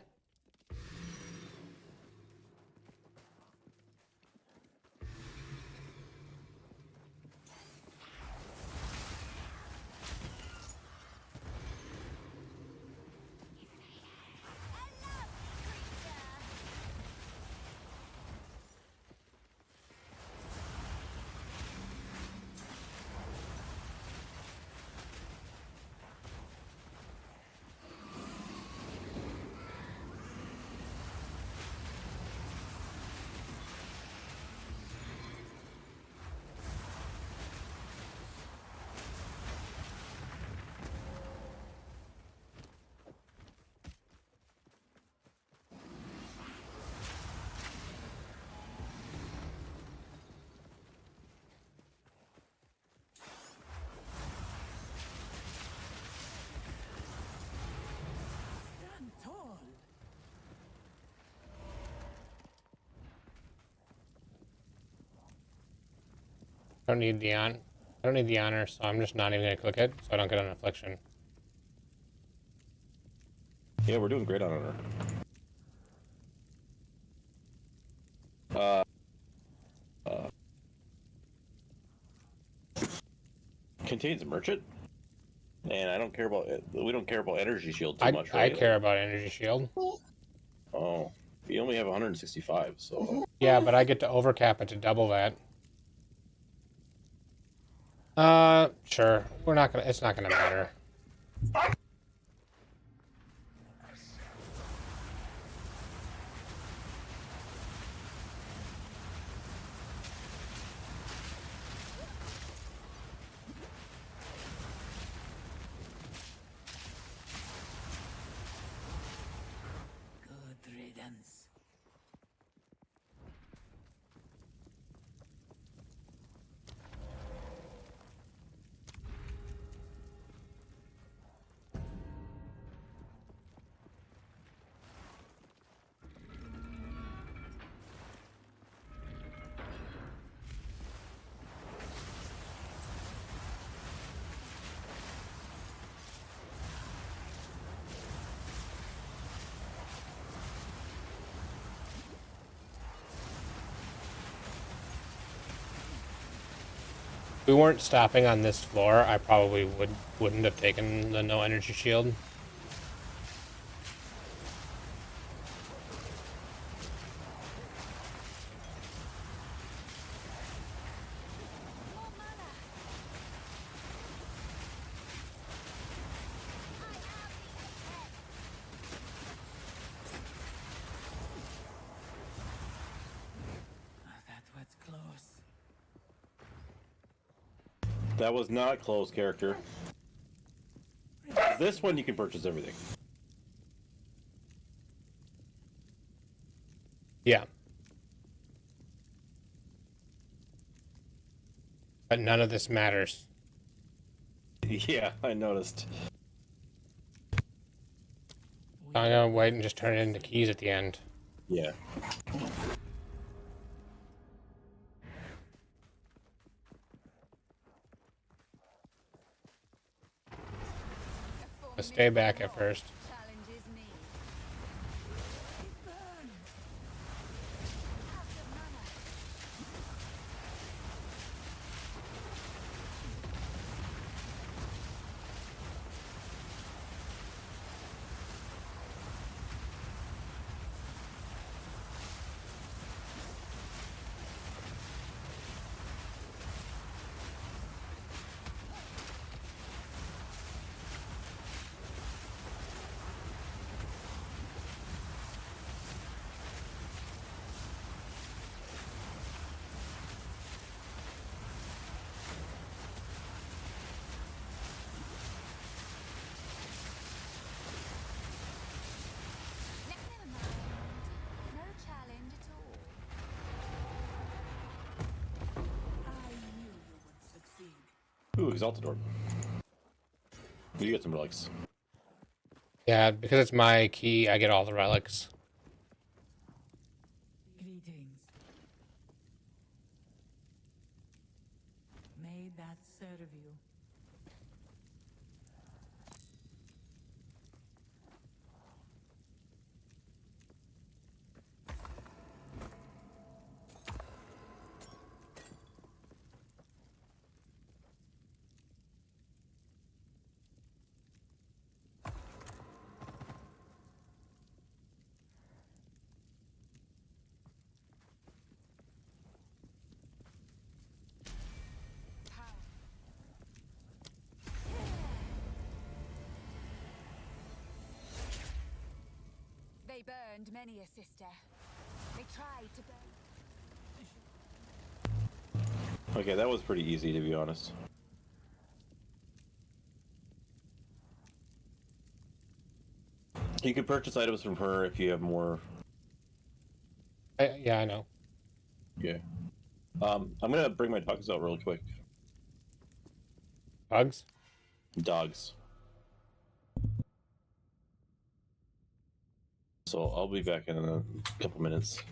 I don't need the honor, so I'm just not even gonna click it, so I don't get an affliction. Yeah, we're doing great on honor. Contains merchant, and I don't care about it. We don't care about energy shield too much, I right? care about energy shield. Oh, you only have 165, so Yeah, but I get to overcap it to double that. Sure. We're not gonna. It's not gonna matter. Good riddance. If we weren't stopping on this floor, I probably wouldn't have taken the no energy shield. That was close. that was not close, character. This one you can purchase everything. Yeah. But none of this matters. Yeah, I noticed. I'm gonna wait and just turn it into keys at the end. Yeah. But stay back at first. Challenges me. Never mind. No challenge at all. I knew you would succeed. Ooh, Exaltador. You get some relics. Yeah, because it's my key, I get all the relics. Greetings. May that serve you. They burned many a sister. They tried to burn. Okay, that was pretty easy, to be honest. You can purchase items from her if you have more. Yeah, I know. Yeah. I'm gonna bring my dogs out real quick. Bugs? Dogs. So I'll be back in a couple minutes.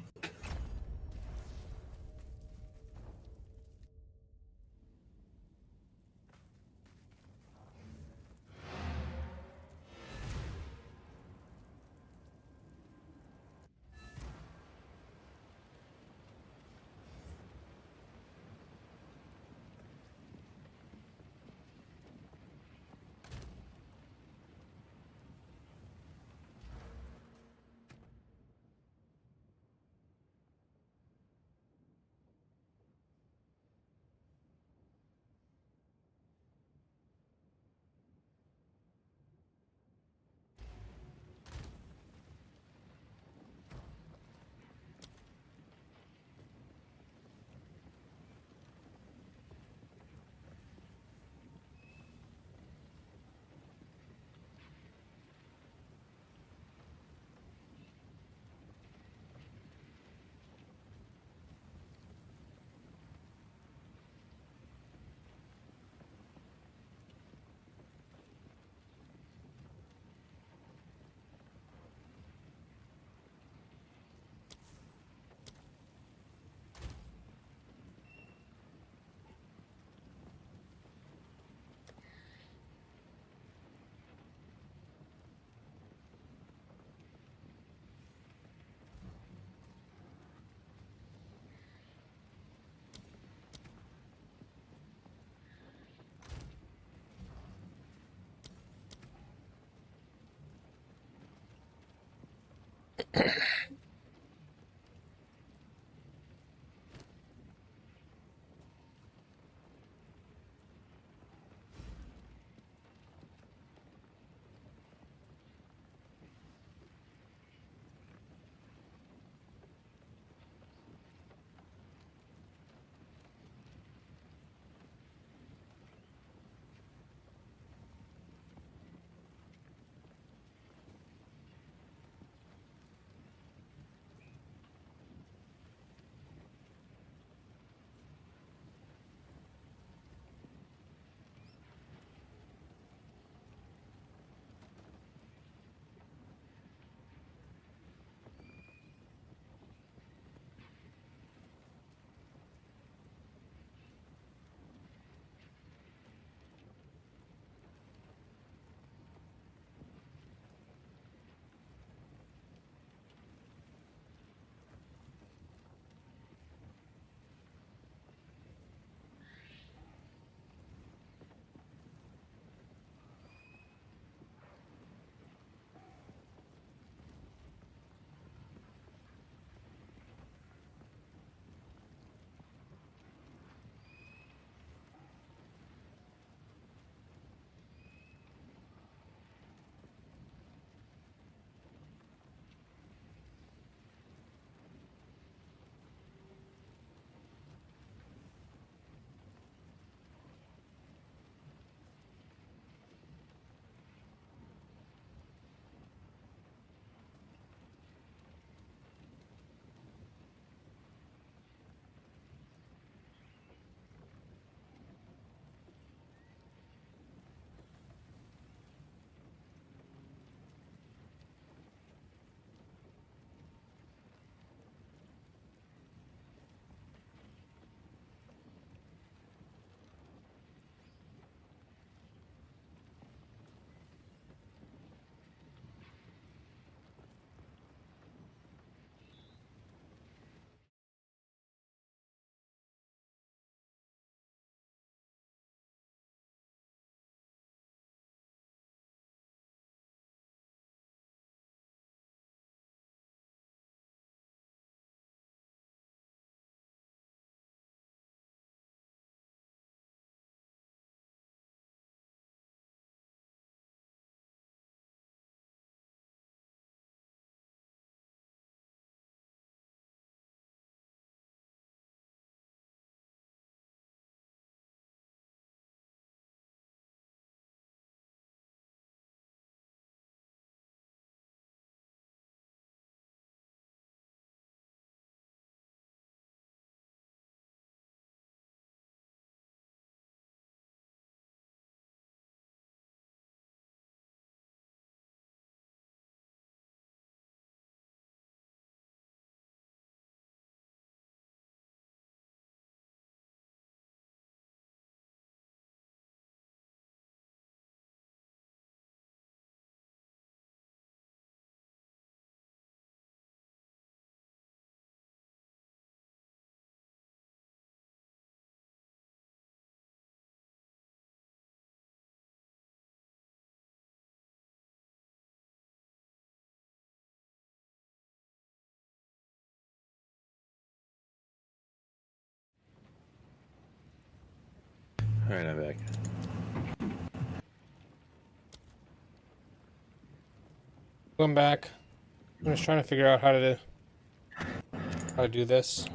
All right, I'm back. Going back. I'm just trying to figure out how to do this.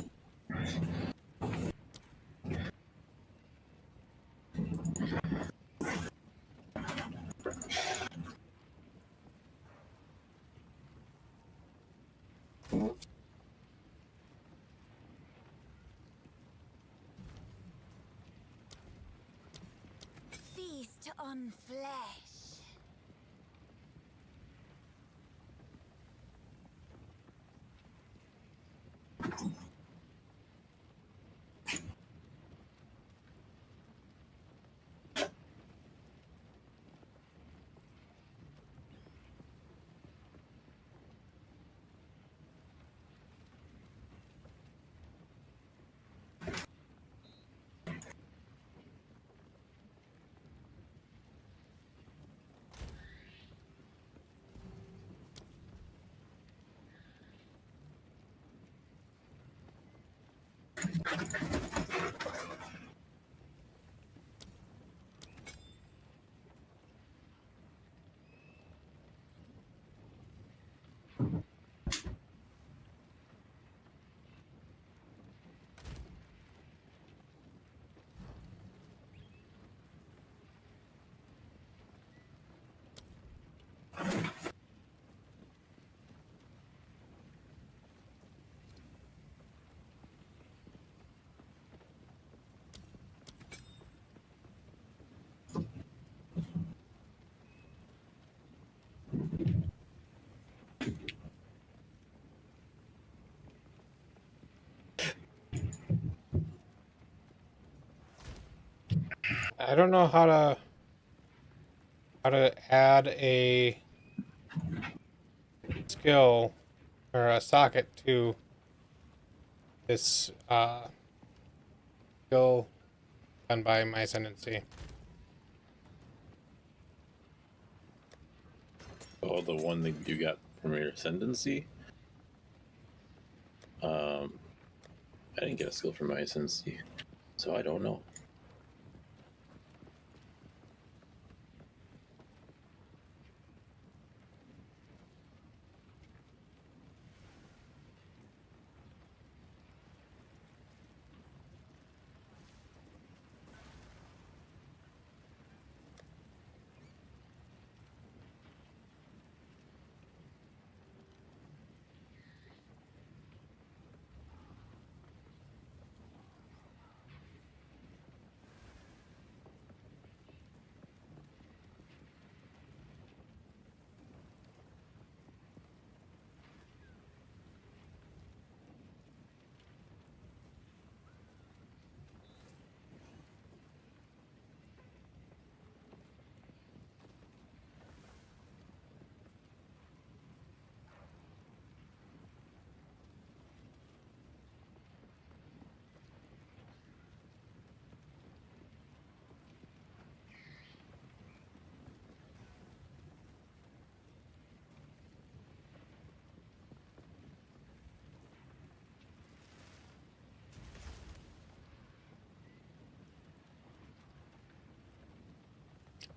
Feast on flesh. I don't know how to add a skill or a socket to this skill done by my ascendancy. Oh, the one that you got from your ascendancy? I didn't get a skill from my ascendancy, so I don't know.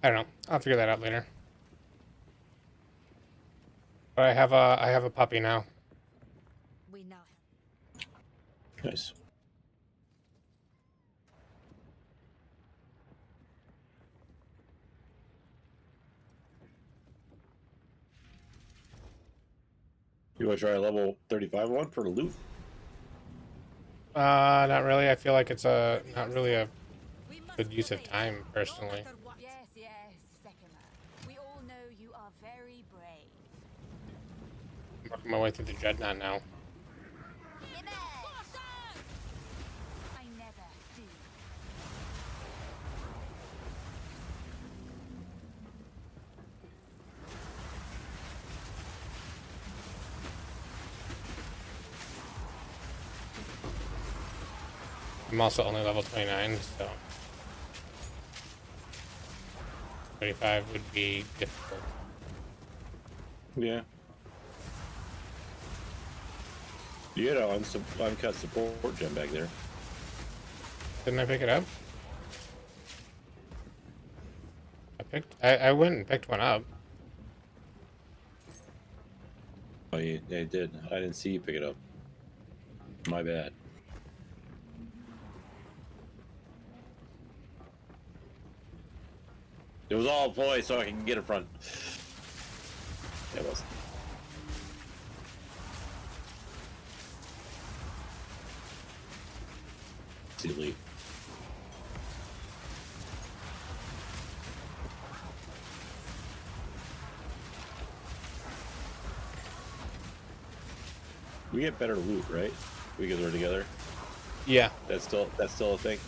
I don't know. I'll figure that out later. But I have a puppy now. We now Nice. You want to try a level 35 one for the loot? Not really. I feel like it's not really a good use of time, personally. Yes, yes, Sekima. We all know you are very brave. I'm working my way through the dreadnought now. I never do. I'm also only level 29, so 35 would be difficult. Yeah. You had an uncut support gem back there. Didn't I pick it up? I went and picked one up. Oh, you did. I didn't see you pick it up. My bad. It was all a ploy so I can get in front. It was. Silly. We get better loot, right? Because we're together. Yeah. That's still a thing.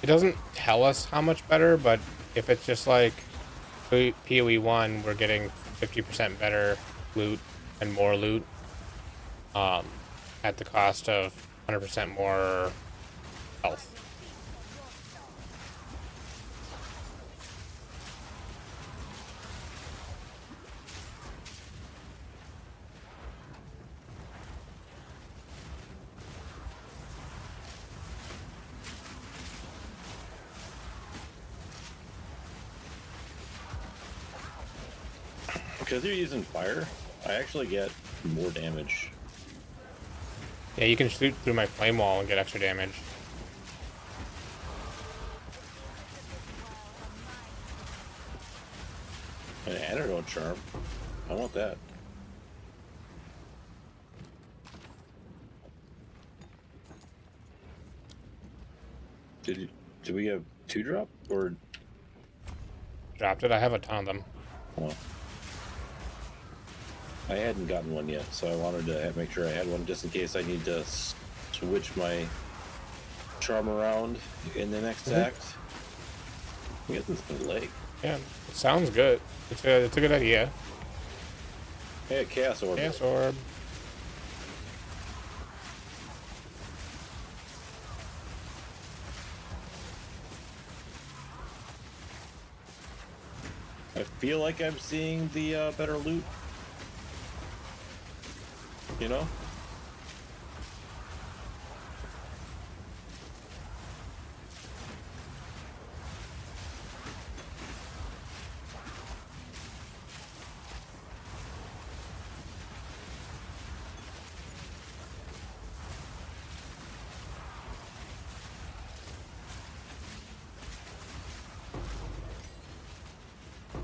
It doesn't tell us how much better, but if it's just like PoE 1, we're getting 50% better loot and more loot at the cost of 100% more health. Because you're using fire, I actually get more damage. Yeah, you can shoot through my flame wall and get extra damage. An antidote charm. I want that. Did we have 2-drop or? Dropped it. I have a ton of them. Well, I hadn't gotten one yet, so I wanted to make sure I had one just in case I need to switch my charm around in the next act. We got this new leg. Yeah, it sounds good. It's a good idea. Hey, Chaos Orb. Chaos Orb. I feel like I'm seeing the better loot. You know?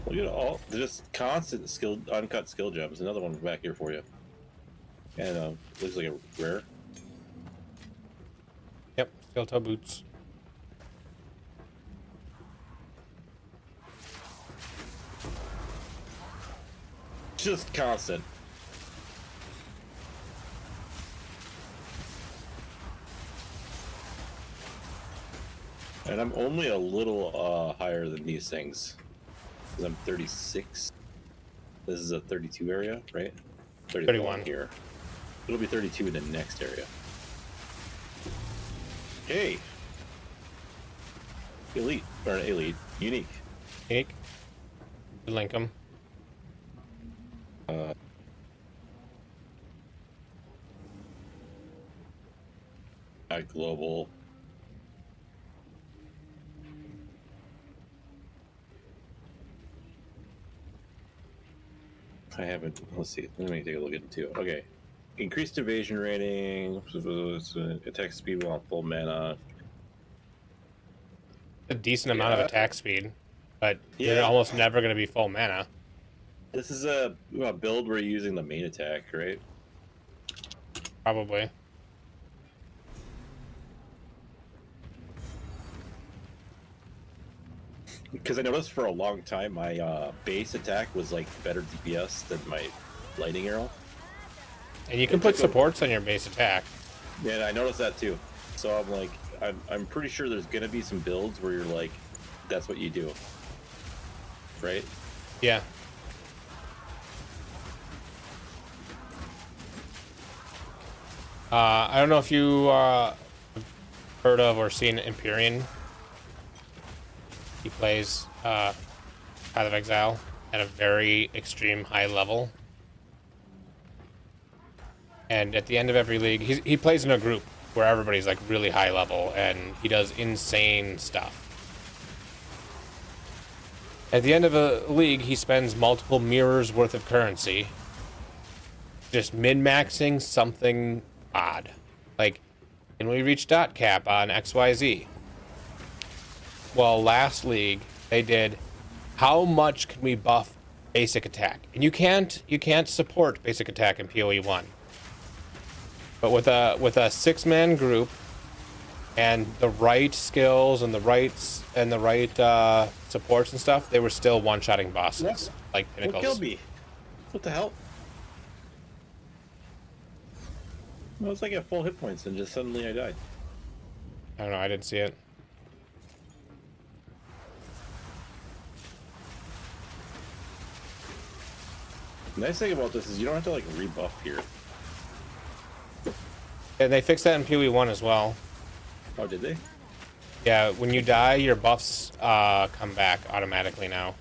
Look at all just constant uncut skill gems. Another one back here for you. And looks like a rare. Yep, steel toe boots. Just constant. And I'm only a little higher than these things. Because I'm 36. This is a 32 area, right? 31 here. It'll be 32 in the next area. Hey! Elite. Or elite. Unique. Unique. Link them. Global. I haven't. Let's see. Let me take a look at it too. Okay. Increased evasion rating. Attack speed while full mana. A decent amount of attack speed, but Yeah. you're almost never going to be full mana. This is a build where you're using the main attack, right? Probably. Because I noticed for a long time my base attack was like better DPS than my lightning arrow. And you can put supports on your base attack. Yeah, I noticed that too. So I'm like, I'm pretty sure there's gonna be some builds where you're like, that's what you do, right? Yeah. I don't know if you heard of or seen Empyrean. He plays Path of Exile at a very extreme high level. And at the end of every league, he plays in a group where everybody's like really high level and he does insane stuff. At the end of a league, he spends multiple mirrors worth of currency just min-maxing something odd. Like, can we reach dot cap on XYZ? Well, last league, they did, how much can we buff basic attack? And you can't support basic attack in PoE 1. But with a 6-man group and the right skills and the right supports and stuff, they were still one-shotting bosses like pinnacles. What killed me? What the hell? I was like at full hit points and just suddenly I died. I don't know, I didn't see it. The nice thing about this is you don't have to like rebuff here. And they fixed that in PoE 1 as well. Oh, did they? Yeah, when you die, your buffs come back automatically now.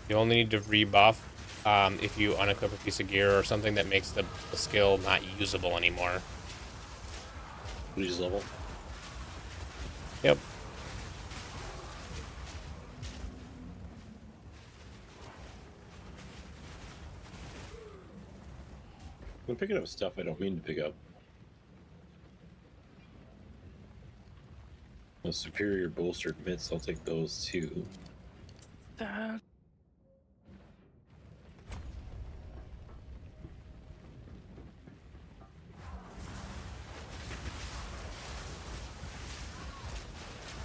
You only need to rebuff if you unequip a piece of gear or something that makes the skill not usable anymore. Lose level. Yep. I'm picking up stuff I don't mean to pick up. The superior bolstered mitts, I'll take those too. That.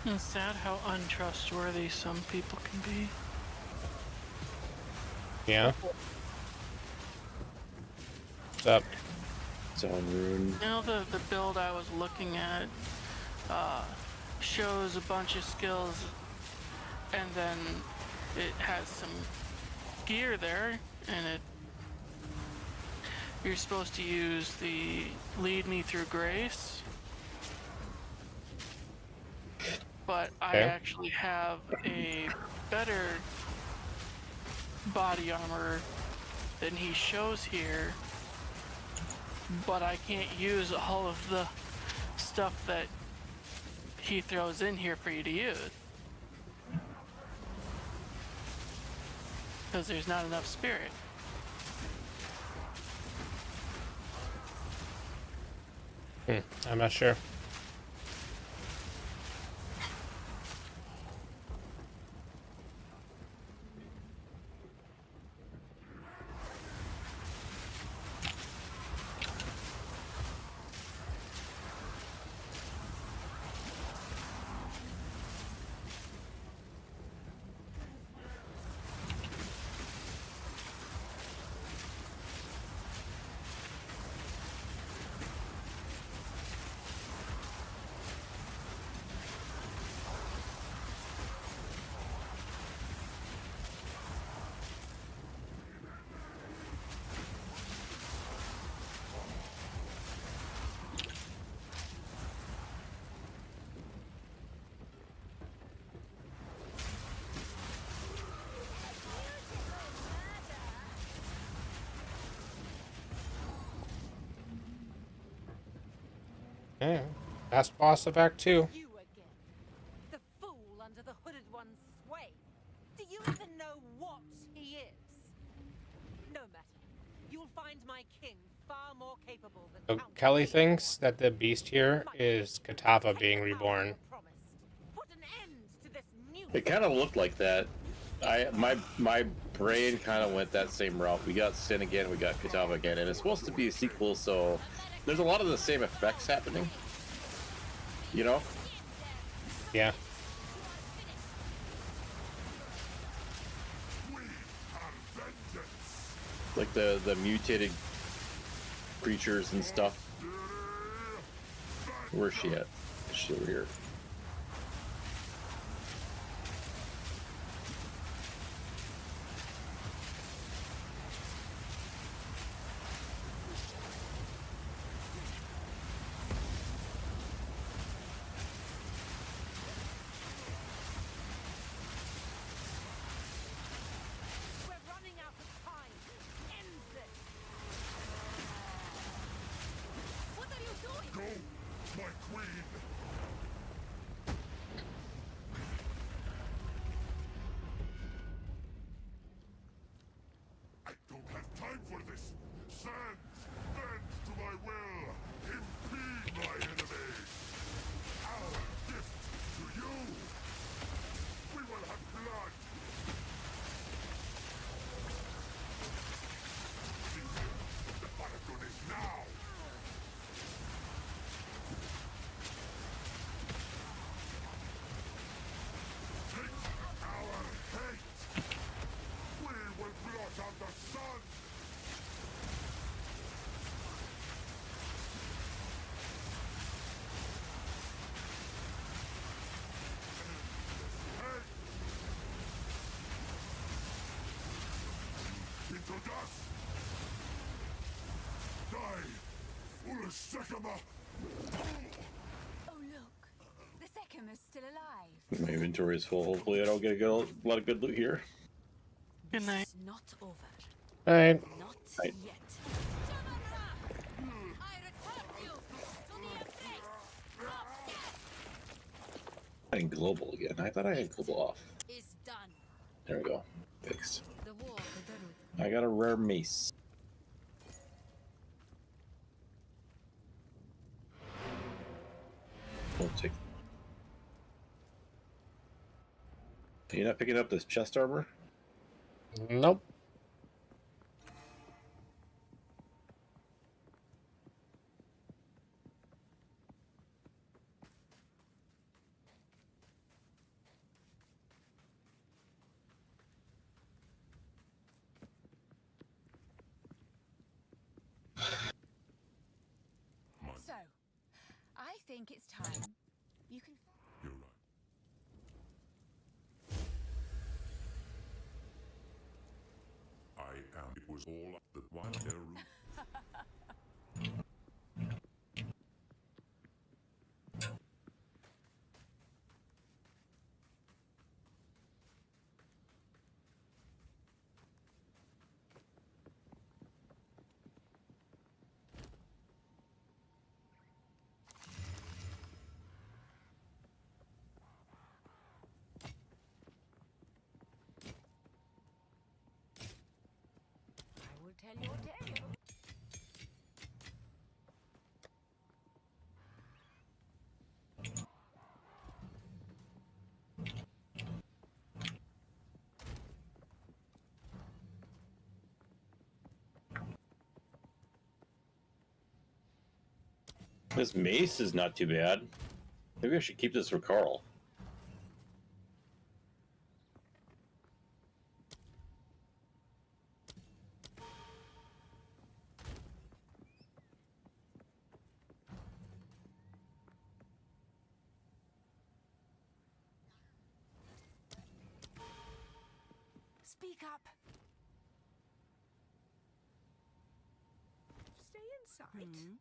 It's sad how untrustworthy some people can be. Yeah. What's up? Zone rune. You know, the build I was looking at shows a bunch of skills, and then it has some gear there, and you're supposed to use the lead me through grace. But I Okay. actually have a better body armor than he shows here, but I can't use all of the stuff that he throws in here for you to use because there's not enough spirit. I'm not sure. Yeah. Last boss of Act 2. You again. The fool under the hooded one's sway. Do you even know what he is? No matter. You'll find my king far more capable than So Count Kelly Daedalus. thinks that the beast here is Katava being Take the power reborn. you promised. Put an end to this new It kind of looked like that. My brain kind of went that same route. We got Sin again, we got Katava again, and it's supposed to be a sequel, so there's a lot of the same effects happening. You know? Yeah. Like the mutated creatures and stuff. Where's she at? Is she over here? We're running out of time. End this. What are you doing? Go, my queen! I don't have time for this! Stand! Bend to my will! Impede my enemies! Our gift to you! We will have blood! The Paragon is now! Take our hate! We will blot out the sun! Hate! Into dust! Die! Foolish Sycamore! Oh, look. The Sekham is still alive. My inventory is full. Hopefully I don't get a lot of good loot here. Good night. It's not over. Alright. Not Right. yet. I return you to the embrace of death. I had global again. I thought I had global off. Is done. There we go. Fixed. The war with the root. I got a rare mace. We'll take. You're not picking up this chest armor? Nope. So, I think it's time. You can. You're right. I am. It was all the one air route. I will tell your tale. This mace is not too bad. Maybe I should keep this for Carl. Speak up. Stay inside.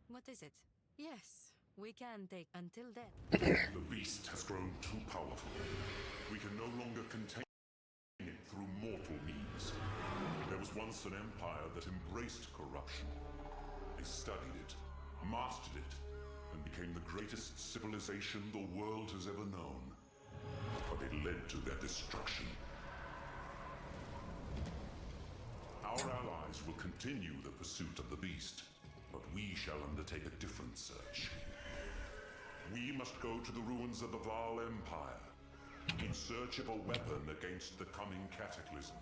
What is it? Yes, we can take until then. The beast has grown too powerful. We can no longer contain it through mortal means. There was once an empire that embraced corruption. They studied it, mastered it, and became the greatest civilization the world has ever known. But it led to their destruction. Our allies will continue the pursuit of the beast, but we shall undertake a different search. We must go to the ruins of the Val Empire, in search of a weapon against the coming cataclysm.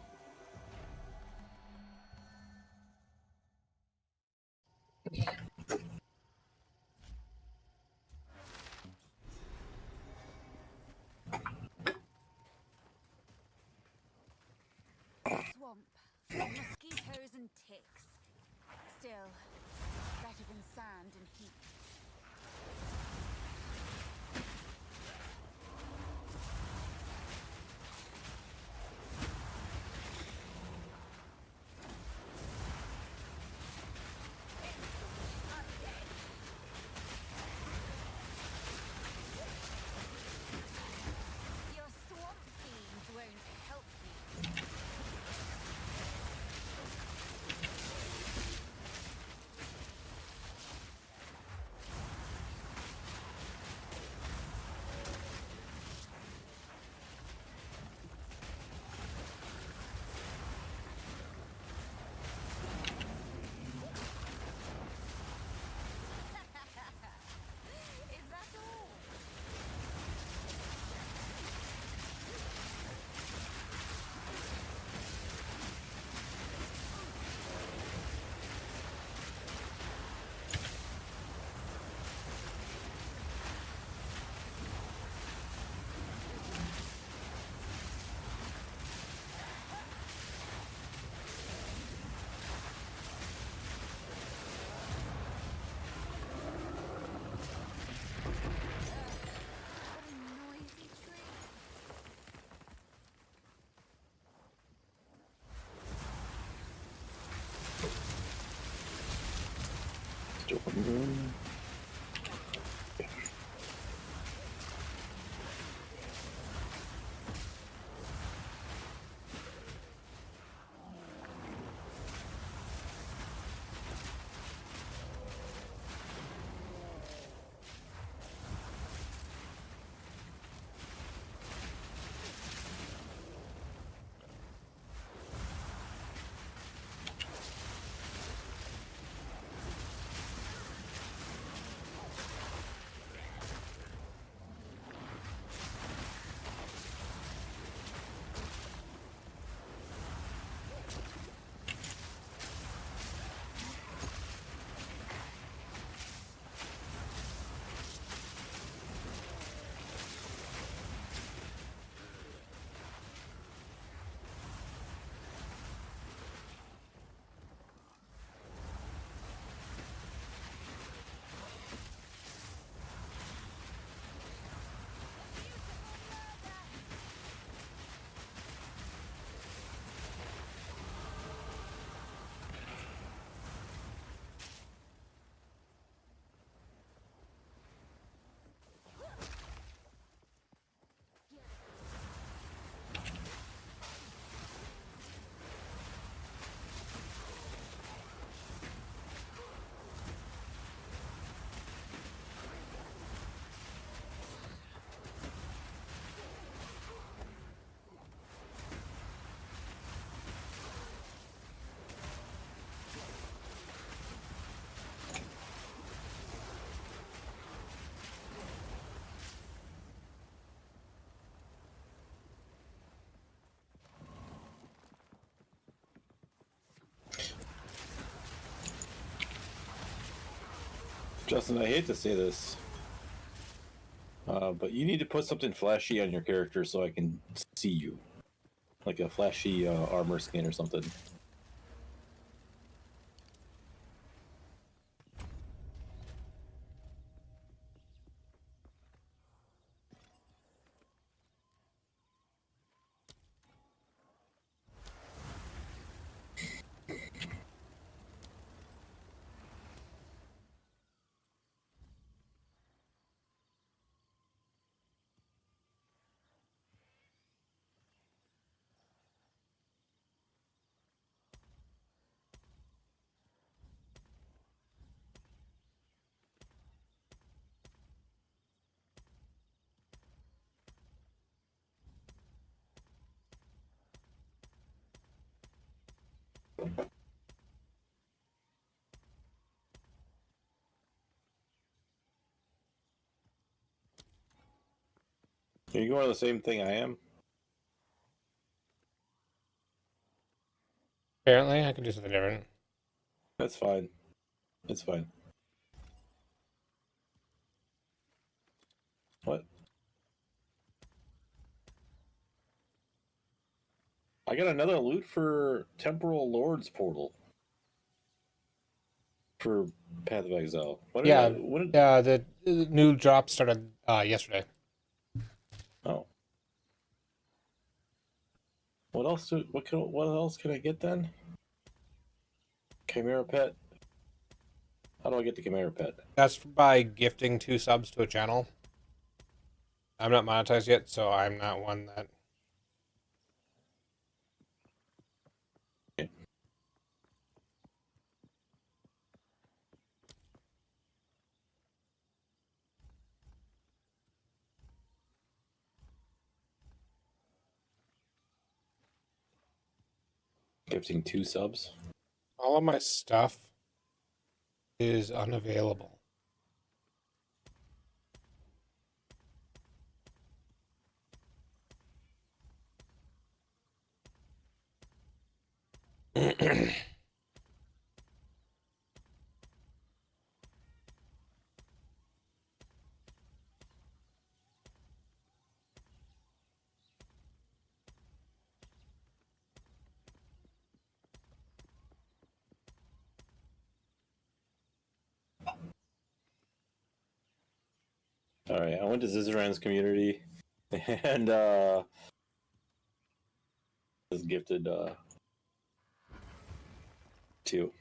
Swamp, full of mosquitoes and ticks. Still, better than sand and heat. Your swamp fiends won't help you. Justin, I hate to say this, but you need to put something flashy on your character so I can see you, like a flashy armor skin or something. Are you going to the same thing I am? Apparently, I can do something different. That's fine. It's fine. What? I got another loot for Temporal Lord's Portal for Path of Exile. Yeah, What did, the new drop started yesterday. oh. What else can I get then? Chimera Pet. How do I get the Chimera Pet? That's by gifting 2 subs to a channel. I'm not monetized yet, so I'm not one that. Gifting 2 subs? All of my stuff is unavailable. Alright, I went to Zizaran's community and was gifted 2.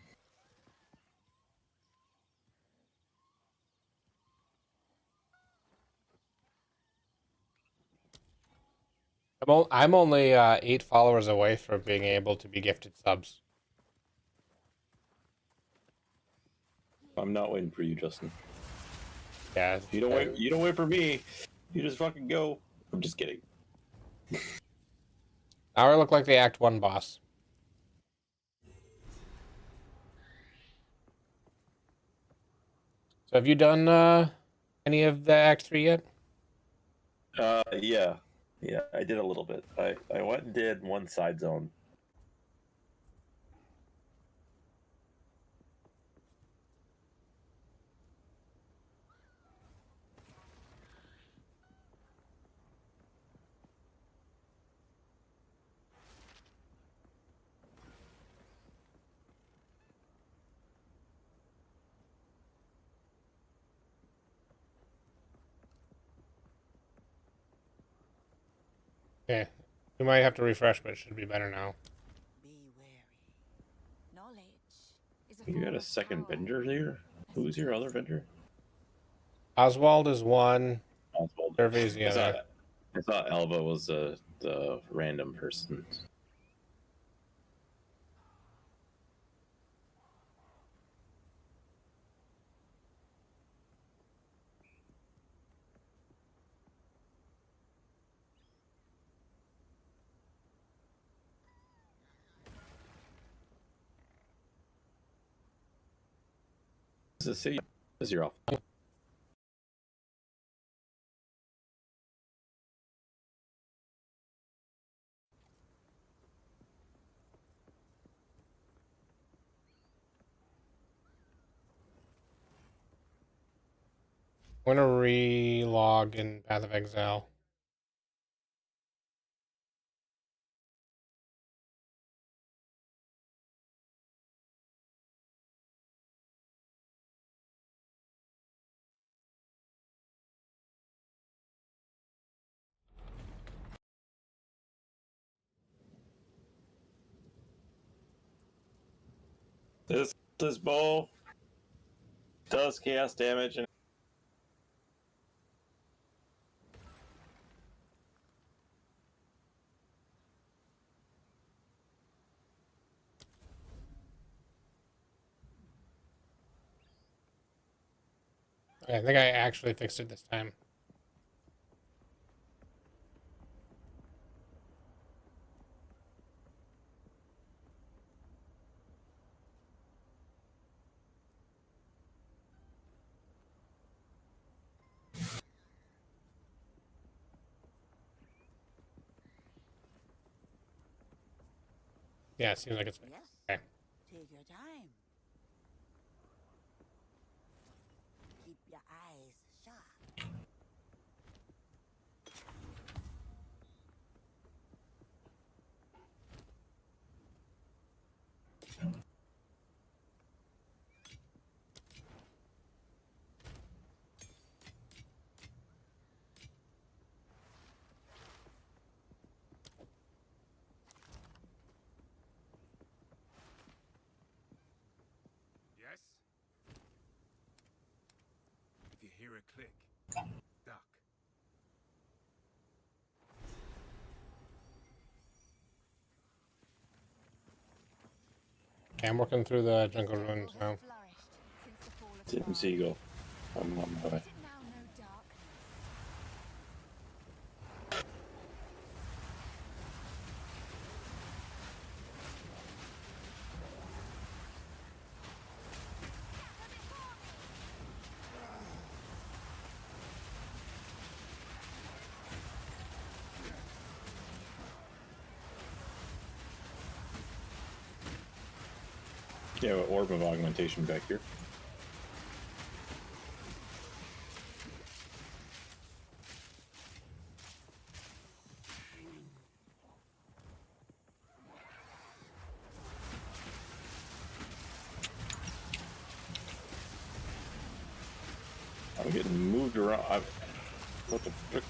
I'm only 8 followers away from being able to be gifted subs. I'm not waiting for you, Justin. Yeah, You don't wait for me. You just fucking go. I'm just kidding. Now I look like the Act 1 boss. So have you done any of the Act 3 yet? Yeah. Yeah, I did a little bit. I went and did one side zone. Okay. You might have to refresh, but it should be better now. Be wary. Knowledge is a You form got a of second power. vendor here? Who's your other vendor? Oswald is one. Oswald. Survey is the other. I thought Alva was the random person. This is city. This is your off. I'm gonna re-log in Path of Exile. This bow does chaos damage, and Okay, I think I actually fixed it this time. Yeah, it seems like it's fixed. Yes. Okay. Take your time. Keep your eyes sharp. Yes? If you hear a click, duck. Okay, I'm working through the jungle ruins now. Flourished since the fall of didn't Spark. see you go. I'm on my way. Is it now no darkness? Yeah, an orb of augmentation back here. I'm getting moved around. What the frick?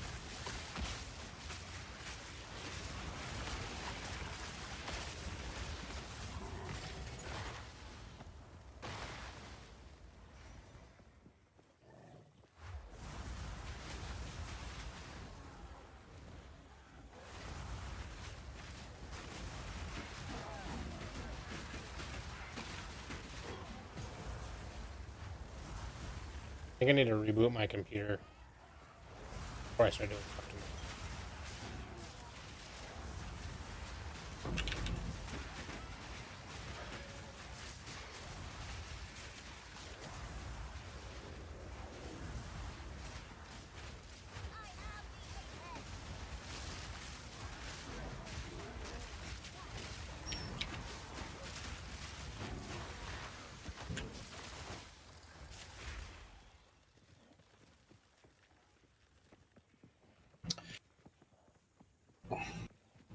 I think I need to reboot my computer before I start doing stuff tomorrow.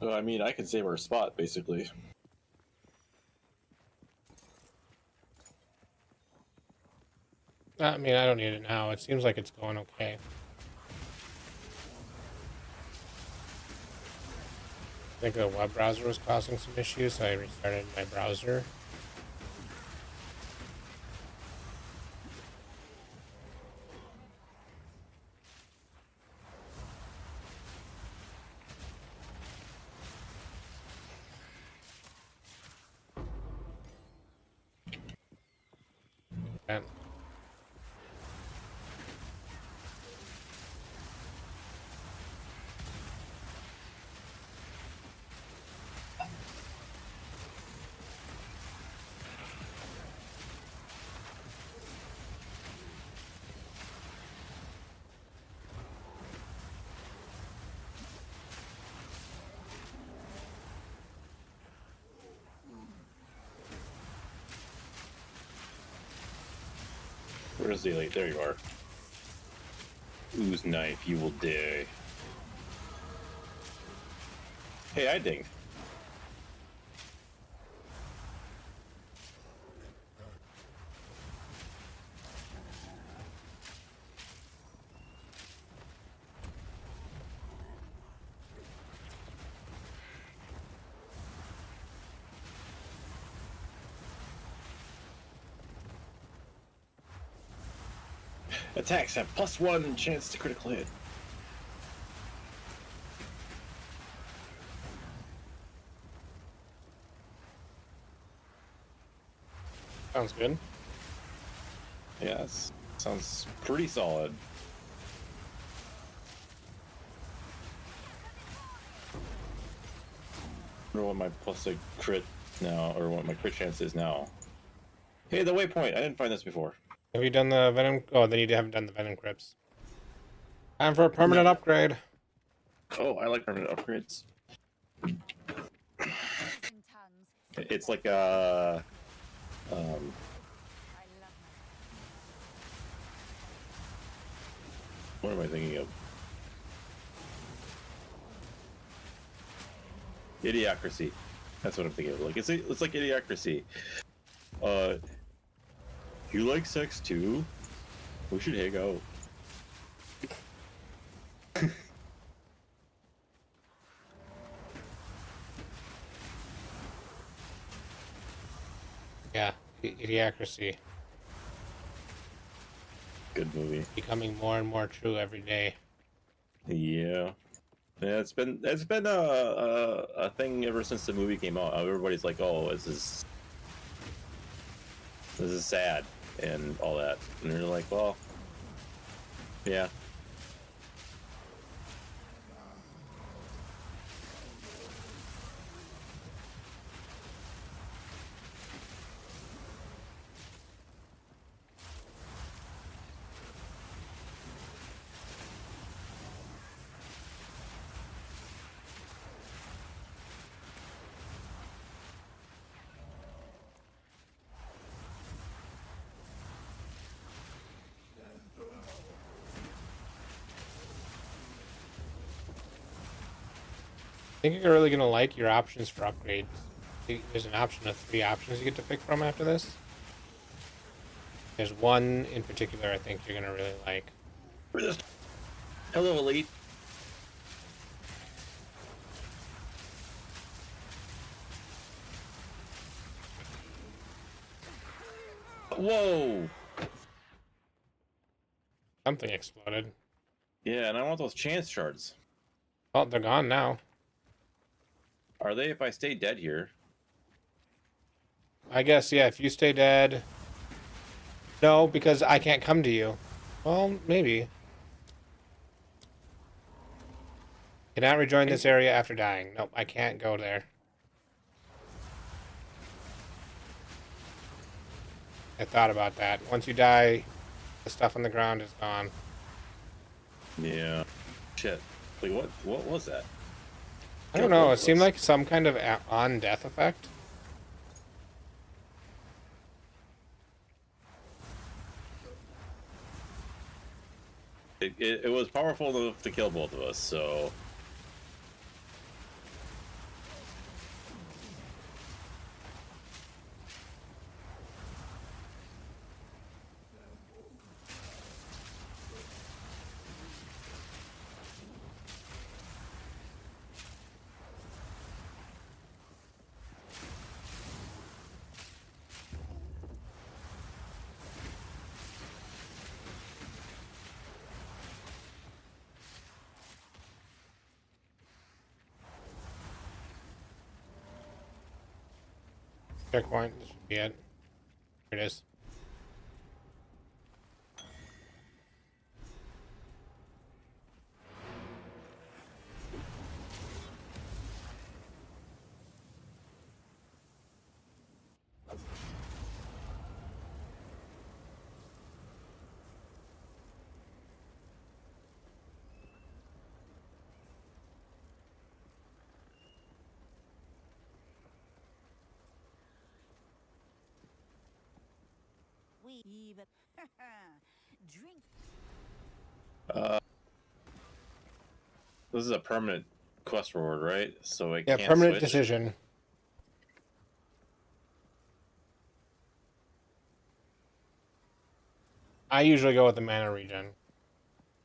I mean, I can save our spot, basically. I mean, I don't need it now. It seems like it's going okay. I think the web browser was causing some issues, so I restarted my browser. And Where's the elite? There you are. Ooze knife, you will die. Hey, I dinged. Attacks have +1 chance to critical hit. Sounds good. Yeah, sounds pretty solid. I wonder what my plus a crit now, or what my crit chance is now. Hey, the waypoint! I didn't find this before. Have you done the Venom? Oh, then you haven't done the Venom Crypts. Time for a permanent upgrade. Oh, I like permanent upgrades. In tongues. It's like a I love what am I thinking of? Idiocracy. That's what I'm thinking of. Like it's like Idiocracy. You like sex too? We should hang out. Yeah, Idiocracy. Good movie. Becoming more and more true every day. Yeah. Yeah, it's been a thing ever since the movie came out. Everybody's like, "Oh, this is sad," and all that, and they're like, "Well, yeah." I think you're really gonna like your options for upgrades. There's an option of 3 options you get to pick from after this. There's one in particular I think you're gonna really like. Hello, Elite. Whoa! Something exploded. Yeah, and I want those chance shards. Oh, they're gone now. Are they if I stay dead here? I guess, yeah, if you stay dead. No, because I can't come to you. Well, maybe. Cannot rejoin this area after dying. Nope, I can't go there. I thought about that. Once you die, the stuff on the ground is gone. Yeah. Shit. Like what was that? I don't know, it seemed like some kind of on-death effect. It was powerful enough to kill both of us, so... Checkpoint, this should be it. Here it is. We even drink. This is a permanent quest reward, right? So I Yeah, can't permanent switch. decision. I usually go with the mana regen.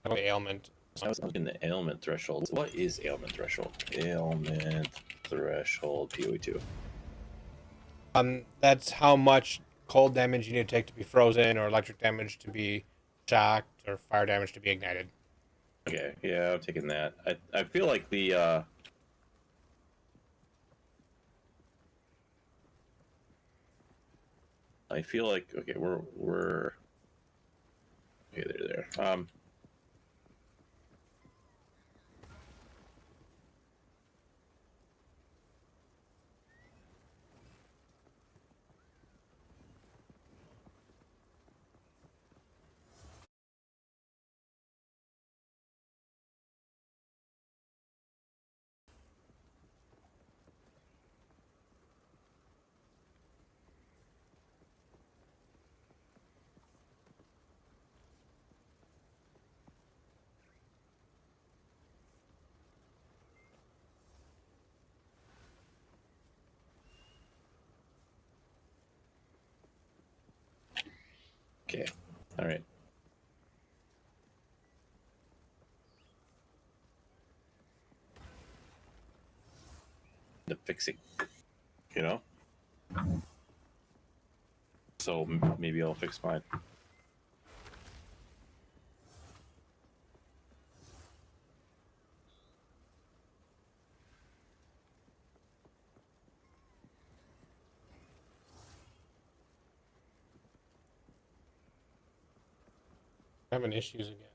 The ailment. I was looking at ailment threshold. What is ailment threshold? Ailment threshold PoE2. That's how much cold damage you need to take to be frozen, or electric damage to be shocked, or fire damage to be ignited. Okay, yeah, I'm taking that. I feel like the I feel like okay, we're okay. There. Okay, all right. The fixing, you know. So maybe I'll fix mine. Having issues again.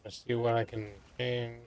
Let's see what I can change.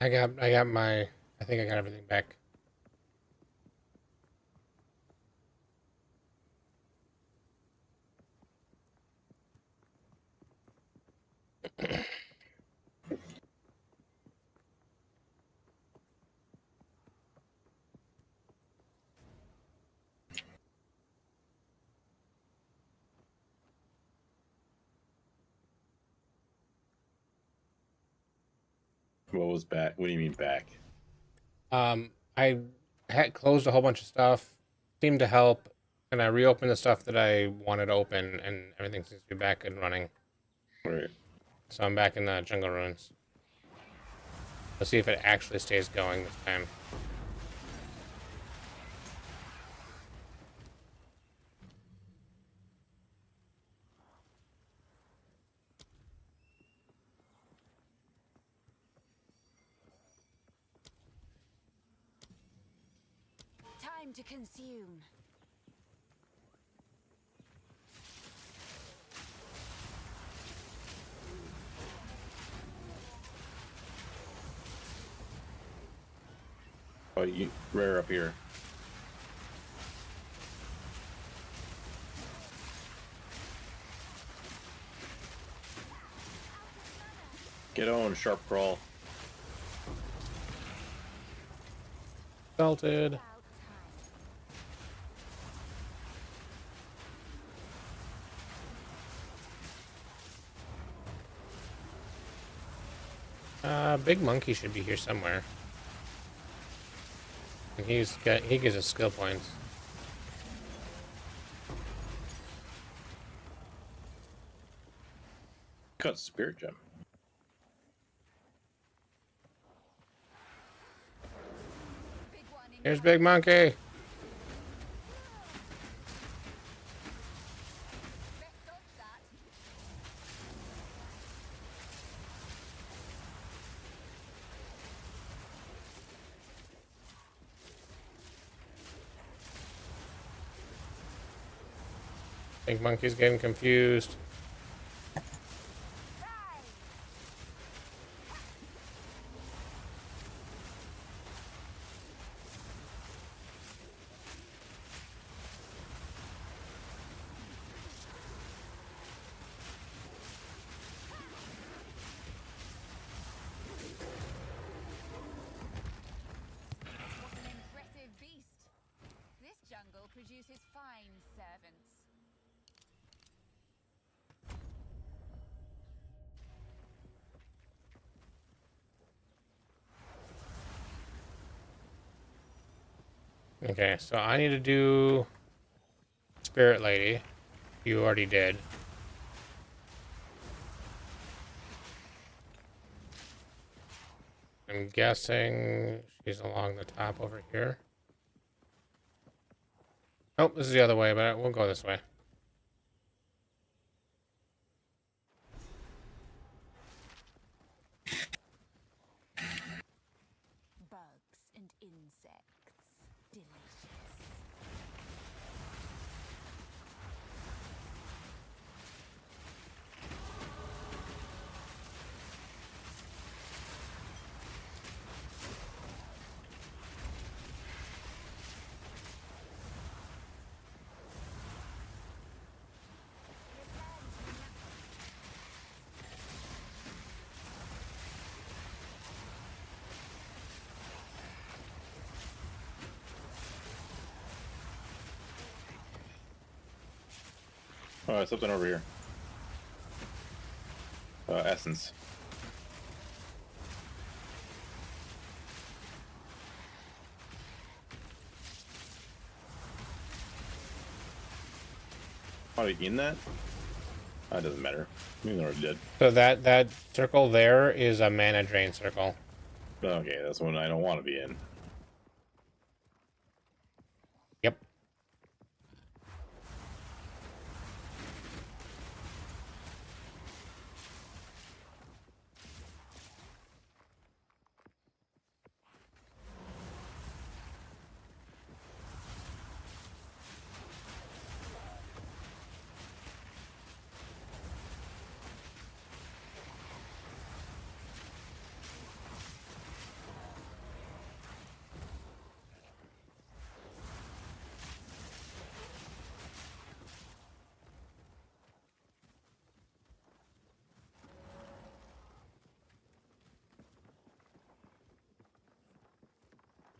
I got my. I think I got everything back. What was back? What do you mean back? I had closed a whole bunch of stuff, seemed to help, and I reopened the stuff that I wanted to open, and everything seems to be back and running. Right. So I'm back in the jungle ruins. Let's see if it actually stays going this time. Time to consume. Oh, you rare up here. Get on, sharp crawl. Salted. Big monkey should be here somewhere. And he gives us skill points. Cut spirit gem. Here's Big Monkey. Big Monkey's getting confused. Produces fine servants. Okay, so I need to do Spirit Lady. You already did. I'm guessing she's along the top over here. Oh, this is the other way, but we'll go this way. Bugs and insects. Delicious. Oh, something over here. Essence. Are you in that? That doesn't matter. You're already dead. So that circle there is a mana drain circle. Okay, that's one I don't want to be in. Yep.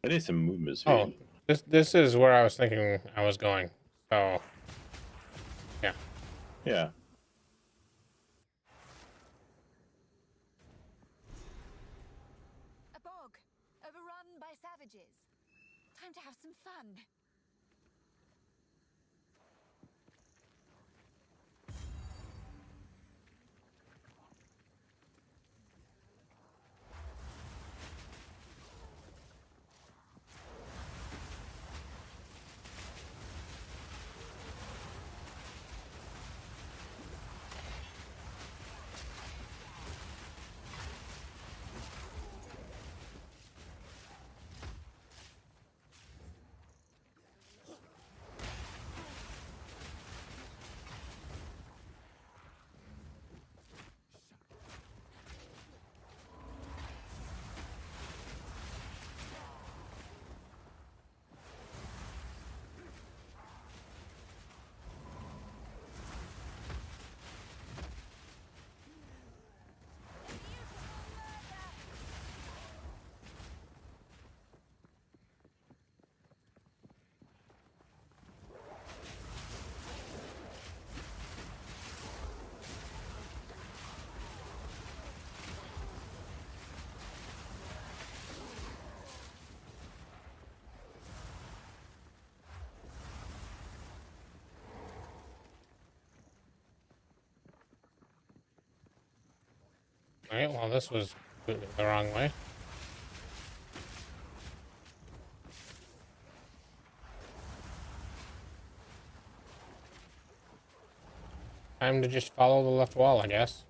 I need some movement speed. Oh, this is where I was thinking I was going. So, yeah. Yeah. A bog, overrun by savages. Time to have some fun. Alright, well, this was the wrong way. Time to just follow the left wall, I guess.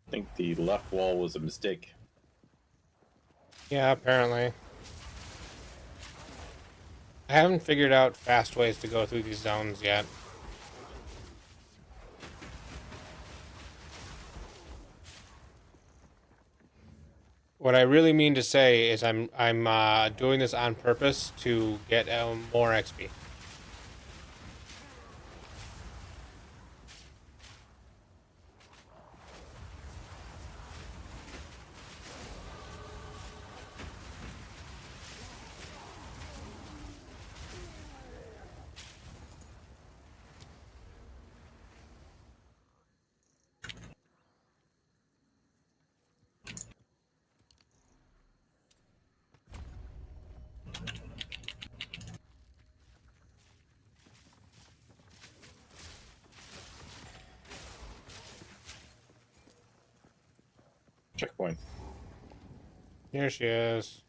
I think the left wall was a mistake. Yeah, apparently. I haven't figured out fast ways to go through these zones yet. What I really mean to say is I'm doing this on purpose to get more XP. Checkpoint. Here she is.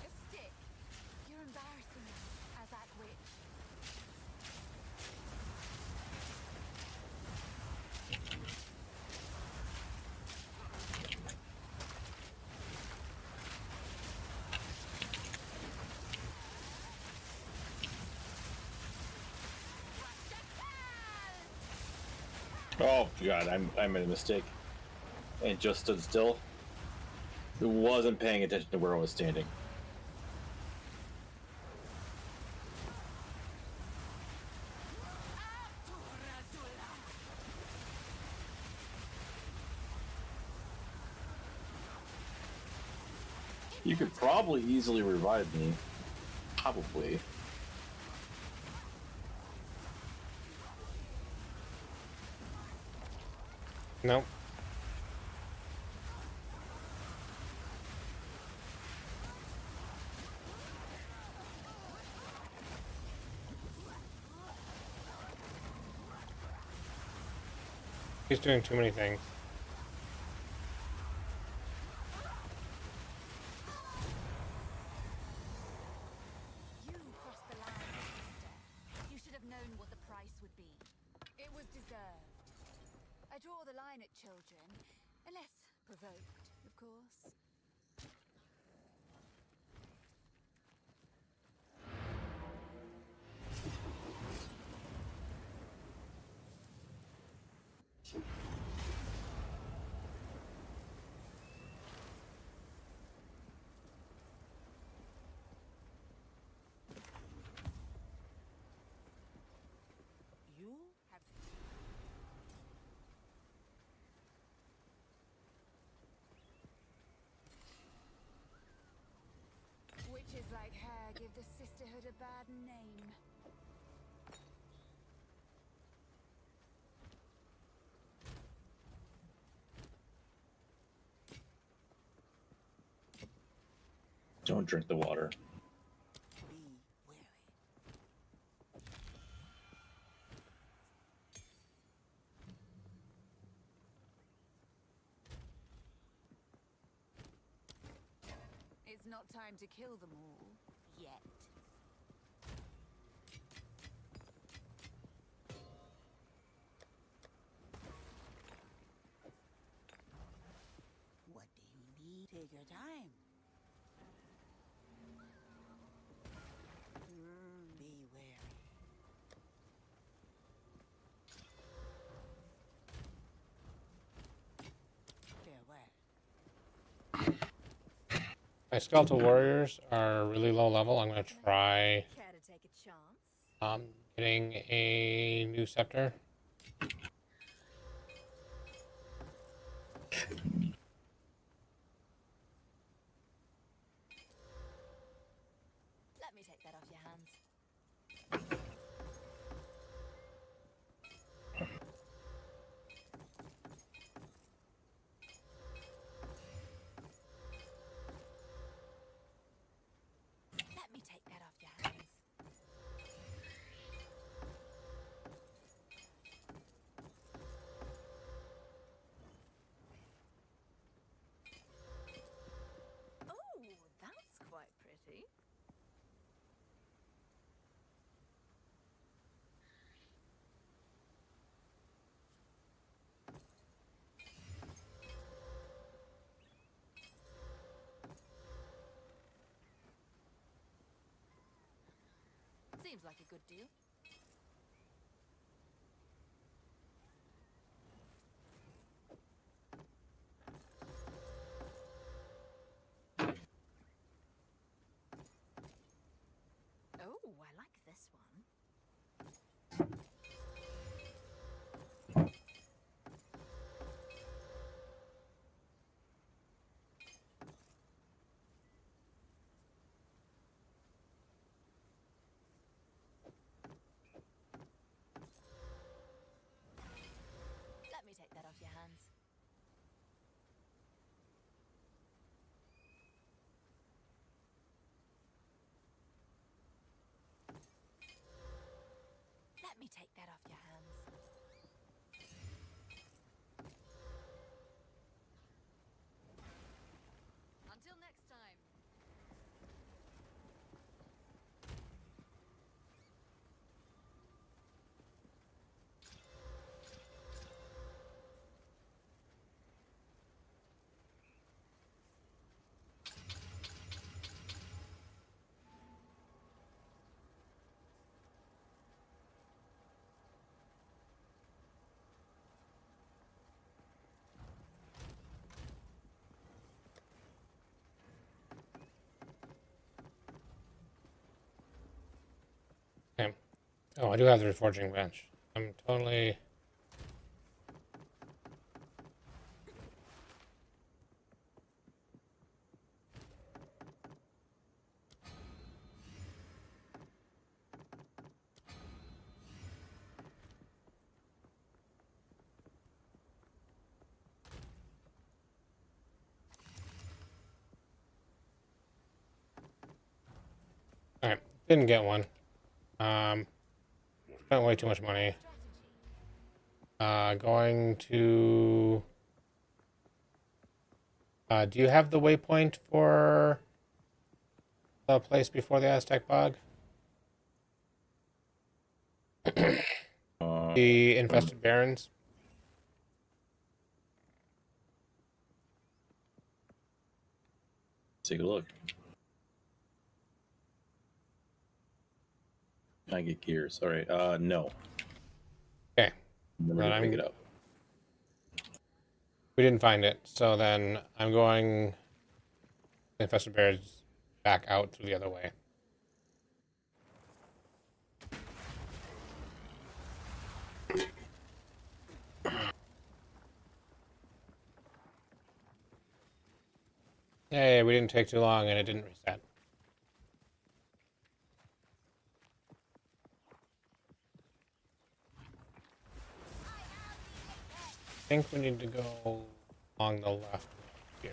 A stick. You're embarrassing us as that witch. Oh god, I made a mistake. And just stood still. It wasn't paying attention to where I was standing. You could probably easily revive me. Probably. Nope. He's doing too many things. You crossed the line, sister. You should have known what the price would be. It was deserved. I draw the line at children, unless provoked, of course. You have Witches like her give the sisterhood a bad name. Don't drink the water. Be wary. It's not time to kill them all, yet. What do you need? Take your time. Be wary. Farewell. My skeletal warriors are really low level. I'm gonna try care to take a chance? getting a new scepter. Let me take that off your hands. Let me take that off your hands. Oh, that's quite pretty. Seems like a good deal. Oh, I like this one. me take that off your hands. Until next time. Okay. Oh, I do have the reforging bench. I'm totally. Alright, didn't get one. Spent way too much money. Going to... do you have the waypoint for the place before the Aztec bog? The infested barrens? Take a look. I get gears. All right. No. Okay. Never Then gonna pick it up. We didn't find it, so then I'm going infested bears back out through the other way. Hey, we didn't take too long and it didn't reset. I think we need to go along the left here.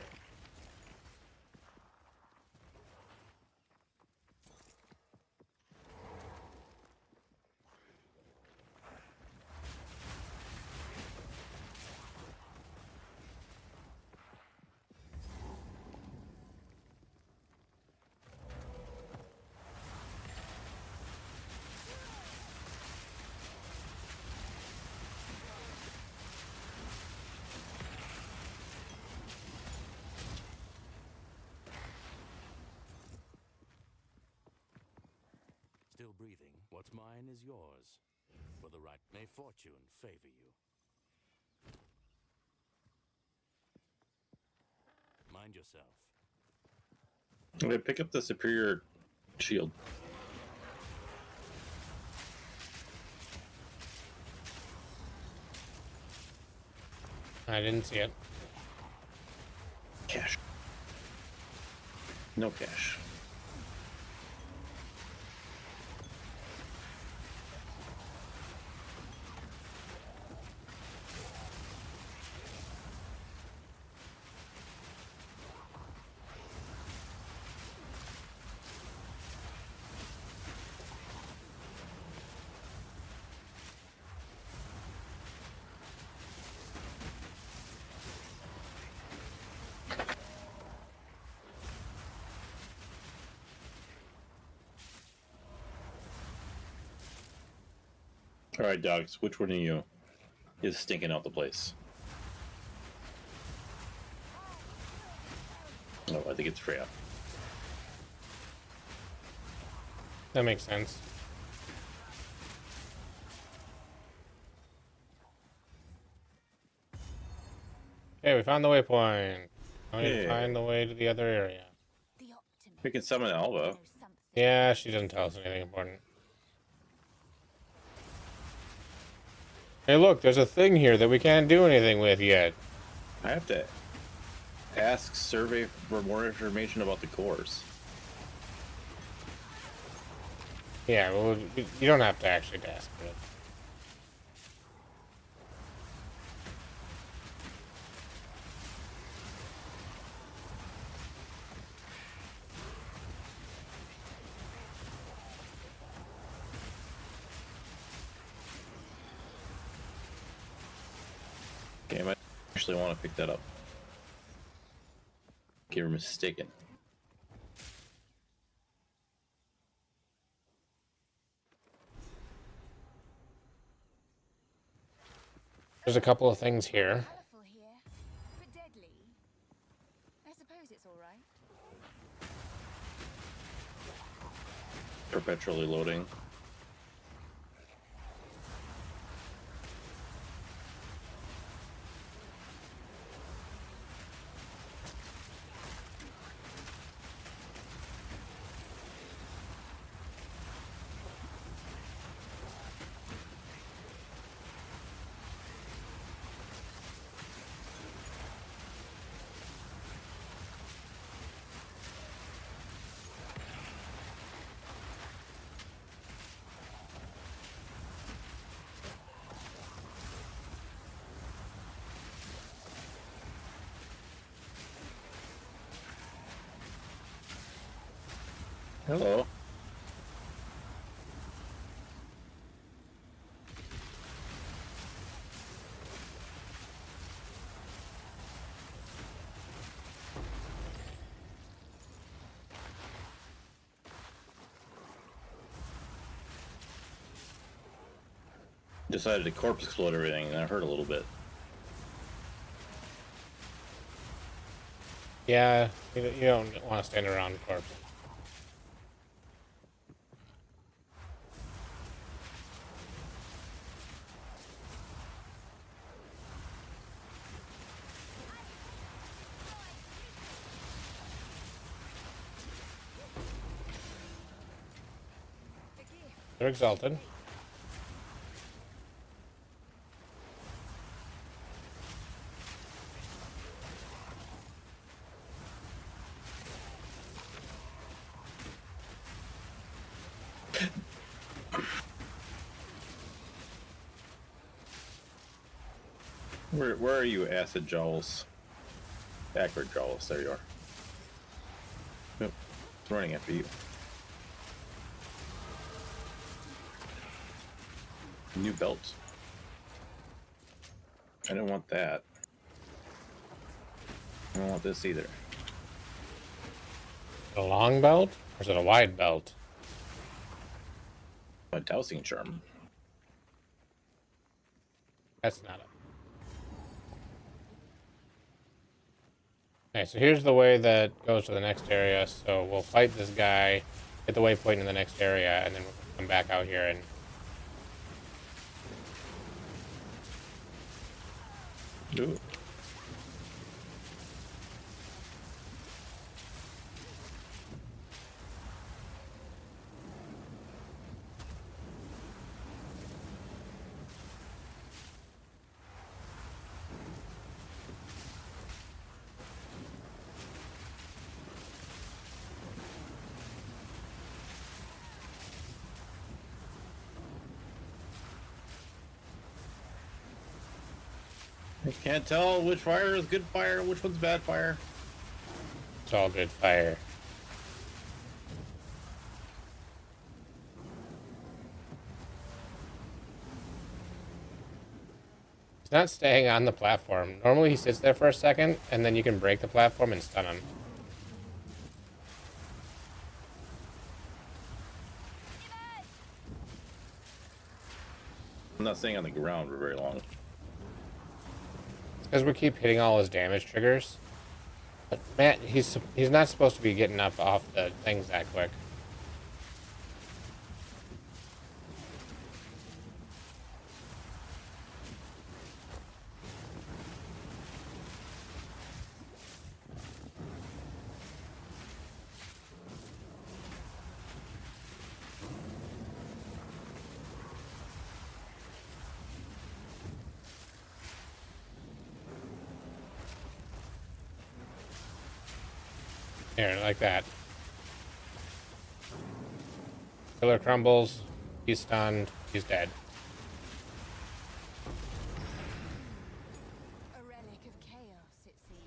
Still breathing. What's mine is yours. For the right may fortune favor you. Mind yourself. Okay, pick up the superior shield. I didn't see it. Cash. No cash. All right, dogs. Which one of you is stinking out the place? Oh, I think it's Freya. That makes sense. Okay, we found the waypoint. Now we need to find the way to the other area. We can summon Alva. Yeah, she doesn't tell us anything important. Hey, look, there's a thing here that we can't do anything with yet. I have to ask Survey for more information about the cores. Yeah, well, you don't have to actually ask for it. Okay, I might actually want to pick that up. Okay, you're mistaken. There's a couple of things here. Colorful here, but deadly. I suppose it's all right. Perpetually loading. Hello. Decided to corpse explode everything, and that hurt a little bit. Yeah, you don't want to stand around a corpse. They're exalted. Where are you, Acid Jowls? Backward Jowls, there you are. Nope. It's running after you. New belt. I don't want that. I don't want this either. A long belt? Or is it a wide belt? A dowsing charm. That's not it. Okay, so here's the way that goes to the next area. So we'll fight this guy, get the waypoint in the next area, and then we'll come back out here and... Ooh. I can't tell which fire is good fire, which one's bad fire. It's all good fire. He's not staying on the platform. Normally he sits there for a second, and then you can break the platform and stun him. I'm not staying on the ground for very long. Because we keep hitting all his damage triggers. But Matt, he's not supposed to be getting up off the things that quick. Here, like that. Killer crumbles. He's stunned. He's dead. A relic of chaos, it seems.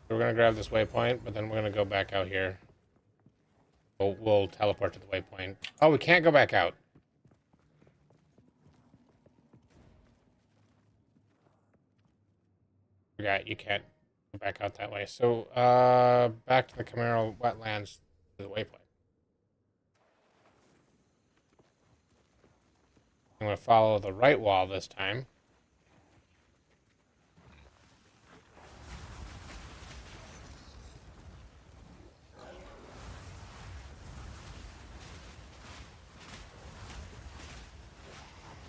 We're gonna grab this waypoint, but then we're gonna go back out here. We'll teleport to the waypoint. Oh, we can't go back out. Forgot you can't go back out that way. So, back to the Camaro wetlands to the waypoint. I'm gonna follow the right wall this time.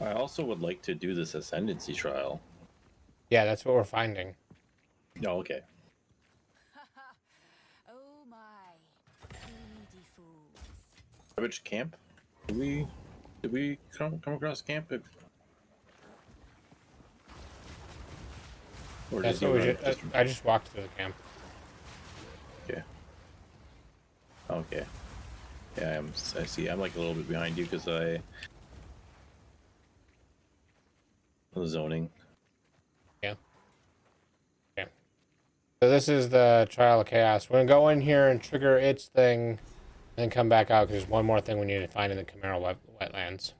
I also would like to do this ascendancy trial. Yeah, that's what we're finding. Oh, okay. Oh my, greedy fools. Which camp? Did we come across camp? Or That's did what you we run just, I just walked through the camp. Okay. Okay. Yeah, I see. I'm like a little bit behind you because I the zoning. Yeah. Okay. So this is the Trial of Chaos. We're gonna go in here and trigger its thing, and then come back out because there's one more thing we need to find in the Camaro wetlands.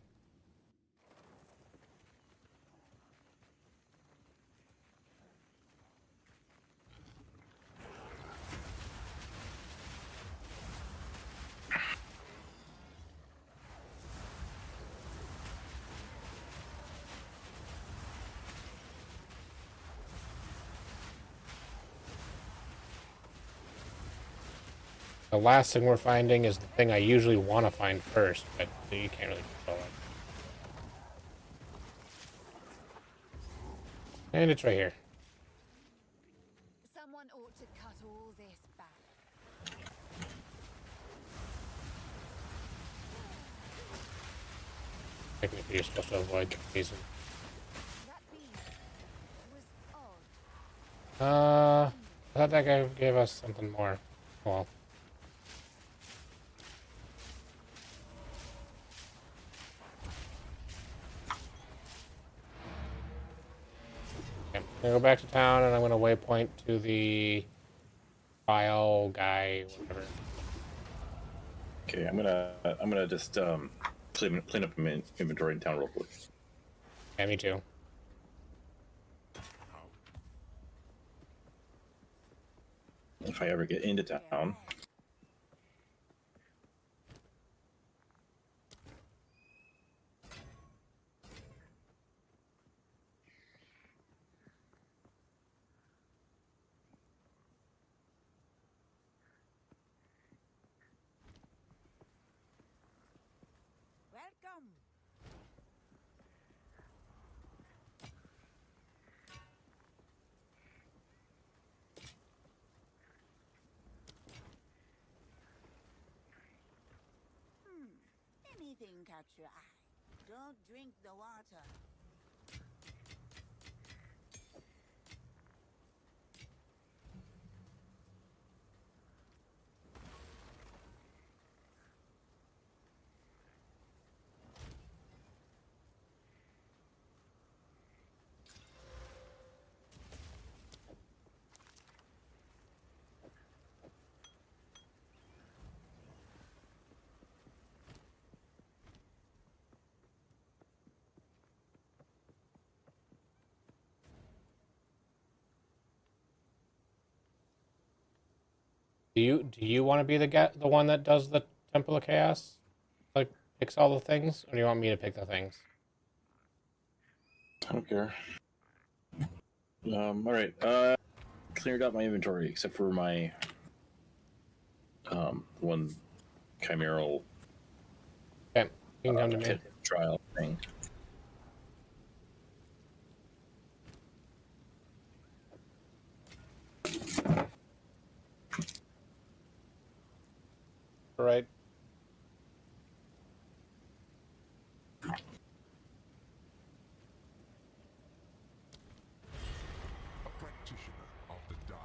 The last thing we're finding is the thing I usually want to find first, but you can't really control it. And it's right here. Someone ought to cut all this back. Technically, you're supposed to avoid the reason. That beast was odd. I thought that guy gave us something more. Well. Okay, I'm gonna go back to town and I'm gonna waypoint to the file guy, whatever. Okay, I'm gonna just clean up my inventory in town real quick. Yeah, me too. If I ever get into town. Welcome. Anything catch your eye? Don't drink the water. Do you want to be the one that does the Temple of Chaos? Like picks all the things? Or do you want me to pick the things? I don't care. Alright. Cleared out my inventory except for my one chimeral Okay, you can come to me. trial thing. Right. A practitioner of the dark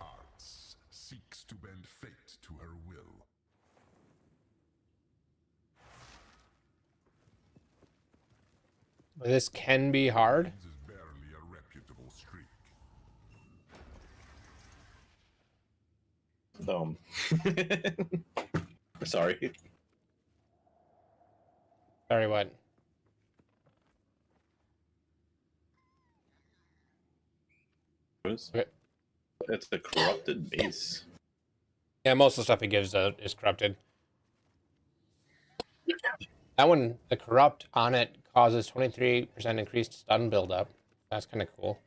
arts seeks to bend fate to her will. This can be hard. This is barely a reputable streak. Sorry. Sorry, what? Okay. It's a corrupted base. Yeah, most of the stuff he gives is corrupted. That one, the corrupt on it causes 23% increased stun buildup. That's kind of cool.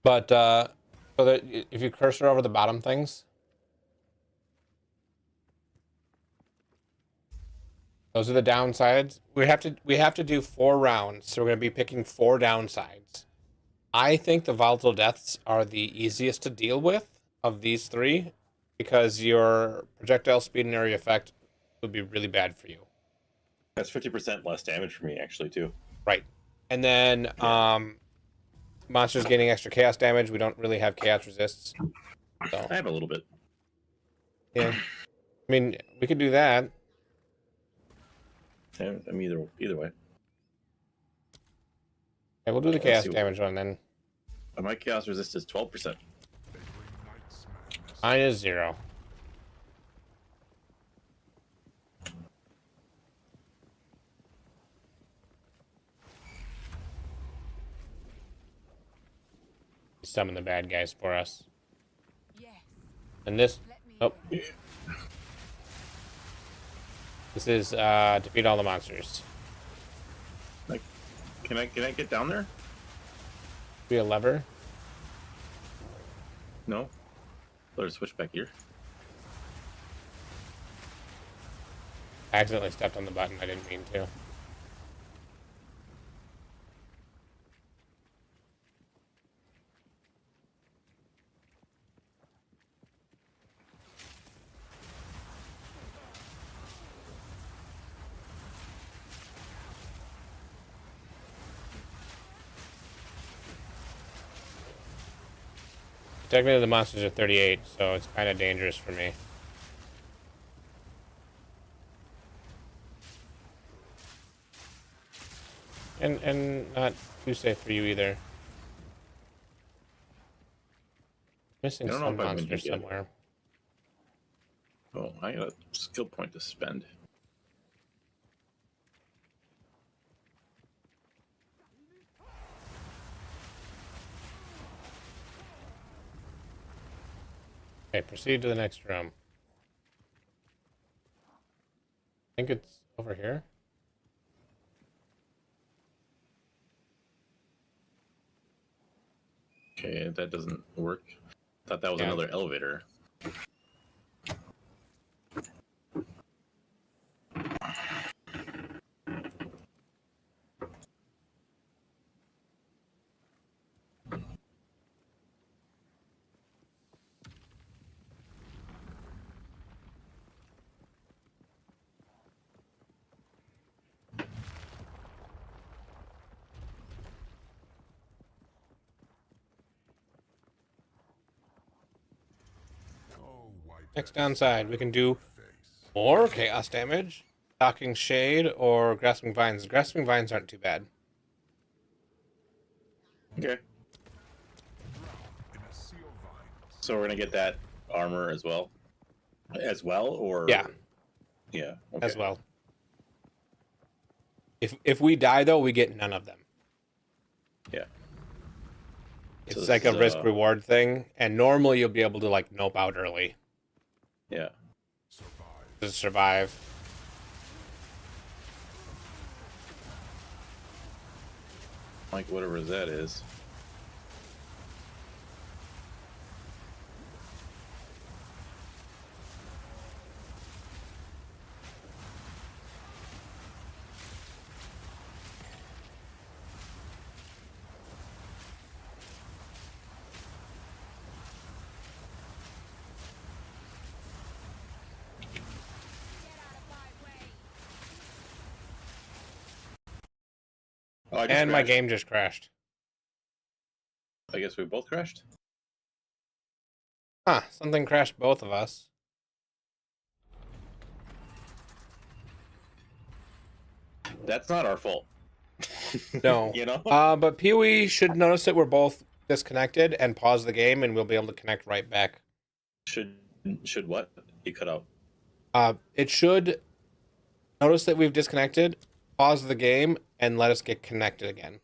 But so that if you cursor over the bottom things, those are the downsides. We have to do 4 rounds, so we're going to be picking 4 downsides. I think the volatile deaths are the easiest to deal with of these 3, because your projectile speed and area effect would be really bad for you. That's 50% less damage for me, actually, too. Right. And then monsters gaining extra chaos damage. We don't really have chaos resists. So I have a little bit. yeah. I mean, we could do that. Yeah, I'm either way. Yeah, we'll do the Let's chaos see damage one then. My chaos resist is 12%. Mine is 0. Summon the bad guys for us. Yes. And this, Let me oh, this is defeat all the monsters. Like, can I get down there? Be a lever. No. Let's switch back here. I accidentally stepped on the button. I didn't mean to. Technically, the monsters are 38, so it's kind of dangerous for me. And not too safe for you either. Missing I don't know some if I win monsters here yet. somewhere. Oh, I got a skill point to spend. Okay, proceed to the next room. I think it's over here. Okay, that doesn't work. Thought that was Yeah. another elevator. Next downside, we can do more chaos damage, Docking Shade, or Grasping Vines. Grasping Vines aren't too bad. Okay. So we're gonna get that armor as well? Or Yeah, yeah, okay. as well. If we die though, we get none of them. Yeah. It's So this like a is, risk reward thing, and normally you'll be able to like nope out early Yeah. to survive. Like whatever that is. Oh, I just And my crashed. game just crashed. I guess we both crashed. Huh, something crashed both of us. That's not our fault. No. You know? But Pee-wee should notice that we're both disconnected and pause the game, and we'll be able to connect right back Should what? You cut out. It should notice that we've disconnected, pause the game, and let us get connected again.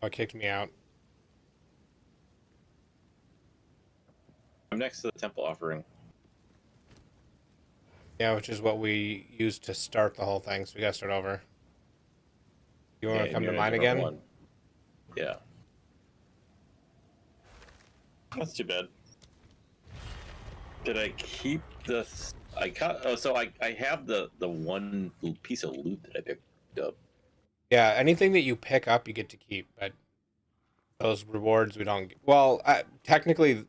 Oh, it kicked me out. I'm next to the temple offering. Yeah, which is what we used to start the whole thing, so we gotta start over. You want to come to you're in a mine different again? one. Yeah. That's too bad. Did I keep the? I cut. Oh, so I have the one piece of loot that I picked up. Yeah, anything that you pick up, you get to keep, but those rewards we don't get. Well, technically,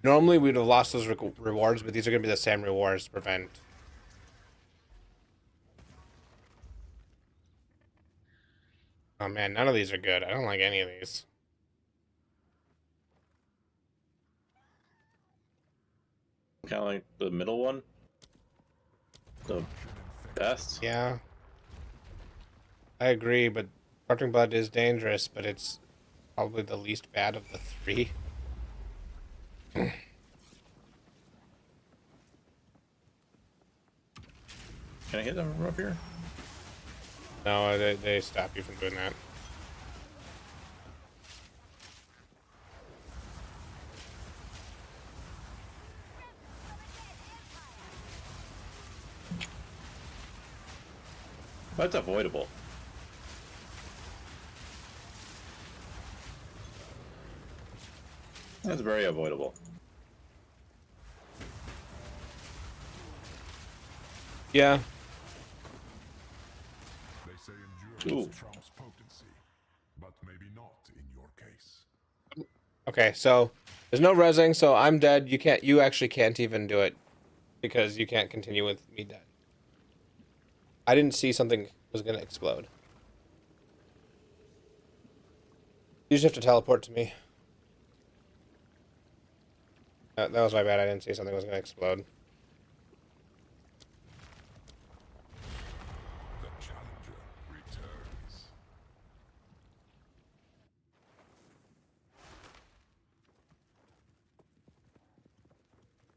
normally we'd have lost those rewards, but these are gonna be the same rewards to prevent. Oh man, none of these are good. I don't like any of these. Kind of like the middle one. The best. Yeah, I agree, but Sparkling Blood is dangerous, but it's probably the least bad of the three. Can I hit them from up here? No, they stop you from doing that. That's avoidable. That's very avoidable. Yeah. They say endurance Ooh. trumps potency, but maybe not in your case. Okay, so there's no resing, so I'm dead. You actually can't even do it because you can't continue with me dead. I didn't see something was gonna explode. You just have to teleport to me. That was my bad. I didn't see something was gonna explode. The challenger returns.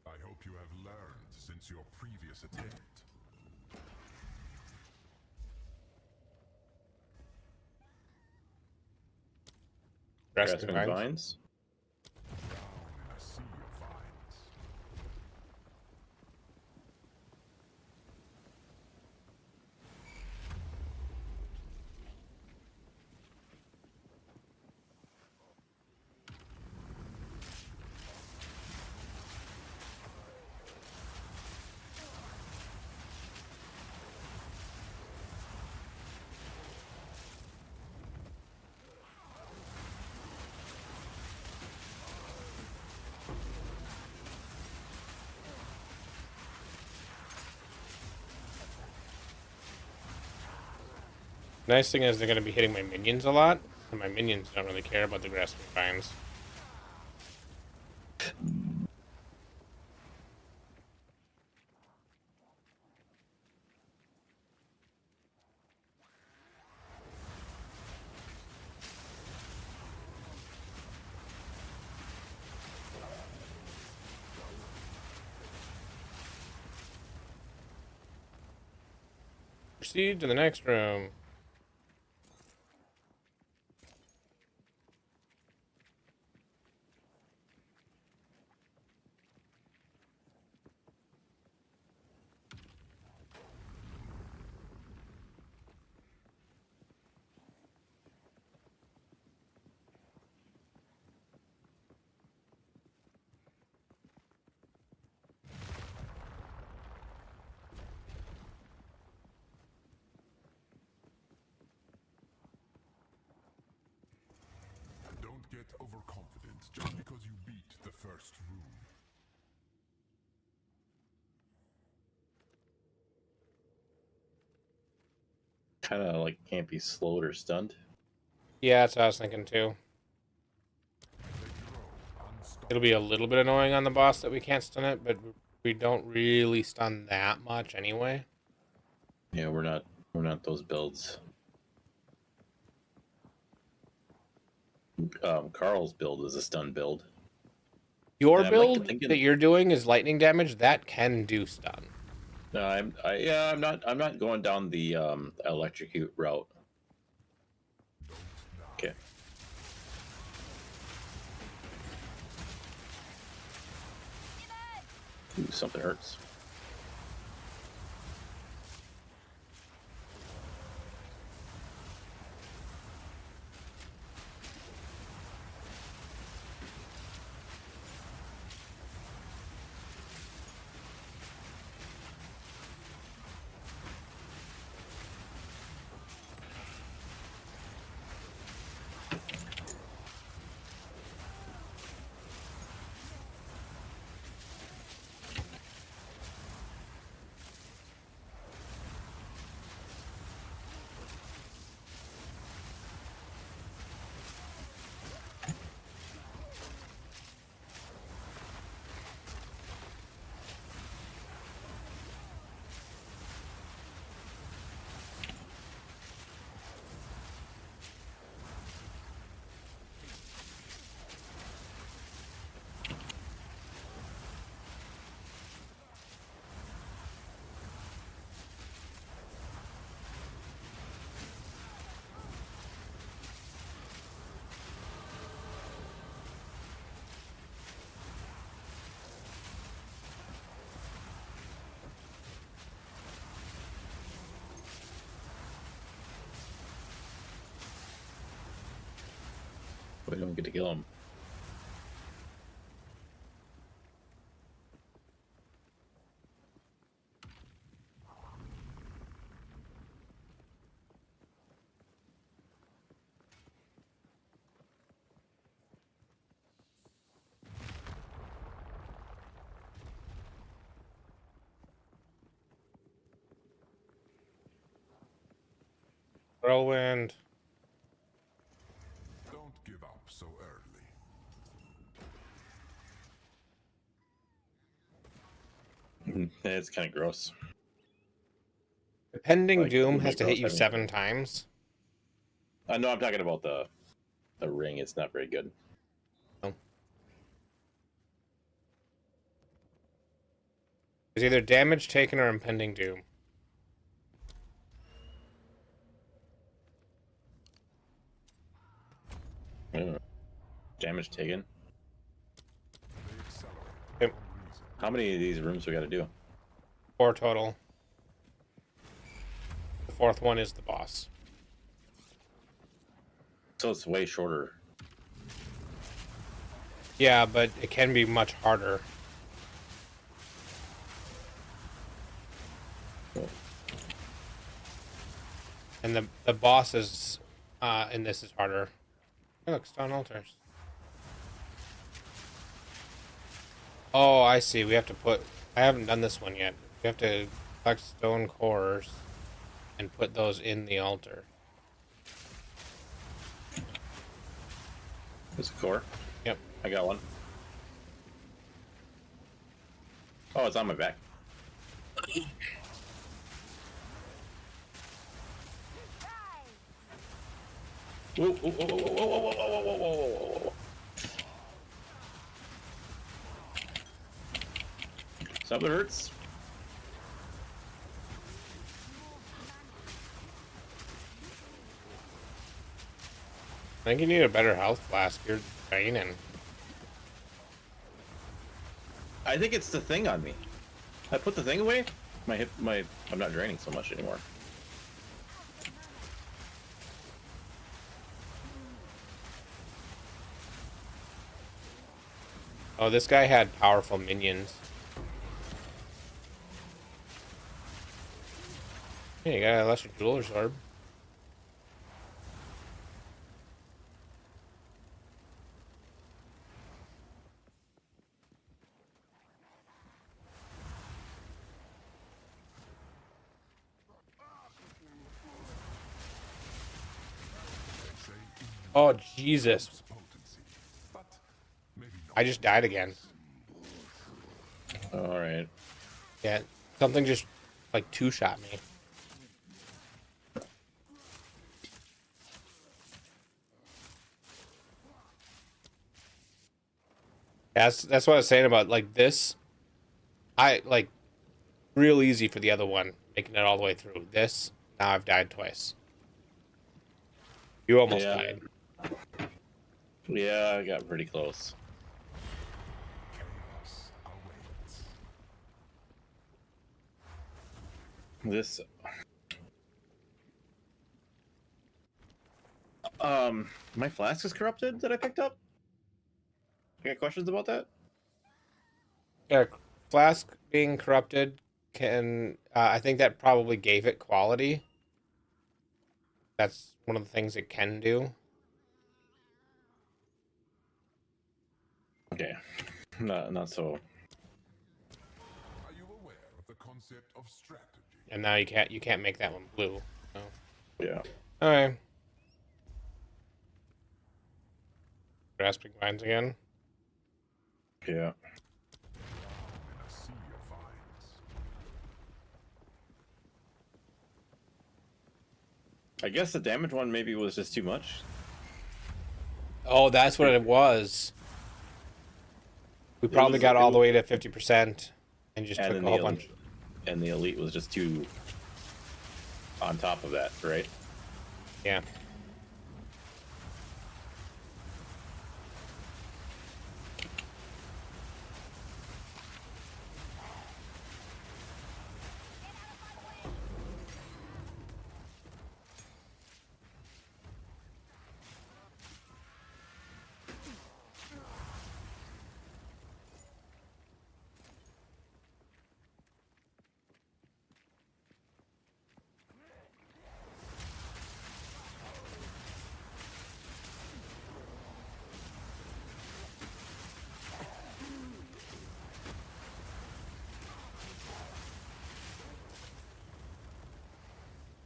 I hope you have learned since your previous attempt. Grasping Grasping vines. vines. Down in a sea of vines. Nice thing is they're gonna be hitting my minions a lot, and my minions don't really care about the grasping vines. Proceed to the next room. Don't get overconfident just because you beat the first room. Kind of like can't be slowed or stunned. Yeah, that's what I was thinking too. They grow unstoppable. It'll be a little bit annoying on the boss that we can't stun it, but we don't really stun that much anyway. Yeah, we're not those builds. Carl's build is a stun build. Your And I'm, like, build thinking- that you're doing is lightning damage. That can do stun. No, I'm not going down the electrocute route. Okay. Ooh, something hurts. We don't get to kill him. Whirlwind. Don't give up so early. It's kind of gross. Impending Like, Doom would has be to hit gross, you I mean. 7 times. No, I'm talking about the ring. It's not very good. Oh. It's either damage taken or impending doom. Damage taken. They accelerate Yep. beyond reason. How many of these rooms we got to do? 4 total. The 4th one is the boss. So it's way shorter. Yeah, but it can be much harder. And the bosses in this is harder. Hey, look, stone altars. Oh, I see. We have to put... I haven't done this one yet. We have to collect stone cores and put those in the altar. There's a core. Yep. I got one. Oh, it's on my back. Whoa, whoa, whoa, whoa, whoa, whoa, whoa, whoa, whoa, whoa, whoa. Something hurts. I think you need a better health flask. You're draining. I think it's the thing on me. I put the thing away. I'm not draining so much anymore. Oh, this guy had powerful minions. Yeah, you got a lesser jeweler's orb. Oh, Jesus. Potency, but maybe not. I just died again. All right. Yeah, something just like two-shot me. That's what I was saying about like this. I like real easy for the other one, making it all the way through. This, now I've died twice. You almost Yeah. died. Yeah, I got pretty close. Chaos awaits. This my flask is corrupted that I picked up. You got questions about that? Yeah, Flask being corrupted can. I think that probably gave it quality. That's one of the things it can do. Okay. Not so. Are you aware of the concept of strategy? And now you can't make that one blue. So. Yeah. All right. Grasping vines again. Yeah. In a sea of vines. I guess the damage one maybe was just too much. Oh, that's what it was. We probably got all the way to 50% and just took a whole bunch. And the elite was just too on top of that, right? Yeah.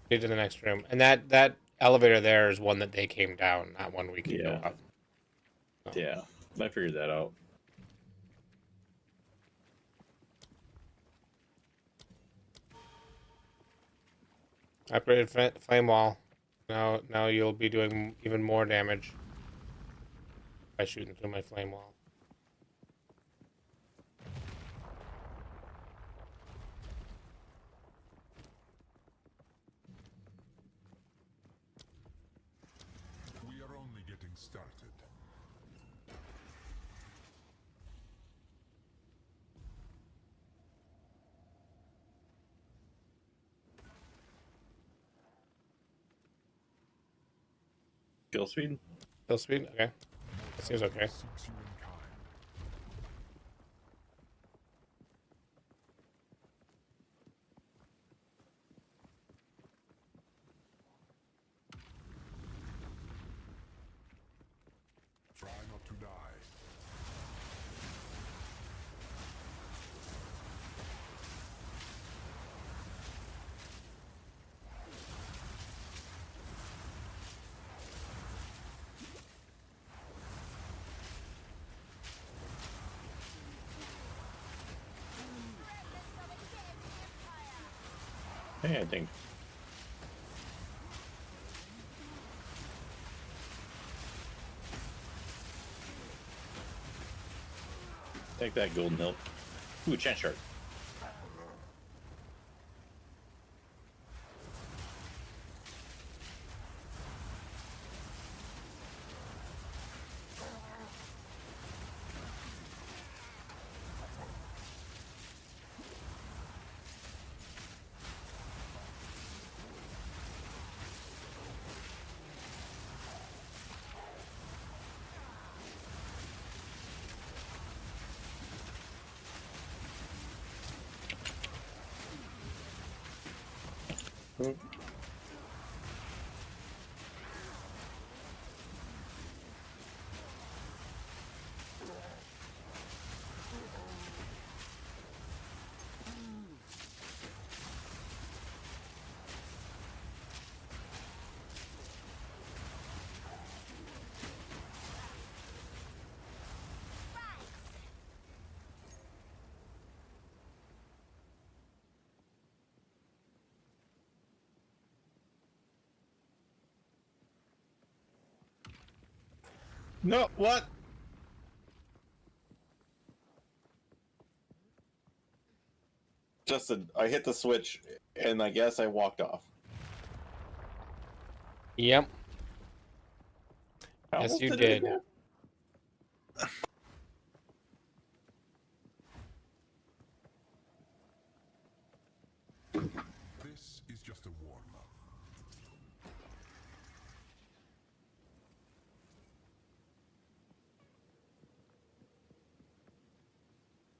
To the next room, and that elevator there is one that they came down, not one we can go up. So. Yeah, I figured that out. Upgraded flame wall. Now you'll be doing even more damage by shooting through my flame wall. We are only getting started. Kill speed? Kill speed? Okay. That seems okay. Seeks you in kind. Try not to die. Hey, I think. Take that golden hilt. Ooh, chance shard. No, what? Justin, I hit the switch, and I guess I walked off. Yep. I Yes, almost you it did. again. This is just a warm-up.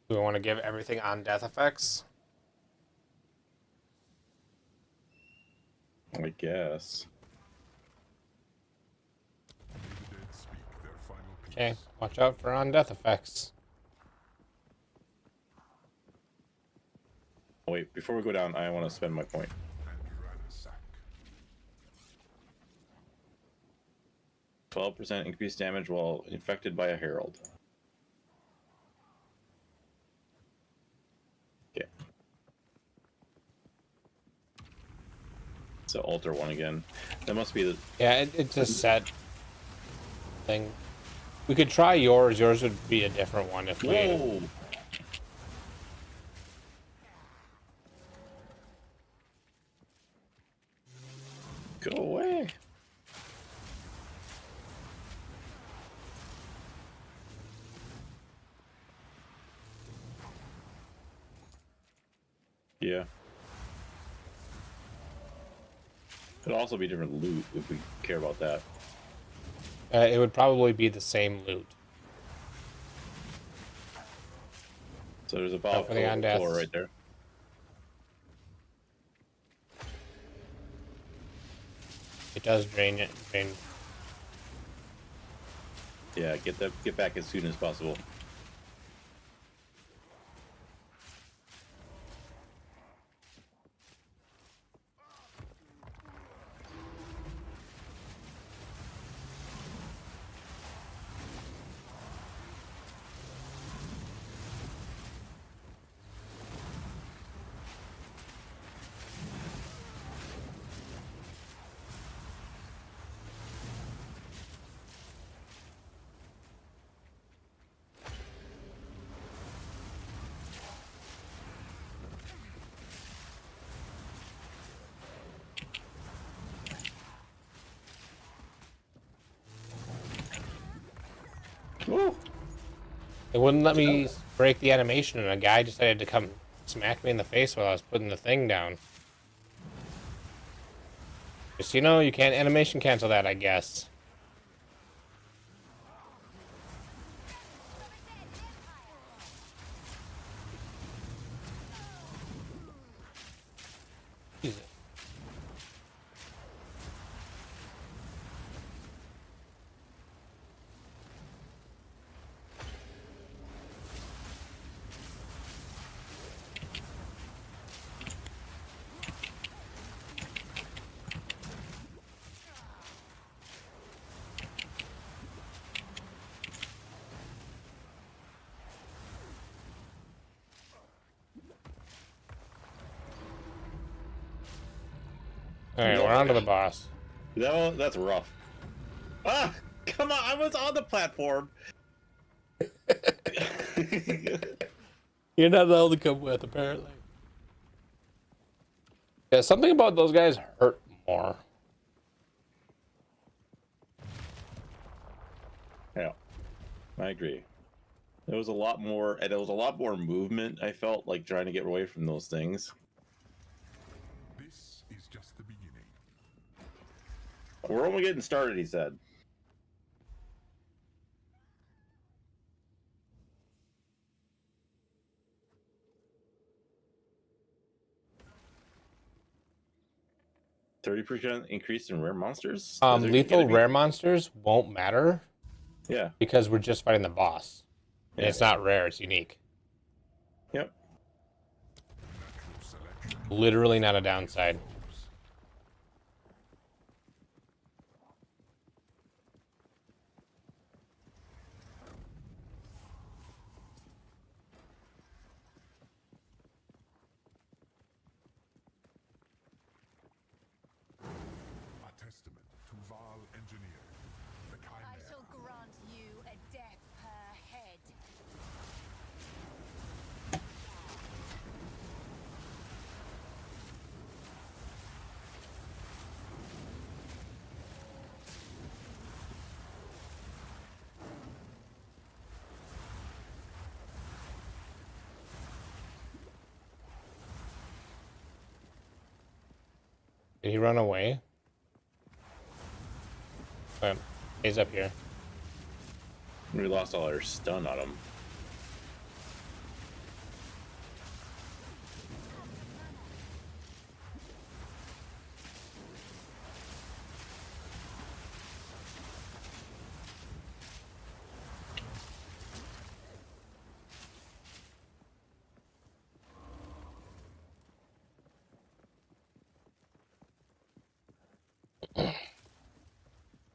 Do we want to give everything on death effects? I guess. May the dead speak their final piece. Okay, watch out for on death effects. Wait, before we go down, I want to spend my point. And ransack. 12% increased damage while infected by a herald. Okay. So alter one again. That must be the. Yeah, it's a set thing. We could try yours. Yours would be a different one if we. Whoa! Go away. Yeah. Could also be different loot if we care about that. It would probably be the same loot. So there's a bottle Definitely on death. floor right there. It does drain it. Drain. Yeah, get back as soon as possible. Woo! It wouldn't let me break the animation, and a guy decided to come smack me in the face while I was putting the thing down. Just, you know, you can't animation cancel that, I guess. Jesus. Alright, we're on to the boss. That's rough. Ah! Come on, I was on the platform! You're not allowed to come with, apparently. Yeah, something about those guys hurt more. Yeah, I agree. There was a lot more, and there was a lot more movement, I felt, like trying to get away from those things. This is just the beginning. We're only getting started, he said. %30% increase in rare monsters? Lethal rare monsters won't matter. Yeah. Because we're just fighting the boss. And Yeah. it's not rare, it's unique. Yep. Natural selection. Literally not a downside. A testament to Val Engineer, the I Chimera. shall grant you Did he run away? Okay, he's up here. We lost all our stun on him.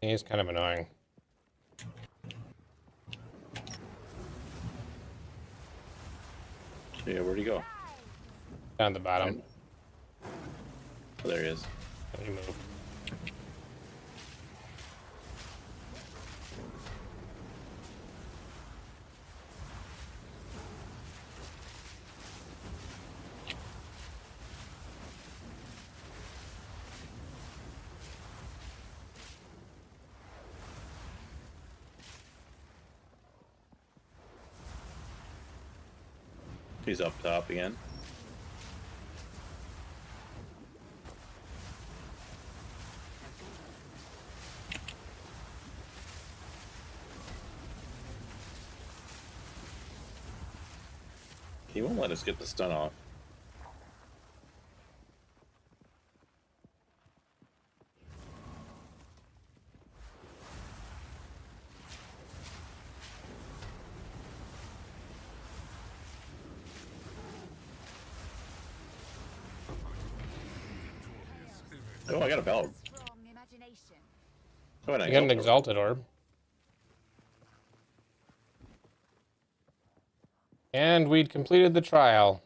He's kind of annoying. Yeah, where'd he go? Down the bottom. Oh, there he is. Let me move. He's up top again. He won't let us get the stun off. Oh, I got a belt. Strong imagination. Oh, and I got an exalted. exalted orb. And we'd completed the trial.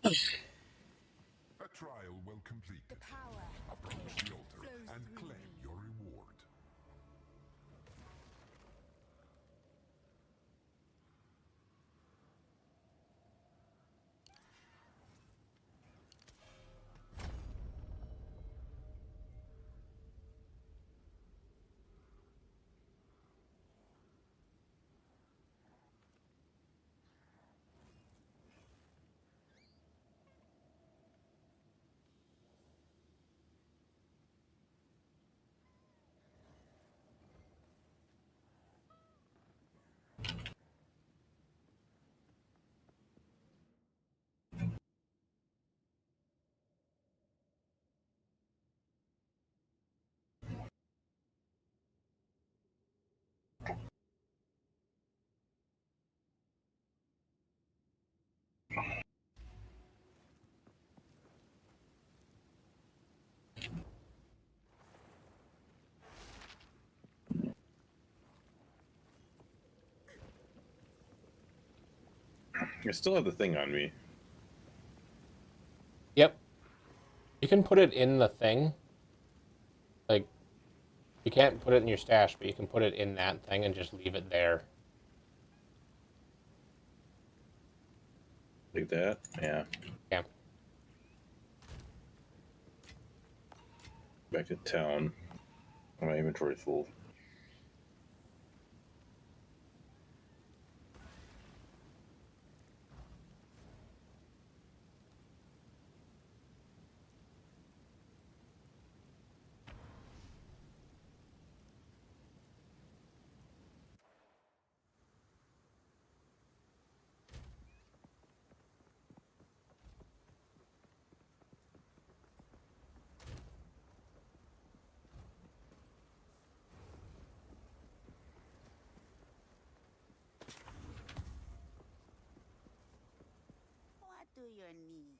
A trial well completed. The power Approach the altar flows and through claim me. your reward. I still have the thing on me. Yep. You can put it in the thing. Like, you can't put it in your stash, but you can put it in that thing and just leave it there. Like that? Yeah. Yeah. Back to town. My inventory's full. What do you need?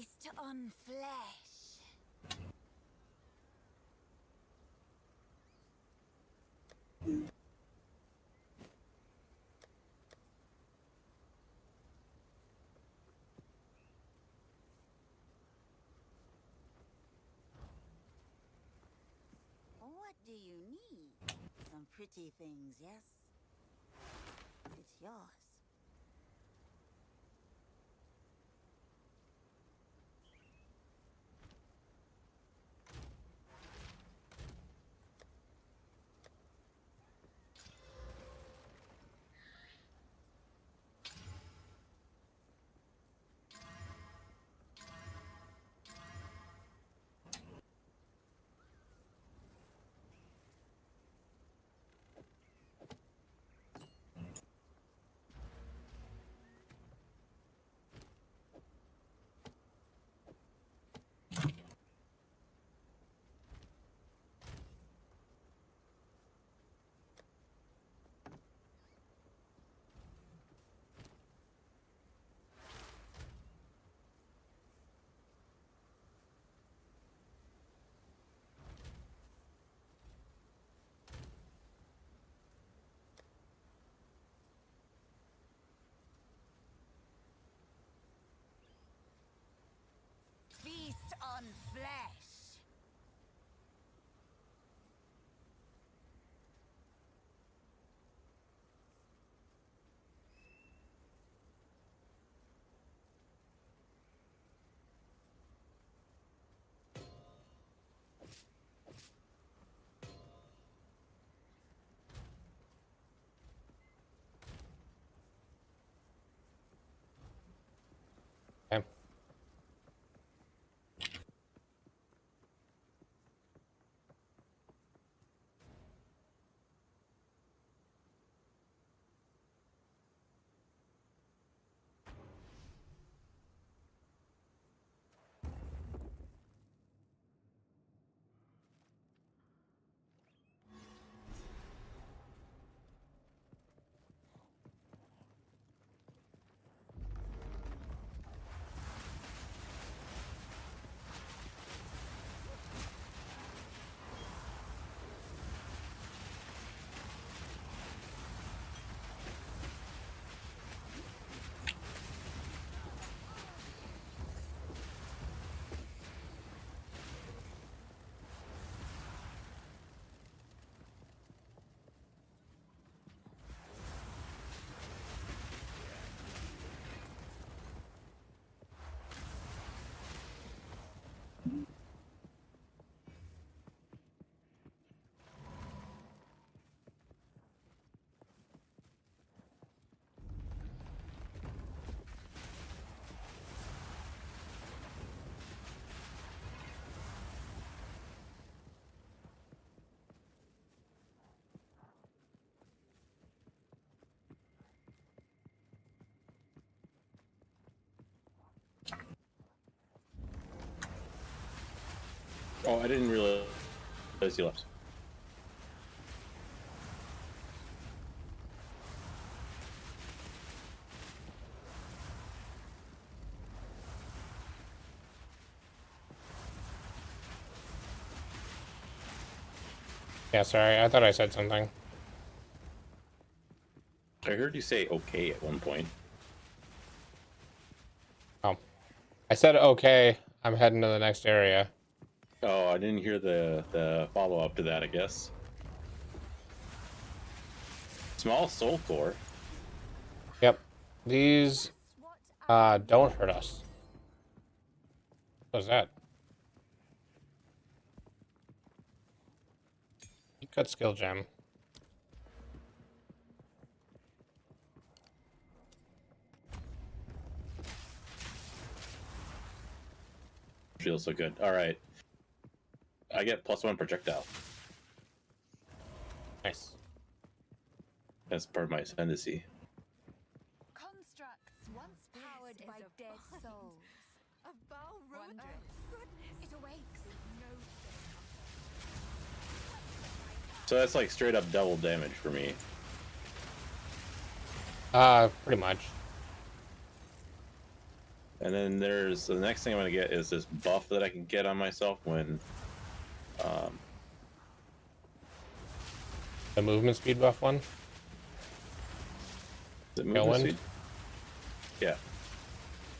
Feast on flesh. What do you need? Some pretty things, yes? It's yours. Feast on flesh. Okay. Oh, I didn't realize you left. Yeah, sorry. I thought I said something. I heard you say okay at one point. Oh. I said okay. I'm heading to the next area. Oh, I didn't hear the follow up to that, I guess. Small soul core. Yep. These don't hurt us. What's that? Cut skill gem. Feels so good. All right. I get +1 projectile. Nice. That's part of my ascendancy. Constructs once powered by dead souls. A ballroom. It awakes. So that's like straight up double damage for me. Pretty much. And then there's the next thing I'm gonna get is this buff that I can get on myself when The movement speed buff one. the movement Tailwind? speed. Yeah.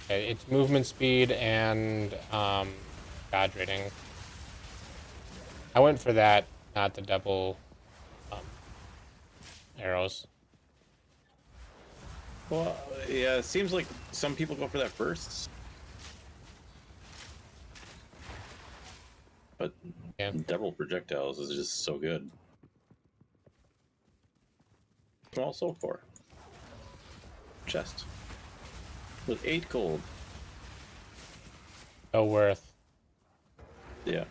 Okay, it's movement speed and dodge rating. I went for that, not the double arrows. Well, yeah, it seems like some people go for that first. But Yeah. double projectiles is just so good. Small soul core. Chest. With 8 gold. So worth. Yeah.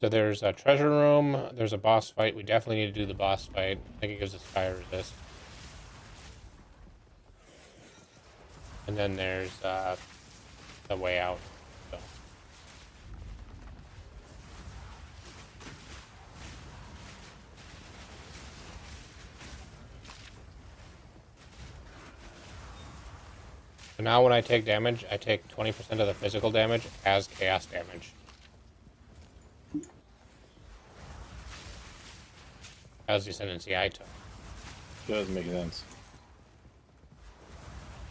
So there's a treasure room, there's a boss fight. We definitely need to do the boss fight. I think it gives us fire resist. And then there's the way out. So. So now when I take damage, I take 20% of the physical damage as chaos damage. As the ascendancy I took. Does make sense.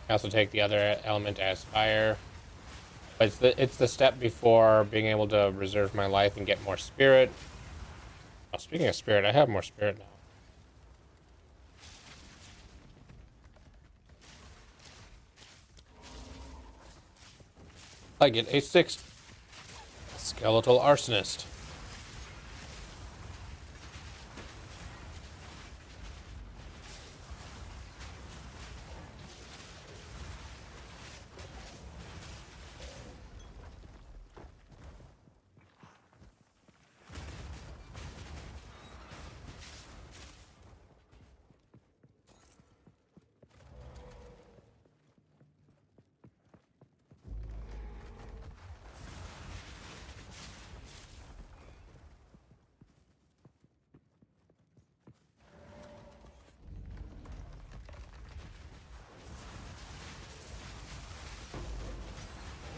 I also take the other element as fire. But it's the step before being able to reserve my life and get more spirit. Oh, speaking of spirit, I have more spirit now. I get a 6th skeletal arsonist.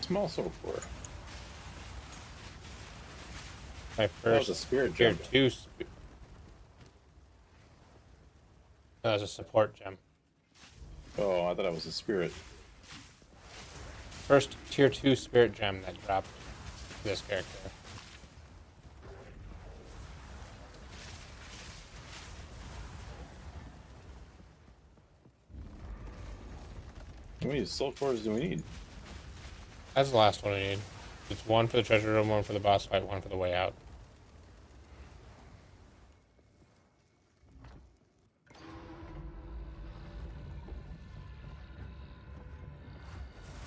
Small soul core. My That was first a spirit tier gem. 2 that was a support gem. Oh, I thought it was a spirit. First tier 2 spirit gem that dropped this character. How many soul cores do we need? That's the last one I need. It's one for the treasure room, one for the boss fight, one for the way out.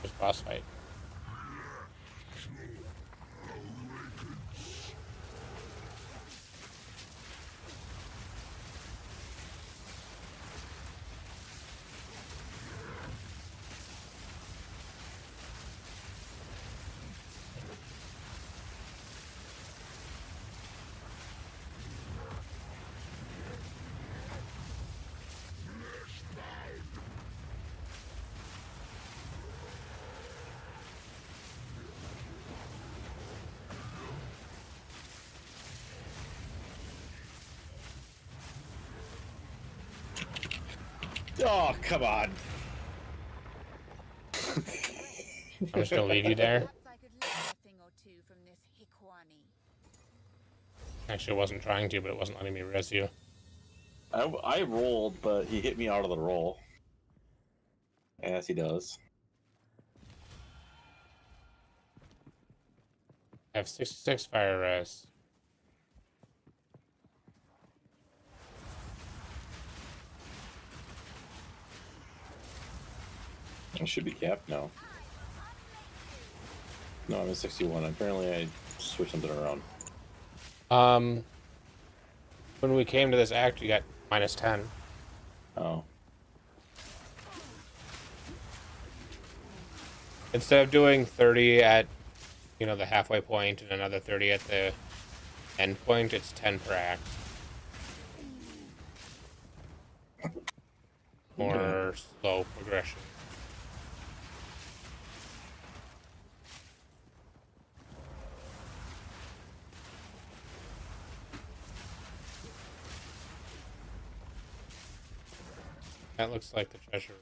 There's boss fight. Oh, come on. I'm just gonna leave you there. Perhaps I could learn a thing or two from this Hikwani. Actually, I wasn't trying to, but it wasn't letting me res you. I rolled, but he hit me out of the roll. As he does. I have 66 fire res. It should be capped now. No, I'm at 61. Apparently, I switched something around. When we came to this act, you got -10. Oh. Instead of doing 30 at, the halfway point and another 30 at the end point, it's 10 per act. More slow progression. That looks like the treasure.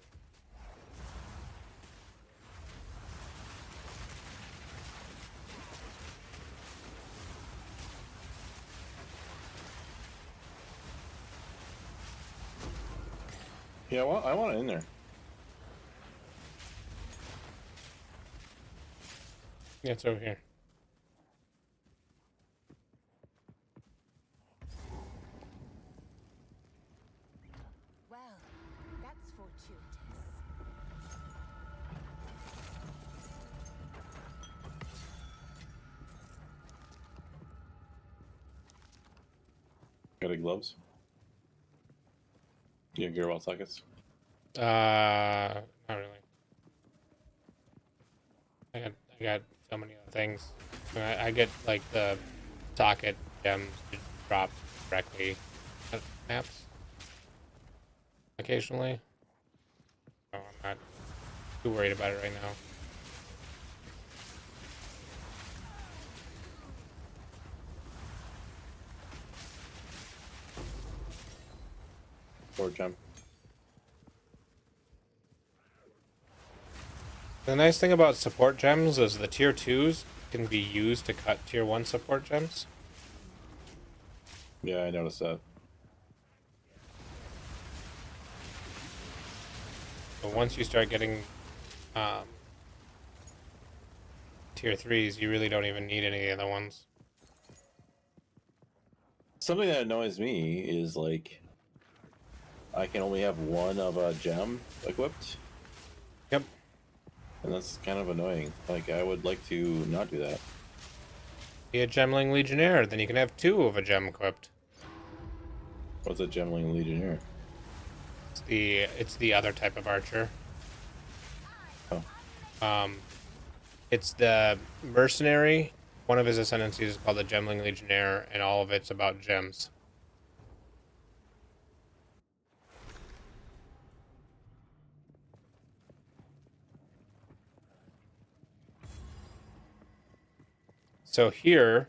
Yeah, well, I want it in there. Yeah, it's over here. Well, that's fortuitous. Got any gloves? You have gearwall sockets? Not really. I got so many other things. I get like the socket gems to drop directly at maps occasionally. So I'm not too worried about it right now. Or jump. The nice thing about support gems is the tier 2s can be used to cut tier 1 support gems. Yeah, I noticed that. But once you start getting tier 3s, you really don't even need any of the other ones. Something that annoys me is like I can only have one of a gem equipped. Yep. And that's kind of annoying. Like I would like to not do that. Be a Gemling Legionnaire, then you can have 2 of a gem equipped. What's a Gemling Legionnaire? It's the other type of archer. Oh. It's the mercenary. One of his ascendancies is called the Gemling Legionnaire, and all of it's about gems. So here,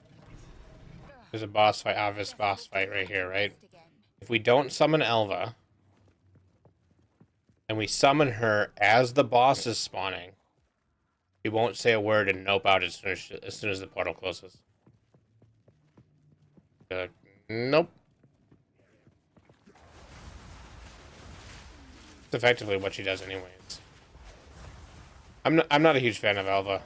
there's a boss fight, obvious boss fight right here, right? If we don't summon Elva, and we summon her as the boss is spawning, we won't say a word and nope out as soon as the portal closes. Nope. It's effectively what she does anyways. I'm not a huge fan of Elva.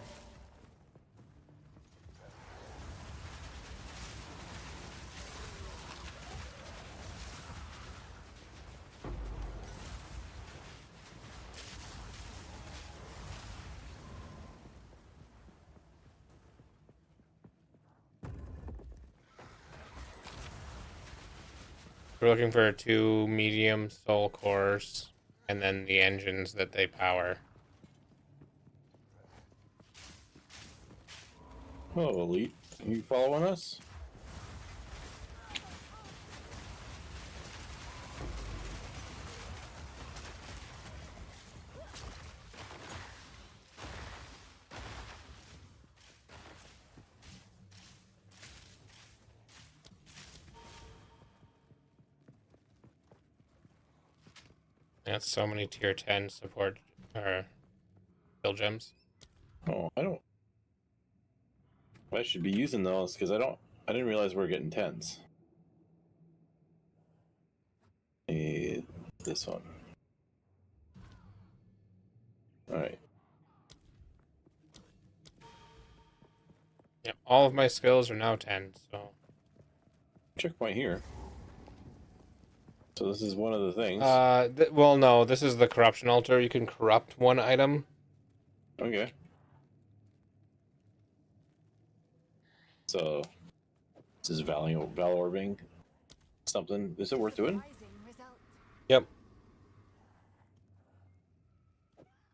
We're looking for 2 medium soul cores, and then the engines that they power. Oh, Elite. You following us? That's so many tier 10 support or kill gems. Oh, I don't. I should be using those because I didn't realize we were getting 10s. This one. Alright. Yeah, all of my skills are now 10, so. Checkpoint here. So this is one of the things. Well, no, this is the corruption altar. You can corrupt one item. Okay. So this is Valorbing something. Is it worth doing? Surprising result. Yep.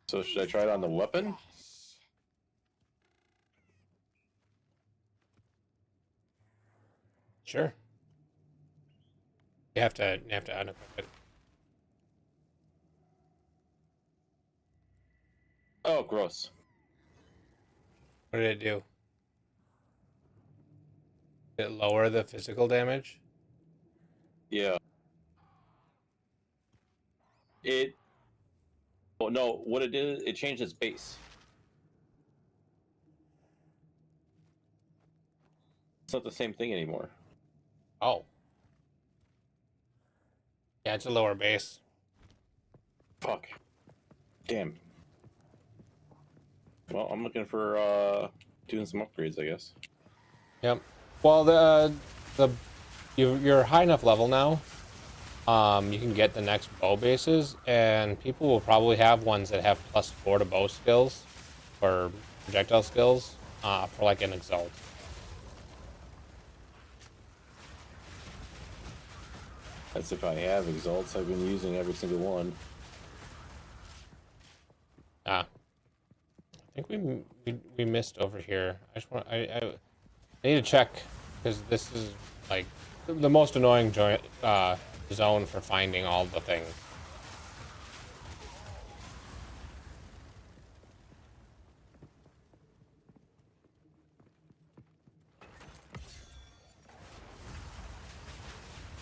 So should I try it on the weapon? Flesh. Sure. You have to unequip it. Oh, gross. What did it do? Did it lower the physical damage? Yeah. Oh no, what it did, it changed its base. It's not the same thing anymore. Oh. Yeah, it's a lower base. Fuck. Damn. Well, I'm looking for doing some upgrades, I guess. Yep. Well, you're high enough level now. You can get the next bow bases, and people will probably have ones that have +4 to bow skills or projectile skills for like an exalt. That's if I have exalts. I've been using every single one. I think we missed over here. I need to check because this is like the most annoying zone for finding all the things.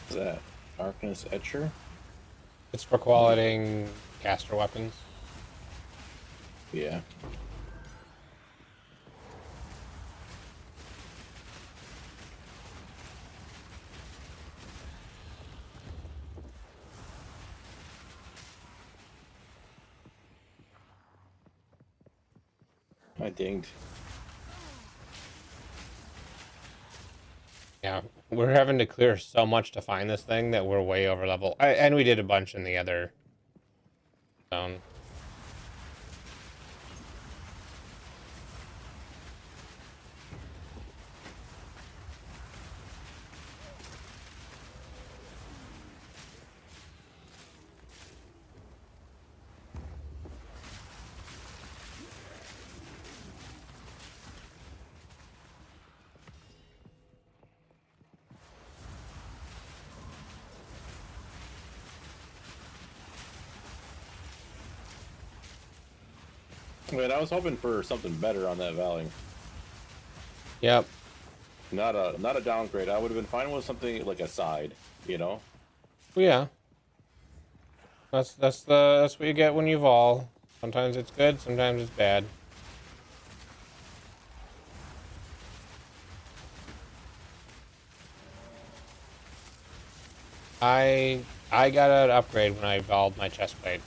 Is that Darkness Etcher? It's for qualitating caster weapons. Yeah. I dinged. Yeah, we're having to clear so much to find this thing that we're way over level. And we did a bunch in the other zone. Wait, I was hoping for something better on that valley. Yep. Not a downgrade. I would have been fine with something like a side, you know? Well, yeah. That's what you get when you vol. Sometimes it's good, sometimes it's bad. I got an upgrade when I voled my chest plate.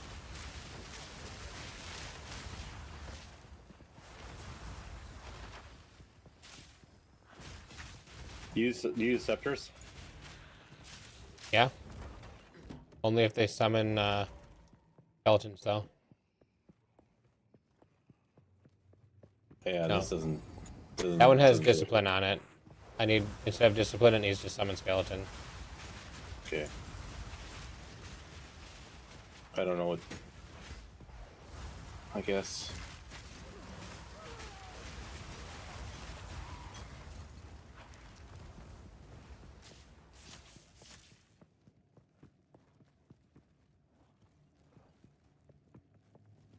Do you use scepters? Yeah. Only if they summon skeletons, though. Yeah, No. this doesn't That one has doesn't discipline on it. Instead of discipline, it needs to summon skeleton. Okay. I don't know what. I guess.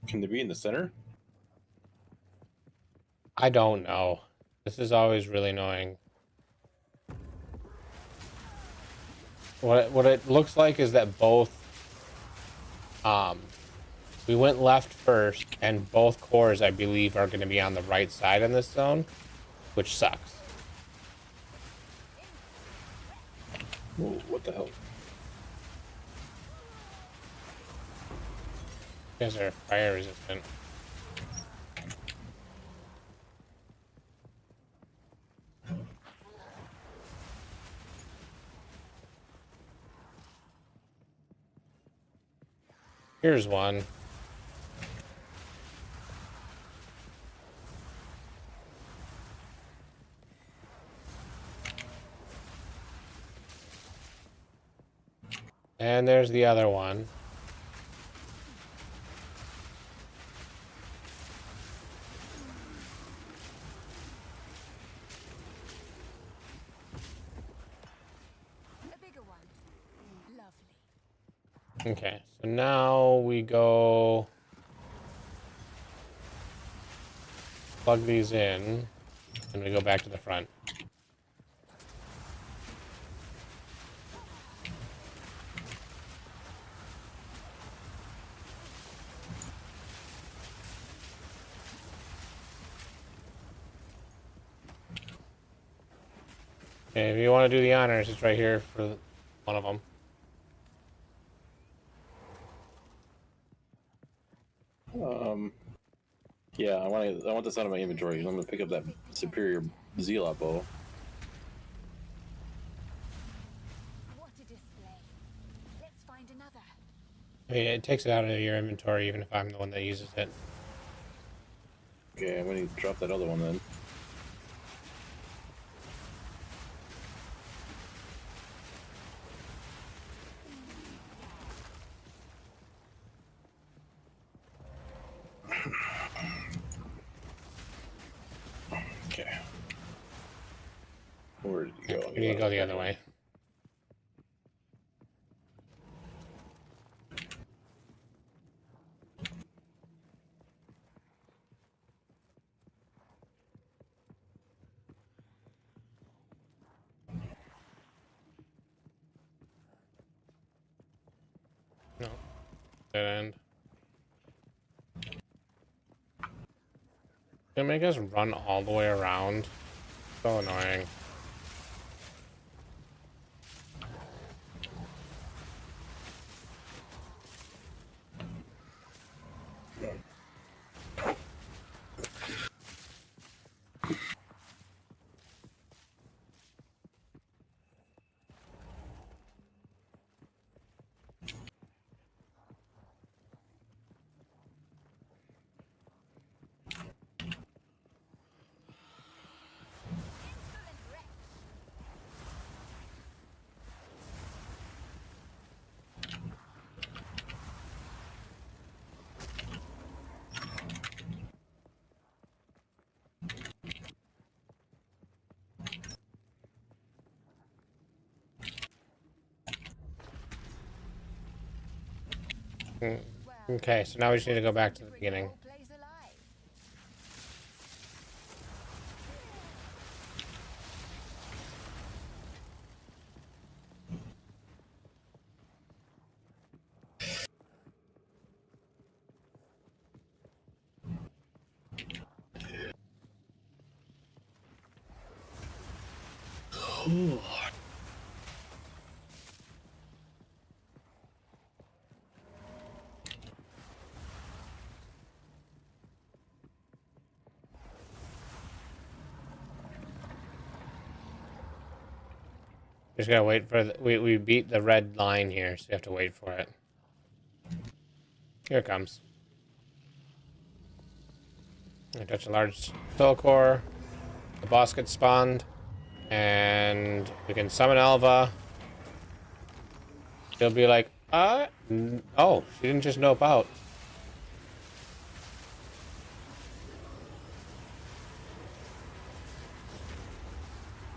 Can they be in the center? I don't know. This is always really annoying. What it looks like is that both we went left first, and both cores I believe are going to be on the right side in this zone, which sucks. Whoa, what the hell? You guys are fire resistant. Here's one. And there's the other one. A bigger one. Lovely. Okay, so now we go plug these in, and we go back to the front. Okay, if you want to do the honors, it's right here for one of them. Yeah, I want this out of my inventory. I'm gonna pick up that superior Zealot bow. What a display. Let's find another. I mean, it takes it out of your inventory even if I'm the one that uses it. Okay, I'm gonna drop that other one then. Okay. Where did you go? We need to go the other way. No. Dead end. Gonna make us run all the way around. So annoying. Okay, so now we just need to go back to the beginning. Place alive. Just gotta wait for the, we beat the red line here, so you have to wait for it. Here it comes. I touch a large soul core. The boss gets spawned, and we can summon Alva. She'll be like, oh, she didn't just nope out.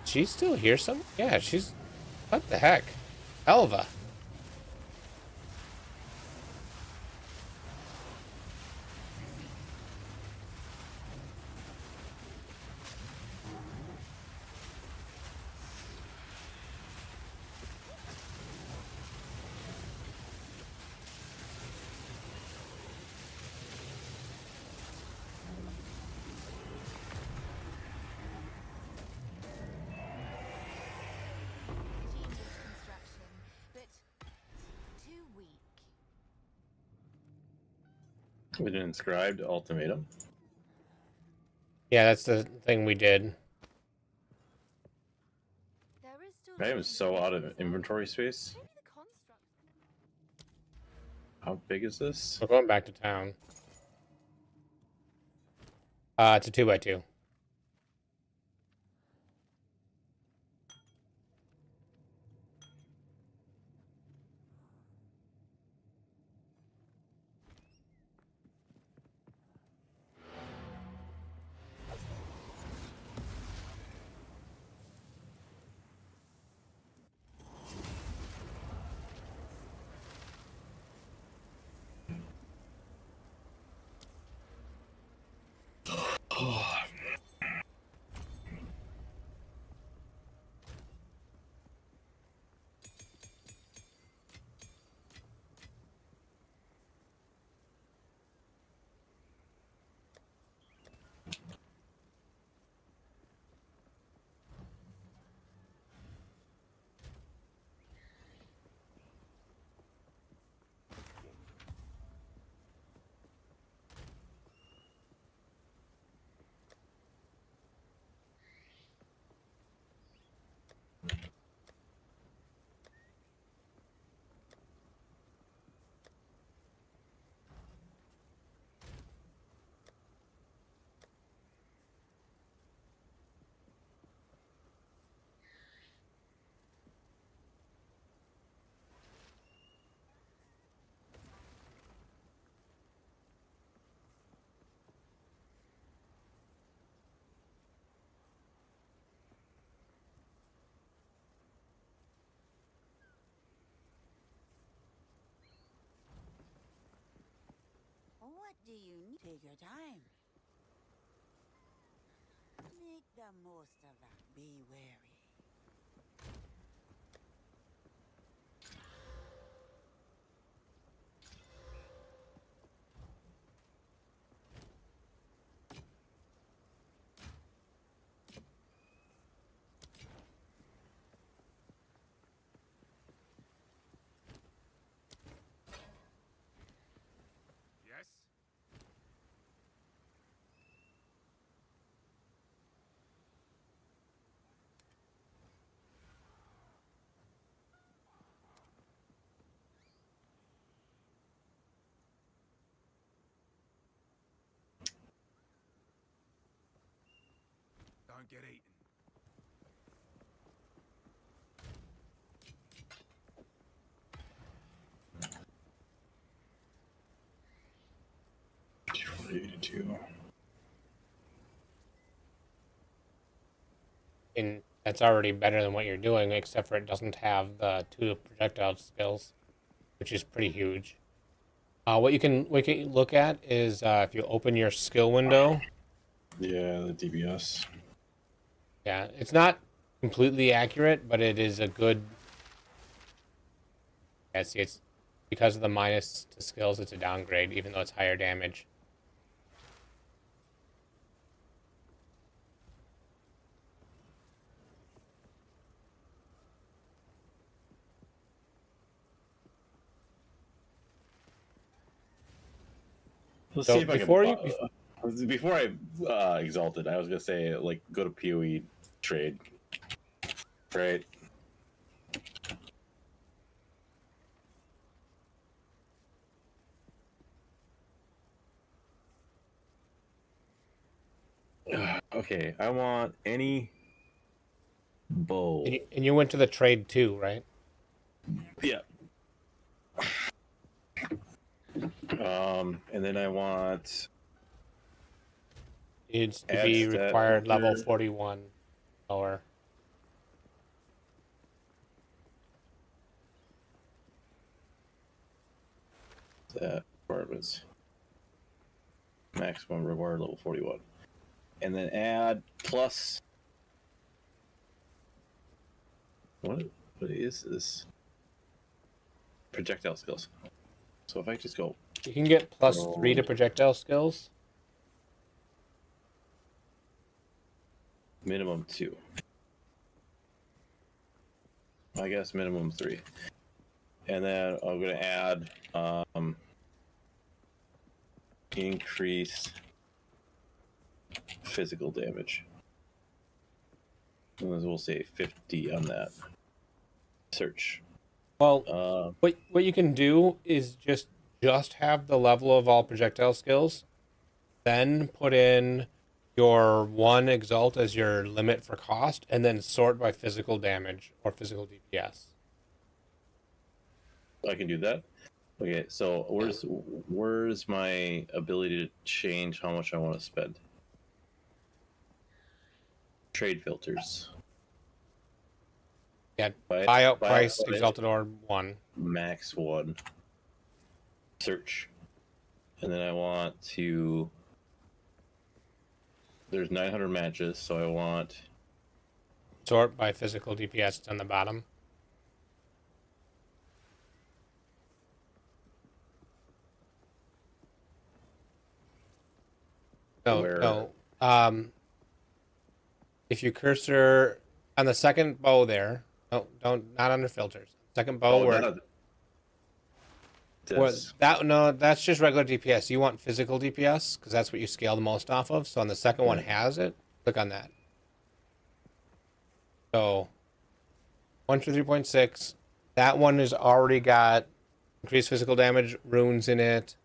She's still here some? Yeah, she's... What the heck? Alva. Genius construction, but too weak. With an inscribed ultimatum. Yeah, that's the thing we did. There is still I am so out of inventory space. maybe the construct. How big is this? We're going back to town. It's a 2x2. What do you need? Take your time. Make the most of that. Be wary. Yes? Don't get eaten. And that's already better than what you're doing, except for it doesn't have the 2 projectile skills, which is pretty huge. What you can look at is if you open your skill window. Yeah, the DBS. Yeah, it's not completely accurate, but it is a good. Yeah, see, it's because of the minus to skills, it's a downgrade, even though it's higher damage. Let's So see if I before can. you, Before I exalted, I was gonna say like go to PoE trade, right? Okay, I want any bow. and you went to the trade too, right? Yeah. And then I want Needs to add be stat required level filter. 41 lower. That requirements. Maximum reward level 41. And then add plus. What is this? Projectile skills. So if I just go. You can get +3 to projectile skills. Minimum 2. I guess minimum 3. And then I'm going to add increase physical damage. And we'll say 50 on that. Search. Well, what you can do is just have the level of all projectile skills, then put in your 1 exalt as your limit for cost, and then sort by physical damage or physical DPS. I can do that. Okay, so where's my ability to change how much I want to spend? Trade filters. Yeah, buyout price, price, exalted orb 1. Max 1. Search. And then I want to. There's 900 matches, so I want. Sort by physical DPS, it's on the bottom. No. If you cursor on the second bow there, don't not under filters. Second bow that's just regular DPS. You want physical DPS because that's what you scale the most off of. So on the second one has it. Click on that. So 123.6. That one has already got increased physical damage, runes in it,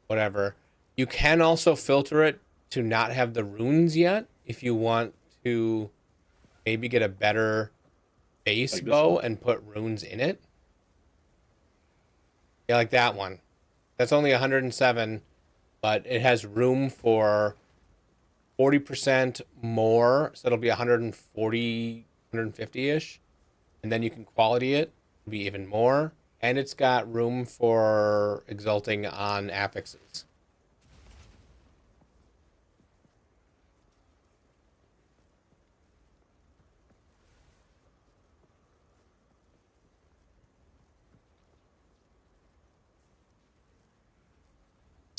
whatever. You can also filter it to not have the runes yet if you want to maybe get a better base bow and put runes in it. Yeah, like that one. That's only 107, but it has room for 40% more, so it'll be 140, 150-ish. And then you can quality it, be even more. And it's got room for exalting on affixes.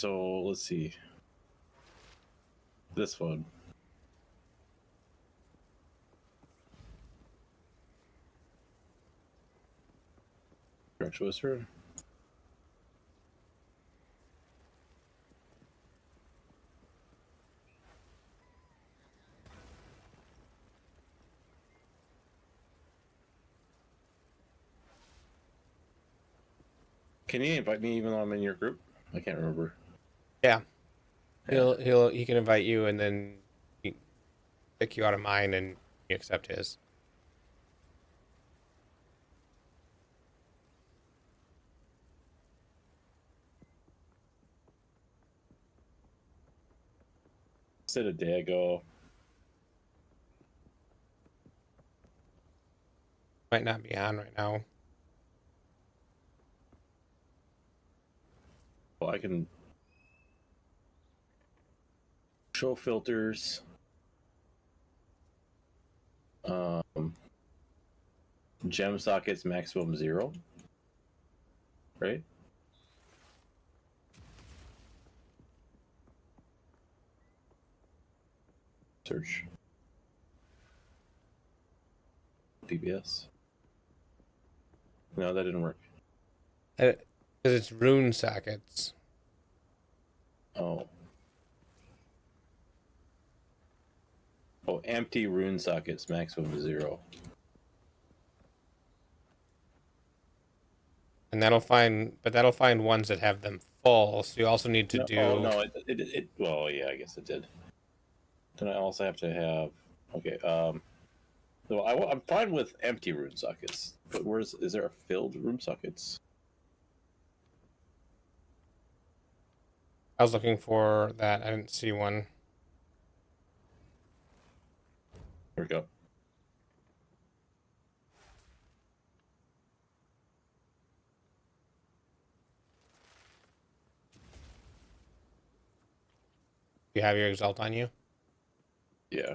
So let's see. This one. Stretch Whisper. Can you invite me even though I'm in your group? I can't remember. Yeah. He can invite you and then he pick you out of mine and you accept his. Said a day ago. Might not be on right now. Well, I can show filters. Gem sockets maximum 0. Right? Search. PBS. No, that didn't work. Because it's rune sockets. Oh. Oh, empty rune sockets maximum 0. And that'll find ones that have them full. So you also need to do. Oh no, it. Well, yeah, I guess it did. Then I also have to have. Okay. So I'm fine with empty rune sockets, but is there a filled rune sockets? I was looking for that. I didn't see one. Here we go. You have your Exalt on you? Yeah.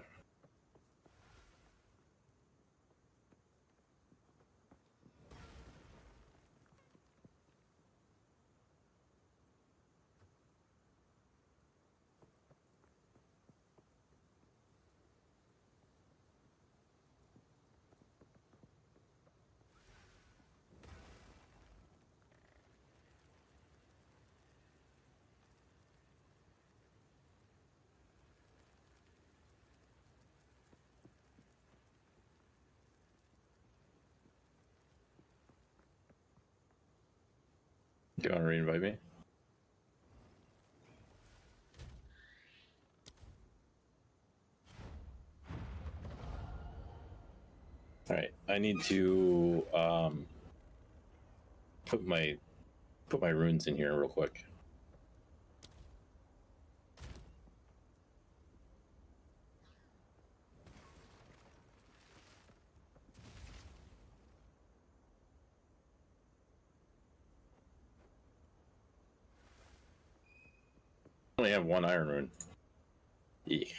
Do you want to re-invite me? All right, I need to put my runes in here real quick. I only have one iron rune. Eek.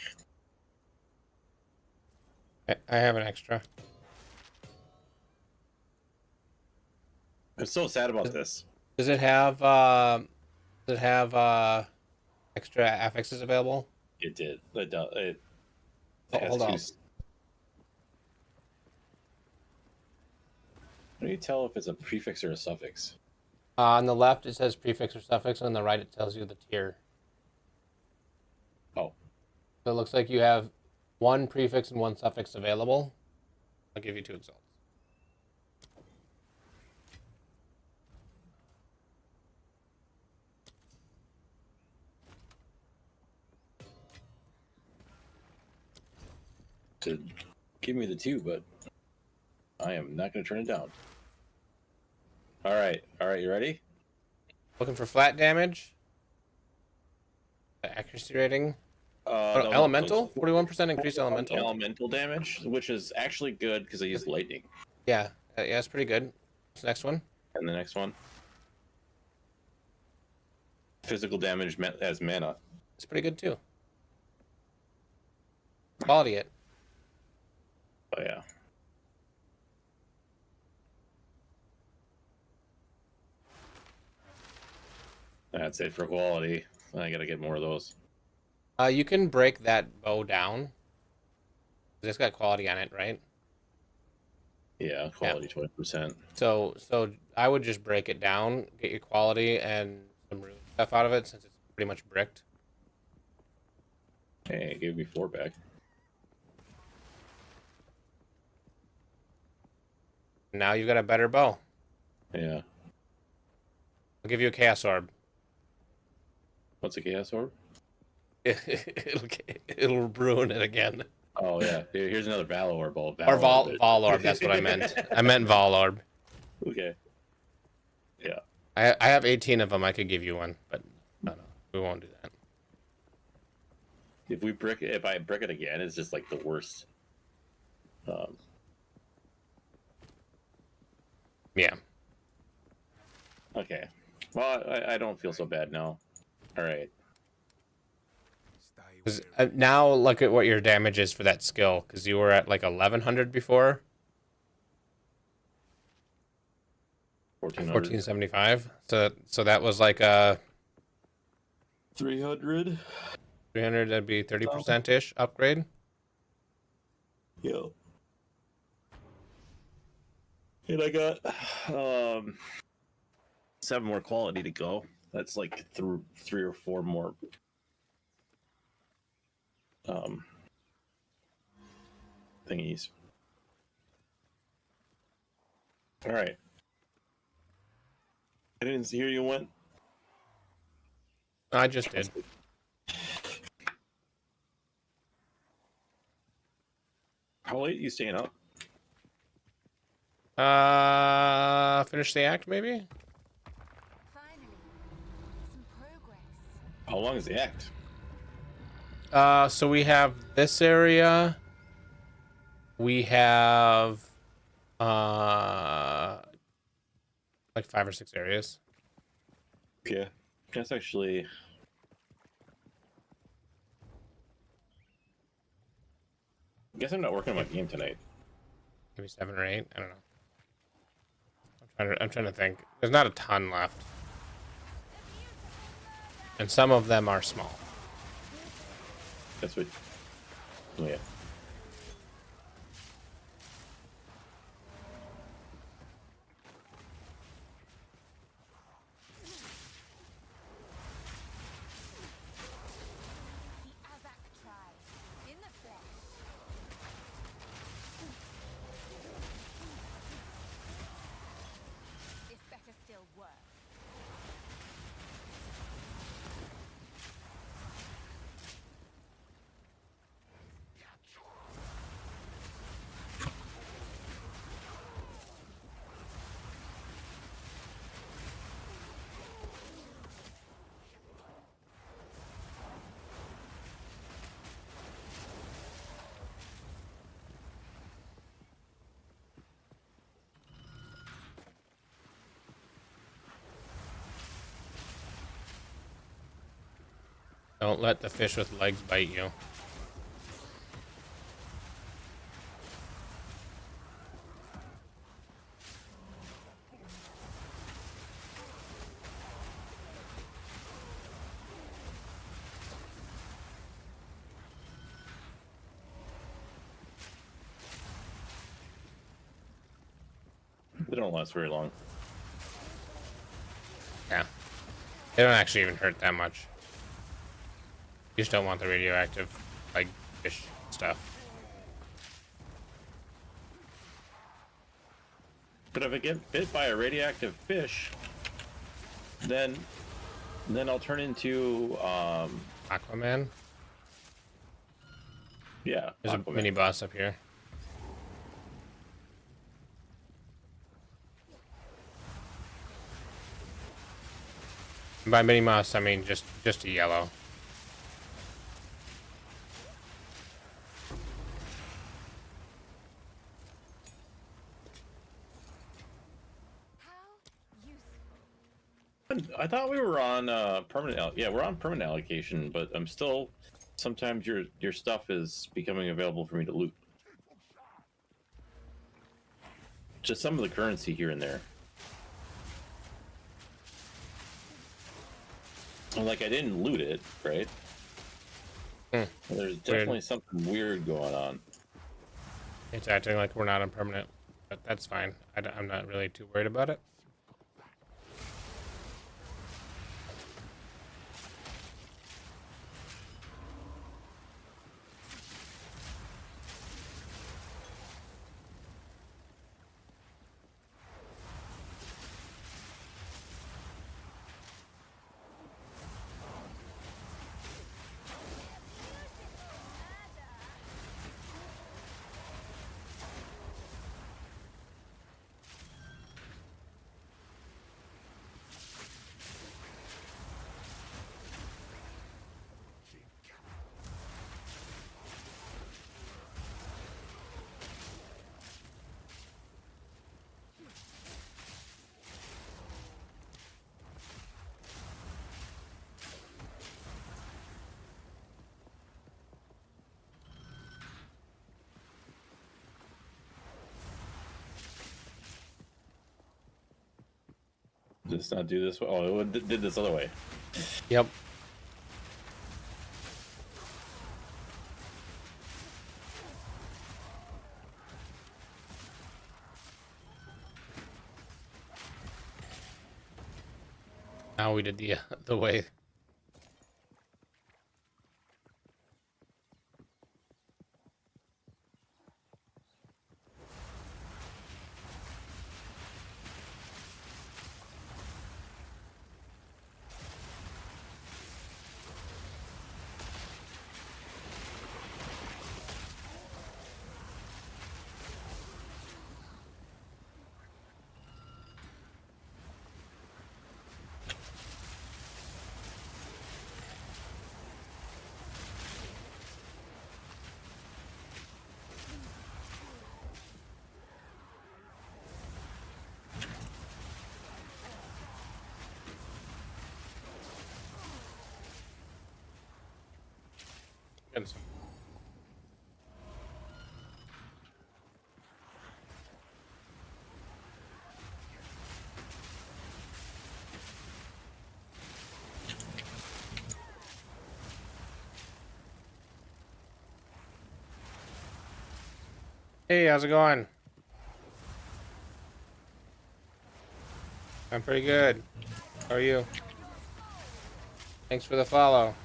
I have an extra. I'm so sad about this. Does it have extra affixes available? It did. It Oh, has hold two. on. How do you tell if it's a prefix or a suffix? On the left it says prefix or suffix, and on the right it tells you the tier. Oh. So it looks like you have one prefix and one suffix available. I'll give you 2 exalts. To give me the 2, but I am not going to turn it down. All right, you ready? Looking for flat damage. The accuracy rating. No, elemental? 41% increased elemental. Elemental damage, which is actually good because I use lightning. Yeah, it's pretty good. What's the next one? And the next one, physical damage as mana. It's pretty good too. Quality it. Oh yeah. That's it for quality. I gotta get more of those. You can break that bow down. It's got quality on it, right? Yeah, quality 20%. So I would just break it down, get your quality and some rune stuff out of it, since it's pretty much bricked. Hey, it gave me 4 back. Now you've got a better bow. Yeah. I'll give you a chaos orb. What's a chaos orb? It'll ruin it again. Oh yeah. Here's another Valor orb. Or Vol orb. That's what I meant. I meant Vol orb. Okay. Yeah. I have 18 of them. I could give you one, but no, we won't do that. If I brick it again, it's just like the worst. Yeah. Okay. Well, I don't feel so bad now. All right. Now look at what your damage is for that skill, because you were at like 1100 before. 1475. So that was like a 300. 300. That'd be 30% ish upgrade. Yeah. And I got 7 more quality to go. That's like 3 or 4 more thingies. All right. I didn't hear you went. I just did. How late are you staying up? Finish the act maybe. Finally, some progress. How long is the act? So we have this area. We have like 5 or 6 areas. Yeah, that's actually. I guess I'm not working on my game tonight. Maybe 7 or 8. I don't know. I'm trying to think. There's not a ton left, and some of them are small. That's what. Oh, yeah. The Azak tribe, in the flesh. This better still work. Don't let the fish with legs bite you. They don't last very long. Yeah. They don't actually even hurt that much. You just don't want the radioactive, like, fish stuff. But if I get bit by a radioactive fish, then I'll turn into Aquaman? yeah. There's Aquaman. a mini boss up here. And by mini boss, I mean just a yellow. I thought we were on permanent. Yeah, we're on permanent allocation, but I'm still. Sometimes your stuff is becoming available for me to loot. Just some of the currency here and there. Well, like, I didn't loot it, right? There's definitely something weird going on. It's acting like we're not on permanent, but that's fine. I'm not really too worried about it. Just not do this way. Oh, it did this other way. Yep. Now we did the way. And some- Hey, how's it going? I'm pretty good. How are you? Thanks for the follow.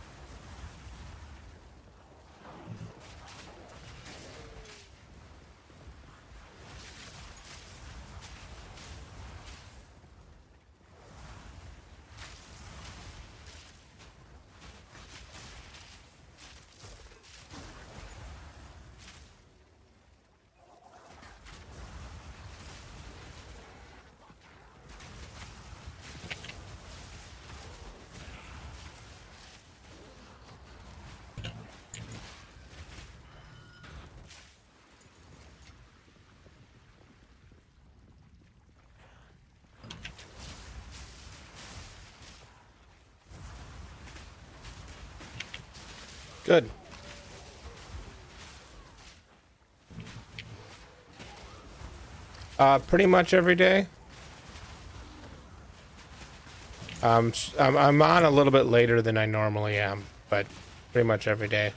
Good. Pretty much every day. I'm on a little bit later than I normally am, but pretty much every day.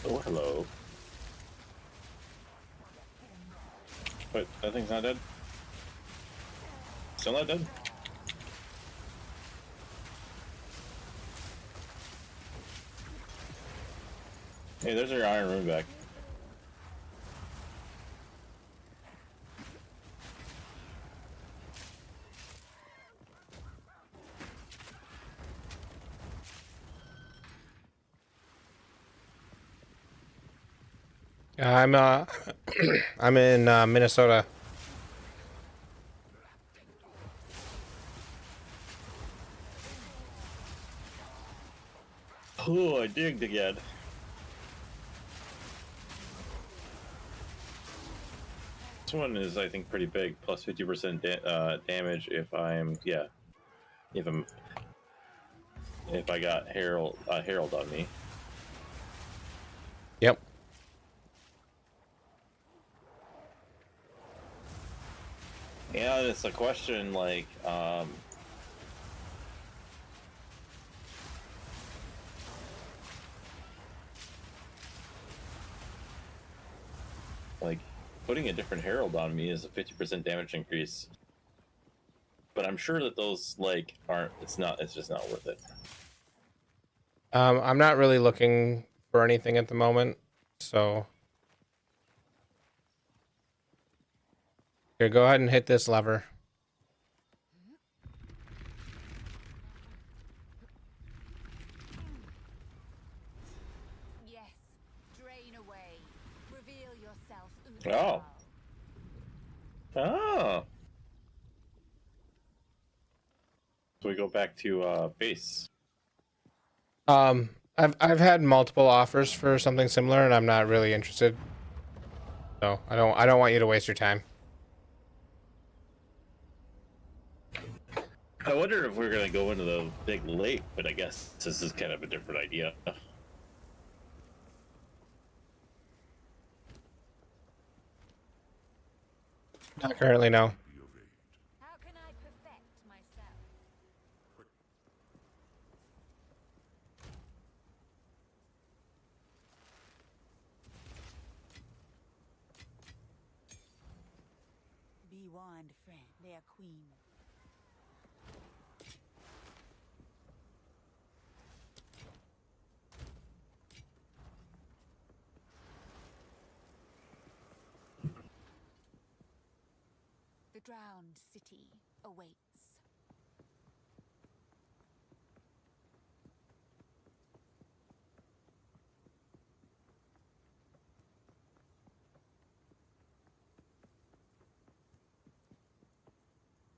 Oh, hello. Wait, that thing's not dead? Still not dead? Hey, there's your iron rune back. I'm I'm in Minnesota. Oh, I digged again. This one is, I think, pretty big. Plus 50% damage if I'm, yeah, if I got Herald on me. Yep. Yeah, it's a question like, like putting a different herald on me is a 50% damage increase. But I'm sure that those like aren't. It's just not worth it. I'm not really looking for anything at the moment, so here, go ahead and hit this lever. Yes. Drain away. Reveal yourself, Oh. Uthal. Oh. So we go back to base. I've had multiple offers for something similar, and I'm not really interested. So I don't want you to waste your time. I wonder if we're gonna go into the big lake, but I guess this is kind of a different idea. Not currently, no. How can I perfect myself? Be warned, friend, their queen. The drowned city awaits.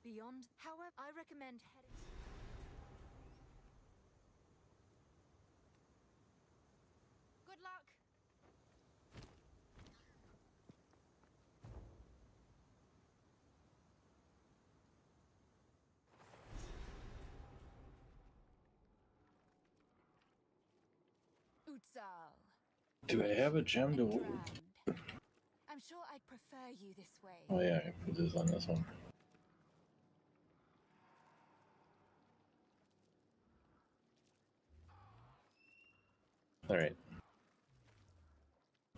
Beyond, however, I recommend heading. Good luck. Utsal. Do I have a gem to? Drowned. I'm sure I'd prefer you this way. Oh yeah, I can put this on this one. All right.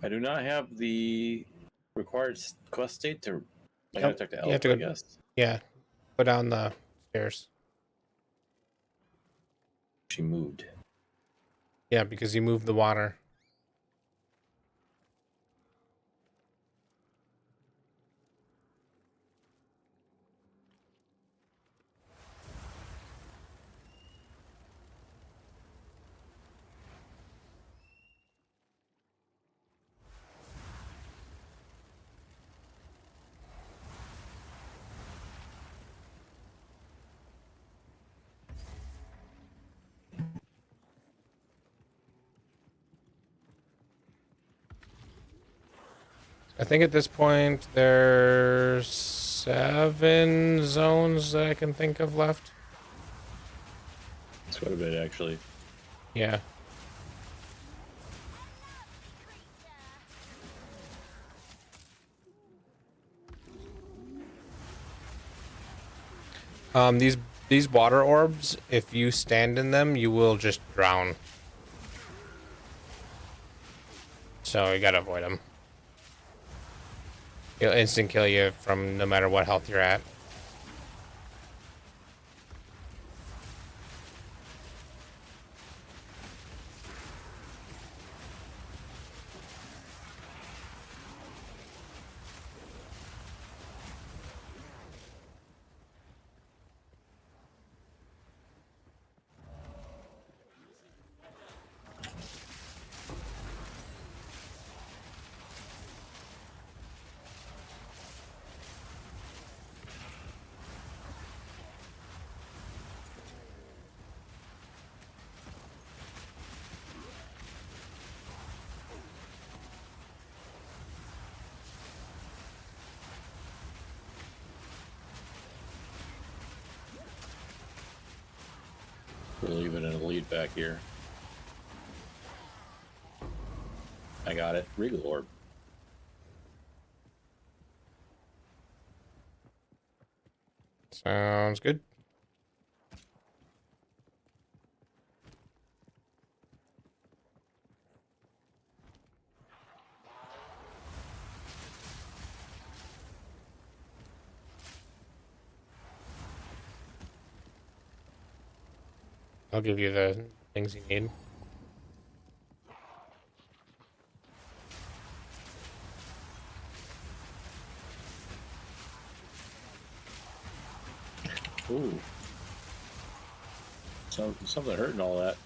I do not have the required quest state to. I gotta talk to You have Elf, to I go. guess. Yeah, go down the stairs. She moved. Yeah, because you moved the water. I think at this point there's 7 zones that I can think of left. It's quite a bit actually. Yeah. These water orbs, if you stand in them, you will just drown. So you gotta avoid them. It'll instant kill you from no matter what health you're at. We're leaving in a lead back here. I got it. Regal Orb. Sounds good. I'll give you the things you need. Ooh. Something hurting all that.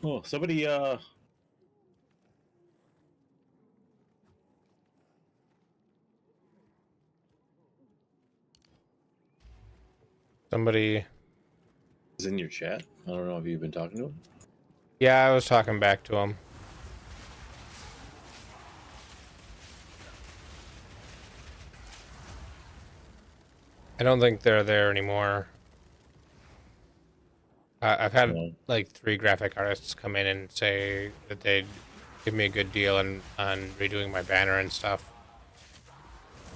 Oh, somebody Somebody. is in your chat. I don't know if you've been talking to him. Yeah, I was talking back to him. I don't think they're there anymore. I've had No. like 3 graphic artists come in and say that they'd give me a good deal on redoing my banner and stuff.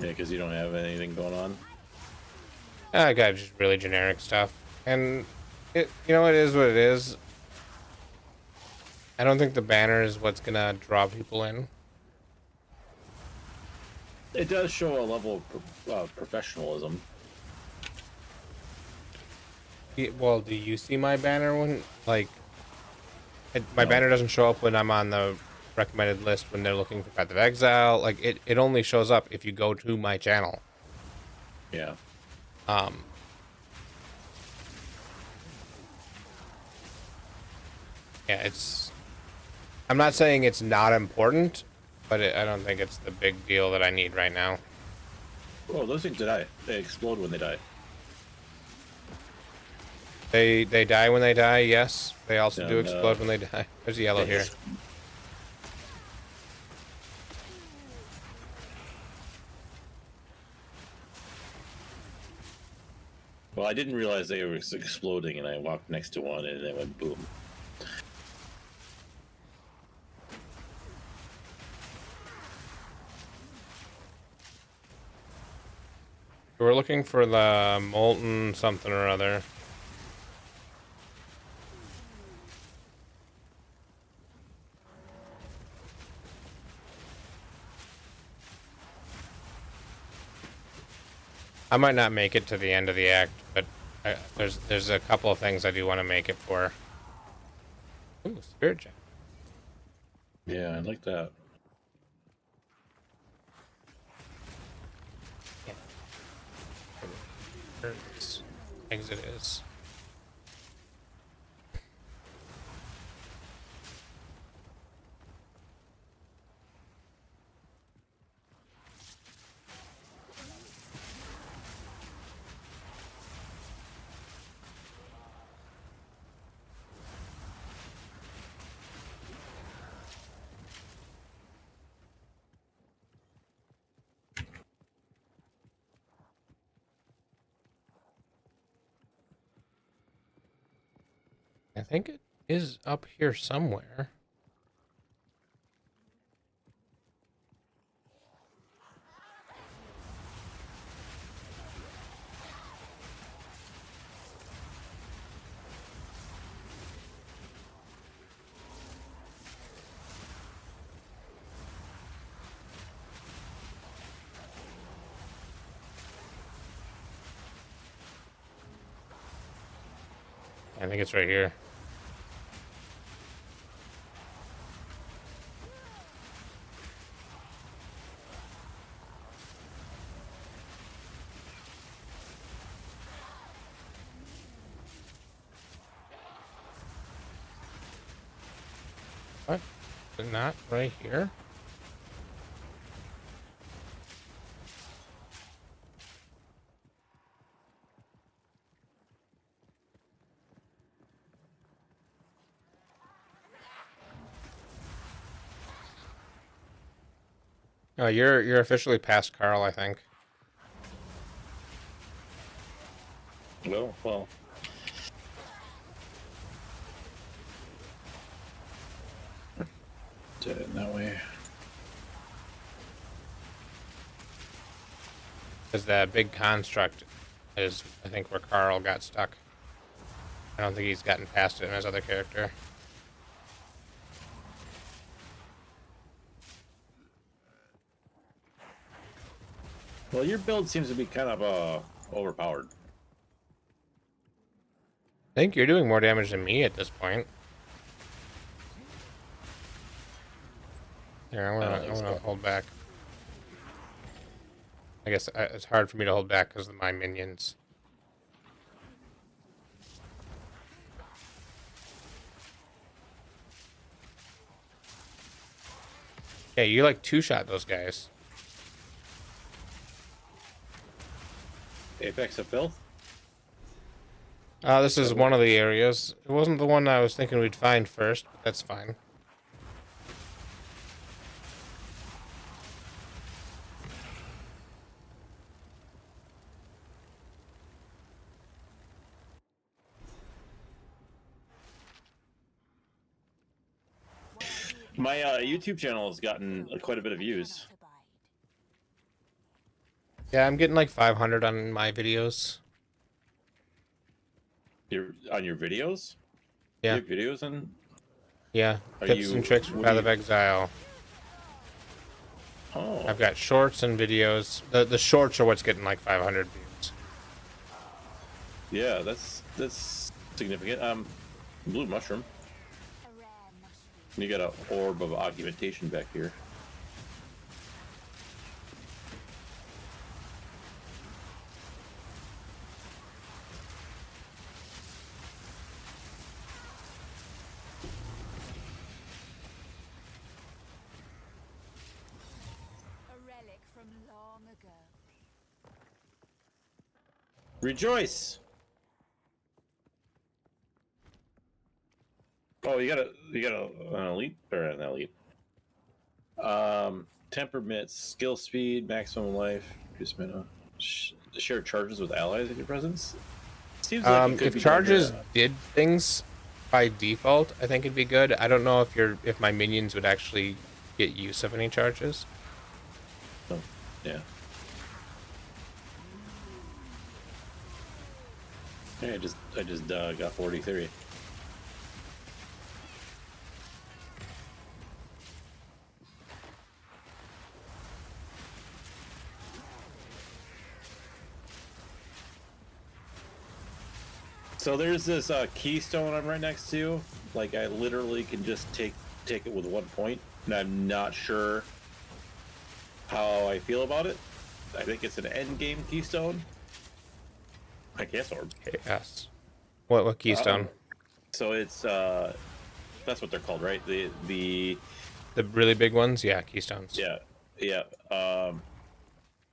Yeah, because you don't have anything going on. I got just really generic stuff, and it it is what it is. I don't think the banner is what's gonna draw people in. It does show a level of professionalism. Well, do you see my banner when my No. banner doesn't show up when I'm on the recommended list when they're looking for Path of Exile? Like it only shows up if you go to my channel. Yeah. Yeah, I'm not saying it's not important, but I don't think it's the big deal that I need right now. Oh, those things die. They explode when they die. They die when they die, yes. They also do And, explode when they die. There's a yellow here. Well, I didn't realize they were exploding, and I walked next to one, and it went boom. We're looking for the molten something or other. I might not make it to the end of the act, but there's a couple of things I do want to make it for. Ooh, spirit gem. Yeah, I like that. Where this exit is. I think it is up here somewhere. I think it's right here. What? Is it not right here? Oh, you're officially past Carl, I think. Well. Did it that way. Because that big construct is, I think, where Carl got stuck. I don't think he's gotten past it in his other character. Well, your build seems to be kind of overpowered. I think you're doing more damage than me at this point. Here, I'm gonna hold back. I guess it's hard for me to hold back because of my minions. Yeah, you like two-shot those guys. Apex of Filth? This is one of the areas. It wasn't the one I was thinking we'd find first, but that's fine. My YouTube channel has gotten quite a bit of views. Yeah, I'm getting like 500 on my videos. On your videos? Yeah. You have videos on? Yeah, tips and tricks for Path of Exile. Oh. I've got shorts and videos. The shorts are what's getting like 500 views. Yeah, that's significant. Blue mushroom. You got an orb of augmentation back here. A relic from long ago. Rejoice! Oh, you got an elite or an elite. Temperament, skill speed, maximum life, reduce mana, share charges with allies in your presence. Seems like it could if be charges done, did things by default, I think it'd be good. I don't know if my minions would actually get use of any charges. Oh, yeah. Yeah, I just got 43. So there's this keystone I'm right next to. Like I literally can just take it with 1 point, and I'm not sure how I feel about it. I think it's an end game keystone. I guess orb. Yes. What keystone? So it's that's what they're called, right? The really big ones, yeah, keystones. Yeah.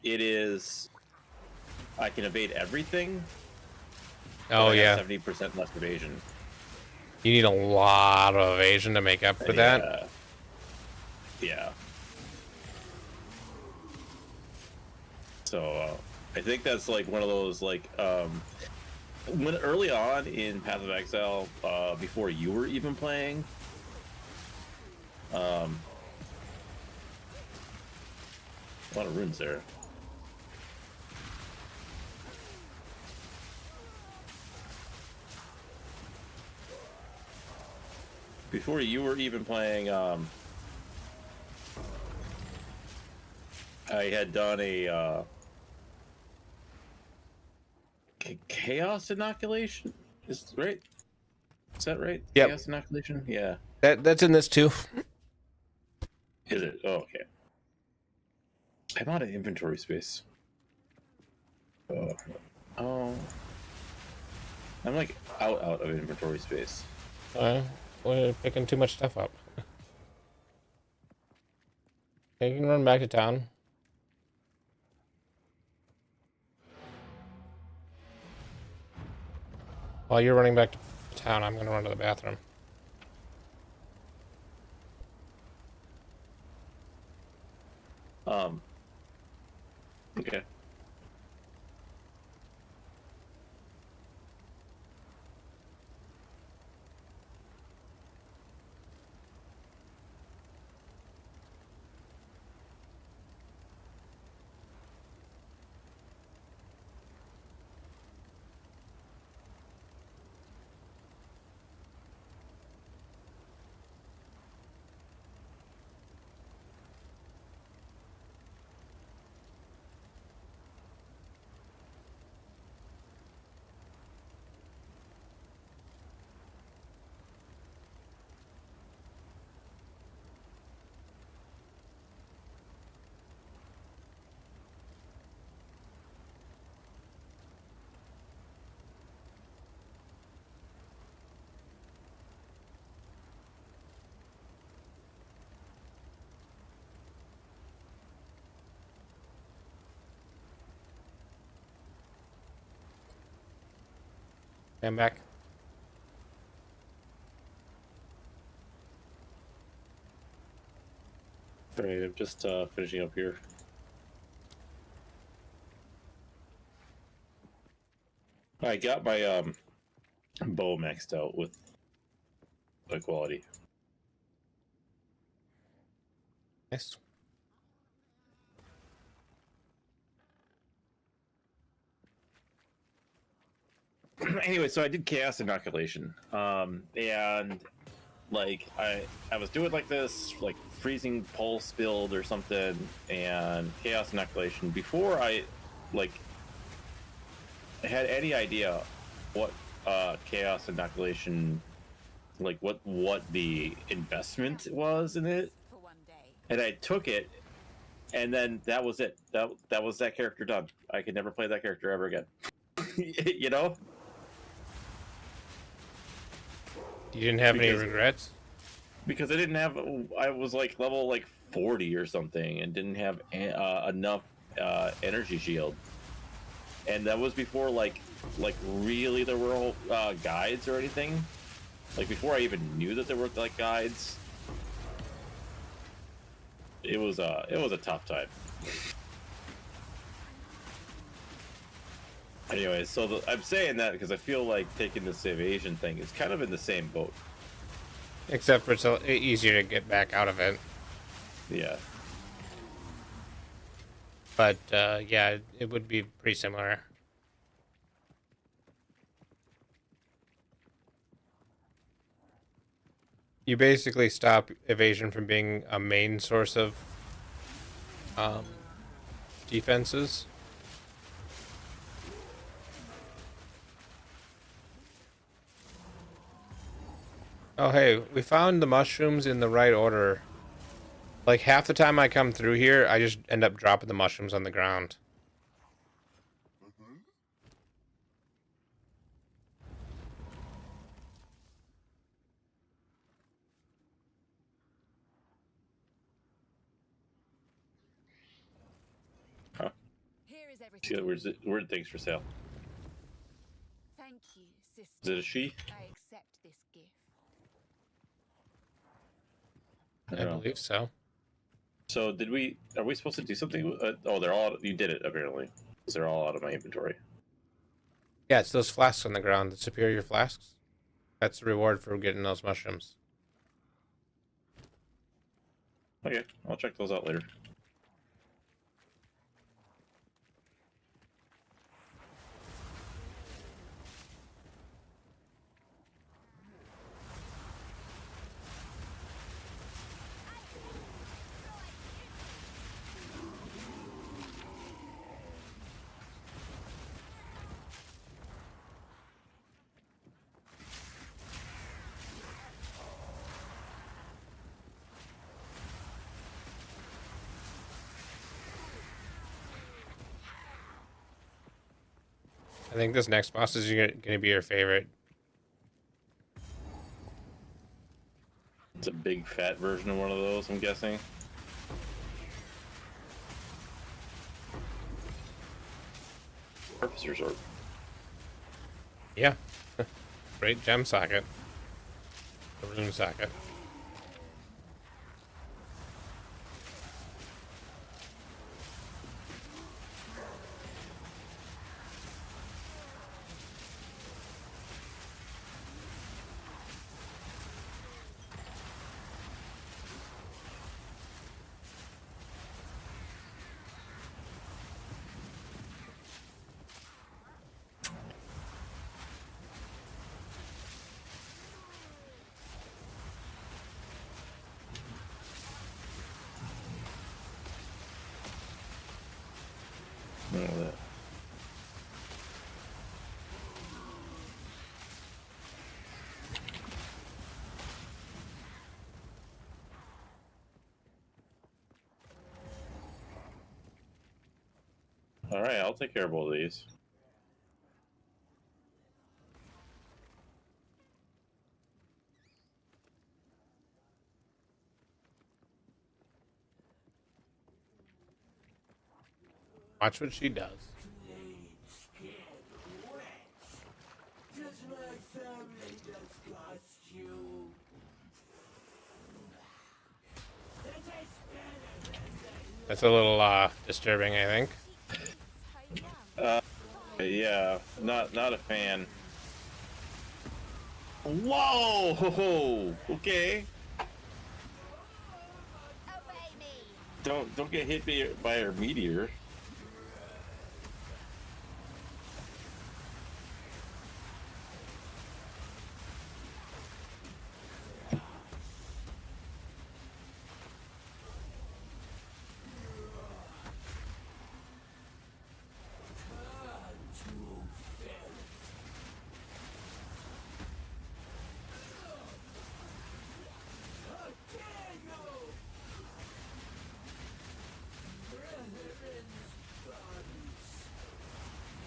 It is. I can evade everything. Oh yeah. 70% less evasion. You need a lot of evasion to make up for that. Yeah. So I think that's like one of those like when early on in Path of Exile, before you were even playing, a lot of runes there. Before you were even playing, I had done a chaos inoculation. Is that right? Yep. Chaos inoculation. Yeah. That's in this too. Is it? Oh, okay. I'm out of inventory space. Oh. I'm like out of inventory space. We're picking too much stuff up. Okay, you can run back to town. While you're running back to town, I'm gonna run to the bathroom. Okay. I'm back. All right, I'm just finishing up here. I got my bow maxed out with high quality. Nice. Anyway, so I did chaos inoculation, and like I was doing like this like freezing pulse build or something, and chaos inoculation before I like had any idea what chaos inoculation, like what the investment was in it, For one day. and I took it, and then that was it. That was that character done. I could never play that character ever again. You know. You didn't have any Because- regrets? Because I was like level like 40 or something and didn't have enough energy shield, and that was before like really there were guides or anything, like before I even knew that there were like guides. It was a tough time. Anyway, so I'm saying that because I feel like taking this evasion thing is kind of in the same boat. Except for it's easier to get back out of it. Yeah. But, yeah, it would be pretty similar. You basically stop evasion from being a main source of defenses. Oh, hey, we found the mushrooms in the right order. Like, half the time I come through here, I just end up dropping the mushrooms on the ground. Huh. Here is See everything. the weird things for sale. Thank you, sister. Is it a she? I accept this gift. I don't know. believe so. So are we supposed to do something? Oh, you did it apparently. Because they're all out of my inventory. Yeah, it's those flasks on the ground, the superior flasks. That's the reward for getting those mushrooms. Okay, I'll check those out later. I think this next boss is going to be your favorite. It's a big fat version of one of those, I'm guessing. Purpose Resort. Yeah. Great gem socket. The rune socket. None of that. All right, I'll take care of both of these. Watch what she does. Does my family disgust you? That's a little disturbing, I think. Yeah, not a fan. Whoa! Okay. Obey me. Don't get hit by her meteor.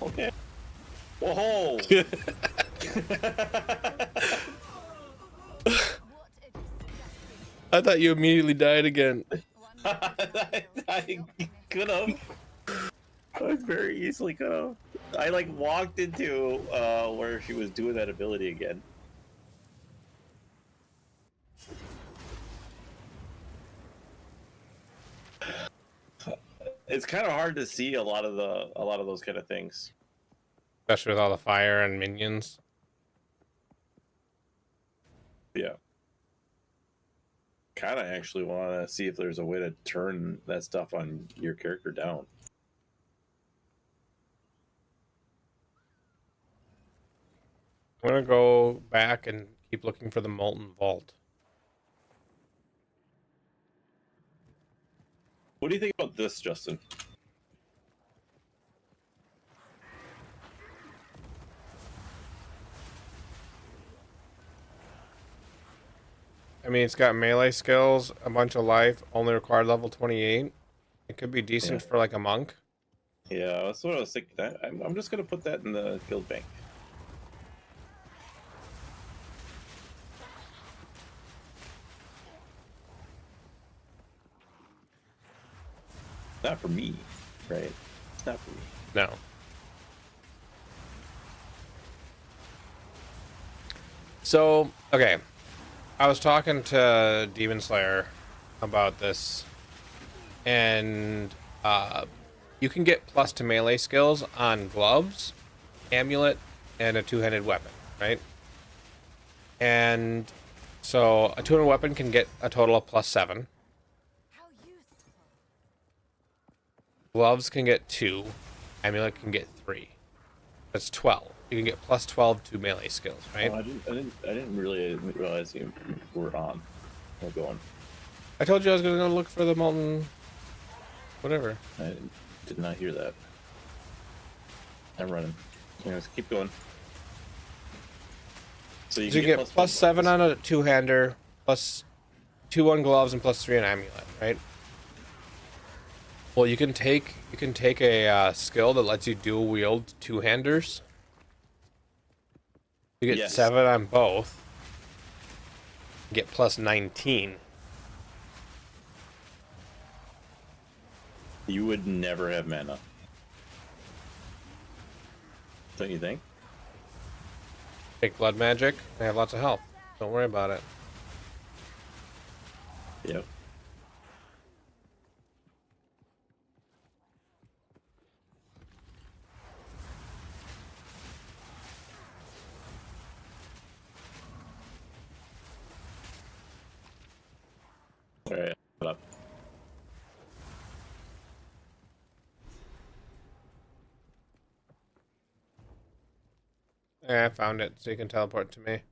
Okay. Whoa! What a disgusting I thought you immediately died again. I could have. I very easily could have. I like walked into where she was doing that ability again. It's kind of hard to see a lot of those kind of things. Especially with all the fire and minions. Yeah. Kind of actually want to see if there's a way to turn that stuff on your character down. I'm gonna go back and keep looking for the molten vault. What do you think about this, Justin? I mean, it's got melee skills, a bunch of life, only required level 28. It could be decent for like a monk. Yeah, that's what I was thinking. I'm just gonna put that in the guild bank. Not for me, right? It's not for me. No. So, okay. I was talking to Demon Slayer about this, and you can get plus to melee skills on gloves, amulet, and a two-handed weapon, right? And so a two-handed weapon can get a total of +7. How useful. Gloves can get 2. Amulet can get 3. That's 12. You can get +12 to melee skills, right? Oh, I didn't really realize you were on. We're going. I told you I was going to go look for the molten... whatever. I did not hear that. I'm running. Anyways, keep going. So You get +7 on a two-hander, +2 on gloves, and +3 on amulet, right? Well, you can take a skill that lets you dual wield two-handers. You get 7 on both. You get +19. You would never have mana. Don't you think? Take blood magic. I have lots of health. Don't worry about it. Yep. Alright, up. Yeah, I found it, so you can teleport to me.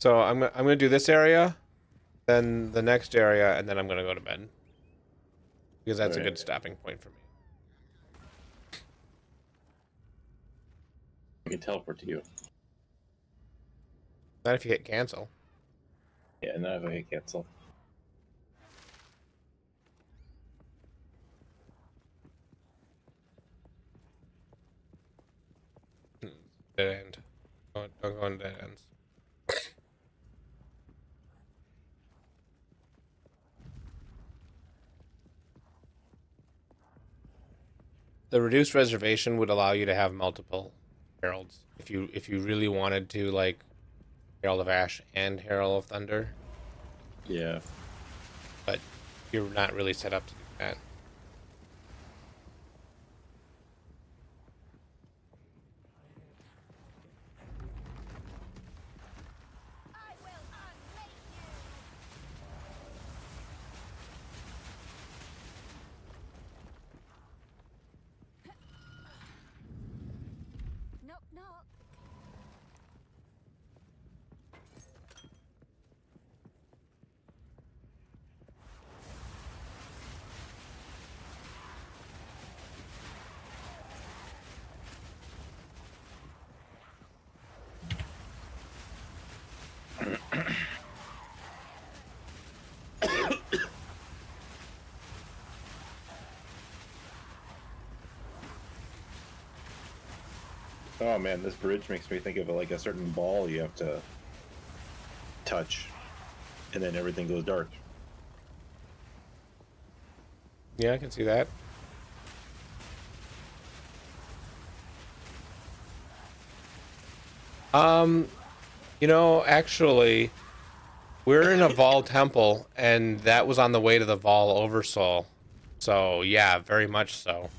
So I'm gonna do this area, then the next area, and then I'm gonna go to bed because that's a Right. good stopping point for me. I can teleport to you. Not if you hit cancel. Yeah, now if I hit cancel. Dead end. Don't go into dead ends. The reduced reservation would allow you to have multiple heralds if you really wanted to, like Herald of Ash and Herald of Thunder, Yeah. but you're not really set up to do that. I will unmake you. Knock knock. Oh man, this bridge makes me think of like a certain ball you have to touch, and then everything goes dark. Yeah, I can see that. You know, actually, we're in a Vol temple, and that was on the way to the Vol Oversoul. So yeah, very much so.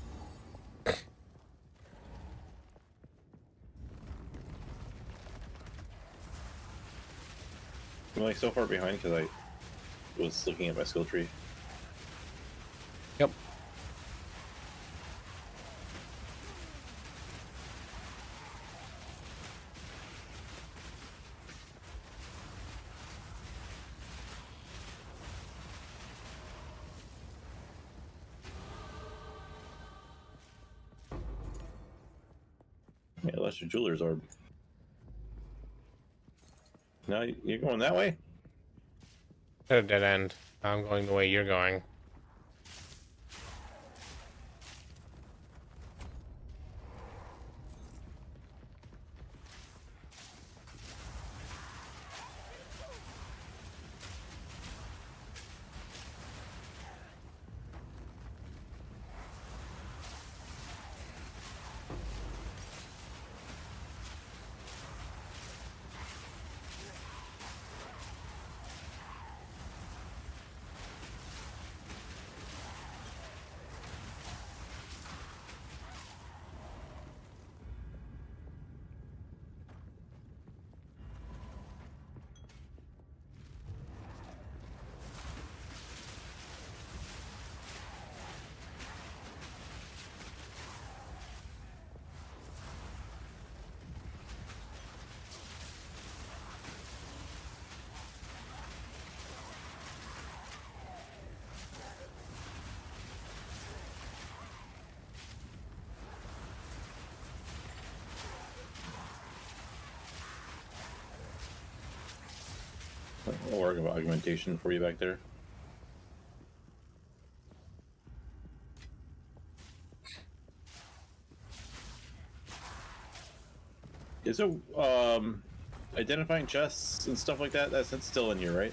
I'm like so far behind because I was looking at my skill tree. Yep. Yeah, that's your jeweler's orb. Now you're going that way? At a dead end. I'm going the way you're going. I'll work of augmentation for you back there. Is it identifying chests and stuff like that? That's still in here, right?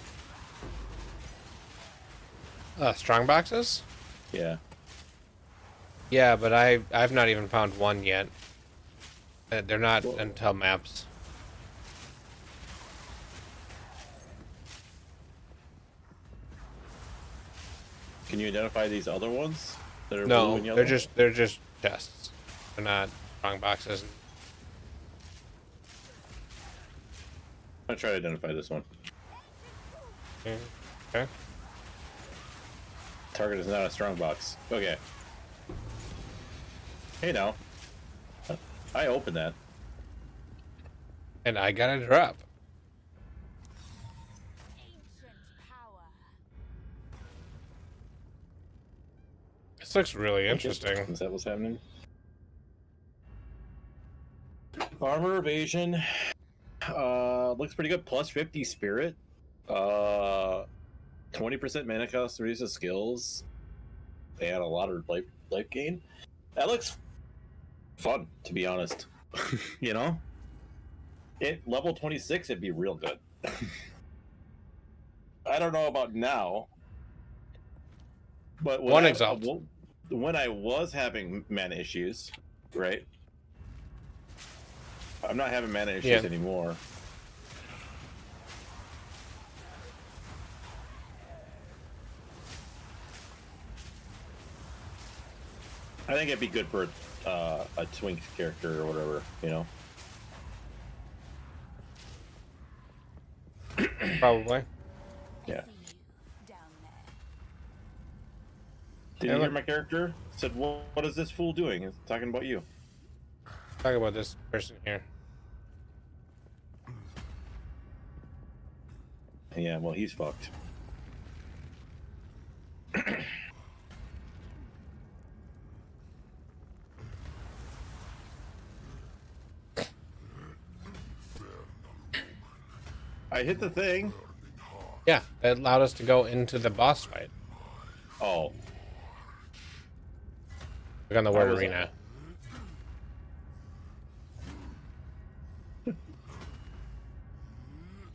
Strong boxes? Yeah. Yeah, but I've not even found one yet. They're not Well- until maps. Can you identify these other ones that are blue No, and yellow? they're just chests. They're not strong boxes. I'll try to identify this one. Okay. Target is not a strong box. Okay. Hey now. I opened that. And I got a drop. This looks really Okay. interesting. Is that what's happening? Armor evasion. Looks pretty good. Plus 50 spirit. 20% mana cost, reduces skills. They had a lot of life gain. That looks fun, to be honest. You know? Level 26, it'd be real good. I don't know about now, but One Exalt. when I was having mana issues, right? I'm not having mana issues anymore. I think it'd be good for a twink character or whatever, you know? Probably. Yeah. See you down there. Did you hear my character? Said, what is this fool doing? It's talking about you. Talk about this person here. Yeah, well, he's fucked. I hit the thing. Yeah, that allowed us to go into the boss fight. Oh. Look on the word arena.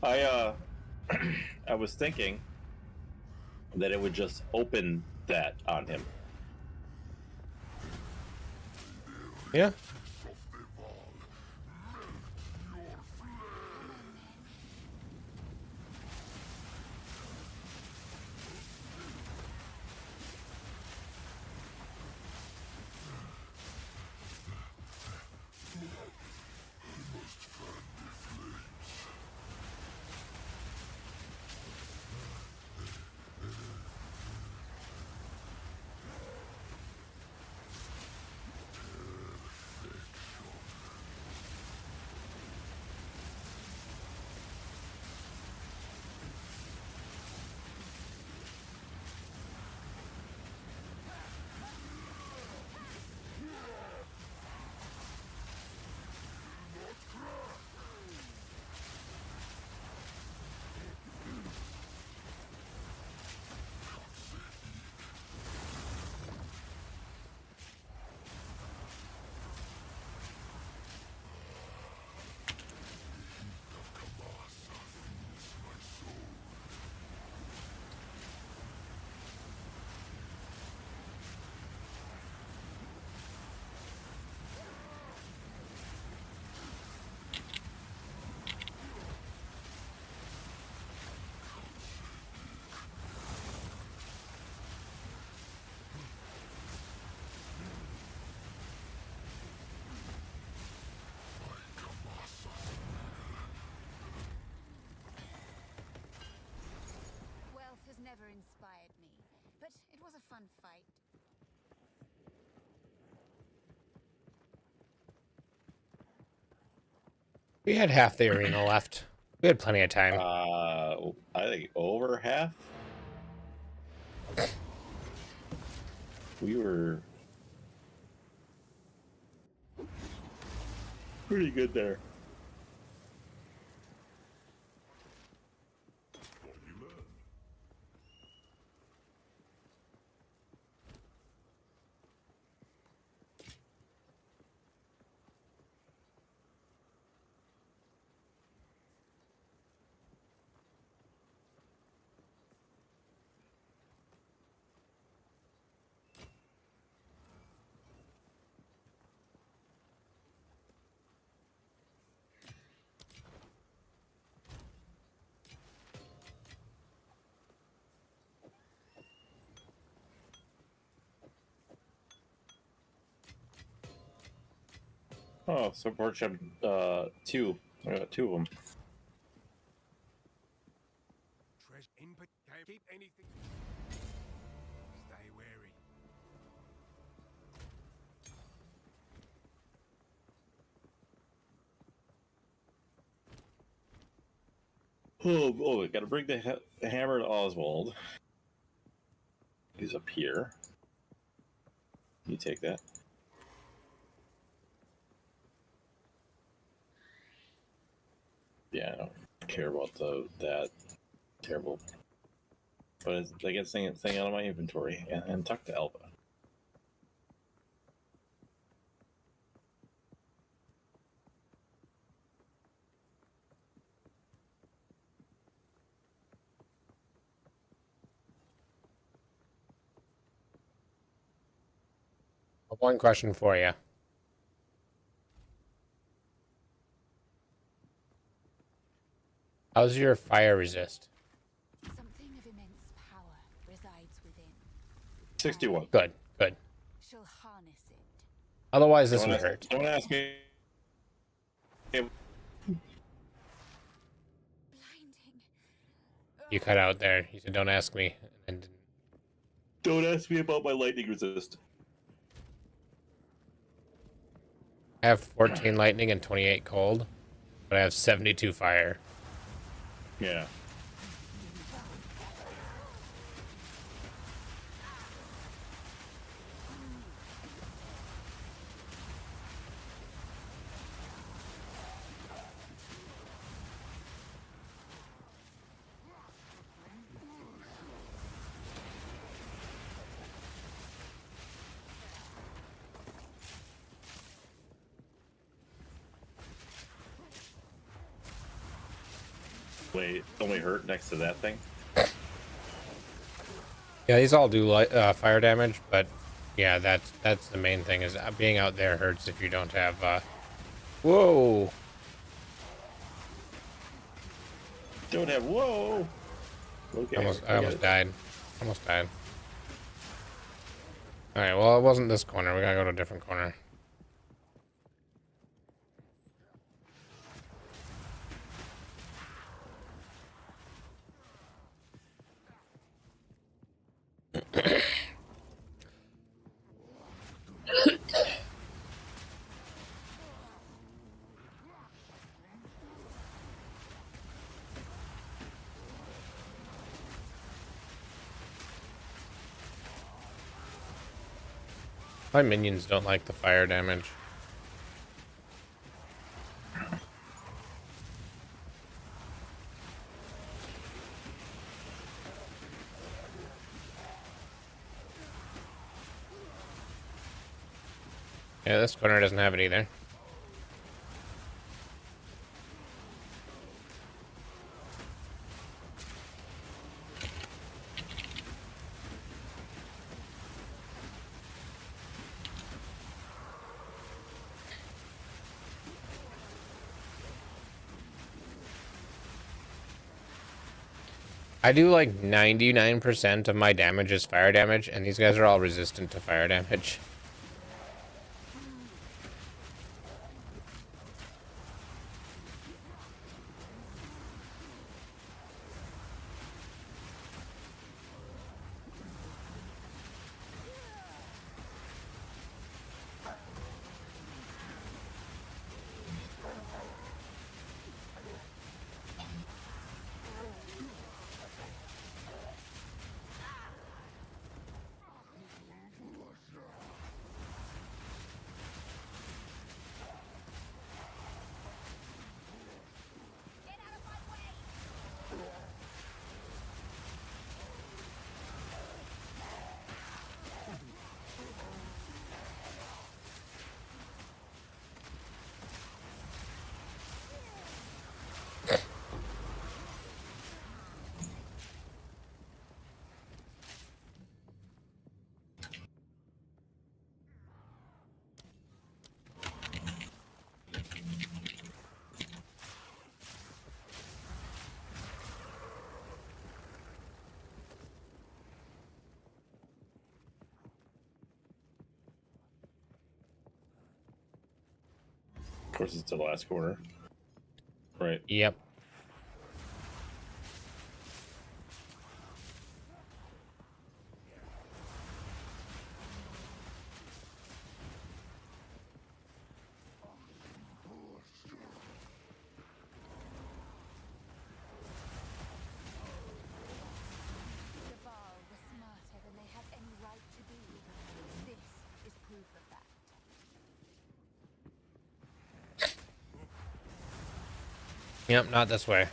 I was thinking that it would just open that on him. Yeah. Wealth has never inspired me, but it was a fun fight. We had half the arena left. We had plenty of time. I think over half. We were pretty good there. Oh, support ship 2. I got 2 of them. Input. Keep anything. Stay wary. Oh, I gotta bring the hammer to Oswald. He's up here. You take that. Yeah, I don't care about that terrible. But I get thing out of my inventory and talk to Elba. One question for you. How's your fire resist? Something of immense power resides within. 61. Good, good. Shall harness it. Otherwise, this would hurt. Don't ask me. Blinding. You cut out there. You said, "Don't ask me," and Don't ask me about my lightning resist. I have 14 lightning and 28 cold, but I have 72 fire. Yeah. Wait, only hurt next to that thing? Yeah, these all do fire damage, but yeah, that's the main thing. Is being out there hurts if you don't have. Whoa! Don't have. Whoa! Okay. I almost died. Almost died. All right. Well, it wasn't this corner. We gotta go to a different corner. My minions don't like the fire damage. Yeah, this corner doesn't have it either. I do like 99% of my damage is fire damage, and these guys are all resistant to fire damage. Of course, it's the last corner. Right. Yep. Duval were smarter than they have any right to be. This is Yep, not this way.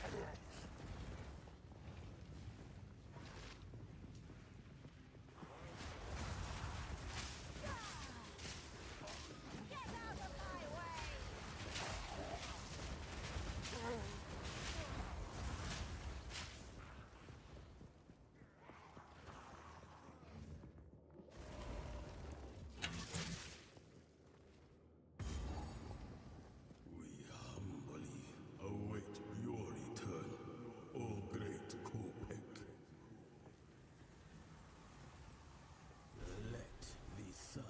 We humbly await your return, O great Kopek. Let the sun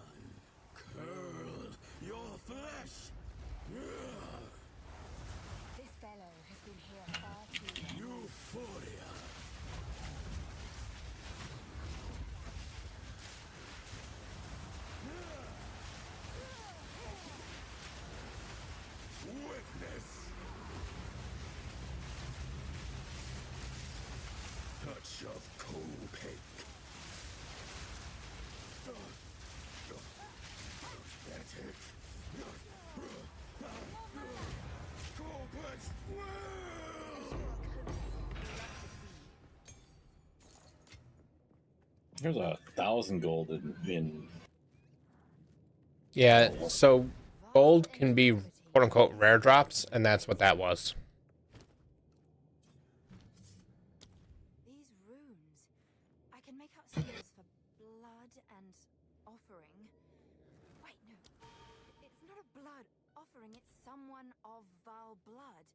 curl your flesh. This fellow has been here far too long. Euphoria. Witness. Touch of Kopek. Pathetic. Kopek's will! There's 1,000 gold in Yeah, so gold can be quote unquote rare drops, and that's what that was. These runes. I can make out symbols for blood and offering. Wait, no. It's not a blood offering, it's someone of Val blood.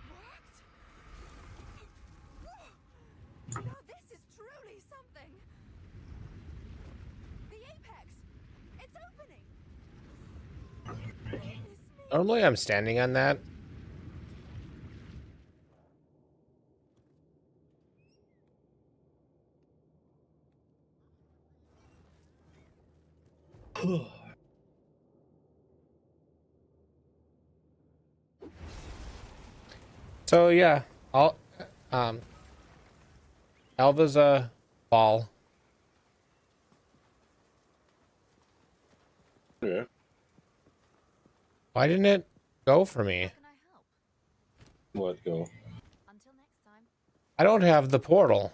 Perhaps. Now this is truly something. The apex. It's opening. Goodness me. Normally I'm standing on that. So yeah, I'll Alva's a ball. Yeah. Why didn't it go for me? How can I help? What go? Until next time. I don't have the portal.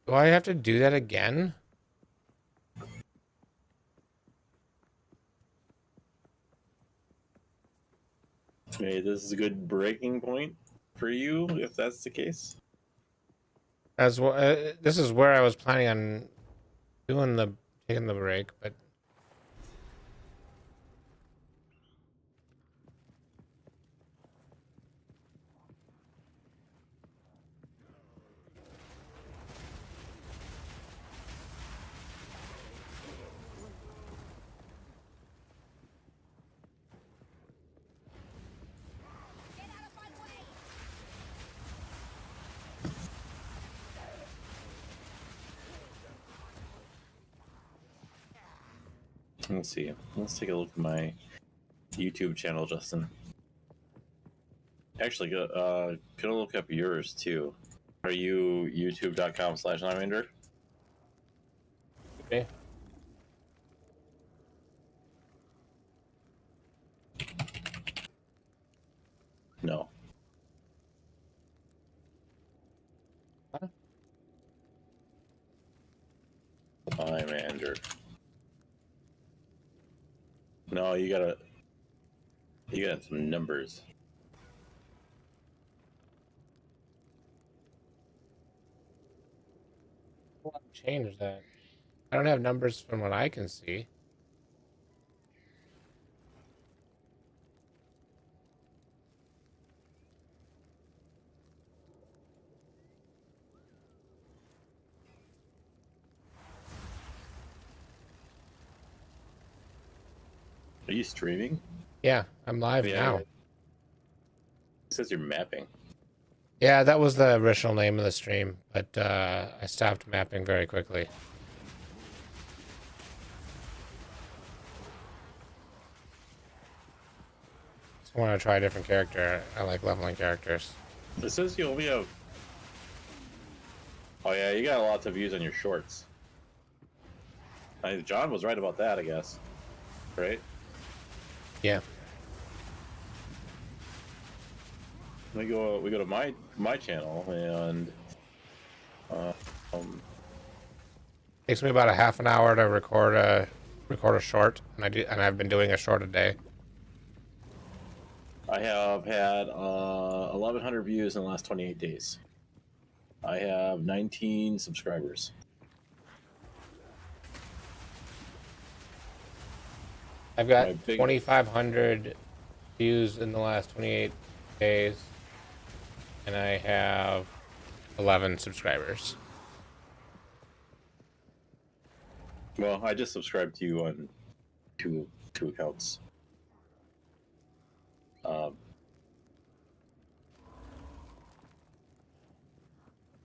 Do I have to do that again? Maybe this is a good breaking point for you, if that's the case. As well, this is where I was planning on taking the break, but Get out of my way! Let's see. Let's take a look at my YouTube channel, Justin. Actually, gonna look up yours too. Are you youtube.com/Nymander? okay. No. Huh? Nymander. No, you got some numbers. Well, change that. I don't have numbers from what I can see. Are you streaming? Yeah, I'm live Yeah. now. It says you're mapping. Yeah, that was the original name of the stream, but I stopped mapping very quickly. I want to try a different character. I like leveling characters. It says you only have. Oh yeah, you got lots of views on your shorts. John was right about that, I guess. Right? Yeah. We go to my channel and Takes me about a half an hour to record a short, and I've been doing a short a day. I have had 1,100 views in the last 28 days. I have 19 subscribers. I've got 2,500 views in the last 28 days, and I have 11 subscribers. Well, I just subscribed to you on two accounts.